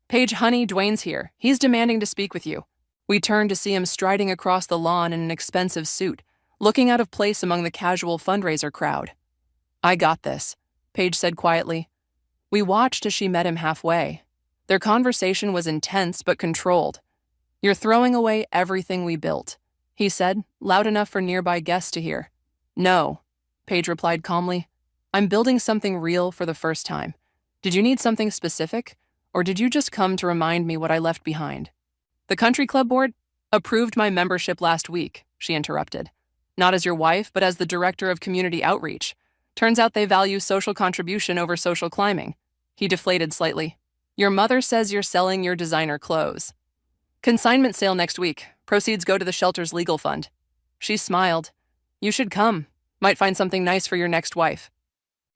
Paige, honey, Dwayne's here. He's demanding to speak with you. We turned to see him striding across the lawn in an expensive suit, looking out of place among the casual fundraiser crowd. I got this, Paige said quietly. We watched as she met him halfway. Their conversation was intense but controlled. You're throwing away everything we built, he said, loud enough for nearby guests to hear. No, Paige replied calmly. I'm building something real for the first time. Did you need something specific, or did you just come to remind me what I left behind? The country club board? Approved my membership last week, she interrupted. Not as your wife, but as the director of community outreach. Turns out they value social contribution over social climbing. He deflated slightly. Your mother says you're selling your designer clothes. Consignment sale next week. Proceeds go to the shelter's legal fund. She smiled. You should come. Might find something nice for your next wife.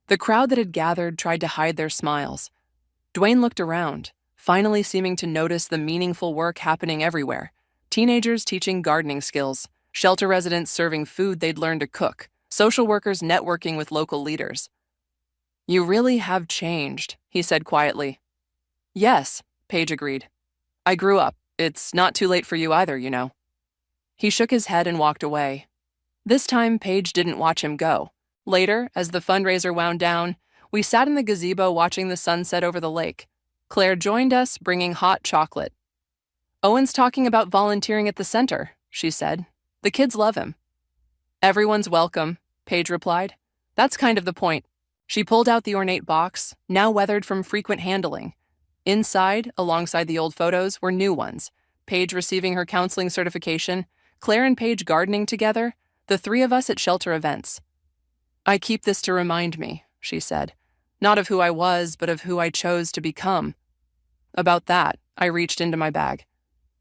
The crowd that had gathered tried to hide their smiles. Dwayne looked around, finally seeming to notice the meaningful work happening everywhere. Teenagers teaching gardening skills, shelter residents serving food they'd learned to cook, social workers networking with local leaders. You really have changed, he said quietly. Yes, Paige agreed. I grew up. It's not too late for you either, you know. He shook his head and walked away. This time, Paige didn't watch him go. Later, as the fundraiser wound down, we sat in the gazebo watching the sunset over the lake. Claire joined us, bringing hot chocolate. Owen's talking about volunteering at the center, she said. The kids love him. Everyone's welcome, Paige replied. That's kind of the point. She pulled out the ornate box, now weathered from frequent handling. Inside, alongside the old photos, were new ones. Paige receiving her counseling certification, Claire and Paige gardening together, the three of us at shelter events. I keep this to remind me, she said. Not of who I was, but of who I chose to become. About that, I reached into my bag.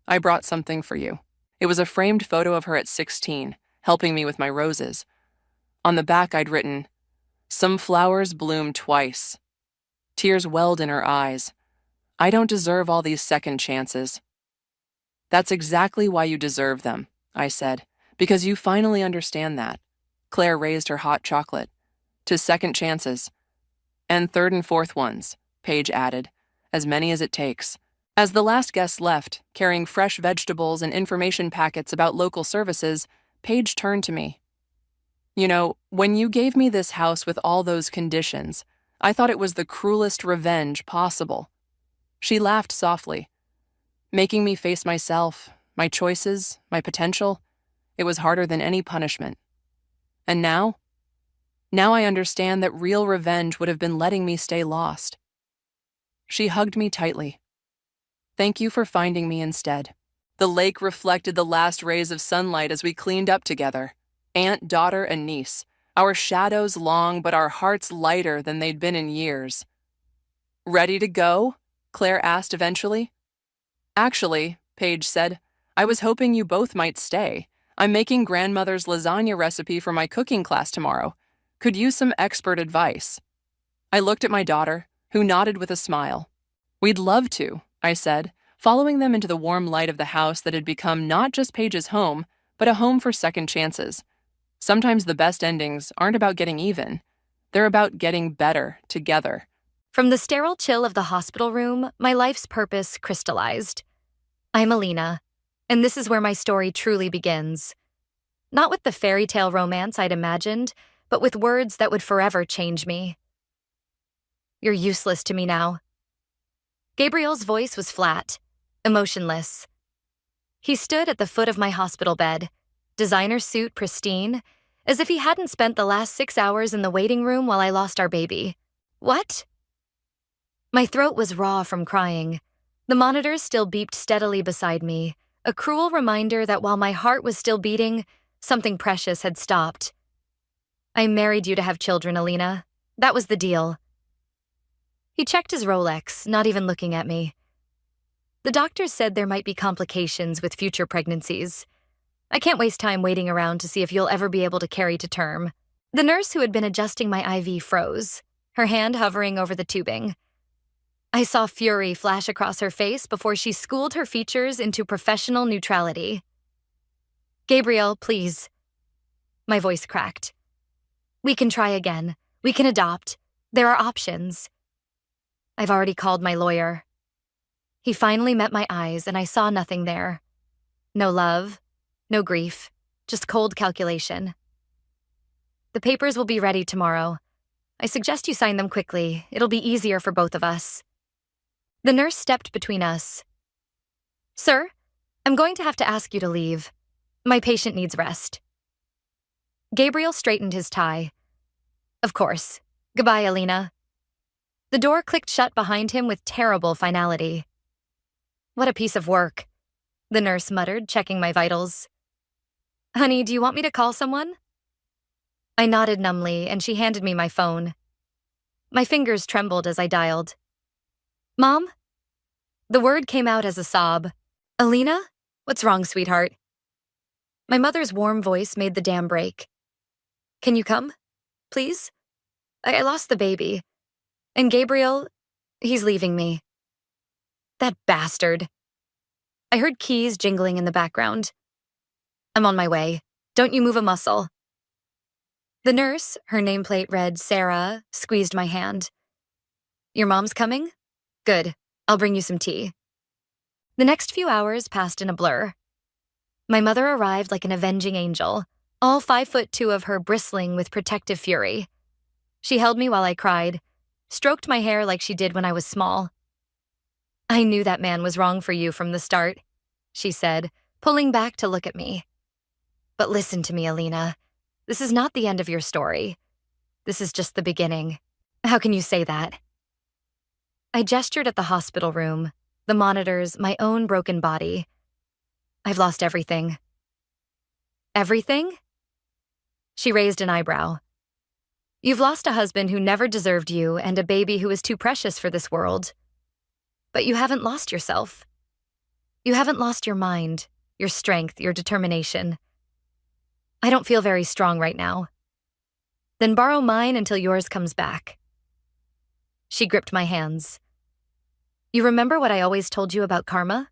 I brought something for you. It was a framed photo of her at 16, helping me with my roses. On the back, I'd written, "Some flowers bloom twice." Tears welled in her eyes. I don't deserve all these second chances. That's exactly why you deserve them, I said, because you finally understand that. Claire raised her hot chocolate. To second chances. And third and fourth ones, Paige added, as many as it takes. As the last guest left, carrying fresh vegetables and information packets about local services, Paige turned to me. You know, when you gave me this house with all those conditions, I thought it was the cruelest revenge possible. She laughed softly, making me face myself, my choices, my potential. It was harder than any punishment. And now I understand that real revenge would have been letting me stay lost. She hugged me tightly. Thank you for finding me instead. The lake reflected the last rays of sunlight as we cleaned up together. Aunt, daughter, and niece. Our shadows long, but our hearts lighter than they'd been in years. Ready to go? Claire asked eventually. Actually, Paige said, I was hoping you both might stay. I'm making grandmother's lasagna recipe for my cooking class tomorrow. Could use some expert advice. I looked at my daughter, who nodded with a smile. We'd love to, I said, following them into the warm light of the house that had become not just Paige's home, but a home for second chances. Sometimes the best endings aren't about getting even. They're about getting better together. From the sterile chill of the hospital room, my life's purpose crystallized. I'm Alina, and this is where my story truly begins. Not with the fairy tale romance I'd imagined, but with words that would forever change me. You're useless to me now. Gabriel's voice was flat, emotionless. He stood at the foot of my hospital bed, designer suit pristine, as if he hadn't spent the last 6 hours in the waiting room while I lost our baby. What? My throat was raw from crying. The monitors still beeped steadily beside me, a cruel reminder that while my heart was still beating, something precious had stopped. I married you to have children, Alina. That was the deal. He checked his Rolex, not even looking at me. The doctors said there might be complications with future pregnancies. I can't waste time waiting around to see if you'll ever be able to carry to term. The nurse who had been adjusting my IV froze, her hand hovering over the tubing. I saw fury flash across her face before she schooled her features into professional neutrality. Gabriel, please. My voice cracked. We can try again. We can adopt. There are options. I've already called my lawyer. He finally met my eyes, and I saw nothing there. No love, no grief, just cold calculation. The papers will be ready tomorrow. I suggest you sign them quickly. It'll be easier for both of us. The nurse stepped between us. Sir, I'm going to have to ask you to leave. My patient needs rest. Gabriel straightened his tie. Of course. Goodbye, Alina. The door clicked shut behind him with terrible finality. What a piece of work. the nurse muttered, checking my vitals. Honey, do you want me to call someone? I nodded numbly, and she handed me my phone. My fingers trembled as I dialed. Mom? The word came out as a sob. Alina? What's wrong, sweetheart? My mother's warm voice made the dam break. Can you come? Please? I lost the baby. And Gabriel, he's leaving me. That bastard. I heard keys jingling in the background. I'm on my way. Don't you move a muscle. The nurse, her nameplate read Sarah, squeezed my hand. Your mom's coming? Good. I'll bring you some tea. The next few hours passed in a blur. My mother arrived like an avenging angel, all 5'2" of her bristling with protective fury. She held me while I cried, stroked my hair like she did when I was small. I knew that man was wrong for you from the start, she said, pulling back to look at me. But listen to me, Alina. This is not the end of your story. This is just the beginning. How can you say that? I gestured at the hospital room, the monitors, my own broken body. I've lost everything. Everything? She raised an eyebrow. You've lost a husband who never deserved you and a baby who is too precious for this world. But you haven't lost yourself. You haven't lost your mind, your strength, your determination. I don't feel very strong right now. Then borrow mine until yours comes back. She gripped my hands. You remember what I always told you about karma?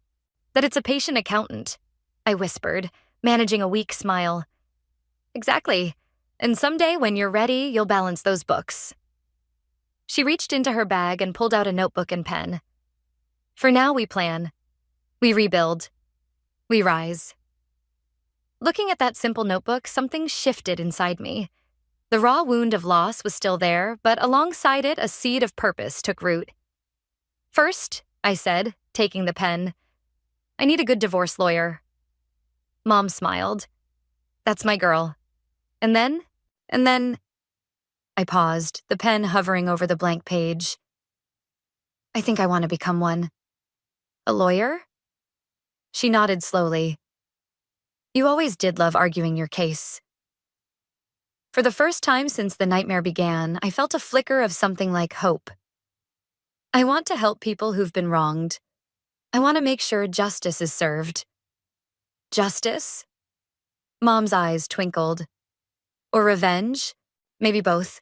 That it's a patient accountant, I whispered, managing a weak smile. Exactly. And someday when you're ready, you'll balance those books. She reached into her bag and pulled out a notebook and pen. For now, we plan. We rebuild. We rise. Looking at that simple notebook, something shifted inside me. The raw wound of loss was still there, but alongside it, a seed of purpose took root. First, I said, taking the pen, I need a good divorce lawyer. Mom smiled. That's my girl. And then, I paused, the pen hovering over the blank page. I think I want to become one. A lawyer? She nodded slowly. You always did love arguing your case. For the first time since the nightmare began, I felt a flicker of something like hope. I want to help people who've been wronged. I want to make sure justice is served. Justice? Mom's eyes twinkled. Or revenge? Maybe both.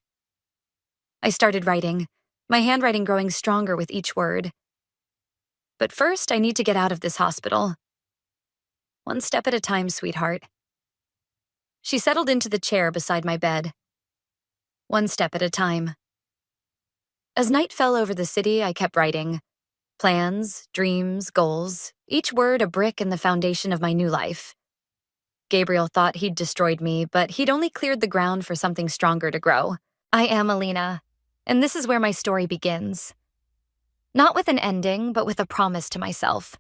I started writing, my handwriting growing stronger with each word. But first, I need to get out of this hospital. One step at a time, sweetheart. She settled into the chair beside my bed. One step at a time. As night fell over the city, I kept writing. Plans, dreams, goals, each word a brick in the foundation of my new life. Gabriel thought he'd destroyed me, but he'd only cleared the ground for something stronger to grow. I am Alina, and this is where my story begins. Not with an ending, but with a promise to myself.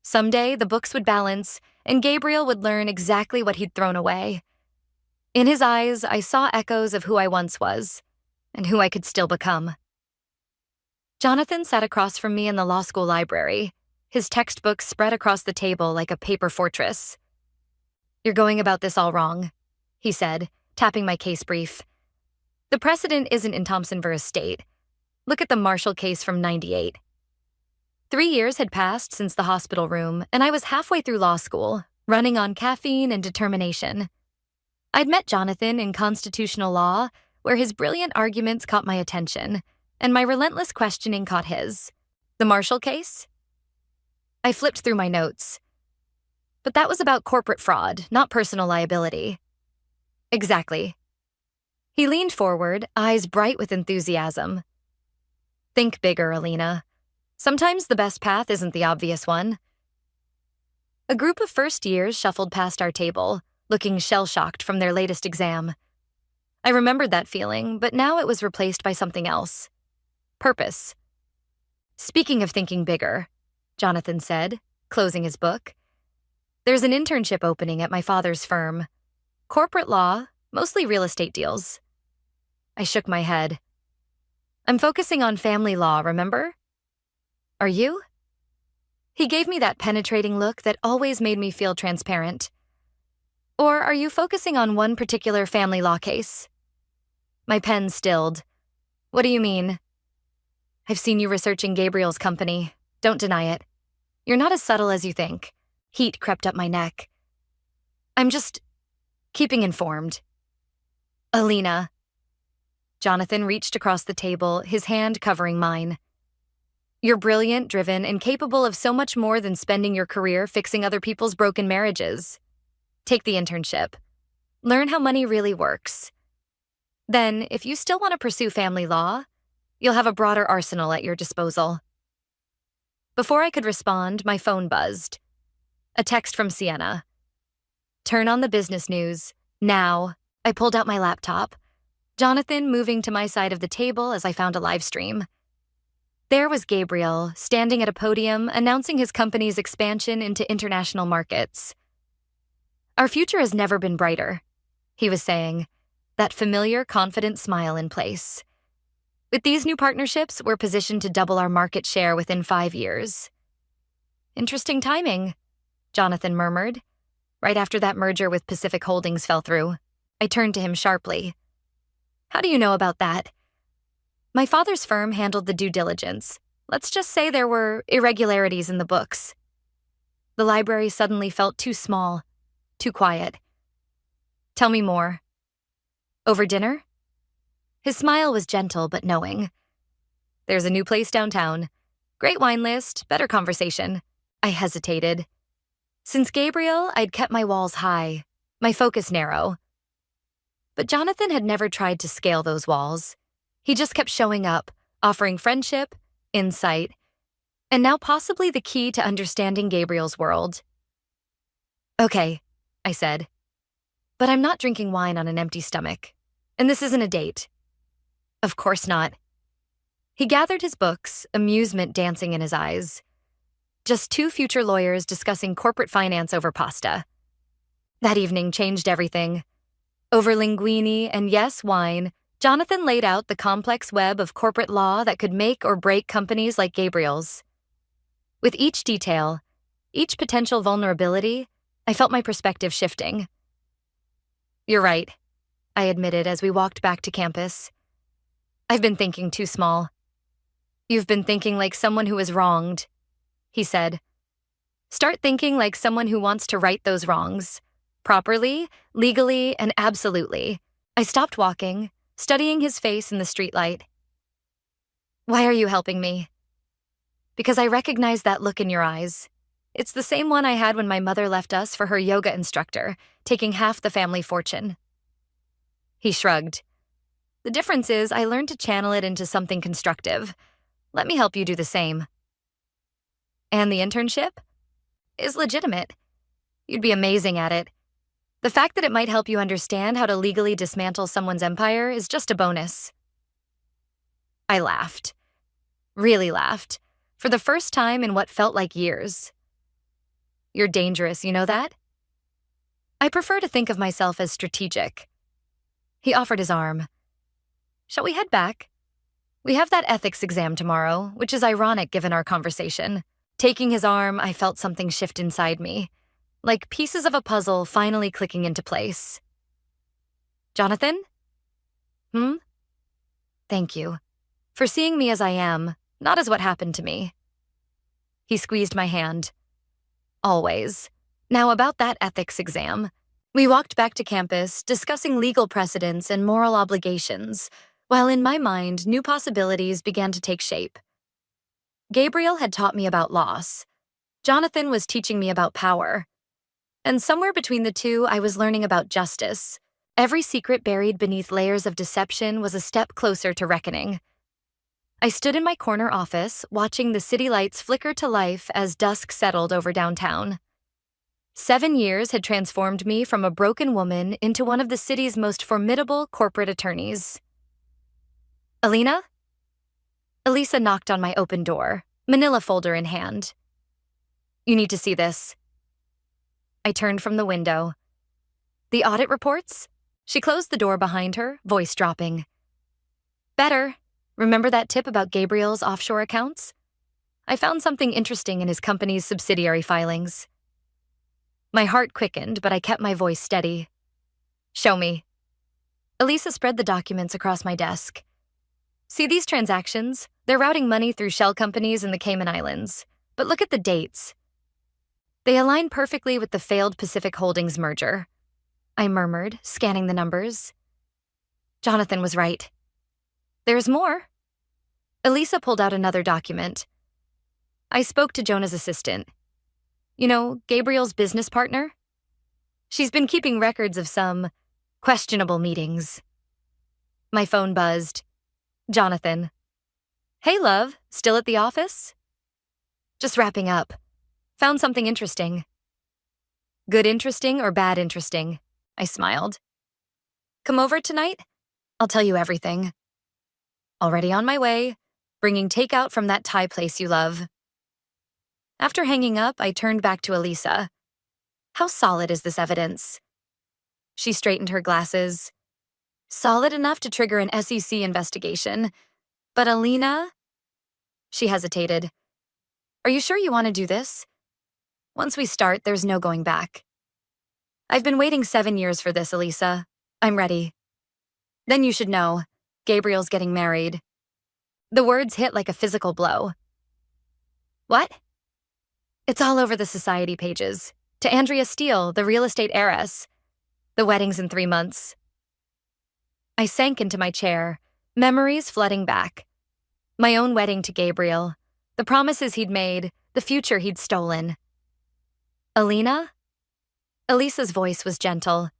Someday, the books would balance, and Gabriel would learn exactly what he'd thrown away. In his eyes, I saw echoes of who I once was, and who I could still become. Jonathan sat across from me in the law school library, his textbooks spread across the table like a paper fortress. You're going about this all wrong, he said, tapping my case brief. The precedent isn't in Thompson v. State. Look at the Marshall case from '98. 3 years had passed since the hospital room, and I was halfway through law school, running on caffeine and determination. I'd met Jonathan in constitutional law, where his brilliant arguments caught my attention, and my relentless questioning caught his. The Marshall case? I flipped through my notes. But that was about corporate fraud, not personal liability. Exactly. He leaned forward, eyes bright with enthusiasm. Think bigger, Alina. Sometimes the best path isn't the obvious one. A group of first years shuffled past our table, looking shell-shocked from their latest exam. I remembered that feeling, but now it was replaced by something else. Purpose. Speaking of thinking bigger, Jonathan said, closing his book, there's an internship opening at my father's firm. Corporate law, mostly real estate deals. I shook my head. I'm focusing on family law, remember? Are you? He gave me that penetrating look that always made me feel transparent. Or are you focusing on one particular family law case? My pen stilled. What do you mean? I've seen you researching Gabriel's company. Don't deny it. You're not as subtle as you think. Heat crept up my neck. I'm just keeping informed. Alina. Jonathan reached across the table, his hand covering mine. You're brilliant, driven, and capable of so much more than spending your career fixing other people's broken marriages. Take the internship. Learn how money really works. Then, if you still want to pursue family law, you'll have a broader arsenal at your disposal. Before I could respond, my phone buzzed. A text from Sienna. Turn on the business news. Now. I pulled out my laptop. Jonathan moving to my side of the table as I found a live stream. There was Gabriel, standing at a podium, announcing his company's expansion into international markets. Our future has never been brighter, he was saying, that familiar, confident smile in place. With these new partnerships, we're positioned to double our market share within 5 years. Interesting timing, Jonathan murmured, right after that merger with Pacific Holdings fell through. I turned to him sharply. How do you know about that? My father's firm handled the due diligence. Let's just say there were irregularities in the books. The library suddenly felt too small, too quiet. Tell me more. Over dinner? His smile was gentle but knowing. There's a new place downtown. Great wine list, better conversation. I hesitated. Since Gabriel, I'd kept my walls high, my focus narrow. But Jonathan had never tried to scale those walls. He just kept showing up, offering friendship, insight, and now possibly the key to understanding Gabriel's world. Okay, I said. But I'm not drinking wine on an empty stomach. And this isn't a date. Of course not. He gathered his books, amusement dancing in his eyes. Just 2 future lawyers discussing corporate finance over pasta. That evening changed everything. Over linguine and, yes, wine, Jonathan laid out the complex web of corporate law that could make or break companies like Gabriel's. With each detail, each potential vulnerability, I felt my perspective shifting. You're right, I admitted as we walked back to campus. I've been thinking too small. You've been thinking like someone who is wronged, he said. Start thinking like someone who wants to right those wrongs. Properly, legally, and absolutely. I stopped walking, studying his face in the streetlight. Why are you helping me? Because I recognize that look in your eyes. It's the same one I had when my mother left us for her yoga instructor, taking half the family fortune. He shrugged. The difference is I learned to channel it into something constructive. Let me help you do the same. And the internship? Is legitimate. You'd be amazing at it. The fact that it might help you understand how to legally dismantle someone's empire is just a bonus. I laughed. Really laughed. For the first time in what felt like years. You're dangerous, you know that? I prefer to think of myself as strategic. He offered his arm. Shall we head back? We have that ethics exam tomorrow, which is ironic given our conversation. Taking his arm, I felt something shift inside me, like pieces of a puzzle finally clicking into place. Jonathan? Thank you. For seeing me as I am, not as what happened to me. He squeezed my hand. Always. Now about that ethics exam. We walked back to campus, discussing legal precedents and moral obligations, while in my mind, new possibilities began to take shape. Gabriel had taught me about loss. Jonathan was teaching me about power. And somewhere between the two, I was learning about justice. Every secret buried beneath layers of deception was a step closer to reckoning. I stood in my corner office, watching the city lights flicker to life as dusk settled over downtown. 7 years had transformed me from a broken woman into one of the city's most formidable corporate attorneys. Alina? Elisa knocked on my open door, manila folder in hand. You need to see this. I turned from the window. The audit reports? She closed the door behind her, voice dropping. Better. Remember that tip about Gabriel's offshore accounts? I found something interesting in his company's subsidiary filings. My heart quickened, but I kept my voice steady. Show me. Elisa spread the documents across my desk. See these transactions? They're routing money through shell companies in the Cayman Islands. But look at the dates. They align perfectly with the failed Pacific Holdings merger. I murmured, scanning the numbers. Jonathan was right. There's more. Elisa pulled out another document. I spoke to Jonah's assistant. You know, Gabriel's business partner? She's been keeping records of some questionable meetings. My phone buzzed. Jonathan. Hey, love, still at the office? Just wrapping up. Found something interesting. Good interesting or bad interesting? I smiled. Come over tonight? I'll tell you everything. Already on my way, bringing takeout from that Thai place you love. After hanging up, I turned back to Elisa. How solid is this evidence? She straightened her glasses. Solid enough to trigger an SEC investigation. But Alina? She hesitated. Are you sure you want to do this? Once we start, there's no going back. I've been waiting 7 years for this, Elisa. I'm ready. Then you should know, Gabriel's getting married. The words hit like a physical blow. What? It's all over the society pages. To Andrea Steele, the real estate heiress. The wedding's in 3 months. I sank into my chair, memories flooding back. My own wedding to Gabriel, the promises he'd made, the future he'd stolen. Alina? Elisa's voice was gentle.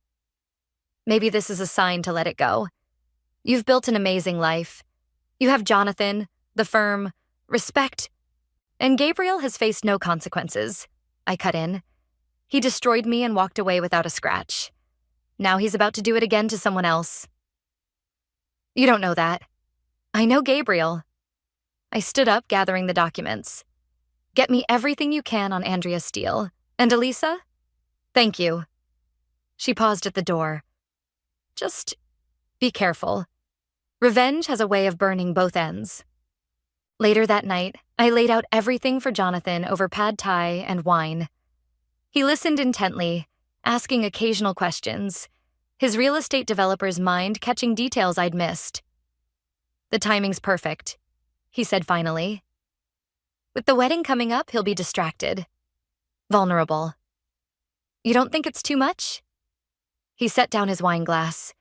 Maybe this is a sign to let it go. You've built an amazing life. You have Jonathan, the firm, respect. And Gabriel has faced no consequences. I cut in. He destroyed me and walked away without a scratch. Now he's about to do it again to someone else. You don't know that. I know Gabriel. I stood up, gathering the documents. Get me everything you can on Andrea Steele. And Elisa? Thank you. She paused at the door. Just be careful. Revenge has a way of burning both ends. Later that night, I laid out everything for Jonathan over pad thai and wine. He listened intently, asking occasional questions, his real estate developer's mind catching details I'd missed. The timing's perfect, he said finally. With the wedding coming up, he'll be distracted. Vulnerable. You don't think it's too much? He set down his wine glass.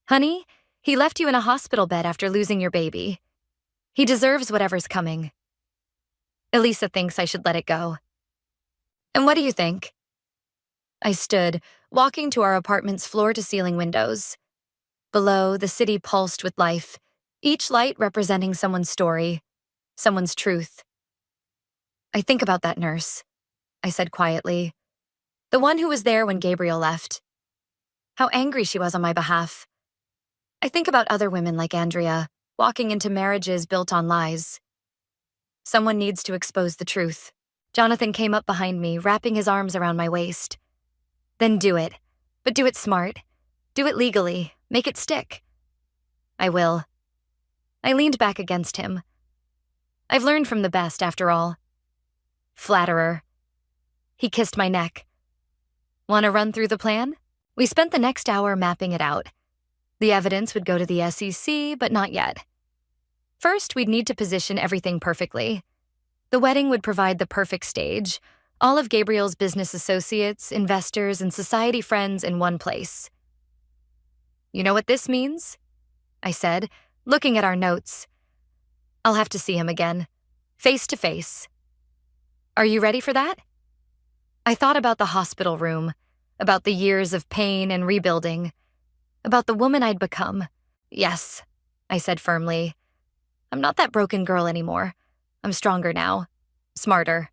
Honey, he left you in a hospital bed after losing your baby. He deserves whatever's coming. Elisa thinks I should let it go. And what do you think? I stood, walking to our apartment's floor-to-ceiling windows. Below, the city pulsed with life, each light representing someone's story, someone's truth. I think about that nurse, I said quietly. The one who was there when Gabriel left. How angry she was on my behalf. I think about other women like Andrea, walking into marriages built on lies. Someone needs to expose the truth. Jonathan came up behind me, wrapping his arms around my waist. Then do it. But do it smart. Do it legally. Make it stick. I will. I leaned back against him. I've learned from the best, after all. Flatterer. He kissed my neck. Want to run through the plan? We spent the next hour mapping it out. The evidence would go to the SEC, but not yet. First, we'd need to position everything perfectly. The wedding would provide the perfect stage, all of Gabriel's business associates, investors, and society friends in one place. You know what this means? I said, looking at our notes. I'll have to see him again, face to face. Are you ready for that? I thought about the hospital room, about the years of pain and rebuilding, about the woman I'd become. Yes, I said firmly. I'm not that broken girl anymore. I'm stronger now, smarter.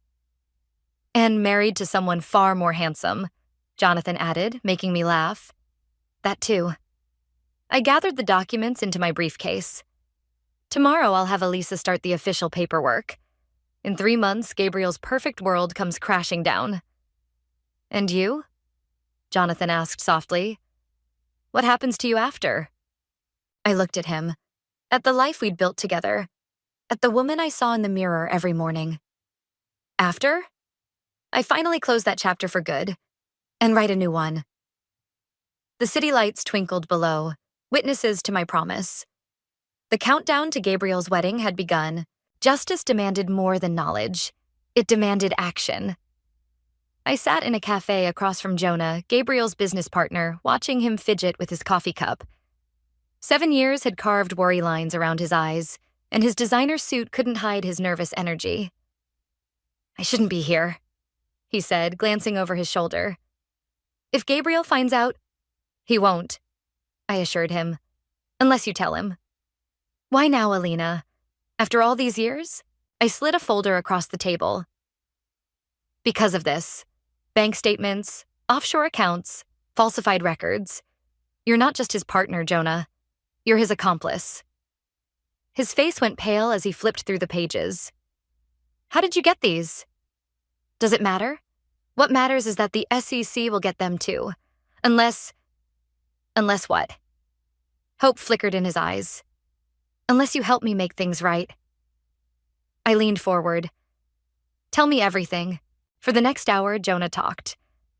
And married to someone far more handsome, Jonathan added, making me laugh. That too. I gathered the documents into my briefcase. Tomorrow I'll have Elisa start the official paperwork. In 3 months, Gabriel's perfect world comes crashing down. And you? Jonathan asked softly. What happens to you after? I looked at him, at the life we'd built together, at the woman I saw in the mirror every morning. After, I finally close that chapter for good and write a new one. The city lights twinkled below, witnesses to my promise. The countdown to Gabriel's wedding had begun. Justice demanded more than knowledge. It demanded action. I sat in a cafe across from Jonah, Gabriel's business partner, watching him fidget with his coffee cup. 7 years had carved worry lines around his eyes, and his designer suit couldn't hide his nervous energy. "I shouldn't be here," he said, glancing over his shoulder. "If Gabriel finds out—" "He won't," I assured him. "Unless you tell him." "Why now, Alina? After all these years?" I slid a folder across the table. "Because of this. Bank statements, offshore accounts, falsified records. You're not just his partner, Jonah. You're his accomplice." His face went pale as he flipped through the pages. "How did you get these?" "Does it matter? What matters is that the SEC will get them too. Unless what?" Hope flickered in his eyes. "Unless you help me make things right." I leaned forward. "Tell me everything." For the next hour, Jonah talked.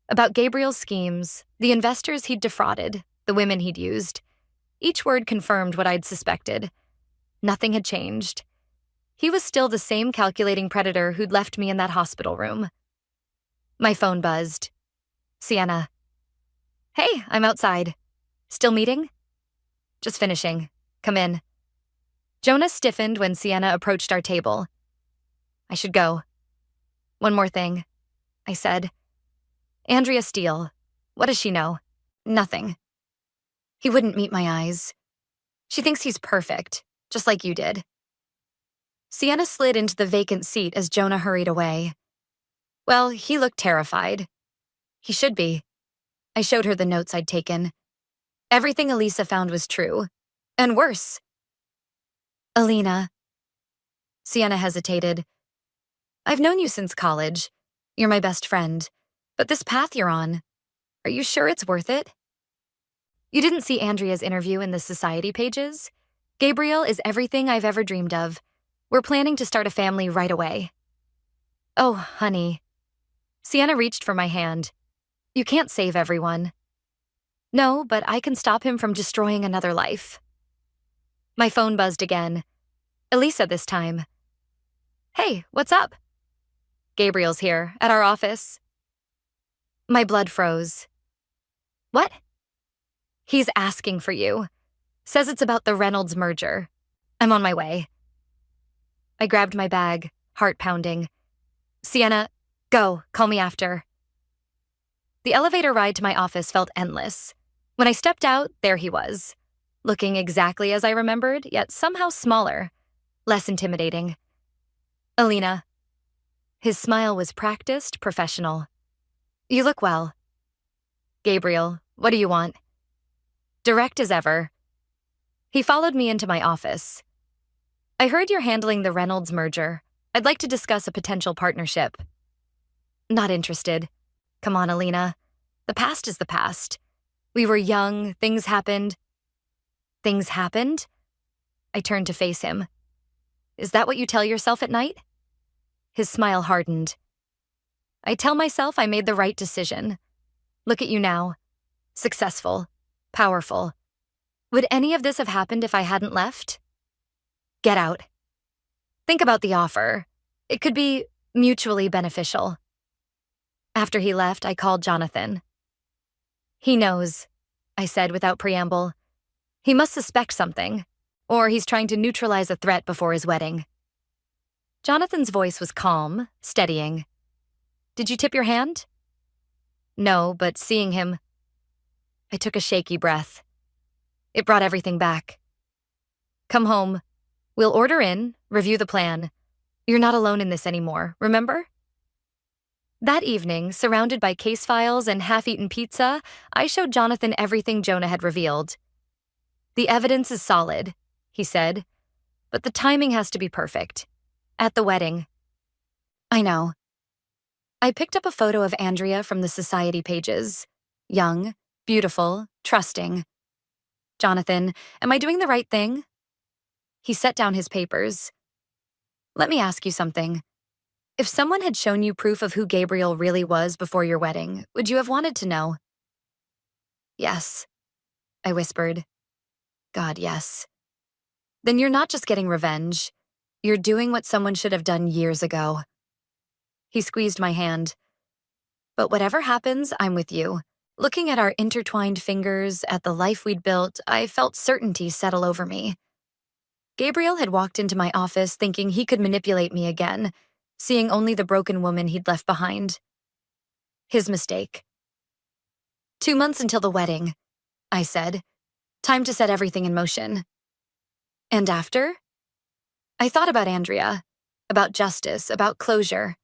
About Gabriel's schemes, the investors he'd defrauded, the women he'd used. Each word confirmed what I'd suspected. Nothing had changed. He was still the same calculating predator who'd left me in that hospital room. My phone buzzed. "Sienna." "Hey, I'm outside. Still meeting?" "Just finishing. Come in." Jonah stiffened when Sienna approached our table. "I should go." "One more thing," I said. "Andrea Steele. What does she know?" "Nothing." He wouldn't meet my eyes. "She thinks he's perfect, just like you did." Sienna slid into the vacant seat as Jonah hurried away. Well, he looked terrified. He should be. I showed her the notes I'd taken. Everything Elisa found was true. And worse. "Alina." Sienna hesitated. "I've known you since college. You're my best friend. But this path you're on, are you sure it's worth it?" "You didn't see Andrea's interview in the society pages? Gabriel is everything I've ever dreamed of. We're planning to start a family right away." "Oh, honey." Sienna reached for my hand. "You can't save everyone." "No, but I can stop him from destroying another life." My phone buzzed again. Elisa this time. "Hey, what's up?" "Gabriel's here, at our office." My blood froze. "What?" "He's asking for you. Says it's about the Reynolds merger. I'm on my way." I grabbed my bag, heart pounding. "Sienna, go, call me after." The elevator ride to my office felt endless. When I stepped out, there he was, looking exactly as I remembered, yet somehow smaller, less intimidating. "Alina." His smile was practiced, professional. "You look well." "Gabriel, what do you want?" Direct as ever. He followed me into my office. "I heard you're handling the Reynolds merger. I'd like to discuss a potential partnership." "Not interested." "Come on, Alina. The past is the past. We were young, things happened." "Things happened?" I turned to face him. "Is that what you tell yourself at night?" His smile hardened. "I tell myself I made the right decision. Look at you now. Successful. Powerful. Would any of this have happened if I hadn't left?" "Get out. Think about the offer. It could be mutually beneficial." After he left, I called Jonathan. "He knows," I said without preamble. "He must suspect something, or he's trying to neutralize a threat before his wedding." Jonathan's voice was calm, steadying. "Did you tip your hand?" "No, but seeing him—" I took a shaky breath. It brought everything back. "Come home. We'll order in, review the plan. You're not alone in this anymore, remember?" That evening, surrounded by case files and half-eaten pizza, I showed Jonathan everything Jonah had revealed. "The evidence is solid," he said, "but the timing has to be perfect. At the wedding." "I know." I picked up a photo of Andrea from the society pages. Young, beautiful, trusting. "Jonathan, am I doing the right thing?" He set down his papers. Let me ask you something. If someone had shown you proof of who Gabriel really was before your wedding, would you have wanted to know? Yes, I whispered. God, yes. Then you're not just getting revenge. You're doing what someone should have done years ago. He squeezed my hand. But whatever happens, I'm with you. Looking at our intertwined fingers, at the life we'd built, I felt certainty settle over me. Gabriel had walked into my office thinking he could manipulate me again, seeing only the broken woman he'd left behind. His mistake. 2 months until the wedding, I said. Time to set everything in motion. And after? I thought about Andrea, about justice, about closure.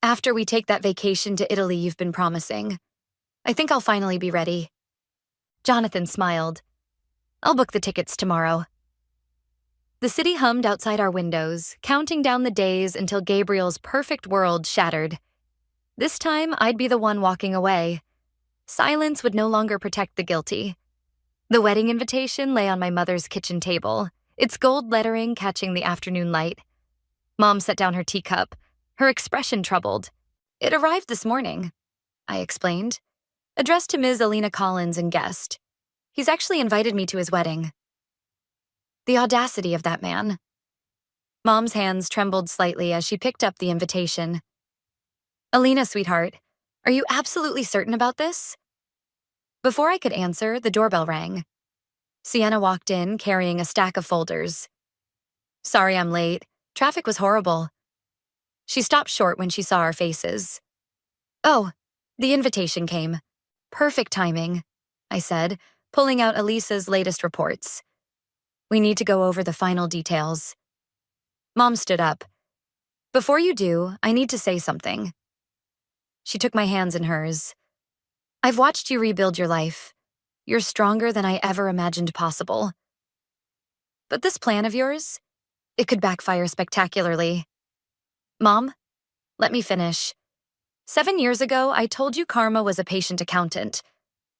After we take that vacation to Italy you've been promising, I think I'll finally be ready. Jonathan smiled. I'll book the tickets tomorrow. The city hummed outside our windows, counting down the days until Gabriel's perfect world shattered. This time, I'd be the one walking away. Silence would no longer protect the guilty. The wedding invitation lay on my mother's kitchen table, its gold lettering catching the afternoon light. Mom set down her teacup, her expression troubled. It arrived this morning, I explained. Addressed to Ms. Alina Collins and guest. He's actually invited me to his wedding. The audacity of that man. Mom's hands trembled slightly as she picked up the invitation. Alina, sweetheart, are you absolutely certain about this? Before I could answer, the doorbell rang. Sienna walked in, carrying a stack of folders. Sorry I'm late. Traffic was horrible. She stopped short when she saw our faces. Oh, the invitation came. Perfect timing, I said, pulling out Elisa's latest reports. We need to go over the final details. Mom stood up. Before you do, I need to say something. She took my hands in hers. I've watched you rebuild your life. You're stronger than I ever imagined possible. But this plan of yours, it could backfire spectacularly. Mom, let me finish. 7 years ago, I told you karma was a patient accountant.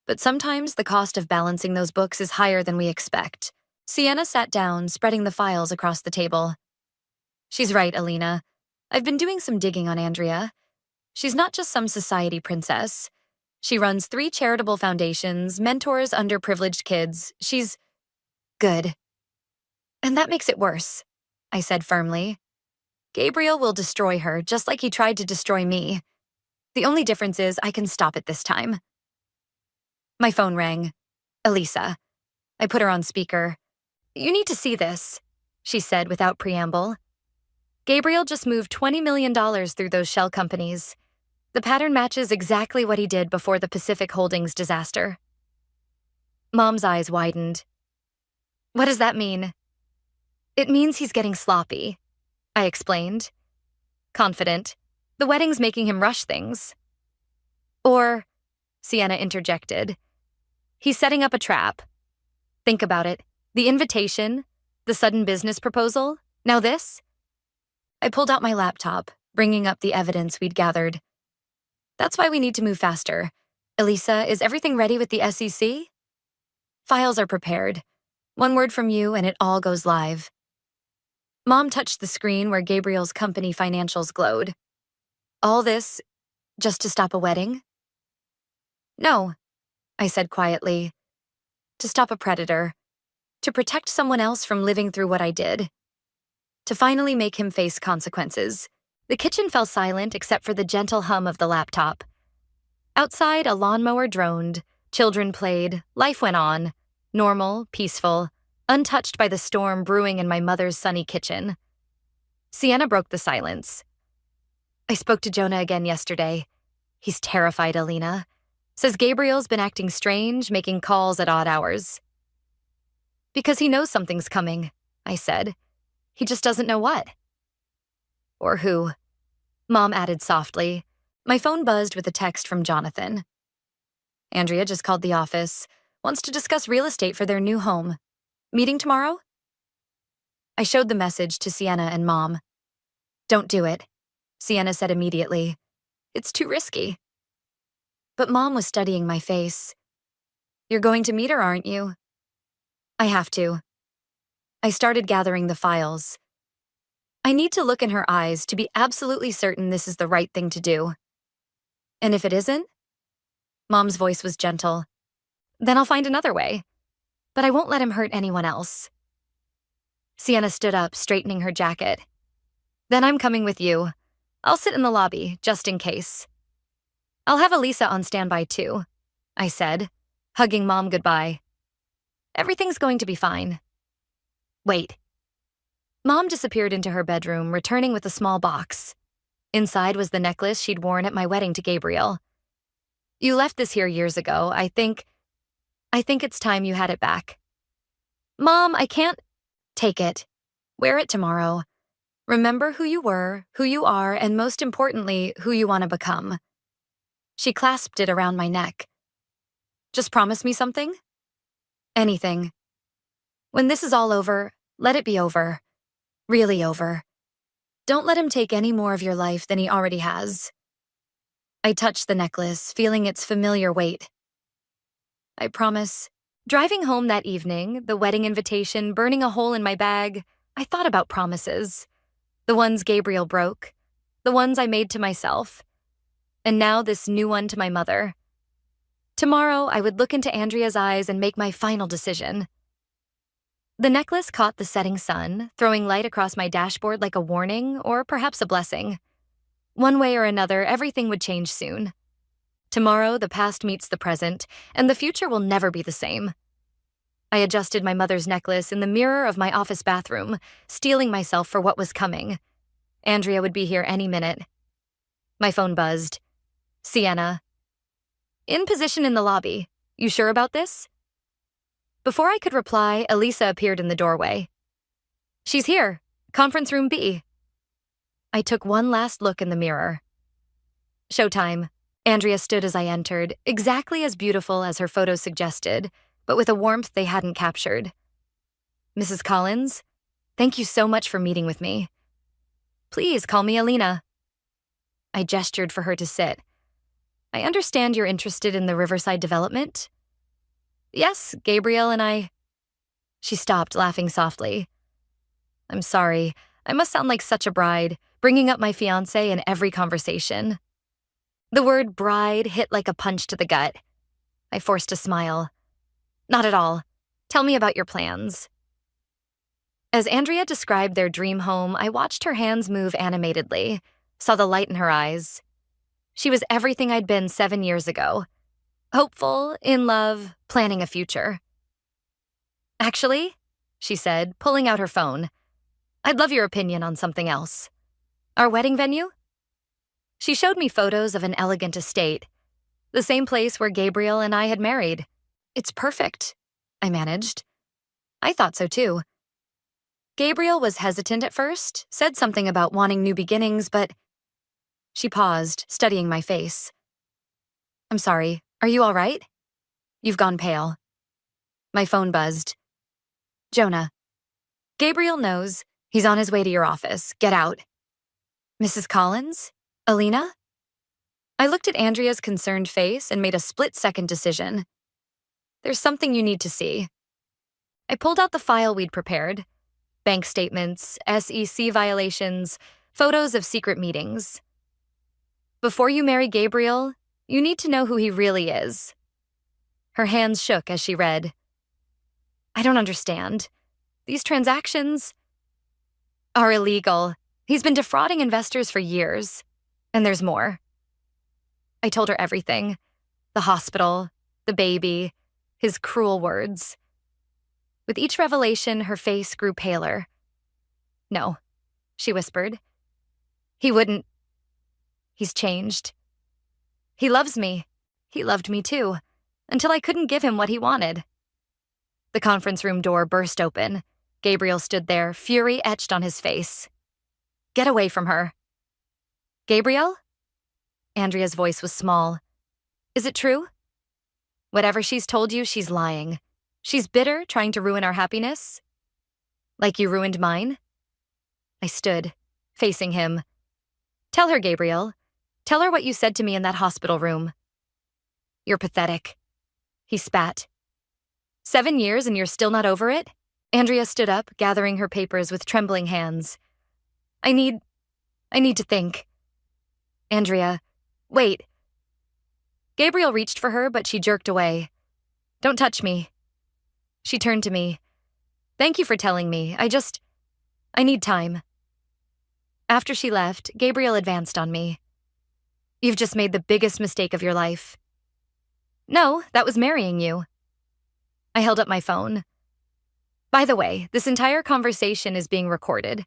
But sometimes the cost of balancing those books is higher than we expect. Sienna sat down, spreading the files across the table. She's right, Alina. I've been doing some digging on Andrea. She's not just some society princess. She runs 3 charitable foundations, mentors underprivileged kids. She's good. And that makes it worse, I said firmly. Gabriel will destroy her, just like he tried to destroy me. The only difference is I can stop it this time. My phone rang. Elisa. I put her on speaker. You need to see this, she said without preamble. Gabriel just moved $20 million through those shell companies. The pattern matches exactly what he did before the Pacific Holdings disaster. Mom's eyes widened. What does that mean? It means he's getting sloppy, I explained. Confident. The wedding's making him rush things. Or, Sienna interjected, he's setting up a trap. Think about it. The invitation, the sudden business proposal, now this? I pulled out my laptop, bringing up the evidence we'd gathered. That's why we need to move faster. Elisa, is everything ready with the SEC? Files are prepared. 1 word from you and it all goes live. Mom touched the screen where Gabriel's company financials glowed. All this just to stop a wedding? No, I said quietly. To stop a predator. To protect someone else from living through what I did. To finally make him face consequences. The kitchen fell silent except for the gentle hum of the laptop. Outside, a lawnmower droned, children played, life went on. Normal, peaceful, untouched by the storm brewing in my mother's sunny kitchen. Sienna broke the silence. I spoke to Jonah again yesterday. He's terrified, Alina. Says Gabriel's been acting strange, making calls at odd hours. Because he knows something's coming, I said. He just doesn't know what. Or who. Mom added softly. My phone buzzed with a text from Jonathan. Andrea just called the office. Wants to discuss real estate for their new home. Meeting tomorrow? I showed the message to Sienna and Mom. Don't do it, Sienna said immediately. It's too risky. But Mom was studying my face. You're going to meet her, aren't you? I have to. I started gathering the files. I need to look in her eyes to be absolutely certain this is the right thing to do. And if it isn't? Mom's voice was gentle. Then I'll find another way. But I won't let him hurt anyone else. Sienna stood up, straightening her jacket. Then I'm coming with you. I'll sit in the lobby, just in case. I'll have Elisa on standby too, I said, hugging Mom goodbye. Everything's going to be fine. Wait. Mom disappeared into her bedroom, returning with a small box. Inside was the necklace she'd worn at my wedding to Gabriel. You left this here years ago. I think it's time you had it back. Mom, I can't. Take it. Wear it tomorrow. Remember who you were, who you are, and most importantly, who you want to become. She clasped it around my neck. Just promise me something? Anything. When this is all over, let it be over. Really over. Don't let him take any more of your life than he already has. I touched the necklace, feeling its familiar weight. I promise. Driving home that evening, the wedding invitation burning a hole in my bag, I thought about promises. The ones Gabriel broke. The ones I made to myself. And now this new one to my mother. Tomorrow, I would look into Andrea's eyes and make my final decision. The necklace caught the setting sun, throwing light across my dashboard like a warning or perhaps a blessing. One way or another, everything would change soon. Tomorrow, the past meets the present, and the future will never be the same. I adjusted my mother's necklace in the mirror of my office bathroom, steeling myself for what was coming. Andrea would be here any minute. My phone buzzed. Sienna. In position in the lobby. You sure about this? Before I could reply, Elisa appeared in the doorway. She's here. Conference room B. I took one last look in the mirror. Showtime. Andrea stood as I entered, exactly as beautiful as her photos suggested, but with a warmth they hadn't captured. Mrs. Collins, thank you so much for meeting with me. Please call me Alina. I gestured for her to sit. I understand you're interested in the Riverside development? Yes, Gabriel and I. She stopped, laughing softly. I'm sorry. I must sound like such a bride, bringing up my fiancé in every conversation. The word bride hit like a punch to the gut. I forced a smile. Not at all. Tell me about your plans. As Andrea described their dream home, I watched her hands move animatedly, saw the light in her eyes. She was everything I'd been 7 years ago. Hopeful, in love, planning a future. Actually, she said, pulling out her phone, I'd love your opinion on something else. Our wedding venue? She showed me photos of an elegant estate, the same place where Gabriel and I had married. It's perfect, I managed. I thought so too. Gabriel was hesitant at first, said something about wanting new beginnings, but... She paused, studying my face. I'm sorry, are you all right? You've gone pale. My phone buzzed. Jonah. Gabriel knows. He's on his way to your office. Get out. Mrs. Collins? Alina? I looked at Andrea's concerned face and made a split-second decision. There's something you need to see. I pulled out the file we'd prepared. Bank statements, SEC violations, photos of secret meetings. Before you marry Gabriel, you need to know who he really is. Her hands shook as she read. I don't understand. These transactions are illegal. He's been defrauding investors for years. And there's more. I told her everything. The hospital, the baby, his cruel words. With each revelation, her face grew paler. No, she whispered. He wouldn't. He's changed. He loves me. He loved me too, until I couldn't give him what he wanted. The conference room door burst open. Gabriel stood there, fury etched on his face. Get away from her. Gabriel? Andrea's voice was small. Is it true? Whatever she's told you, she's lying. She's bitter, trying to ruin our happiness. Like you ruined mine? I stood, facing him. Tell her, Gabriel. Tell her what you said to me in that hospital room. You're pathetic. He spat. 7 years and you're still not over it? Andrea stood up, gathering her papers with trembling hands. I need to think. Andrea, wait. Gabriel reached for her, but she jerked away. Don't touch me. She turned to me. Thank you for telling me. I need time. After she left, Gabriel advanced on me. You've just made the biggest mistake of your life. No, that was marrying you. I held up my phone. By the way, this entire conversation is being recorded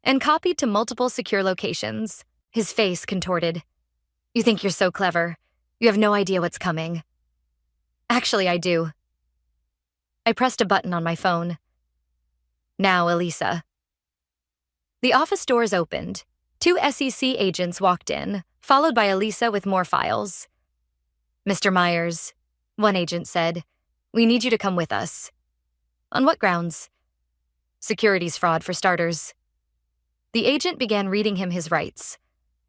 and copied to multiple secure locations. His face contorted. You think you're so clever. You have no idea what's coming. Actually, I do. I pressed a button on my phone. Now, Elisa. The office doors opened. 2 SEC agents walked in, followed by Elisa with more files. Mr. Myers, one agent said, we need you to come with us. On what grounds? Securities fraud, for starters. The agent began reading him his rights.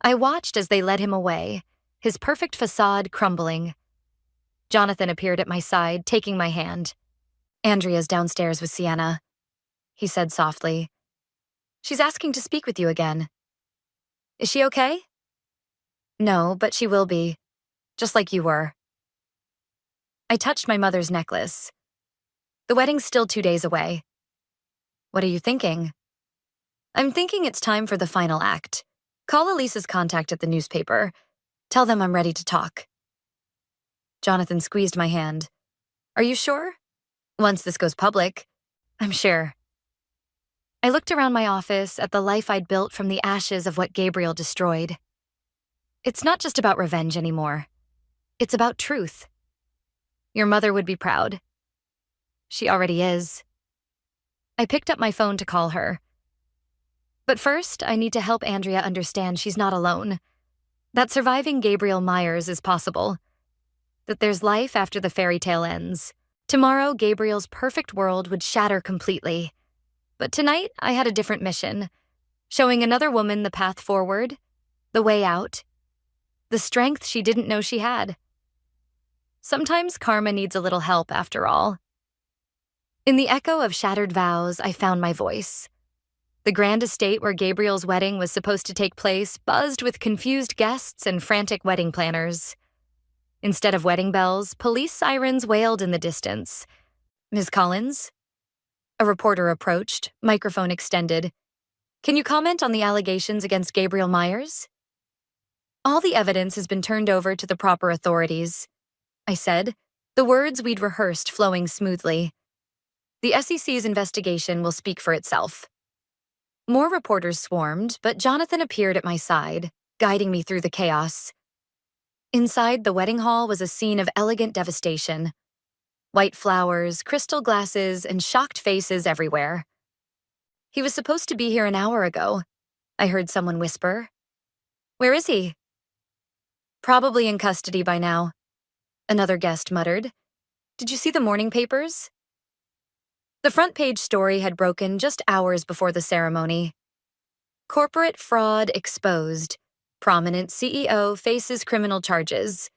I watched as they led him away, his perfect facade crumbling. Jonathan appeared at my side, taking my hand. Andrea's downstairs with Sienna, he said softly. She's asking to speak with you again. Is she okay? No, but she will be, just like you were. I touched my mother's necklace. The wedding's still 2 days away. What are you thinking? I'm thinking it's time for the final act. Call Elisa's contact at the newspaper. Tell them I'm ready to talk. Jonathan squeezed my hand. Are you sure? Once this goes public, I'm sure. I looked around my office at the life I'd built from the ashes of what Gabriel destroyed. It's not just about revenge anymore. It's about truth. Your mother would be proud. She already is. I picked up my phone to call her. But first, I need to help Andrea understand she's not alone. That surviving Gabriel Myers is possible. That there's life after the fairy tale ends. Tomorrow, Gabriel's perfect world would shatter completely. But tonight, I had a different mission. Showing another woman the path forward, the way out, the strength she didn't know she had. Sometimes karma needs a little help, after all. In the echo of shattered vows, I found my voice. The grand estate where Gabriel's wedding was supposed to take place buzzed with confused guests and frantic wedding planners. Instead of wedding bells, police sirens wailed in the distance. Ms. Collins? A reporter approached, microphone extended. Can you comment on the allegations against Gabriel Myers? All the evidence has been turned over to the proper authorities, I said, the words we'd rehearsed flowing smoothly. The SEC's investigation will speak for itself. More reporters swarmed, but Jonathan appeared at my side, guiding me through the chaos. Inside the wedding hall was a scene of elegant devastation. White flowers, crystal glasses, and shocked faces everywhere. He was supposed to be here an hour ago, I heard someone whisper. Where is he? Probably in custody by now, another guest muttered. Did you see the morning papers? The front page story had broken just hours before the ceremony. Corporate fraud exposed. Prominent CEO faces criminal charges.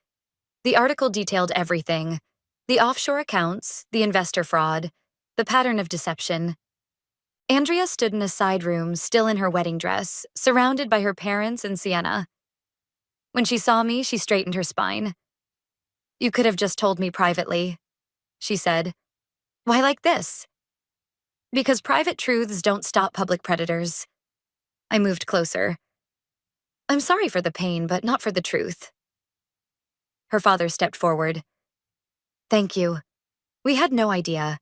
The article detailed everything. The offshore accounts, the investor fraud, the pattern of deception. Andrea stood in a side room, still in her wedding dress, surrounded by her parents and Sienna. When she saw me, she straightened her spine. You could have just told me privately, she said. Why like this? Because private truths don't stop public predators. I moved closer. I'm sorry for the pain, but not for the truth. Her father stepped forward. Thank you. We had no idea.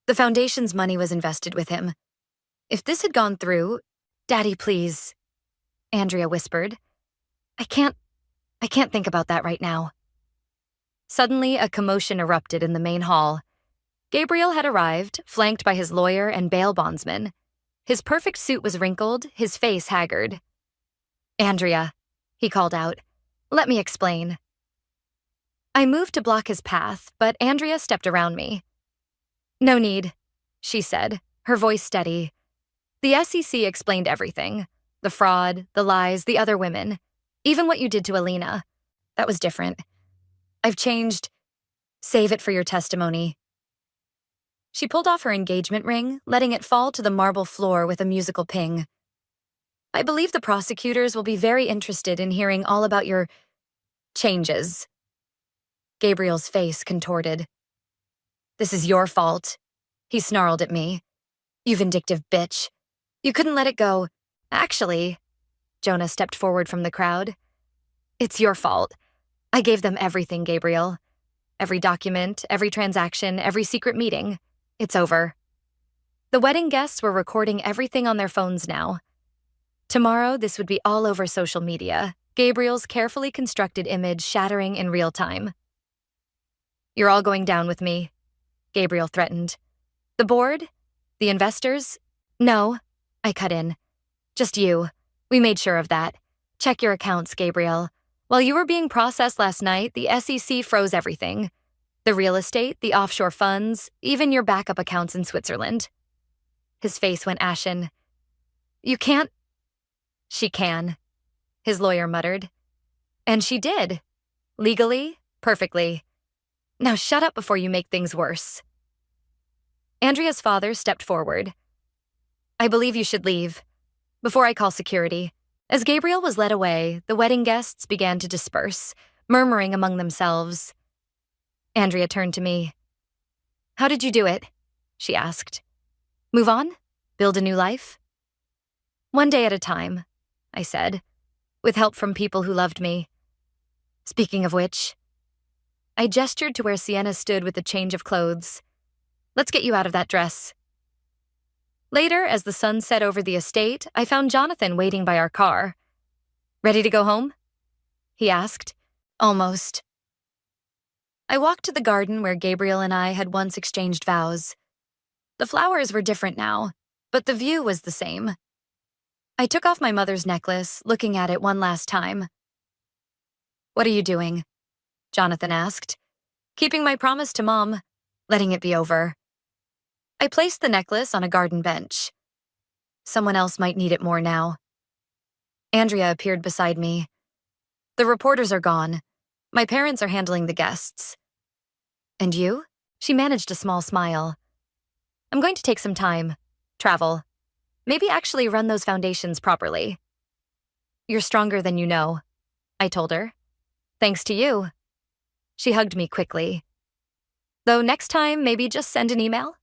The foundation's money was invested with him. If this had gone through, Daddy, please, Andrea whispered. I can't think about that right now. Suddenly, a commotion erupted in the main hall. Gabriel had arrived, flanked by his lawyer and bail bondsman. His perfect suit was wrinkled, his face haggard. Andrea, he called out, let me explain. I moved to block his path, but Andrea stepped around me. No need, she said, her voice steady. The SEC explained everything. The fraud, the lies, the other women. Even what you did to Alina. That was different. I've changed. Save it for your testimony. She pulled off her engagement ring, letting it fall to the marble floor with a musical ping. I believe the prosecutors will be very interested in hearing all about your changes. Gabriel's face contorted. This is your fault, he snarled at me. You vindictive bitch. You couldn't let it go. Actually, Jonah stepped forward from the crowd. It's your fault. I gave them everything, Gabriel. Every document, every transaction, every secret meeting. It's over. The wedding guests were recording everything on their phones now. Tomorrow, this would be all over social media, Gabriel's carefully constructed image shattering in real time. You're all going down with me, Gabriel threatened. The board? The investors? No, I cut in. Just you. We made sure of that. Check your accounts, Gabriel. While you were being processed last night, the SEC froze everything. The real estate, the offshore funds, even your backup accounts in Switzerland. His face went ashen. You can't. She can, his lawyer muttered. And she did. Legally, perfectly. Now shut up before you make things worse. Andrea's father stepped forward. I believe you should leave. Before I call security. As Gabriel was led away, the wedding guests began to disperse, murmuring among themselves. Andrea turned to me. How did you do it? She asked. Move on? Build a new life? One day at a time, I said, with help from people who loved me. Speaking of which, I gestured to where Sienna stood with the change of clothes. Let's get you out of that dress. Later, as the sun set over the estate, I found Jonathan waiting by our car. Ready to go home? He asked. Almost. I walked to the garden where Gabriel and I had once exchanged vows. The flowers were different now, but the view was the same. I took off my mother's necklace, looking at it one last time. What are you doing? Jonathan asked. Keeping my promise to Mom, letting it be over. I placed the necklace on a garden bench. Someone else might need it more now. Andrea appeared beside me. The reporters are gone. My parents are handling the guests. And you? She managed a small smile. I'm going to take some time. Travel. Maybe actually run those foundations properly. You're stronger than you know, I told her. Thanks to you. She hugged me quickly. Though next time, maybe just send an email?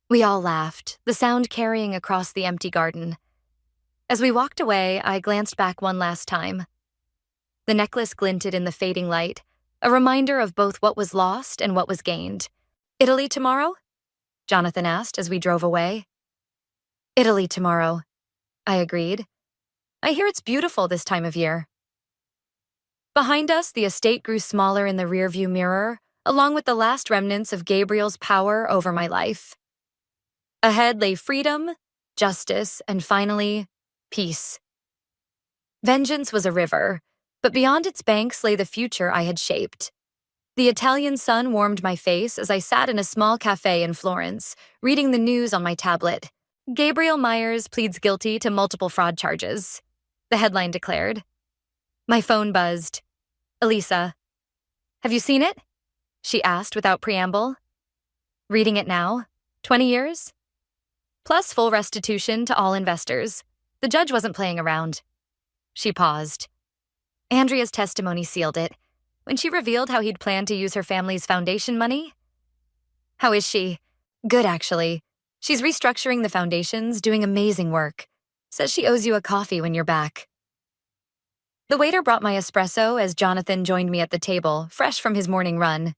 We all laughed, the sound carrying across the empty garden. As we walked away, I glanced back one last time. The necklace glinted in the fading light, a reminder of both what was lost and what was gained. Italy tomorrow? Jonathan asked as we drove away. Italy tomorrow, I agreed. I hear it's beautiful this time of year. Behind us, the estate grew smaller in the rearview mirror, along with the last remnants of Gabriel's power over my life. Ahead lay freedom, justice, and finally, peace. Vengeance was a river, but beyond its banks lay the future I had shaped. The Italian sun warmed my face as I sat in a small cafe in Florence, reading the news on my tablet. Gabriel Myers pleads guilty to multiple fraud charges, the headline declared. My phone buzzed. Elisa. Have you seen it? She asked without preamble. Reading it now? 20 years? Plus full restitution to all investors. The judge wasn't playing around. She paused. Andrea's testimony sealed it, when she revealed how he'd planned to use her family's foundation money. How is she? Good, actually. She's restructuring the foundations, doing amazing work. Says she owes you a coffee when you're back. The waiter brought my espresso as Jonathan joined me at the table, fresh from his morning run.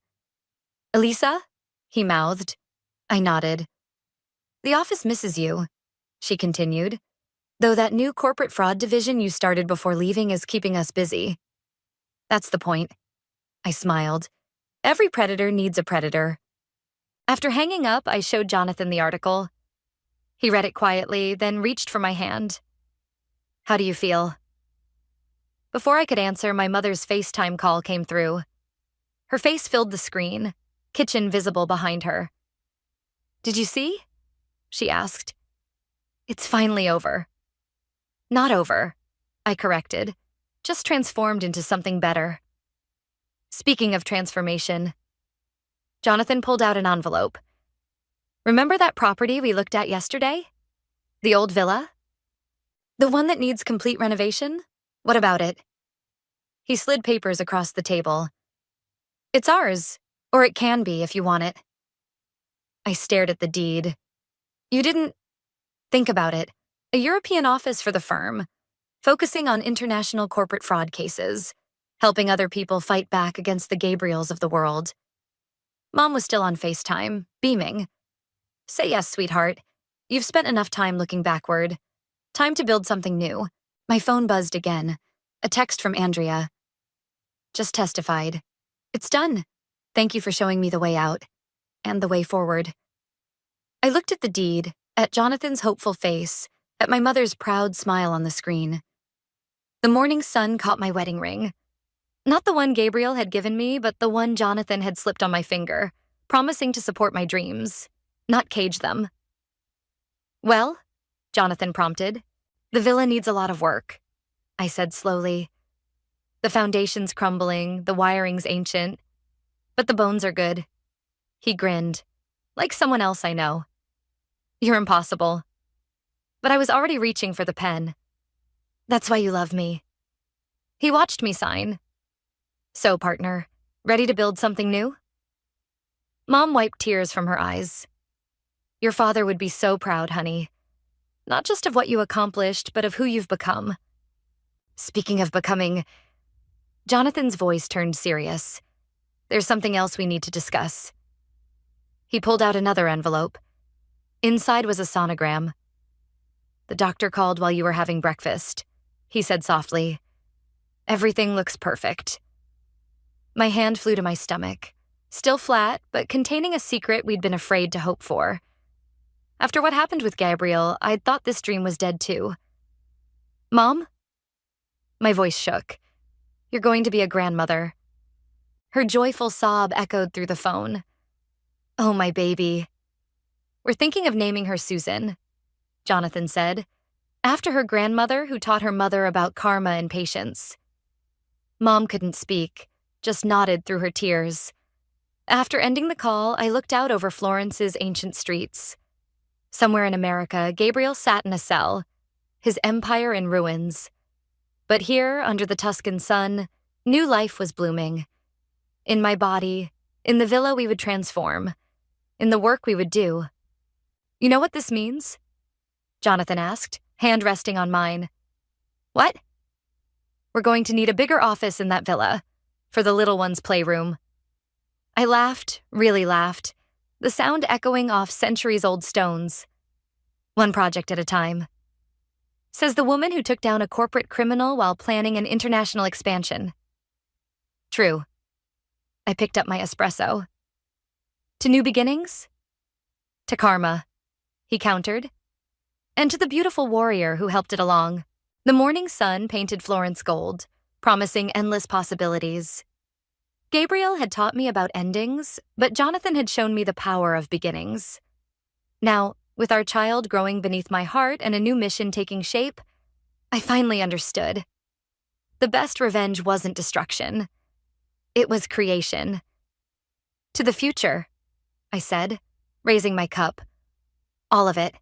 Elisa? He mouthed. I nodded. The office misses you, she continued, though that new corporate fraud division you started before leaving is keeping us busy. That's the point. I smiled. Every predator needs a predator. After hanging up, I showed Jonathan the article. He read it quietly, then reached for my hand. How do you feel? Before I could answer, my mother's FaceTime call came through. Her face filled the screen, kitchen visible behind her. Did you see? She asked. It's finally over. Not over, I corrected, just transformed into something better. Speaking of transformation, Jonathan pulled out an envelope. Remember that property we looked at yesterday? The old villa? The one that needs complete renovation? What about it? He slid papers across the table. It's ours, or it can be if you want it. I stared at the deed. You didn't think about it. A European office for the firm, focusing on international corporate fraud cases, helping other people fight back against the Gabriels of the world. Mom was still on FaceTime, beaming. Say yes, sweetheart. You've spent enough time looking backward. Time to build something new. My phone buzzed again. A text from Andrea. Just testified. It's done. Thank you for showing me the way out. And the way forward. I looked at the deed, at Jonathan's hopeful face, at my mother's proud smile on the screen. The morning sun caught my wedding ring. Not the one Gabriel had given me, but the one Jonathan had slipped on my finger, promising to support my dreams, not cage them. Well, Jonathan prompted. The villa needs a lot of work, I said slowly. The foundation's crumbling, the wiring's ancient, but the bones are good. He grinned, like someone else I know. You're impossible. But I was already reaching for the pen. That's why you love me. He watched me sign. So, partner, ready to build something new? Mom wiped tears from her eyes. Your father would be so proud, honey. Not just of what you accomplished, but of who you've become. Speaking of becoming, Jonathan's voice turned serious. There's something else we need to discuss. He pulled out another envelope. Inside was a sonogram. The doctor called while you were having breakfast, he said softly. Everything looks perfect. My hand flew to my stomach, still flat, but containing a secret we'd been afraid to hope for. After what happened with Gabriel, I'd thought this dream was dead too. Mom? My voice shook. You're going to be a grandmother. Her joyful sob echoed through the phone. Oh, my baby. We're thinking of naming her Susan, Jonathan said, after her grandmother who taught her mother about karma and patience. Mom couldn't speak, just nodded through her tears. After ending the call, I looked out over Florence's ancient streets. Somewhere in America, Gabriel sat in a cell, his empire in ruins. But here, under the Tuscan sun, new life was blooming. In my body, in the villa we would transform, in the work we would do. You know what this means? Jonathan asked, hand resting on mine. What? We're going to need a bigger office in that villa, for the little one's playroom. I laughed, really laughed, the sound echoing off centuries-old stones. One project at a time. Says the woman who took down a corporate criminal while planning an international expansion. True. I picked up my espresso. To new beginnings? To karma, he countered. And to the beautiful warrior who helped it along. The morning sun painted Florence gold, promising endless possibilities. Gabriel had taught me about endings, but Jonathan had shown me the power of beginnings. Now, with our child growing beneath my heart and a new mission taking shape, I finally understood. The best revenge wasn't destruction. It was creation. To the future, I said, raising my cup. All of it.